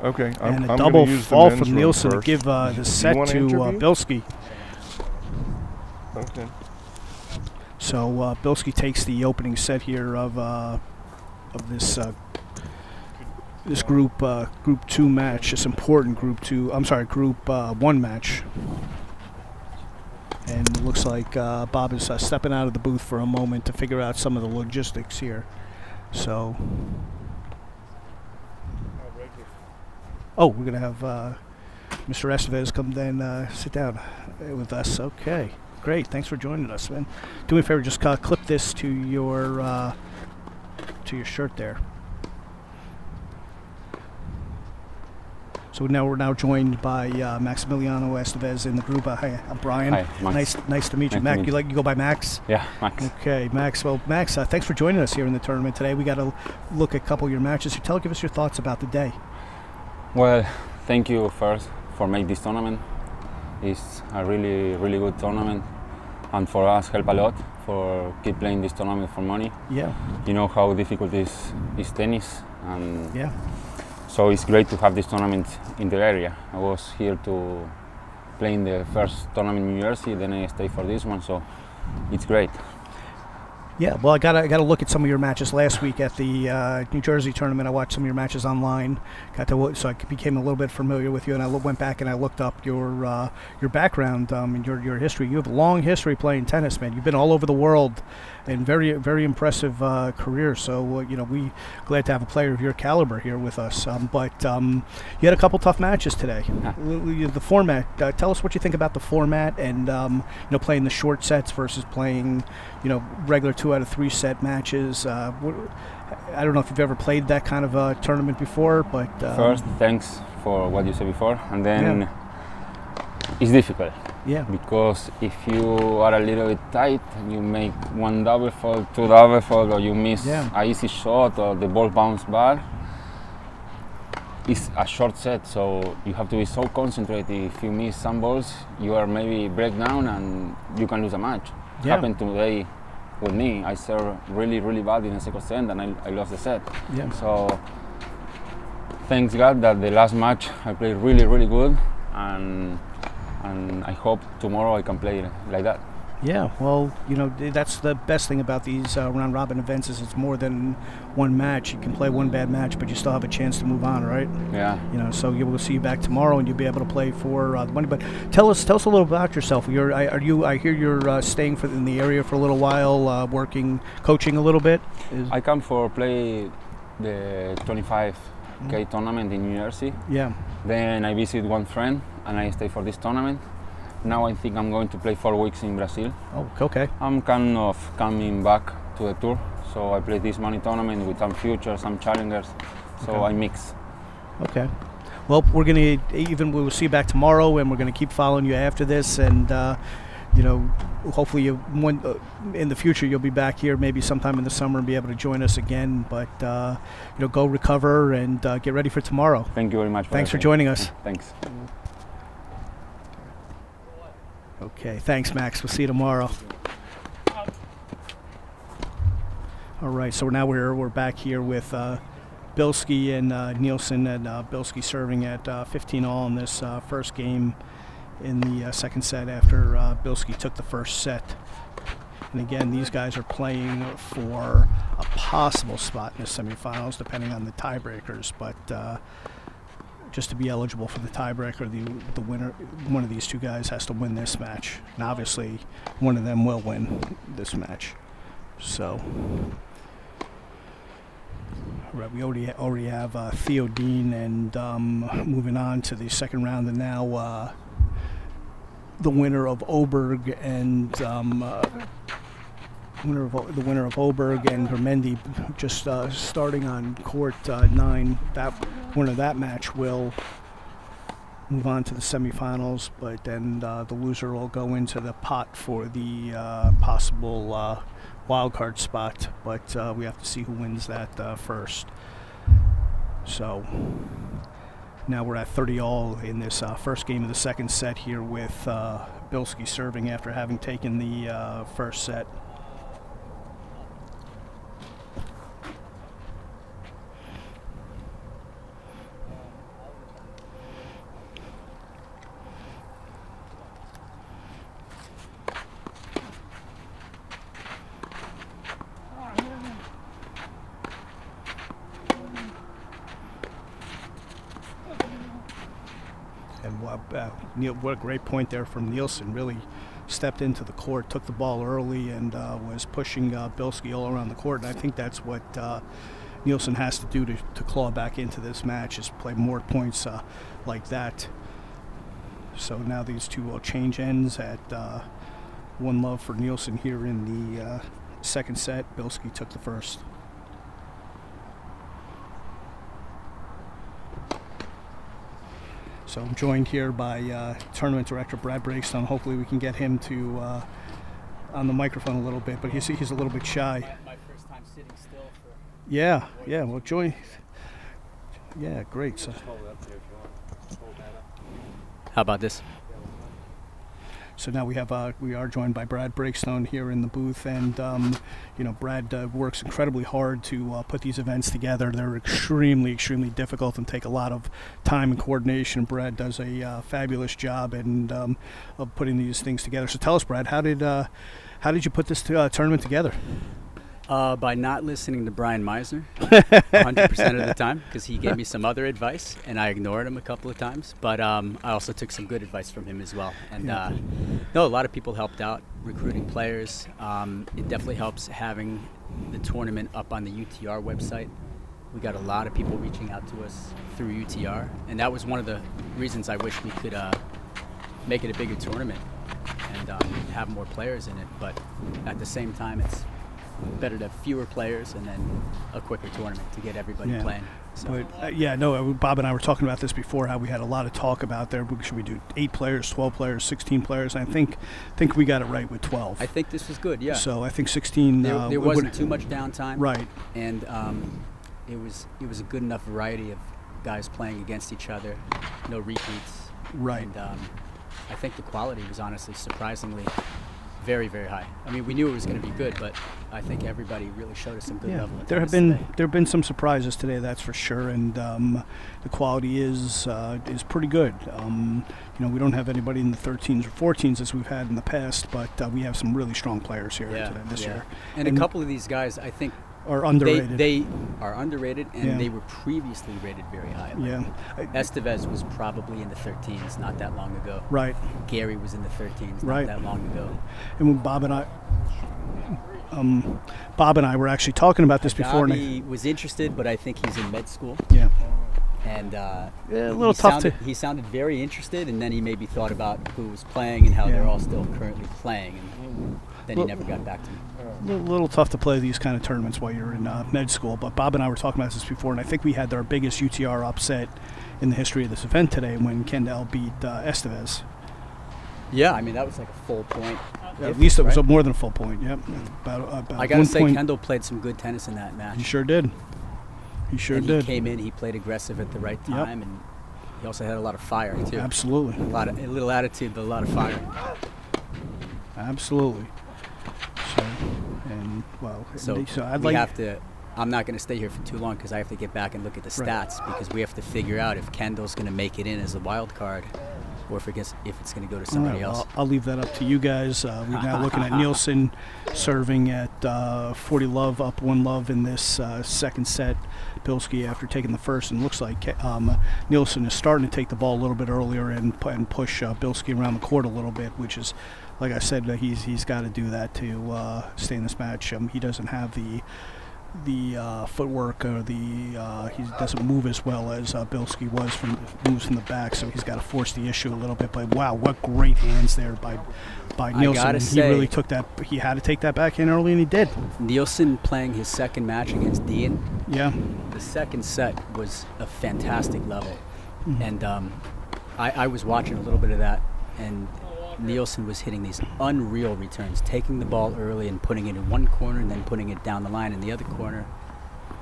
S1: Okay.
S2: And a
S1: I'm
S2: double
S1: gonna use
S2: fall
S1: the men's
S2: from
S1: room
S2: Nielsen to
S1: first.
S2: give the set
S1: wanna
S2: to
S1: interview?
S2: Bilski.
S1: Okay.
S2: So Bilski takes the opening set here of this this group 2 match, this important group 1 match. And it looks like Bob is stepping out of the booth for a moment to figure out some of the logistics here. So, oh, we're going to have Mr. Estevez come then sit down with us. Okay, great. Thanks for joining us, man. Do me a favor, just clip this to your shirt there. So now we're joined by Maximiliano Estevez in the group. Hi, Brian.
S9: Hi, Max.
S2: Nice to meet you, Max. You go by Max?
S9: Yeah, Max.
S2: Okay, Max. Well, Max, thanks for joining us here in the tournament today. We got to look at a couple of your matches. Give us your thoughts about the day.
S9: Well, thank you first for making this tournament. It's a really, really good tournament, and for us, help a lot for keep playing this tournament for money.
S2: Yeah.
S9: You know how difficult is tennis, and
S2: yeah.
S9: So it's great to have this tournament in the area. I was here to play in the first tournament in New Jersey, then I stayed for this one, so it's great.
S2: Yeah, well, I got to look at some of your matches last week at the New Jersey tournament. I watched some of your matches online, so I became a little bit familiar with you, and I went back and I looked up your background and your history. You have a long history playing tennis, man. You've been all over the world, and very, very impressive career. So we glad to have a player of your caliber here with us. But you had a couple tough matches today. The format. Tell us what you think about the format, and playing the short sets versus playing regular 2 out of 3 set matches. I don't know if you've ever played that kind of a tournament before, but
S9: first, thanks for what you said before, and then it's difficult.
S2: Yeah.
S9: Because if you are a little bit tight, you make 1 double fault, 2 double fault, or you miss an easy shot, or the ball bounce back. It's a short set, so you have to be so concentrated. If you miss some balls, you are maybe break down and you can lose a match. It happened today with me. I served really, really bad in the second set, and I lost the set.
S2: Yeah.
S9: So thanks God that the last match I played really, really good, and I hope tomorrow I can play like that.
S2: Yeah, well, that's the best thing about these round robin events is it's more than 1 match. You can play 1 bad match, but you still have a chance to move on, right?
S9: Yeah.
S2: So we'll see you back tomorrow, and you'll be able to play for the money. But tell us a little about yourself. I hear you're staying in the area for a little while, coaching a little bit.
S9: I come for play the 25K tournament in New Jersey.
S2: Yeah.
S9: Then I visit one friend, and I stay for this tournament. Now I think I'm going to play 4 weeks in Brazil.
S2: Oh, okay.
S9: I'm kind of coming back to the tour, so I play this money tournament with some futures, some challengers, so I mix.
S2: Okay. Well, we'll see you back tomorrow, and we're gonna keep following you after this. And hopefully in the future you'll be back here maybe sometime in the summer and be able to join us again. But go recover and get ready for tomorrow.
S9: Thank you very much.
S2: Thanks for joining us.
S9: Thanks.
S2: Okay, thanks, Max. We'll see you tomorrow. All right, so now we're back here with Bilski and Nielsen, and Bilski serving at 15-all in this first game in the second set after Bilski took the first set. And again, these guys are playing for a possible spot in the semifinals, depending on the tiebreakers. But just to be eligible for the tiebreaker, the winner, one of these two guys has to win this match. And obviously, one of them will win this match. So, right, we already have Theodore Dean, and moving on to the second round, and now the winner of Oberg and the winner of Oberg and Gurmendi just starting on court 9. That winner of that match will move on to the semifinals, but then the loser will go into the pot for the possible wild card spot. But we have to see who wins that first. So now we're at 30-all in this first game of the second set here with Bilski serving after having taken the first set. Neel, what a great point there from Nielsen. Really stepped into the court, took the ball early, and was pushing Bilski all around the court. And I think that's what Nielsen has to do to claw back into this match, is play more points like that. So now these two will change ends at 1-love for Nielsen here in the second set. Bilski took the first. So I'm joined here by tournament director Brad Breakstone. Hopefully we can get him to on the microphone a little bit, but he's a little bit shy.
S3: My first time sitting still for.
S2: Yeah. Well, join. Yeah, great. So.
S3: How about this?
S2: So now we are joined by Brad Breakstone here in the booth, and Brad works incredibly hard to put these events together. They're extremely difficult and take a lot of time and coordination. Brad does a fabulous job of putting these things together. So tell us, Brad, how did you put this tournament together?
S3: By not listening to Brian Meisner 100% of the time, because he gave me some other advice and I ignored him a couple of times. But I also took some good advice from him as well. And a lot of people helped out recruiting players. It definitely helps having the tournament up on the UTR website. We got a lot of people reaching out to us through UTR, and that was one of the reasons I wish we could make it a bigger tournament and have more players in it. But at the same time, it's better to have fewer players and then a quicker tournament to get everybody playing. So.
S2: But Bob and I were talking about this before, how we had a lot of talk about there. Should we do 8 players, 12 players, 16 players? I think we got it right with 12.
S3: I think this was good, yeah.
S2: So I think 16.
S3: There wasn't too much downtime,
S2: right?
S3: And it was a good enough variety of guys playing against each other, no repeats,
S2: right?
S3: And I think the quality was honestly surprisingly very, very high. I mean, we knew it was going to be good, but I think everybody really showed us some good level of tennis today.
S2: There have been some surprises today, that's for sure, and the quality is pretty good. We don't have anybody in the 13s or 14s as we've had in the past, but we have some really strong players here this year.
S3: And a couple of these guys, I think,
S2: are underrated.
S3: They are underrated, and they were previously rated very high. Estevez was probably in the 13s not that long ago.
S2: Right.
S3: Gary was in the 13s not that long ago.
S2: And when Bob and I were actually talking about this before.
S3: He was interested, but I think he's in med school.
S2: Yeah.
S3: And
S2: a little tough
S3: he sounded very interested, and then he maybe thought about who was playing and how they're all still currently playing, and then he never got back to me.
S2: A little tough to play these kind of tournaments while you're in med school, but Bob and I were talking about this before, and I think we had our biggest UTR upset in the history of this event today when Kandel beat Estevez.
S3: Yeah, I mean, that was like a full point.
S2: At least it was
S3: right?
S2: more than a full point. Yep. About
S3: I gotta
S2: 1
S3: say,
S2: point.
S3: Kandel played some good tennis in that match.
S2: He sure did. He sure
S3: And
S2: did.
S3: He came in, he played aggressive at the right time, and he also had a lot of fire too.
S2: Absolutely.
S3: A little attitude, but a lot of fire.
S2: Absolutely. So, and well,
S3: So,
S2: I'd
S3: we
S2: like.
S3: have to. I'm not going to stay here for too long because I have to get back and look at the
S2: Right.
S3: stats because we have to figure out if Kandel's going to make it in as a wild card, or if it's going to go to somebody
S2: All right,
S3: else.
S2: well, I'll leave that up to you guys. We're now looking at Nielsen serving at 40 love, up 1 love in this second set. Bilski after taking the first, and looks like Nielsen is starting to take the ball a little bit earlier and push Bilski around the court a little bit, which is, like I said, he's got to do that to stay in this match. He doesn't have the footwork or he doesn't move as well as Bilski moves from the back, so he's got to force the issue a little bit. But wow, what great hands there by Nielsen.
S3: gotta
S2: And
S3: say,
S2: he really took that. He had to take that backhand early, and he did.
S3: Nielsen playing his second match against Dean.
S2: Yeah.
S3: The second set was a fantastic level, and I was watching a little bit of that, and Nielsen was hitting these unreal returns, taking the ball early and putting it in one corner and then putting it down the line in the other corner.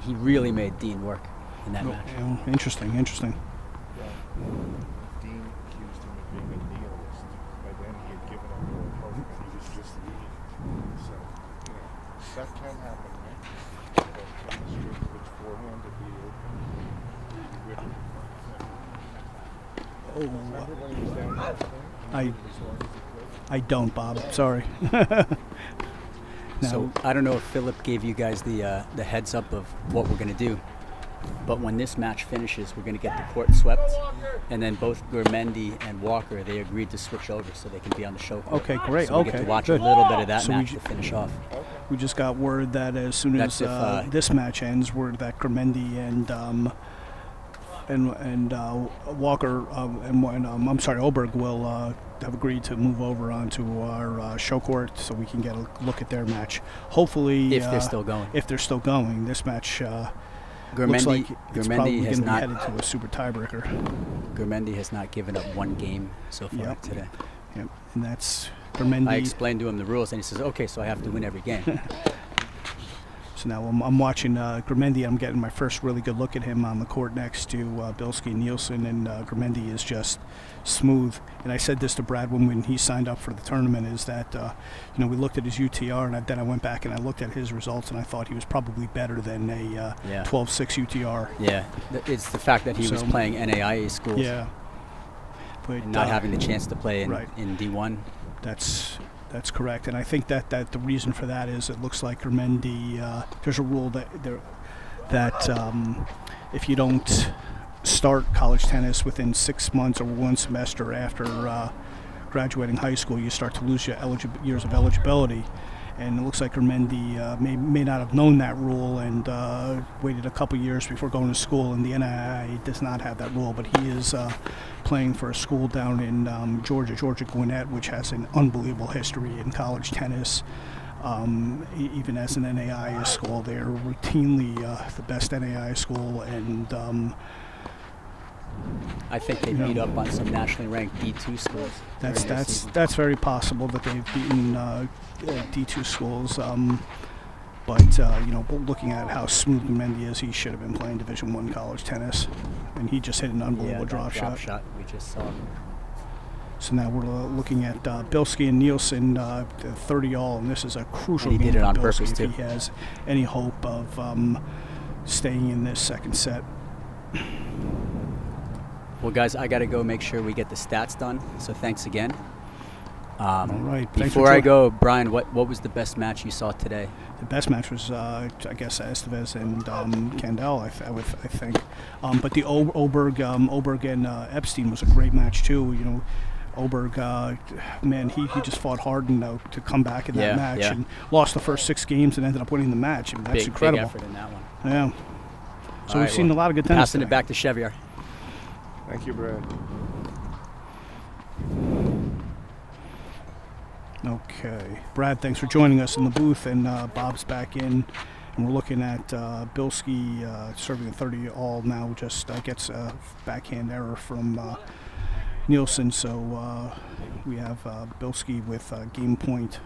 S3: He really made Dean work in that match.
S2: Yeah, interesting.
S1: Dean accused him of being a nihilist. By then he had given up all hope and he was just leaving. So, that can happen, right? But chemistry with forehand to be Remember when he was down there?
S2: I don't, Bob. Sorry.
S3: So I don't know if Philip gave you guys the heads up of what we're going to do, but when this match finishes, we're going to get the court swept, and then both Gurmendi and Walker, they agreed to switch over so they can be on the show court.
S2: Okay, great.
S3: So we get to watch
S2: good.
S3: a little bit of that
S2: So
S3: match to finish off.
S2: We just got word that as soon as
S3: That's if,
S2: this match ends, word that Gurmendi and Walker I'm sorry, Oberg will have agreed to move over onto our show court so we can get a look at their match. Hopefully,
S3: If they're still going.
S2: If they're still going, this match
S3: Gurmendi,
S2: looks like it's probably
S3: Gurmendi
S2: going
S3: has
S2: to be
S3: not.
S2: headed to a super tiebreaker.
S3: Gurmendi has not given up one game so far
S2: Yep.
S3: today.
S2: Yep, and that's Gurmendi.
S3: I explained to him the rules, and he says, "Okay, so I have to win every game."
S2: So now I'm watching Gurmendi. I'm getting my first really good look at him on the court next to Bilski and Nielsen, and Gurmendi is just smooth. And I said this to Brad when he signed up for the tournament, is that we looked at his UTR, and then I went back and I looked at his results, and I thought he was probably better than a 12-6 UTR.
S3: Yeah, it's the fact that he was playing NAIA schools.
S2: Yeah. But
S3: And not having the chance to play in,
S2: right.
S3: in D1.
S2: That's correct, and I think that the reason for that is it looks like Gurmendi. There's a rule that if you don't start college tennis within 6 months or 1 semester after graduating high school, you start to lose your years of eligibility. And it looks like Gurmendi may not have known that rule and waited a couple years before going to school. And the NII does not have that rule, but he is playing for a school down in Georgia Gwinnett, which has an unbelievable history in college tennis. Even as an NAIA school, they're routinely the best NAIA school, and
S3: I think they beat up on some nationally ranked D2 schools.
S2: That's very possible that they've beaten D2 schools. But looking at how smooth Gurmendi is, he should have been playing Division I college tennis, and he just hit an unbelievable drop shot.
S3: We just saw.
S2: So now we're looking at Bilski and Nielsen, 30 all, and this is a crucial
S3: And he
S2: game
S3: did it
S2: for
S3: on
S2: Bilski
S3: purpose,
S2: if
S3: too.
S2: he has any hope of staying in this second set.
S3: Well, guys, I got to go make sure we get the stats done. So thanks again.
S2: All right. Thanks
S3: Before
S2: for
S3: I go, Brian, what was the best match you saw today?
S2: The best match was, I guess, Estevez and Kandel, I think. But the Oberg and Epstein was a great match too. Oberg, man, he just fought hard to come back in that match and lost the first 6 games and ended up winning the match. I mean, that's incredible.
S3: Big effort in that one.
S2: Yeah. So we've seen a lot of good tennis.
S3: Passing it back to Chevier.
S1: Thank you, Brad.
S2: Okay. Brad, thanks for joining us in the booth, and Bob's back in. And we're looking at Bilski serving a 30 all now, just gets a backhand error from Nielsen. So we have Bilski with game point,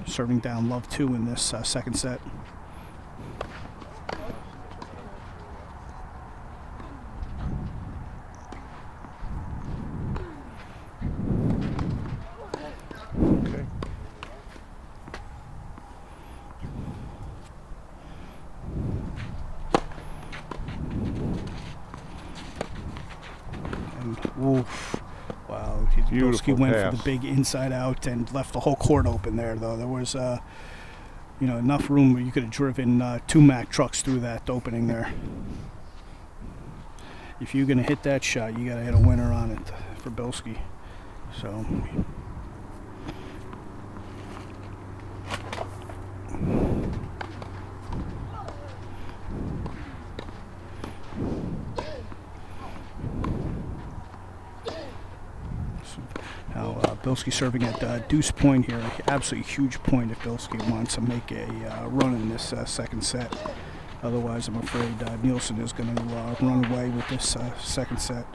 S2: serving down love 2 in this second set.
S1: Okay.
S2: And oof, wow!
S1: Beautiful
S2: Bilski went
S1: pass.
S2: for the big inside out and left the whole court open there. Though there was, enough room where you could have driven 2 Mack trucks through that opening there. If you're gonna hit that shot, you gotta hit a winner on it for Bilski. So. Now Bilski serving at deuce point here. Absolutely huge point if Bilski wants to make a run in this second set. Otherwise, I'm afraid Nielsen is going to run away with this second set.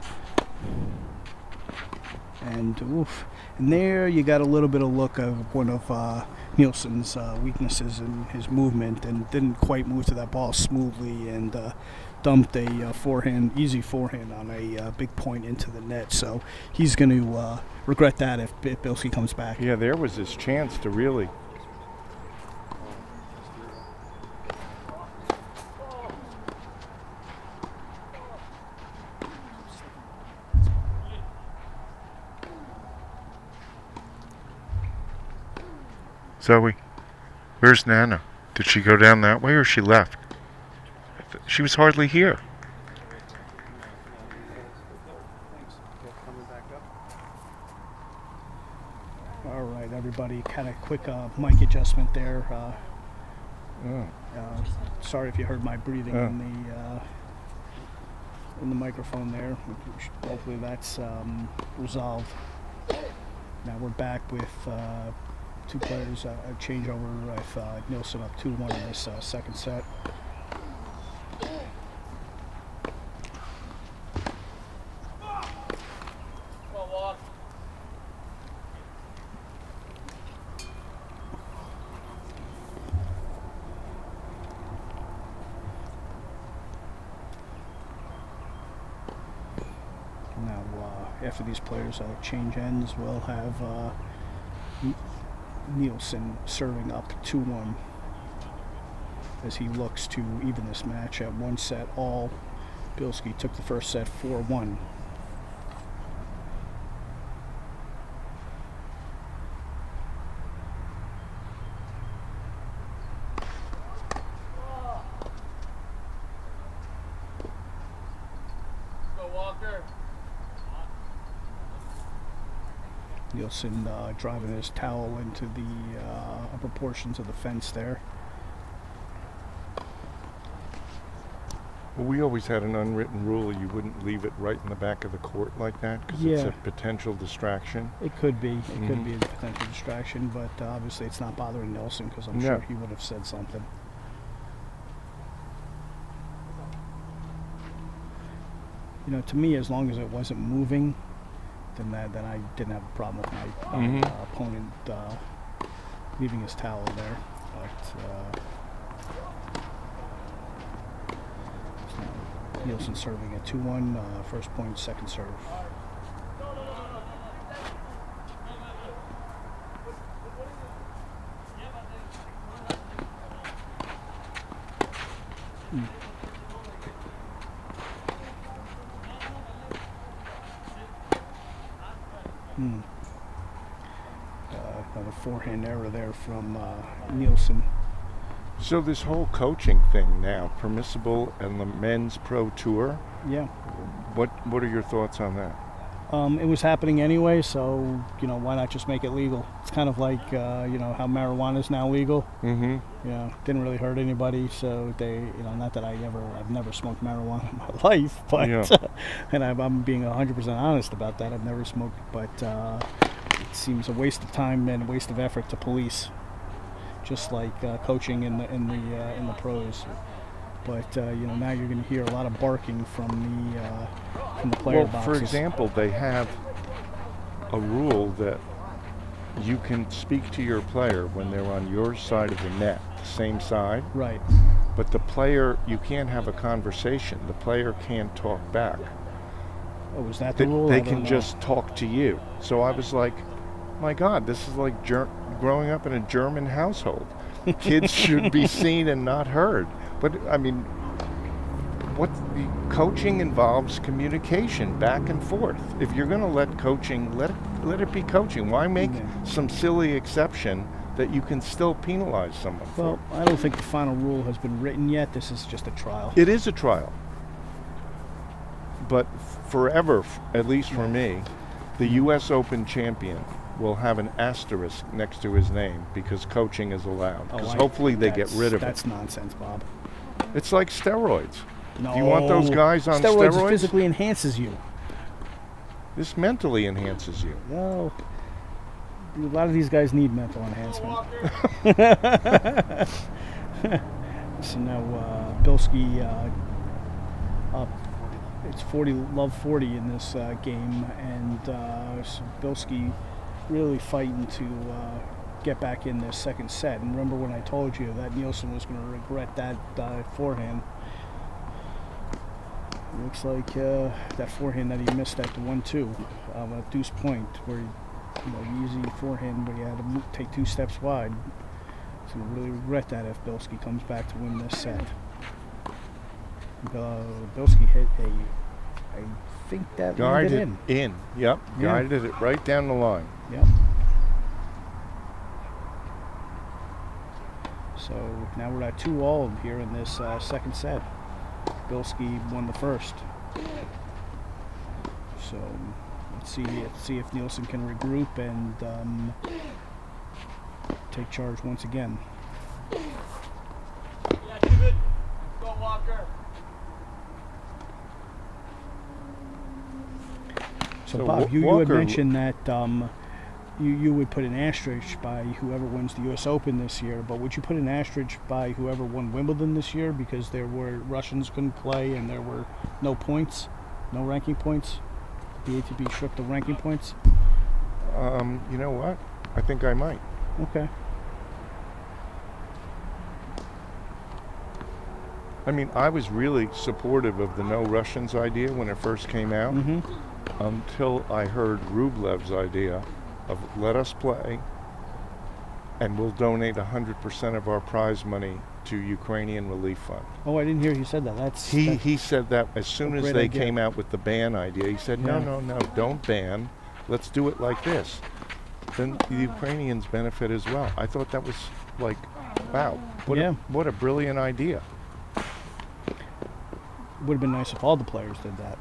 S2: And oof, and there you got a little bit of look of one of Nielsen's weaknesses in his movement, and didn't quite move to that ball smoothly, and dumped a easy forehand on a big point into the net. So he's going to regret that if Bilski comes back.
S1: Yeah, there was his chance to really. Zoe, where's Nana? Did she go down that way or she left? She was hardly here.
S2: All right, everybody, kind of quick mic adjustment there. Sorry if you heard my breathing in the microphone there. Hopefully that's resolved. Now we're back with 2 players, a changeover with Nielsen up 2-1 in this second set. Now, after these players change ends, we'll have Nielsen serving up 2-1 as he looks to even this match at 1 set all. Bilski took the first set 4-1. Nielsen driving his towel into the upper portions of the fence there.
S1: Well, we always had an unwritten rule you wouldn't leave it right in the back of the court like that because it's a potential distraction.
S2: It could be. It could be a potential distraction, but obviously it's not bothering Nielsen because I'm sure he would have said something. You know, to me, as long as it wasn't moving, then I didn't have a problem with my opponent leaving his towel there. But Nielsen serving at 2-1, first point, second serve. Another forehand error there from Nielsen.
S1: So this whole coaching thing now, permissible in the men's pro tour?
S2: Yeah.
S1: What are your thoughts on that?
S2: It was happening anyway, so, why not just make it legal? It's kind of like, how marijuana is now legal. Didn't really hurt anybody, so they, not that I've never smoked marijuana in my life, but, and I'm being 100% honest about that. I've never smoked, but it seems a waste of time and a waste of effort to police, just like coaching in the pros. But now you're going to hear a lot of barking from the player boxes.
S1: For example, they have a rule that you can speak to your player when they're on your side of the net, the same side.
S2: Right.
S1: But the player, you can't have a conversation. The player can't talk back.
S2: Oh, is that the rule?
S1: They can just talk to you. So I was like, my God, this is like growing up in a German household. Kids should be seen and not heard. But I mean, coaching involves communication back and forth. If you're going to let coaching, let it be coaching. Why make some silly exception that you can still penalize someone for?
S2: Well, I don't think the final rule has been written yet. This is just a trial.
S1: It is a trial. But forever, at least for me, the U.S. Open champion will have an asterisk next to his name because coaching is allowed. Because hopefully they get rid of it.
S2: That's nonsense, Bob.
S1: It's like steroids.
S2: No.
S1: Do you want those guys on steroids?
S2: Steroids physically enhances you.
S1: This mentally enhances you.
S2: No. A lot of these guys need mental enhancement. So now Bilski up. It's 40, love 40 in this game, and so Bilski really fighting to get back in this second set. And remember when I told you that Nielsen was going to regret that forehand? It looks like that forehand that he missed at the 1-2 at deuce point, where easy forehand where he had to take 2 steps wide. He's going to really regret that if Bilski comes back to win this set. Bilski hit I think that
S1: guided in. Yep.
S2: Yeah.
S1: Guided it right down the line.
S2: Yep. So now we're at 2-all here in this second set. Bilski won the first. So let's see if Nielsen can regroup and take charge once again. So Bob, you had mentioned that you would put an asterisk by whoever wins the U.S. Open this year, but would you put an asterisk by whoever won Wimbledon this year because there were Russians couldn't play and there were no points, no ranking points? The ATP stripped the ranking points?
S1: You know what? I think I might.
S2: Okay.
S1: I mean, I was really supportive of the no Russians idea when it first came out.
S2: Mm-hmm.
S1: Until I heard Rublev's idea of let us play and we'll donate 100% of our prize money to Ukrainian Relief Fund.
S2: Oh, I didn't hear you said that.
S1: He said that as soon as they came out with the ban idea. He said, no, don't ban. Let's do it like this. Then the Ukrainians benefit as well. I thought that was like, wow, what a brilliant idea.
S2: Would have been nice if all the players did that.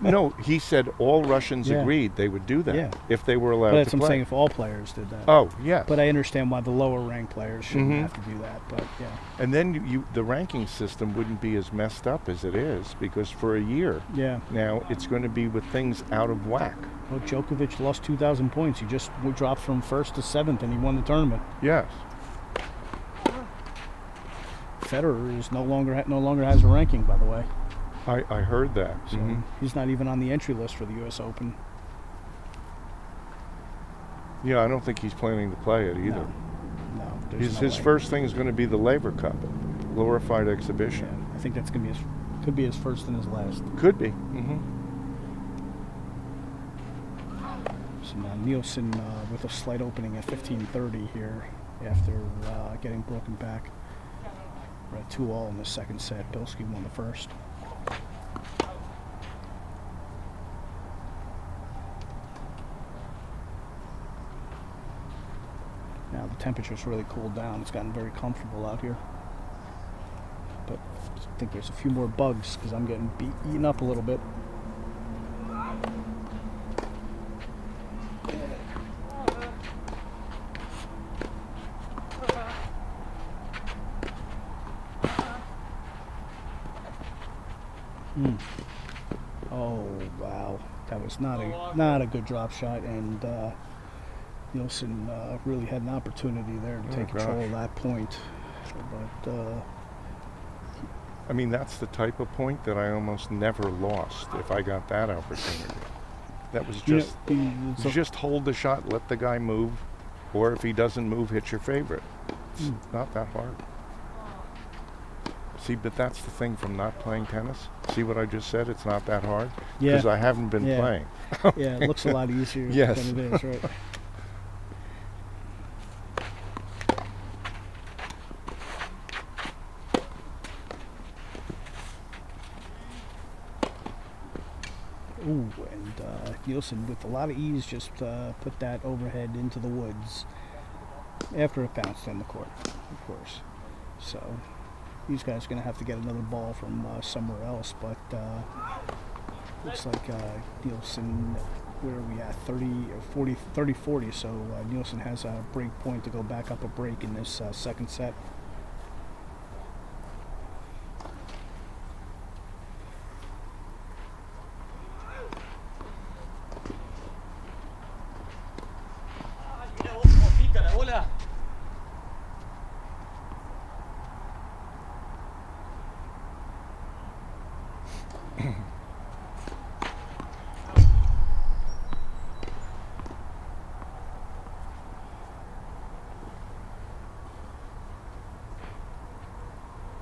S1: No, he said all Russians agreed they would do that if they were allowed to play.
S2: That's what I'm saying, if all players did that.
S1: Oh, yeah.
S2: But I understand why the lower ranked players shouldn't have to do that, but yeah.
S1: And then the ranking system wouldn't be as messed up as it is, because for a year now it's going to be with things out of whack.
S2: Well, Djokovic lost 2,000 points. He just dropped from 1st to 7th and he won the tournament.
S1: Yes.
S2: Federer is no longer has a ranking, by the way.
S1: I heard that.
S2: So he's not even on the entry list for the U.S. Open.
S1: Yeah, I don't think he's planning to play it either.
S2: No,
S1: his first thing is going to be the Laver Cup, glorified exhibition.
S2: Yeah, I think that's going to be could be his first and his last.
S1: Could be.
S2: So now Nielsen with a slight opening at 15:30 here after getting broken back. We're at 2-all in the second set. Bilski won the first. Now the temperature's really cooled down. It's gotten very comfortable out here. But I think there's a few more bugs because I'm getting eaten up a little bit. Oh wow, that was not a good drop shot, and Nielsen really had an opportunity there to take control of that point, but
S1: I mean, that's the type of point that I almost never lost if I got that opportunity. That was just hold the shot, let the guy move, or if he doesn't move, hit your favorite. It's not that hard. See, but that's the thing from not playing tennis. See what I just said? It's not that hard?
S2: Yeah.
S1: Because I haven't been playing.
S2: Yeah, it looks a lot easier
S1: Yes.
S2: than it is, right? Ooh, and Nielsen with a lot of ease just put that overhead into the woods after it bounced on the court, of course. So these guys are going to have to get another ball from somewhere else, but looks like Nielsen, where are we at, 30-40, so Nielsen has a break point to go back up a break in this second set.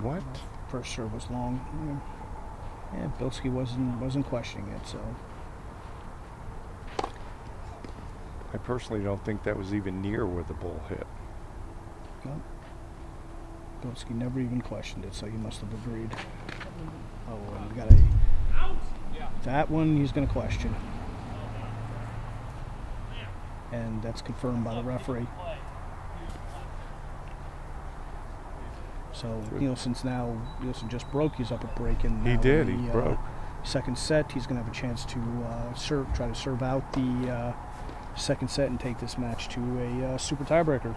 S1: What?
S2: First serve was long. Yeah, Bilski wasn't questioning it, so.
S1: I personally don't think that was even near where the ball hit.
S2: No. Bilski never even questioned it, so he must have agreed. Oh, and we got that one he's going to question. And that's confirmed by the referee. So Nielsen just broke. He's up a break in
S1: He did. He broke.
S2: Second set. He's going to have a chance to try to serve out the second set and take this match to a super tiebreaker.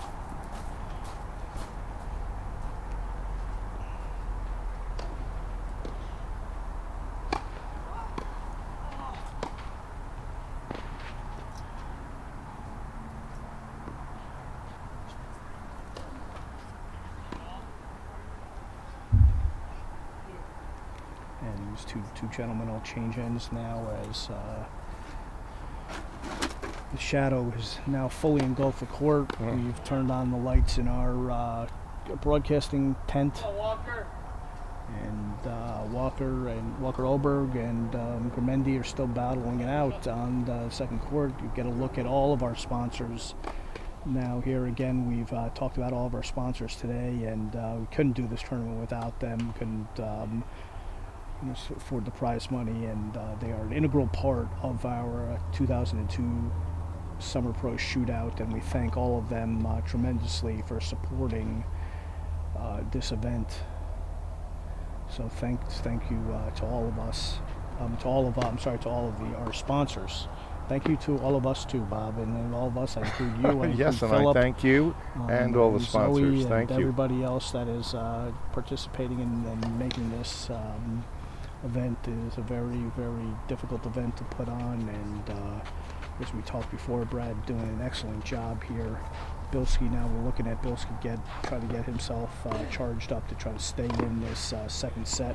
S2: Two gentlemen will change ends now as the shadow is now fully engulfed the court. We've turned on the lights in our broadcasting tent. And Walker Oberg and Gurmendi are still battling it out on the second court. You get a look at all of our sponsors. Now here again, we've talked about all of our sponsors today, and we couldn't do this tournament without them. Couldn't afford the prize money, and they are an integral part of our 2002 Summer Pro Shootout, and we thank all of them tremendously for supporting this event. So thank you to all of us, to all of our sponsors. Thank you to all of us too, Bob, and all of us. I include you.
S1: Yes, and
S2: Phillip,
S1: I thank you and all the sponsors.
S2: Zoe
S1: Thank
S2: and
S1: you.
S2: everybody else that is participating in making this event. Is a very, very difficult event to put on, and as we talked before, Brad doing an excellent job here. Bilski, now we're looking at Bilski try to get himself charged up to try to stay in this second set.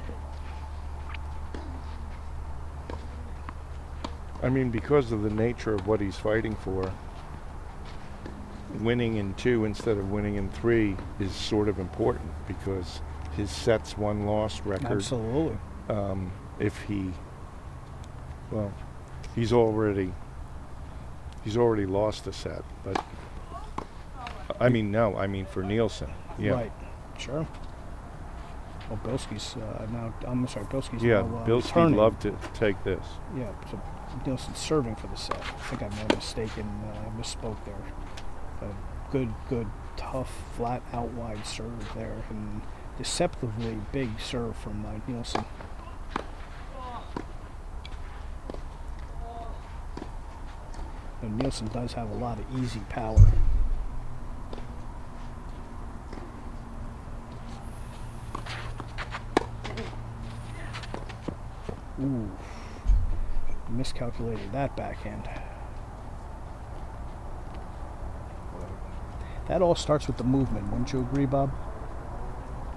S1: I mean, because of the nature of what he's fighting for, winning in 2 instead of winning in 3 is sort of important, because his sets 1-loss record.
S2: Absolutely.
S1: He's already lost a set, but I mean for Nielsen. Yeah.
S2: Right. Sure. Well, Bilski's now. I'm sorry, Bilski's
S1: Yeah,
S2: now,
S1: Bilski
S2: returning.
S1: loved to take this.
S2: Yeah. So Nielsen's serving for the set. I think I made a mistake and misspoke there. But good, tough, flat out wide serve there, and deceptively big serve from Nielsen. And Nielsen does have a lot of easy power. Ooh, miscalculated that backhand. That all starts with the movement, wouldn't you agree, Bob?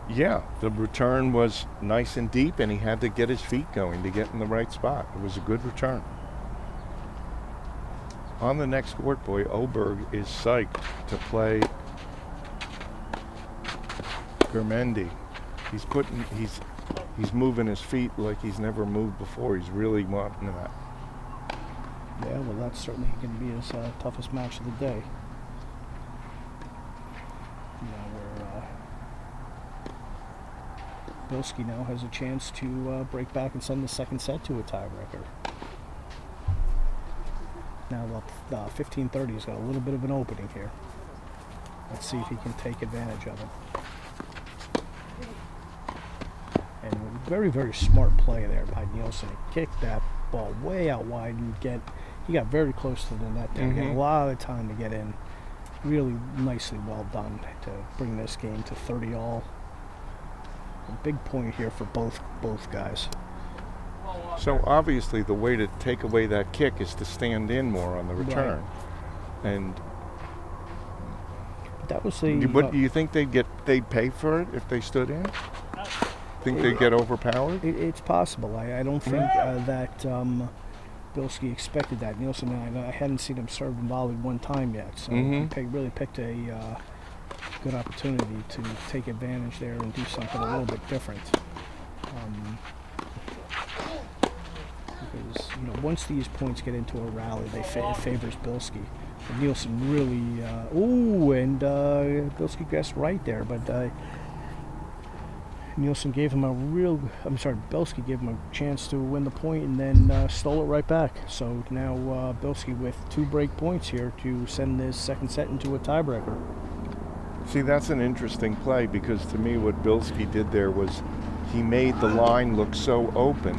S1: Yeah, the return was nice and deep, and he had to get his feet going to get in the right spot. It was a good return. On the next court, boy, Oberg is psyched to play Gurmendi. He's moving his feet like he's never moved before. He's really wanting that.
S2: Yeah, well, that's certainly going to be his toughest match of the day. Bilski now has a chance to break back and send the second set to a tiebreaker. Now up 15-30, he's got a little bit of an opening here. Let's see if he can take advantage of it. And very, very smart play there by Nielsen. He kicked that ball way out wide and he got very close to the net there. He had a lot of time to get in. Really nicely well done to bring this game to 30 all. A big point here for both guys.
S1: So obviously the way to take away that kick is to stand in more on the return. Right. And
S2: that was the.
S1: What do you think they'd pay for it if they stood in? Think they'd get overpowered?
S2: It's possible. I don't think that Bilski expected that. Nielsen, I hadn't seen him serve and volley one time yet, so he really picked a good opportunity to take advantage there and do something a little bit different. Because once these points get into a rally, it favors Bilski. And Nielsen really, Bilski guessed right there, but Nielsen gave him Bilski gave him a chance to win the point and then stole it right back. So now Bilski with 2 break points here to send this second set into a tiebreaker.
S1: See, that's an interesting play because to me what Bilski did there was he made the line look so open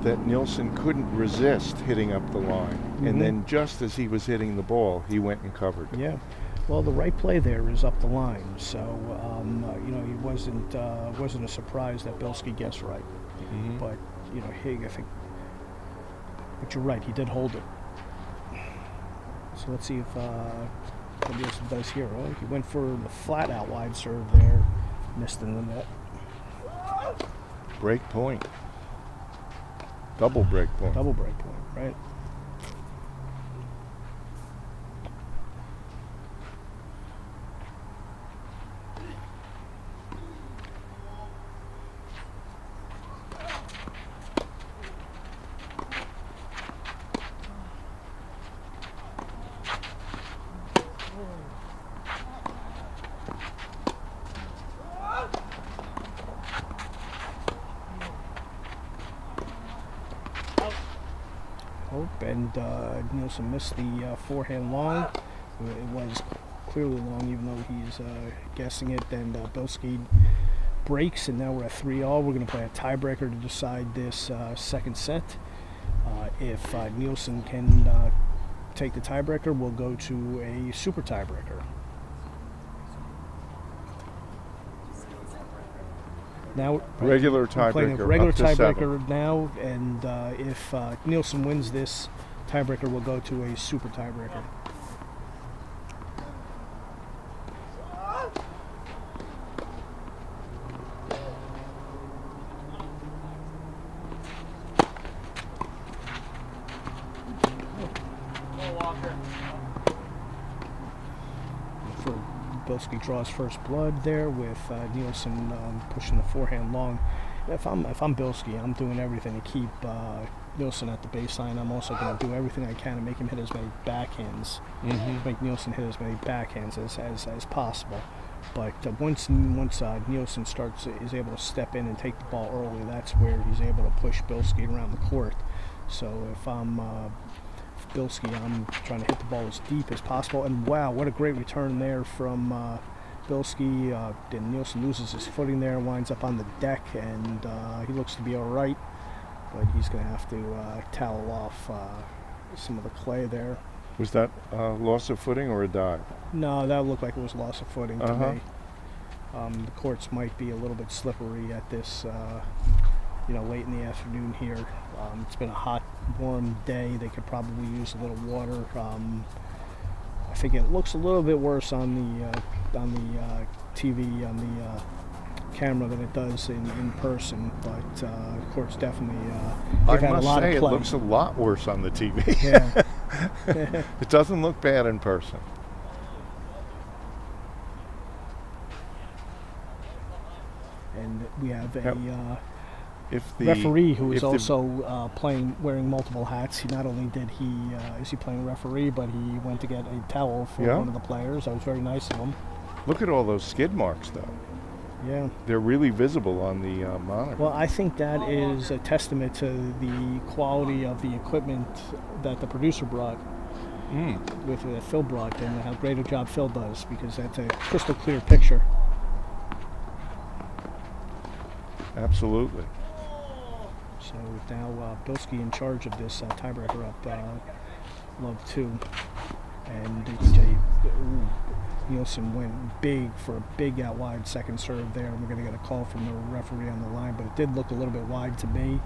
S1: that Nielsen couldn't resist hitting up the line. And then just as he was hitting the ball, he went and covered.
S2: Yeah. Well, the right play there is up the line, so it wasn't a surprise that Bilski guessed right. But I think, but you're right, he did hold it. So let's see if what Nielsen does here. Oh, he went for the flat out wide serve there, missed in the net.
S1: Break point. Double break point.
S2: Double break point, right? And Nielsen missed the forehand long. It was clearly long, even though he's guessing it. Then Bilski breaks, and now we're at 3-all. We're going to play a tiebreaker to decide this second set. If Nielsen can take the tiebreaker, we'll go to a super tiebreaker. Now,
S1: regular tiebreaker.
S2: Regular tiebreaker now, and if Nielsen wins this tiebreaker, we'll go to a super tiebreaker. Bilski draws first blood there with Nielsen pushing the forehand long. If I'm Bilski, I'm doing everything to keep Nielsen at the baseline. I'm also going to do everything I can to make him hit as many backhands, make Nielsen hit as many backhands as possible. But once Nielsen is able to step in and take the ball early, that's where he's able to push Bilski around the court. So if I'm Bilski, I'm trying to hit the ball as deep as possible. And wow, what a great return there from Bilski. Then Nielsen loses his footing there, winds up on the deck, and he looks to be all right. But he's going to have to towel off some of the clay there.
S1: Was that loss of footing or a dive?
S2: No, that looked like it was loss of footing to me. The courts might be a little bit slippery at this, late in the afternoon here. It's been a hot, warm day. They could probably use a little water. I think it looks a little bit worse on the TV on the camera than it does in person, but of course, definitely
S1: I
S2: they've had a
S1: must
S2: lot
S1: say,
S2: of
S1: it
S2: play.
S1: looks a lot worse on the TV.
S2: Yeah.
S1: It doesn't look bad in person.
S2: And we have a
S1: If the
S2: referee who is
S1: if the-
S2: also wearing multiple hats. He not only is he playing referee, but he went to get a towel for
S1: Yeah.
S2: one of the players. That was very nice of him.
S1: Look at all those skid marks, though.
S2: Yeah.
S1: They're really visible on the monitor.
S2: Well, I think that is a testament to the quality of the equipment that the producer brought, with Phil brought, and how great a job Phil does, because that's a crystal clear picture.
S1: Absolutely.
S2: So now Bilski in charge of this tiebreaker up love 2. And you can tell you, Nielsen went big for a big out wide second serve there. We're going to get a call from the referee on the line, but it did look a little bit wide to me.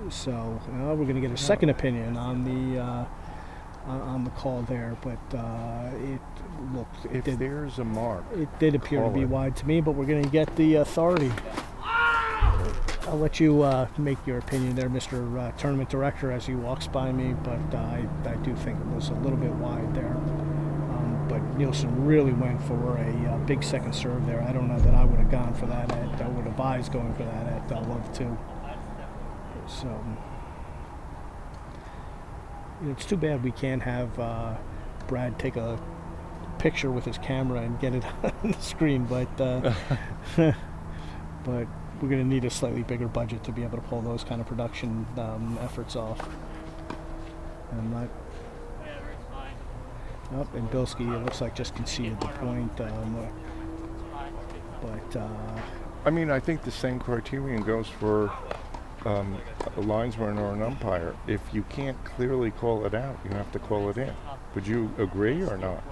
S2: So we're going to get a second opinion on the call there, but it looked.
S1: If there's a mark,
S2: It did appear to
S1: call
S2: be
S1: it.
S2: wide to me, but we're going to get the authority. I'll let you make your opinion there, Mr. Tournament Director, as he walks by me, but I do think it was a little bit wide there. But Nielsen really went for a big second serve there. I don't know that I would have gone for that I would advise going for that at love 2. So it's too bad we can't have Brad take a picture with his camera and get it on the screen, but but we're going to need a slightly bigger budget to be able to pull those kind of production efforts off. And I'm not. Oh, and Bilski, it looks like just conceded the point.
S1: I mean, I think the same criterion goes for a linesman or an umpire. If you can't clearly call it out, you have to call it in. Would you agree or not?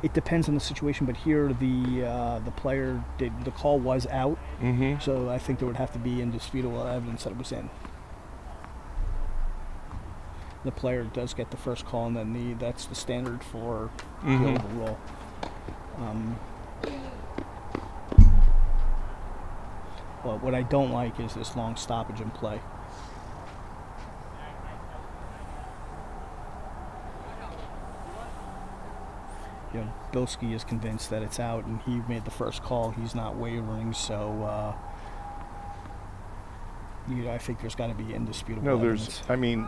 S2: It depends on the situation, but here the player the call was out, so I think there would have to be indisputable evidence that it was in. The player does get the first call, and then that's the standard for the overrule. But what I don't like is this long stoppage in play. Bilski is convinced that it's out, and he made the first call. He's not wavering, so I think there's got to be indisputable evidence.
S1: I mean,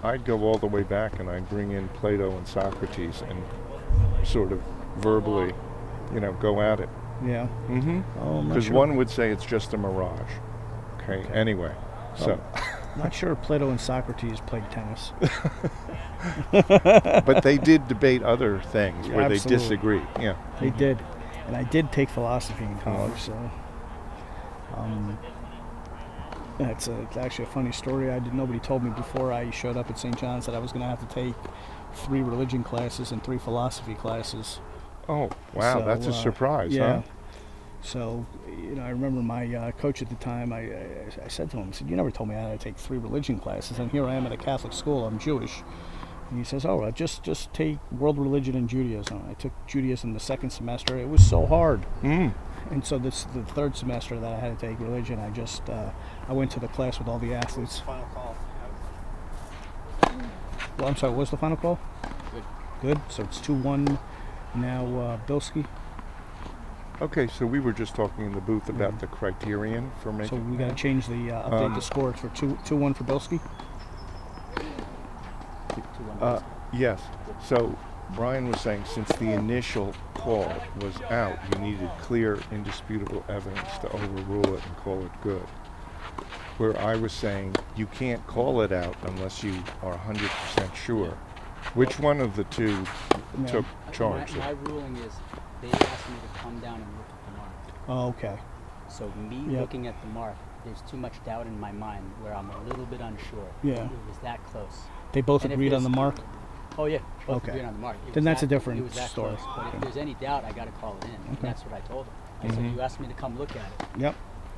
S1: I'd go all the way back and I'd bring in Plato and Socrates and sort of verbally, go at it.
S2: Yeah.
S1: Because one would say it's just a mirage. Okay. Anyway, so.
S2: Not sure Plato and Socrates played tennis.
S1: But they did debate other things where
S2: Absolutely.
S1: they disagreed. Yeah.
S2: They did, and I did take philosophy in college, so. It's actually a funny story. Nobody told me before I showed up at St. John's that I was going to have to take 3 religion classes and 3 philosophy classes.
S1: Oh, wow,
S2: So,
S1: that's a surprise,
S2: yeah.
S1: huh?
S2: So, I remember my coach at the time, I said to him, I said, you never told me I had to take 3 religion classes, and here I am at a Catholic school, I'm Jewish. And he says, well, just take world religion and Judaism. I took Judaism the second semester. It was so hard. And so the 3rd semester that I had to take religion, I went to the class with all the athletes.
S5: Final call.
S2: Well, I'm sorry, what was the final call? Good. So it's 2-1 now, Bilski.
S1: Okay, so we were just talking in the booth about the criterion for making.
S2: So we got to change the update the score for 2-1 for Bilski.
S1: Yes. So Brian was saying since the initial call was out, you needed clear, indisputable evidence to overrule it and call it good. Where I was saying you can't call it out unless you are 100% sure. Which one of the two took charge?
S3: My ruling is they asked me to come down and look at the mark.
S2: Oh, okay.
S3: So looking at the mark, there's too much doubt in my mind where I'm a little bit unsure.
S2: Yeah.
S3: It was that close.
S2: They both
S3: And if
S2: agreed on the mark?
S3: Oh yeah, both
S2: Okay.
S3: agreed on the mark. It
S2: Then
S3: was
S2: that's a
S3: that-
S2: different
S3: it was that
S2: story.
S3: Close. But if there's any doubt, I got to call it in. And
S2: Okay.
S3: that's what I told him. I said, you asked me to come look at it.
S2: Yep.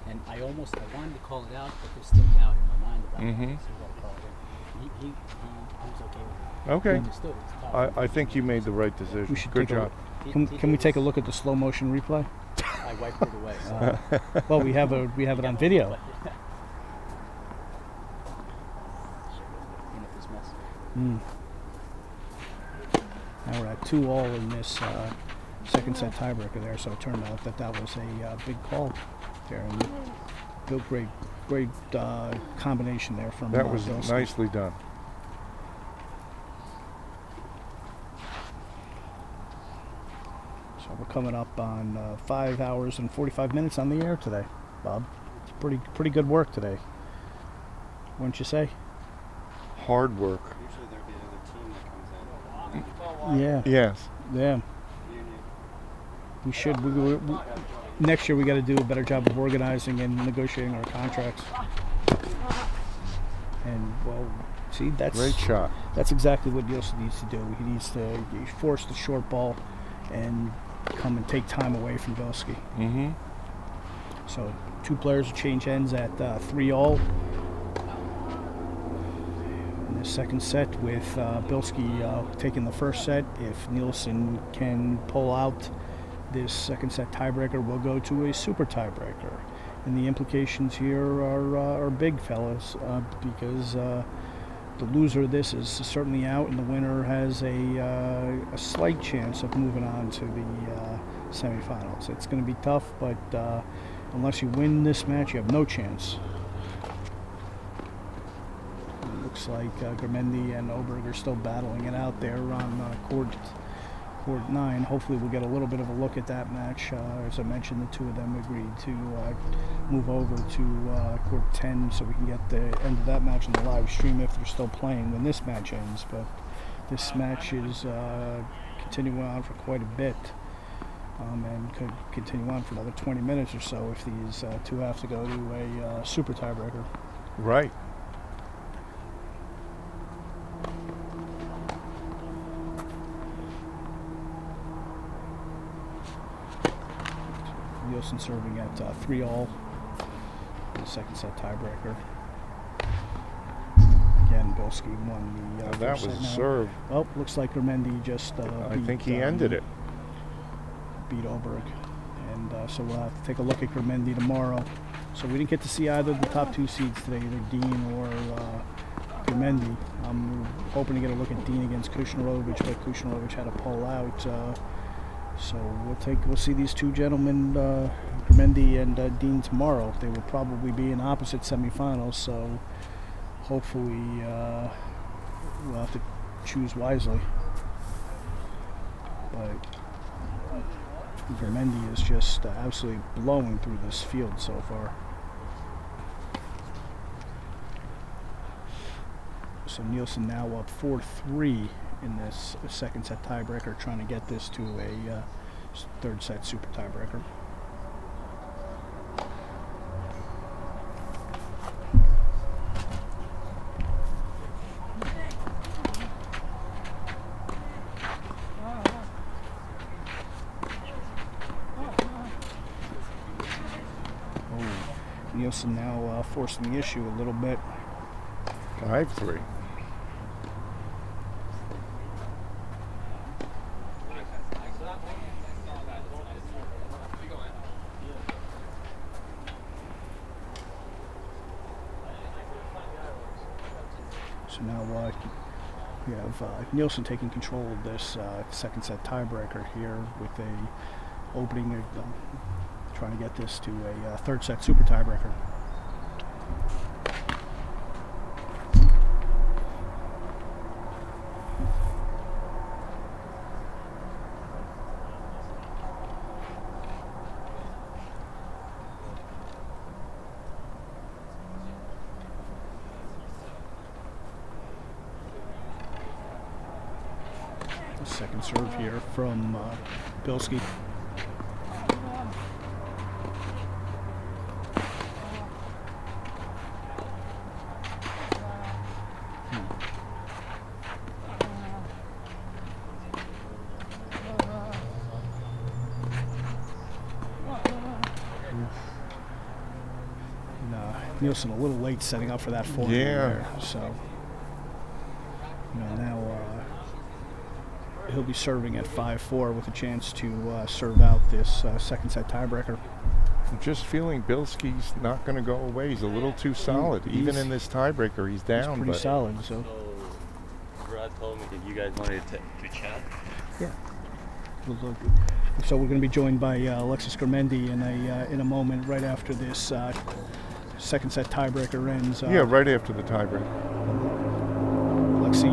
S3: And I wanted to call it out, but there's still doubt in my mind about it. So we got to call it in. he was okay with it.
S1: Okay.
S3: He understood it. It's tough.
S1: I think you made the right decision.
S2: We should
S1: Good
S2: take a
S1: job.
S2: look. Can we take a look at the slow motion replay?
S3: I wiped it away. So.
S2: Well, we have it on video.
S3: Clean up this mess.
S2: Now we're at 2-all in this second set tiebreaker there, so it turned out that was a big call there. And great combination there from
S1: That was
S2: Bilski.
S1: nicely done.
S2: So we're coming up on 5 hours and 45 minutes on the air today, Bob. It's pretty good work today, wouldn't you say?
S1: Hard work.
S5: Usually there'd be another team that comes in.
S2: Yeah.
S1: Yes.
S2: Yeah. We should. Next year we got to do a better job of organizing and negotiating our contracts. And well, see, that's
S1: Great shot.
S2: That's exactly what Nielsen needs to do. He needs to force the short ball and come and take time away from Bilski.
S1: Mm-hmm.
S2: So 2 players will change ends at 3-all. In the second set with Bilski taking the first set. If Nielsen can pull out this second set tiebreaker, we'll go to a super tiebreaker. And the implications here are big, fellas, because the loser of this is certainly out, and the winner has a slight chance of moving on to the semifinals. It's going to be tough, but unless you win this match, you have no chance. It looks like Gurmendi and Oberg are still battling it out there on court 9. Hopefully we'll get a little bit of a look at that match. As I mentioned, the two of them agreed to move over to court 10 so we can get the end of that match on the live stream if they're still playing when this match ends. But this match is continuing on for quite a bit and could continue on for another 20 minutes or so if these two have to go to a super tiebreaker.
S1: Right.
S2: Nielsen serving at 3-all. The second set tiebreaker. Again, Bilski won the
S1: That
S2: first
S1: was
S2: set
S1: a
S2: now.
S1: serve.
S2: Well, looks like Gurmendi just
S1: I think he ended it.
S2: beat Oberg. And so we'll have to take a look at Gurmendi tomorrow. So we didn't get to see either of the top 2 seeds today, either Dean or Gurmendi. I'm hoping to get a look at Dean against Kushnerovich, but Kushnerovich had to pull out. So we'll see these two gentlemen, Gurmendi and Dean, tomorrow. They will probably be in opposite semifinals, so hopefully we'll have to choose wisely. But Gurmendi is just absolutely blowing through this field so far. So Nielsen now up 4-3 in this second set tiebreaker, trying to get this to a third set super tiebreaker. Nielsen now forcing the issue a little bit.
S1: 5-3.
S2: So now we have Nielsen taking control of this second set tiebreaker here with a opening, trying to get this to a third set super tiebreaker. Second serve here from Bilski. Nielsen a little late setting up for that forehand there, so now he'll be serving at 5-4 with a chance to serve out this second set tiebreaker.
S1: I'm just feeling Bilski's not going to go away. He's a little too solid. Even in this tiebreaker, he's down.
S2: He's pretty solid. So
S10: Brad told me that you guys wanted to chat.
S2: Yeah. So we're going to be joined by Alexis Gurmendi in a moment, right after this second set tiebreaker ends.
S1: Yeah, right after the tiebreaker.
S2: Alexi,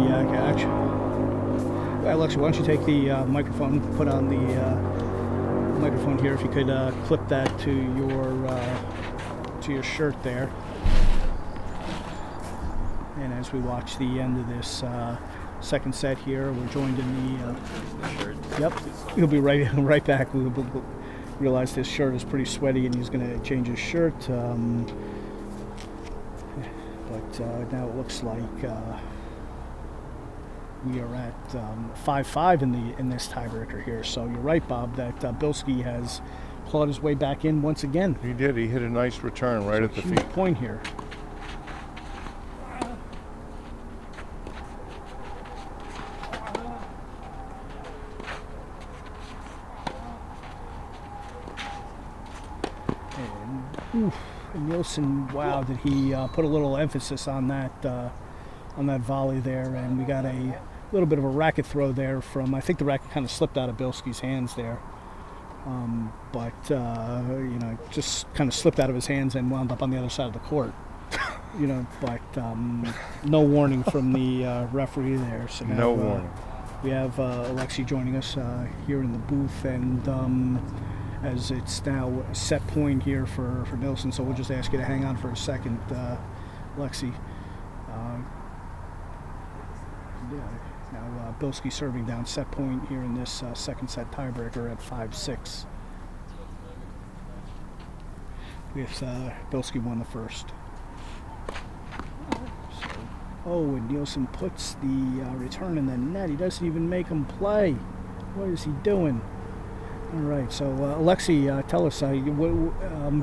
S2: Alexi, why don't you take the microphone, put on the microphone here, if you could clip that to your shirt there. And as we watch the end of this second set here, we're joined in the yep, he'll be right back. We'll realize his shirt is pretty sweaty and he's going to change his shirt, but now it looks like we are at 5-5 in this tiebreaker here. So you're right, Bob, that Bilski has clawed his way back in once again.
S1: He did. He hit a nice return right at the feet.
S2: Point here. And Nielsen, wow, did he put a little emphasis on that volley there, and we got a little bit of a racket throw there from, I think the racket kind of slipped out of Bilski's hands there, but just kind of slipped out of his hands and wound up on the other side of the court. But no warning from the referee there. So now,
S1: no warning.
S2: We have Alexi joining us here in the booth, and as it's now a set point here for Nielsen, so we'll just ask you to hang on for a second, Alexi. Now Bilski serving down set point here in this second set tiebreaker at 5-6. With Bilski won the first. And Nielsen puts the return in the net. He doesn't even make him play. What is he doing? All right, so Alexi, tell us,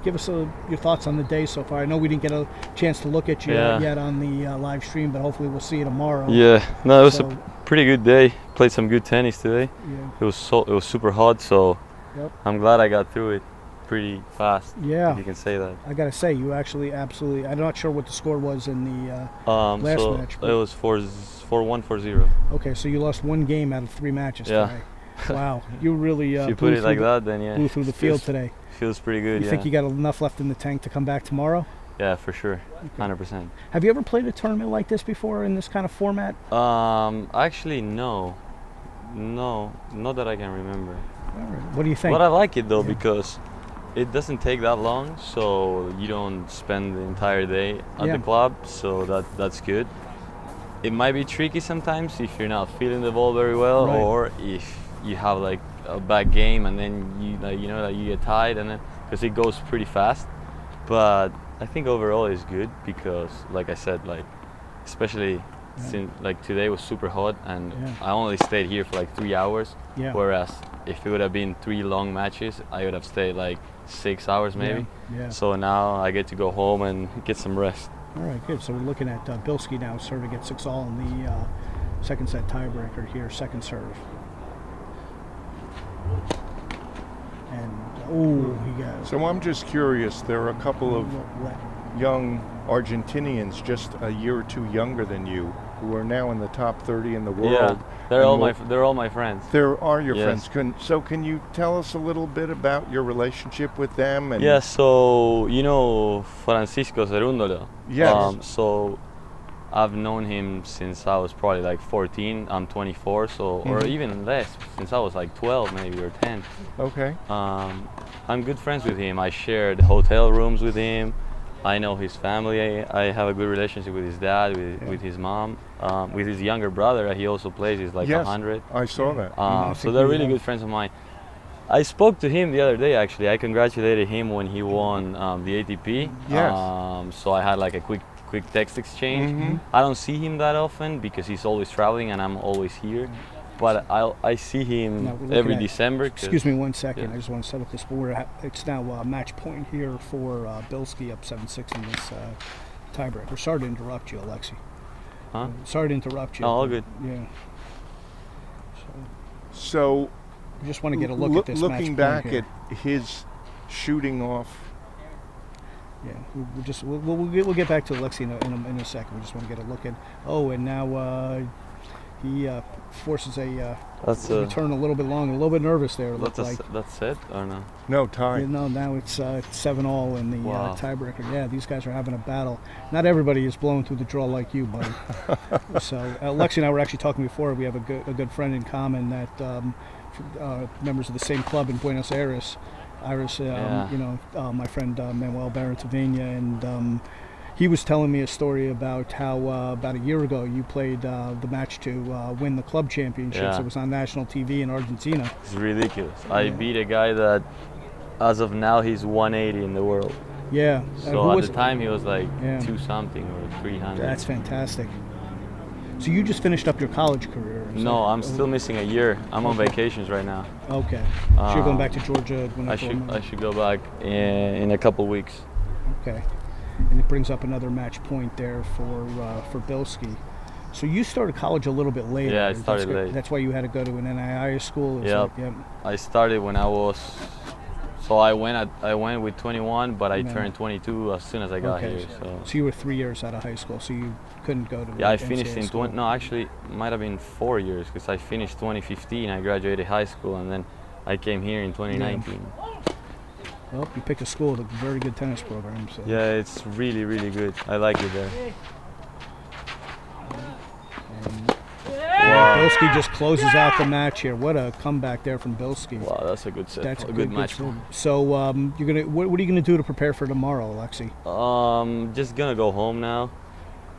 S2: give us your thoughts on the day so far. I know we didn't get a chance to look at you yet on the live stream, but hopefully we'll see you tomorrow.
S10: Yeah, no, it was a pretty good day. Played some good tennis today. Yeah. It was super hot, so I'm glad I got through it pretty fast. Yeah, if you can say that.
S2: I gotta say, you actually absolutely. I'm not sure what the score was in the last match.
S10: It was 4-1, 4-0.
S2: Okay, so you lost one game out of 3 matches today. Wow, you really
S10: if you put it like that, then
S2: blew through the field today.
S10: Feels pretty good.
S2: You think you got enough left in the tank to come back tomorrow?
S10: Yeah, for sure, 100%.
S2: Have you ever played a tournament like this before in this kind of format?
S10: Actually, no, not that I can remember.
S2: All right. What do you think?
S10: But I like it though because it doesn't take that long, so you don't spend the entire day at the club, so that's good. It might be tricky sometimes if you're not feeling the ball very well, or if you have like a bad game and then you get tired, and then because it goes pretty fast. But I think overall it's good because, like I said, like especially since like today was super hot and I only stayed here for like 3 hours. Yeah. Whereas if it would have been 3 long matches, I would have stayed like 6 hours maybe. Yeah. So now I get to go home and get some rest.
S2: All right, good. So we're looking at Bilski now serving at 6-all in the second set tiebreaker here, second serve. And he got.
S1: So I'm just curious. There are a couple of young Argentinians, just a year or two younger than you, who are now in the top 30 in the world.
S10: Yeah, they're all my friends.
S1: There are your friends. Can you tell us a little bit about your relationship with them? And
S10: so you know Francisco Cerúndolo.
S1: Yes.
S10: So I've known him since I was probably like 14. I'm 24, or even less, since I was like 12 maybe or 10.
S1: Okay.
S10: I'm good friends with him. I shared hotel rooms with him. I know his family. I have a good relationship with his dad, with his mom, with his younger brother. He also plays. He's like 100.
S1: I saw that.
S10: So they're really good friends of mine. I spoke to him the other day. Actually, I congratulated him when he won the ATP.
S1: Yes.
S10: So I had like a quick text exchange. I don't see him that often because he's always traveling and I'm always here. But I see him every December.
S2: Excuse me 1 second. I just want to set up this board. It's now match point here for Bilski, up 7-6 in this tiebreaker. Sorry to interrupt you, Alexi.
S10: Huh?
S2: Sorry to interrupt you.
S10: Oh, all good.
S2: Yeah.
S1: So,
S2: I just want to get a look at this
S1: looking
S2: match
S1: back
S2: point
S1: at his shooting off.
S2: here. Yeah, we'll get back to Alexi in a second. We just want to get a look at. Oh, and now he forces a return a little bit long, a little bit nervous there. It looked like.
S10: That's it or no?
S1: No, tie.
S2: Yeah, no, now it's 7-all in the
S10: Wow.
S2: tiebreaker. Yeah, these guys are having a battle. Not everybody is blown through the draw like you, buddy. So Alexi and I were actually talking before. We have a good friend in common that members of the same club in Buenos Aires. Iris, my friend Manuel Barantavena, and he was telling me a story about how about a year ago you played the match to win the club championships.
S10: Yeah.
S2: It was on national TV in Argentina.
S10: It's ridiculous. I beat a guy that, as of now, he's 180 in the world.
S2: Yeah.
S10: So at the time he was like 2-something or 300.
S2: That's fantastic. So you just finished up your college career?
S10: No, I'm still missing a year. I'm on vacations right now.
S2: Okay. So you're going back to Georgia?
S10: I should go back in a couple weeks.
S2: Okay. And it brings up another match point there for Bilski. So you started college a little bit later.
S10: Yeah, I started late.
S2: That's why you had to go to an NII school?
S10: Yep. I started when I was... So I went with 21, but I turned 22 as soon as I got here.
S2: So you were 3 years out of high school, so you couldn't go to
S10: Yeah, I finished in
S2: school.
S10: No, actually, it might have been 4 years because I finished 2015. I graduated high school, and then I came here in 2019.
S2: Yeah. Well, you picked a school with a very good tennis program. So.
S10: Yeah, it's really, really good. I like it there.
S2: Wow. Bilski just closes out the match here. What a comeback there from Bilski.
S10: Wow, that's a good set.
S2: That's
S10: a good match.
S2: So you're gonna. What are you gonna do to prepare for tomorrow, Alexi?
S10: Just gonna go home now.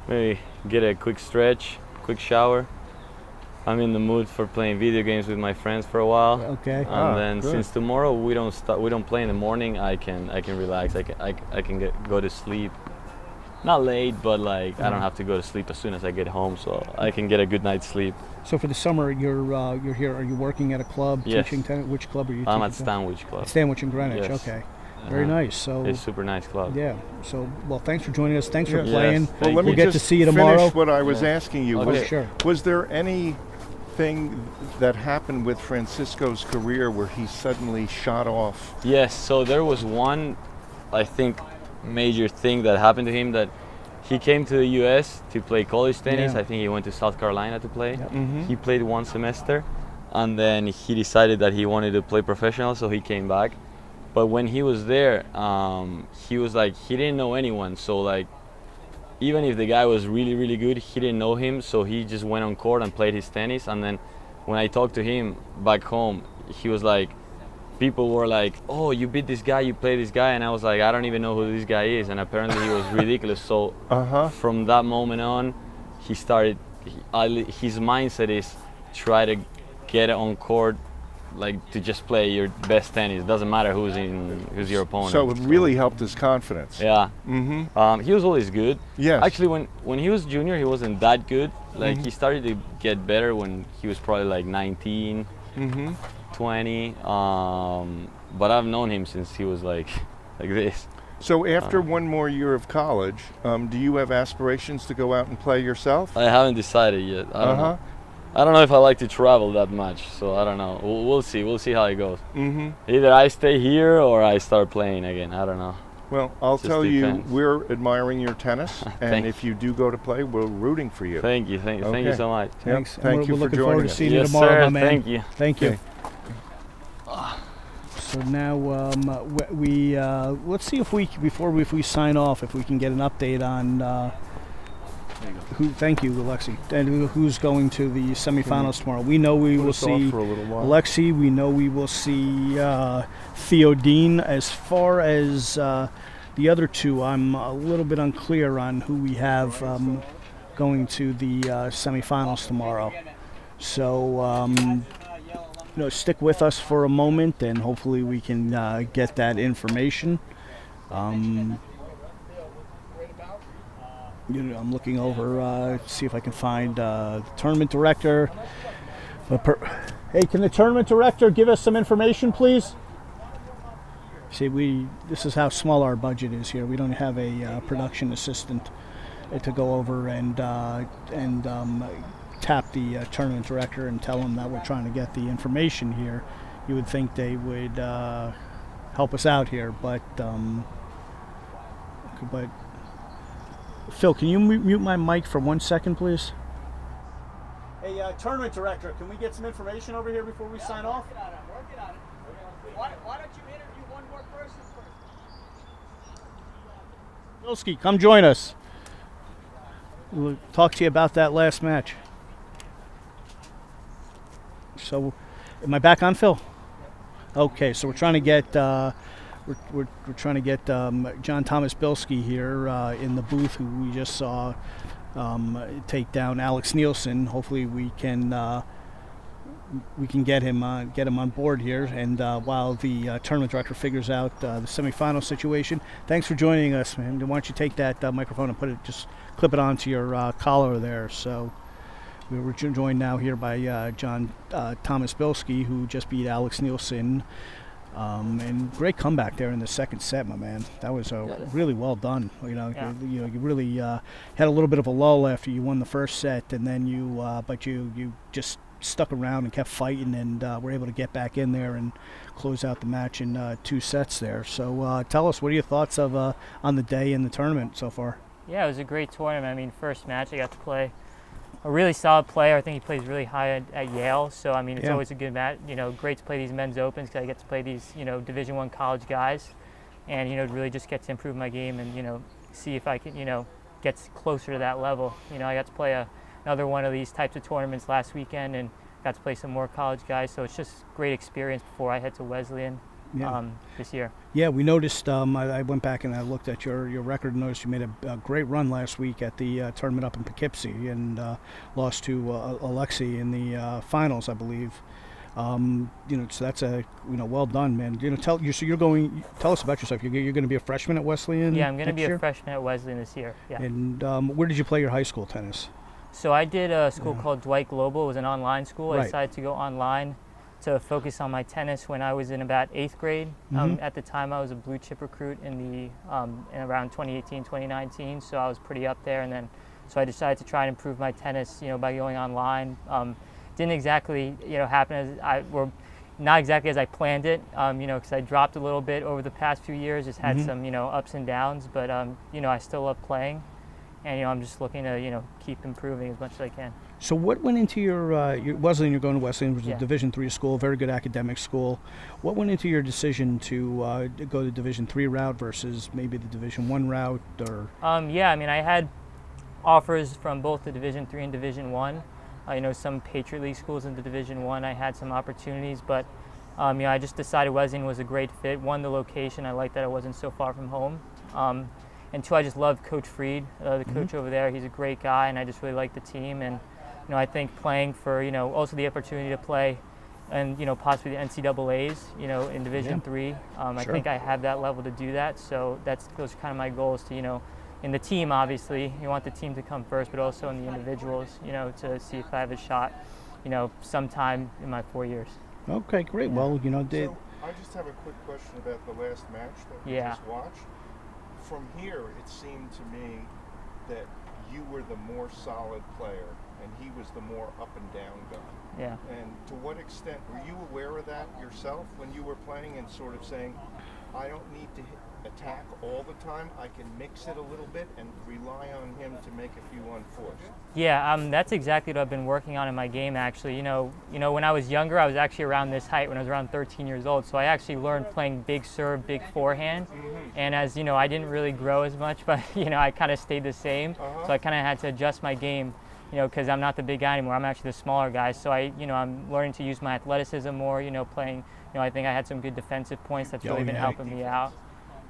S10: Maybe get a quick stretch, quick shower. I'm in the mood for playing video games with my friends for a while.
S2: Okay.
S10: And then since tomorrow we don't play in the morning, I can relax. I can go to sleep. Not late, but like I don't have to go to sleep as soon as I get home, so I can get a good night's sleep.
S2: So for the summer, you're here. Are you working at a club teaching tennis? Which club are you?
S10: I'm
S2: teaching
S10: at Stanwich Club.
S2: At Stanwich in Greenwich.
S10: Yes.
S2: Okay. Very nice. So
S10: it's a super nice club.
S2: Yeah. So thanks for joining us. Thanks for playing.
S1: Well, let me
S2: we'll get to see you tomorrow.
S1: Finish what I was asking you.
S10: Okay.
S1: Was there anything that happened with Francisco's career where he suddenly shot off?
S10: Yes. So there was one, I think, major thing that happened to him that he came to the U.S. to play college tennis.
S2: Yeah.
S10: I think he went to South Carolina to play.
S2: Yep.
S1: Mm-hmm.
S10: He played one semester, and then he decided that he wanted to play professional, so he came back. But when he was there, he was like, he didn't know anyone. So like, even if the guy was really, really good, he didn't know him. So he just went on court and played his tennis. And then when I talked to him back home, he was like, people were like, oh, you beat this guy, you play this guy. And I was like, I don't even know who this guy is. And apparently he was ridiculous. So from that moment on, he started, his mindset is try to get on court, like to just play your best tennis. Doesn't matter who's your opponent.
S1: So it really helped his confidence.
S10: Yeah.
S1: Mm-hmm.
S10: He was always good.
S1: Yes.
S10: Actually, when he was junior, he wasn't that good. Like he started to get better when he was probably like 19, 20. But I've known him since he was like this.
S1: So after one more year of college, do you have aspirations to go out and play yourself?
S10: I haven't decided yet. I don't know. I don't know if I like to travel that much, so I don't know. We'll see. We'll see how it goes. Either I stay here or I start playing again. I don't know.
S1: Well, I'll tell you,
S10: depends.
S1: we're admiring your tennis, and
S10: Thank
S1: if you do go to play, we're rooting for you.
S10: Thank you. Thank you so much.
S2: Thanks.
S1: Thank you
S2: we're
S1: for
S2: looking forward
S1: joining
S2: to
S1: us.
S2: seeing you
S10: Yes,
S2: tomorrow,
S10: sir.
S2: my man.
S10: Thank you.
S2: Thank you. So now we let's see if we we sign off, if we can get an update on who. Thank you, Alexi. And who's going to the semifinals tomorrow? We know we will see
S1: for a little while.
S2: Alexi. We know we will see Theodore Dean. As far as the other two, I'm a little bit unclear on who we have going to the semifinals tomorrow. So. Stick with us for a moment, and hopefully we can get that information. I'm looking over, see if I can find the tournament director. Hey, can the tournament director give us some information, please? See, this is how small our budget is here. We don't have a production assistant. to go over and tap the tournament director and tell him that we're trying to get the information here. You would think they would help us out here, but Phil, can you mute my mic for 1 second, please? Hey, tournament director, can we get some information over here before we sign off?
S6: I'm working on it. Why don't you interview one more person first?
S2: Bilski, come join us. We'll talk to you about that last match. So, am I back on, Phil? Okay, so we're trying to get we're trying to get Jon-Tomas Bilski here in the booth, who we just saw take down Alex Nielsen. Hopefully, we can get him on board here. And while the tournament director figures out the semifinal situation, thanks for joining us, man. Why don't you take that microphone and just clip it onto your collar there? So. We were joined now here by Jon-Tomas Bilski, who just beat Alex Nielsen. And great comeback there in the second set, my man. That was really well done. You really had a little bit of a lull after you won the first set, and then you just stuck around and kept fighting, and were able to get back in there and close out the match in 2 sets there. So tell us, what are your thoughts of on the day in the tournament so far?
S6: Yeah, it was a great tournament. I mean, first match I got to play a really solid player. I think he plays really high at Yale, so I mean it's always a good match. Great to play these men's opens because I get to play these Division I college guys, and really just get to improve my game and see if I can get closer to that level. I got to play another one of these types of tournaments last weekend and got to play some more college guys, so it's just great experience before I head to Wesleyan this year. Yeah, we noticed, I went back and I looked at your record and noticed you made a great run last week at the tournament up in Poughkeepsie and lost to Alexei in the finals, I believe. So that's well done, man. Tell us about yourself. You're going to be a freshman at Wesleyan. Yeah, I'm going to be
S2: year?
S6: a freshman at Wesleyan this year. Yeah.
S2: And where did you play your high school tennis?
S6: So I did a school called Dwight Global. It was an online school.
S2: Right.
S6: I decided to go online to focus on my tennis when I was in about 8th grade. At the time, I was a blue chip recruit in around 2018, 2019, so I was pretty up there. And then, so I decided to try and improve my tennis, by going online. Didn't exactly, happen not exactly as I planned it, because I dropped a little bit over the past few years. Just had some, ups and downs, but I still love playing, and I'm just looking to, keep improving as much as I can. So what went into your Wesleyan? You're going to Wesleyan, which is a Division III school, very good academic school. What went into your decision to go the Division III route versus maybe the Division I route? Or I had offers from both the Division III and Division I. Some Patriot League schools in the Division I had some opportunities, but I just decided Wesleyan was a great fit. One, the location, I liked that I wasn't so far from home. And two, I just love Coach Freed, the coach over there. He's a great guy, and I just really like the team. And I think playing for also the opportunity to play, and possibly the NCAA's in Division III. I think I have that level to do that. So those are kind of my goals to in the team. Obviously, you want the team to come first, but also in the individuals, to see if I have a shot, sometime in my 4 years. Okay, great. Yeah. Well,
S1: So I just have a quick question about the last match that we just watched. From here, it seemed to me that you were the more solid player and he was the more up and down guy.
S6: Yeah.
S1: And to what extent were you aware of that yourself when you were playing and sort of saying, I don't need to attack all the time, I can mix it a little bit and rely on him to make a few unforced?
S6: Yeah, that's exactly what I've been working on in my game, actually. When I was younger, I was actually around this height when I was around 13 years old, so I actually learned playing big serve, big forehand. And as I didn't really grow as much, but I kind of stayed the same. So I kind of had to adjust my game, because I'm not the big guy anymore. I'm actually the smaller guy. So I'm learning to use my athleticism more. Playing. I think I had some good defensive points that's really been helping me out.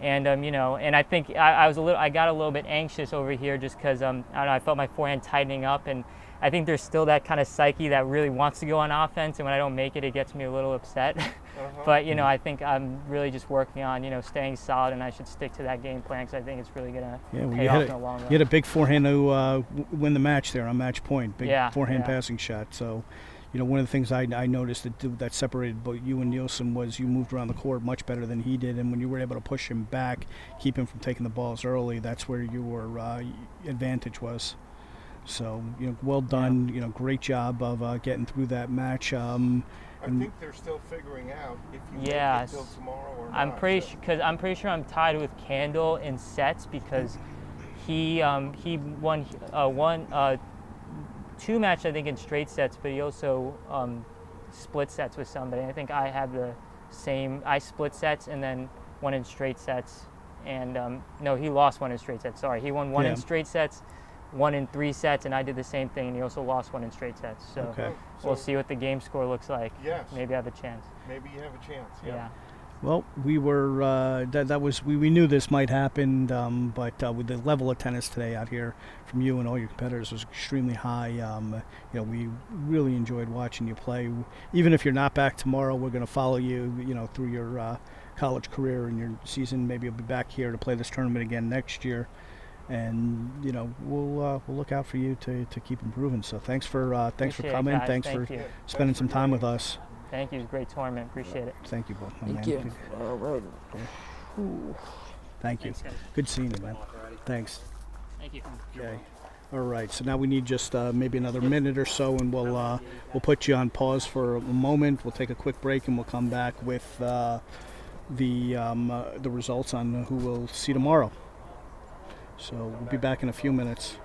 S6: And and I think I got a little bit anxious over here just because I don't know, I felt my forehand tightening up, and I think there's still that kind of psyche that really wants to go on offense, and when I don't make it, it gets me a little upset. But I think I'm really just working on staying solid, and I should stick to that game plan because I think it's really gonna pay off in the long run.
S2: You had a big forehand to win the match there on match point, big forehand passing shot. So one of the things I noticed that separated both you and Nielsen was you moved around the court much better than he did, and when you were able to push him back, keep him from taking the balls early, that's where your advantage was. So, well done. Great job of getting through that match.
S1: I think they're still figuring out if you make it till tomorrow or not.
S6: I'm pretty sure I'm tied with Kandel in sets because he won two matches I think in straight sets, but he also split sets with somebody. I think I have the same. I split sets and then one in straight sets, and no, he lost one in straight sets. Sorry, he won one in straight sets, one in 3 sets, and I did the same thing, and he also lost one in straight sets. So we'll see what the game score looks like.
S1: Yes.
S6: Maybe I have a chance.
S1: Maybe you have a chance.
S6: Yeah.
S2: Well, we were we knew this might happen, but with the level of tennis today out here from you and all your competitors was extremely high. We really enjoyed watching you play. Even if you're not back tomorrow, we're going to follow you, through your college career and your season. Maybe you'll be back here to play this tournament again next year, and we'll look out for you to keep improving. So thanks for coming. Thanks for spending some time with us.
S6: Thank you. It was a great tournament. Appreciate it.
S2: Thank you both.
S4: Thank you. All right.
S2: Thank you.
S6: Thanks, guys.
S2: Good seeing you, man. Thanks.
S6: Thank you.
S2: Okay. All right. So now we need just maybe another minute or so, and we'll put you on pause for a moment. We'll take a quick break, and we'll come back with the results on who we'll see tomorrow. So we'll be back in a few minutes.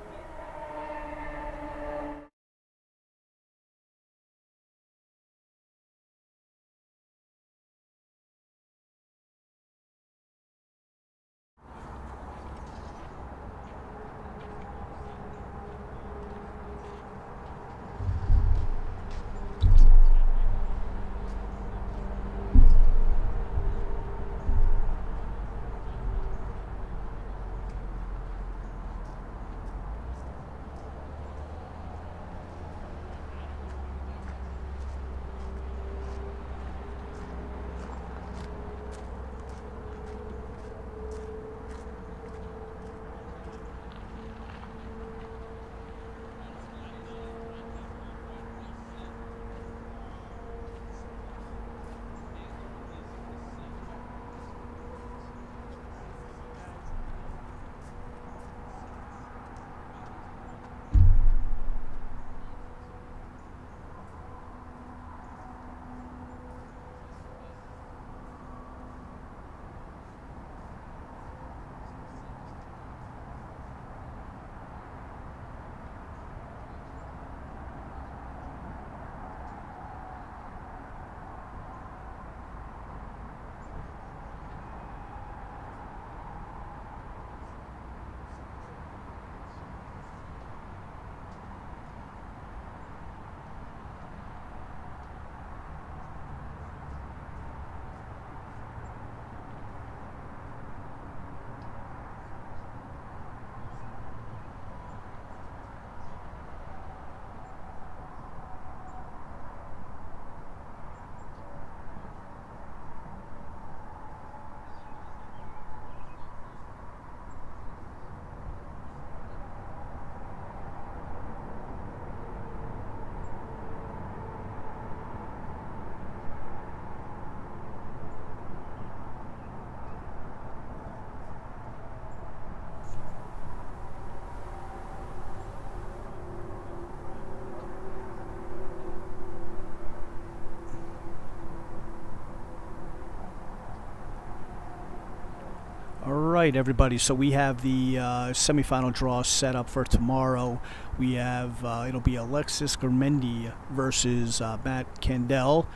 S2: All right, everybody. So we have the semifinal draw set up for tomorrow. We have it'll be Alexis Gurmendi versus Matt Kandel,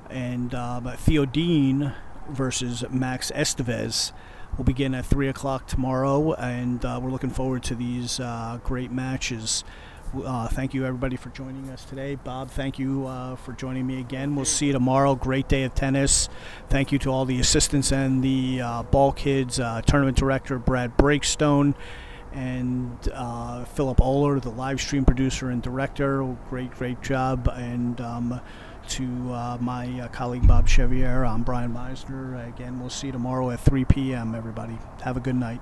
S2: and Theodore Dean versus Max Estevez. We'll begin at 3 o'clock tomorrow, and we're looking forward to these great matches. Thank you, everybody, for joining us today. Bob, thank you for joining me again. We'll see you tomorrow. Great day of tennis. Thank you to all the assistants and the ball kids, tournament director Brad Breakstone, and Philip Oler, the live stream producer and director. Great job. And to my colleague Bob Chevier, I'm Brian Meisner. Again, we'll see you tomorrow at 3 p.m., everybody. Have a good night.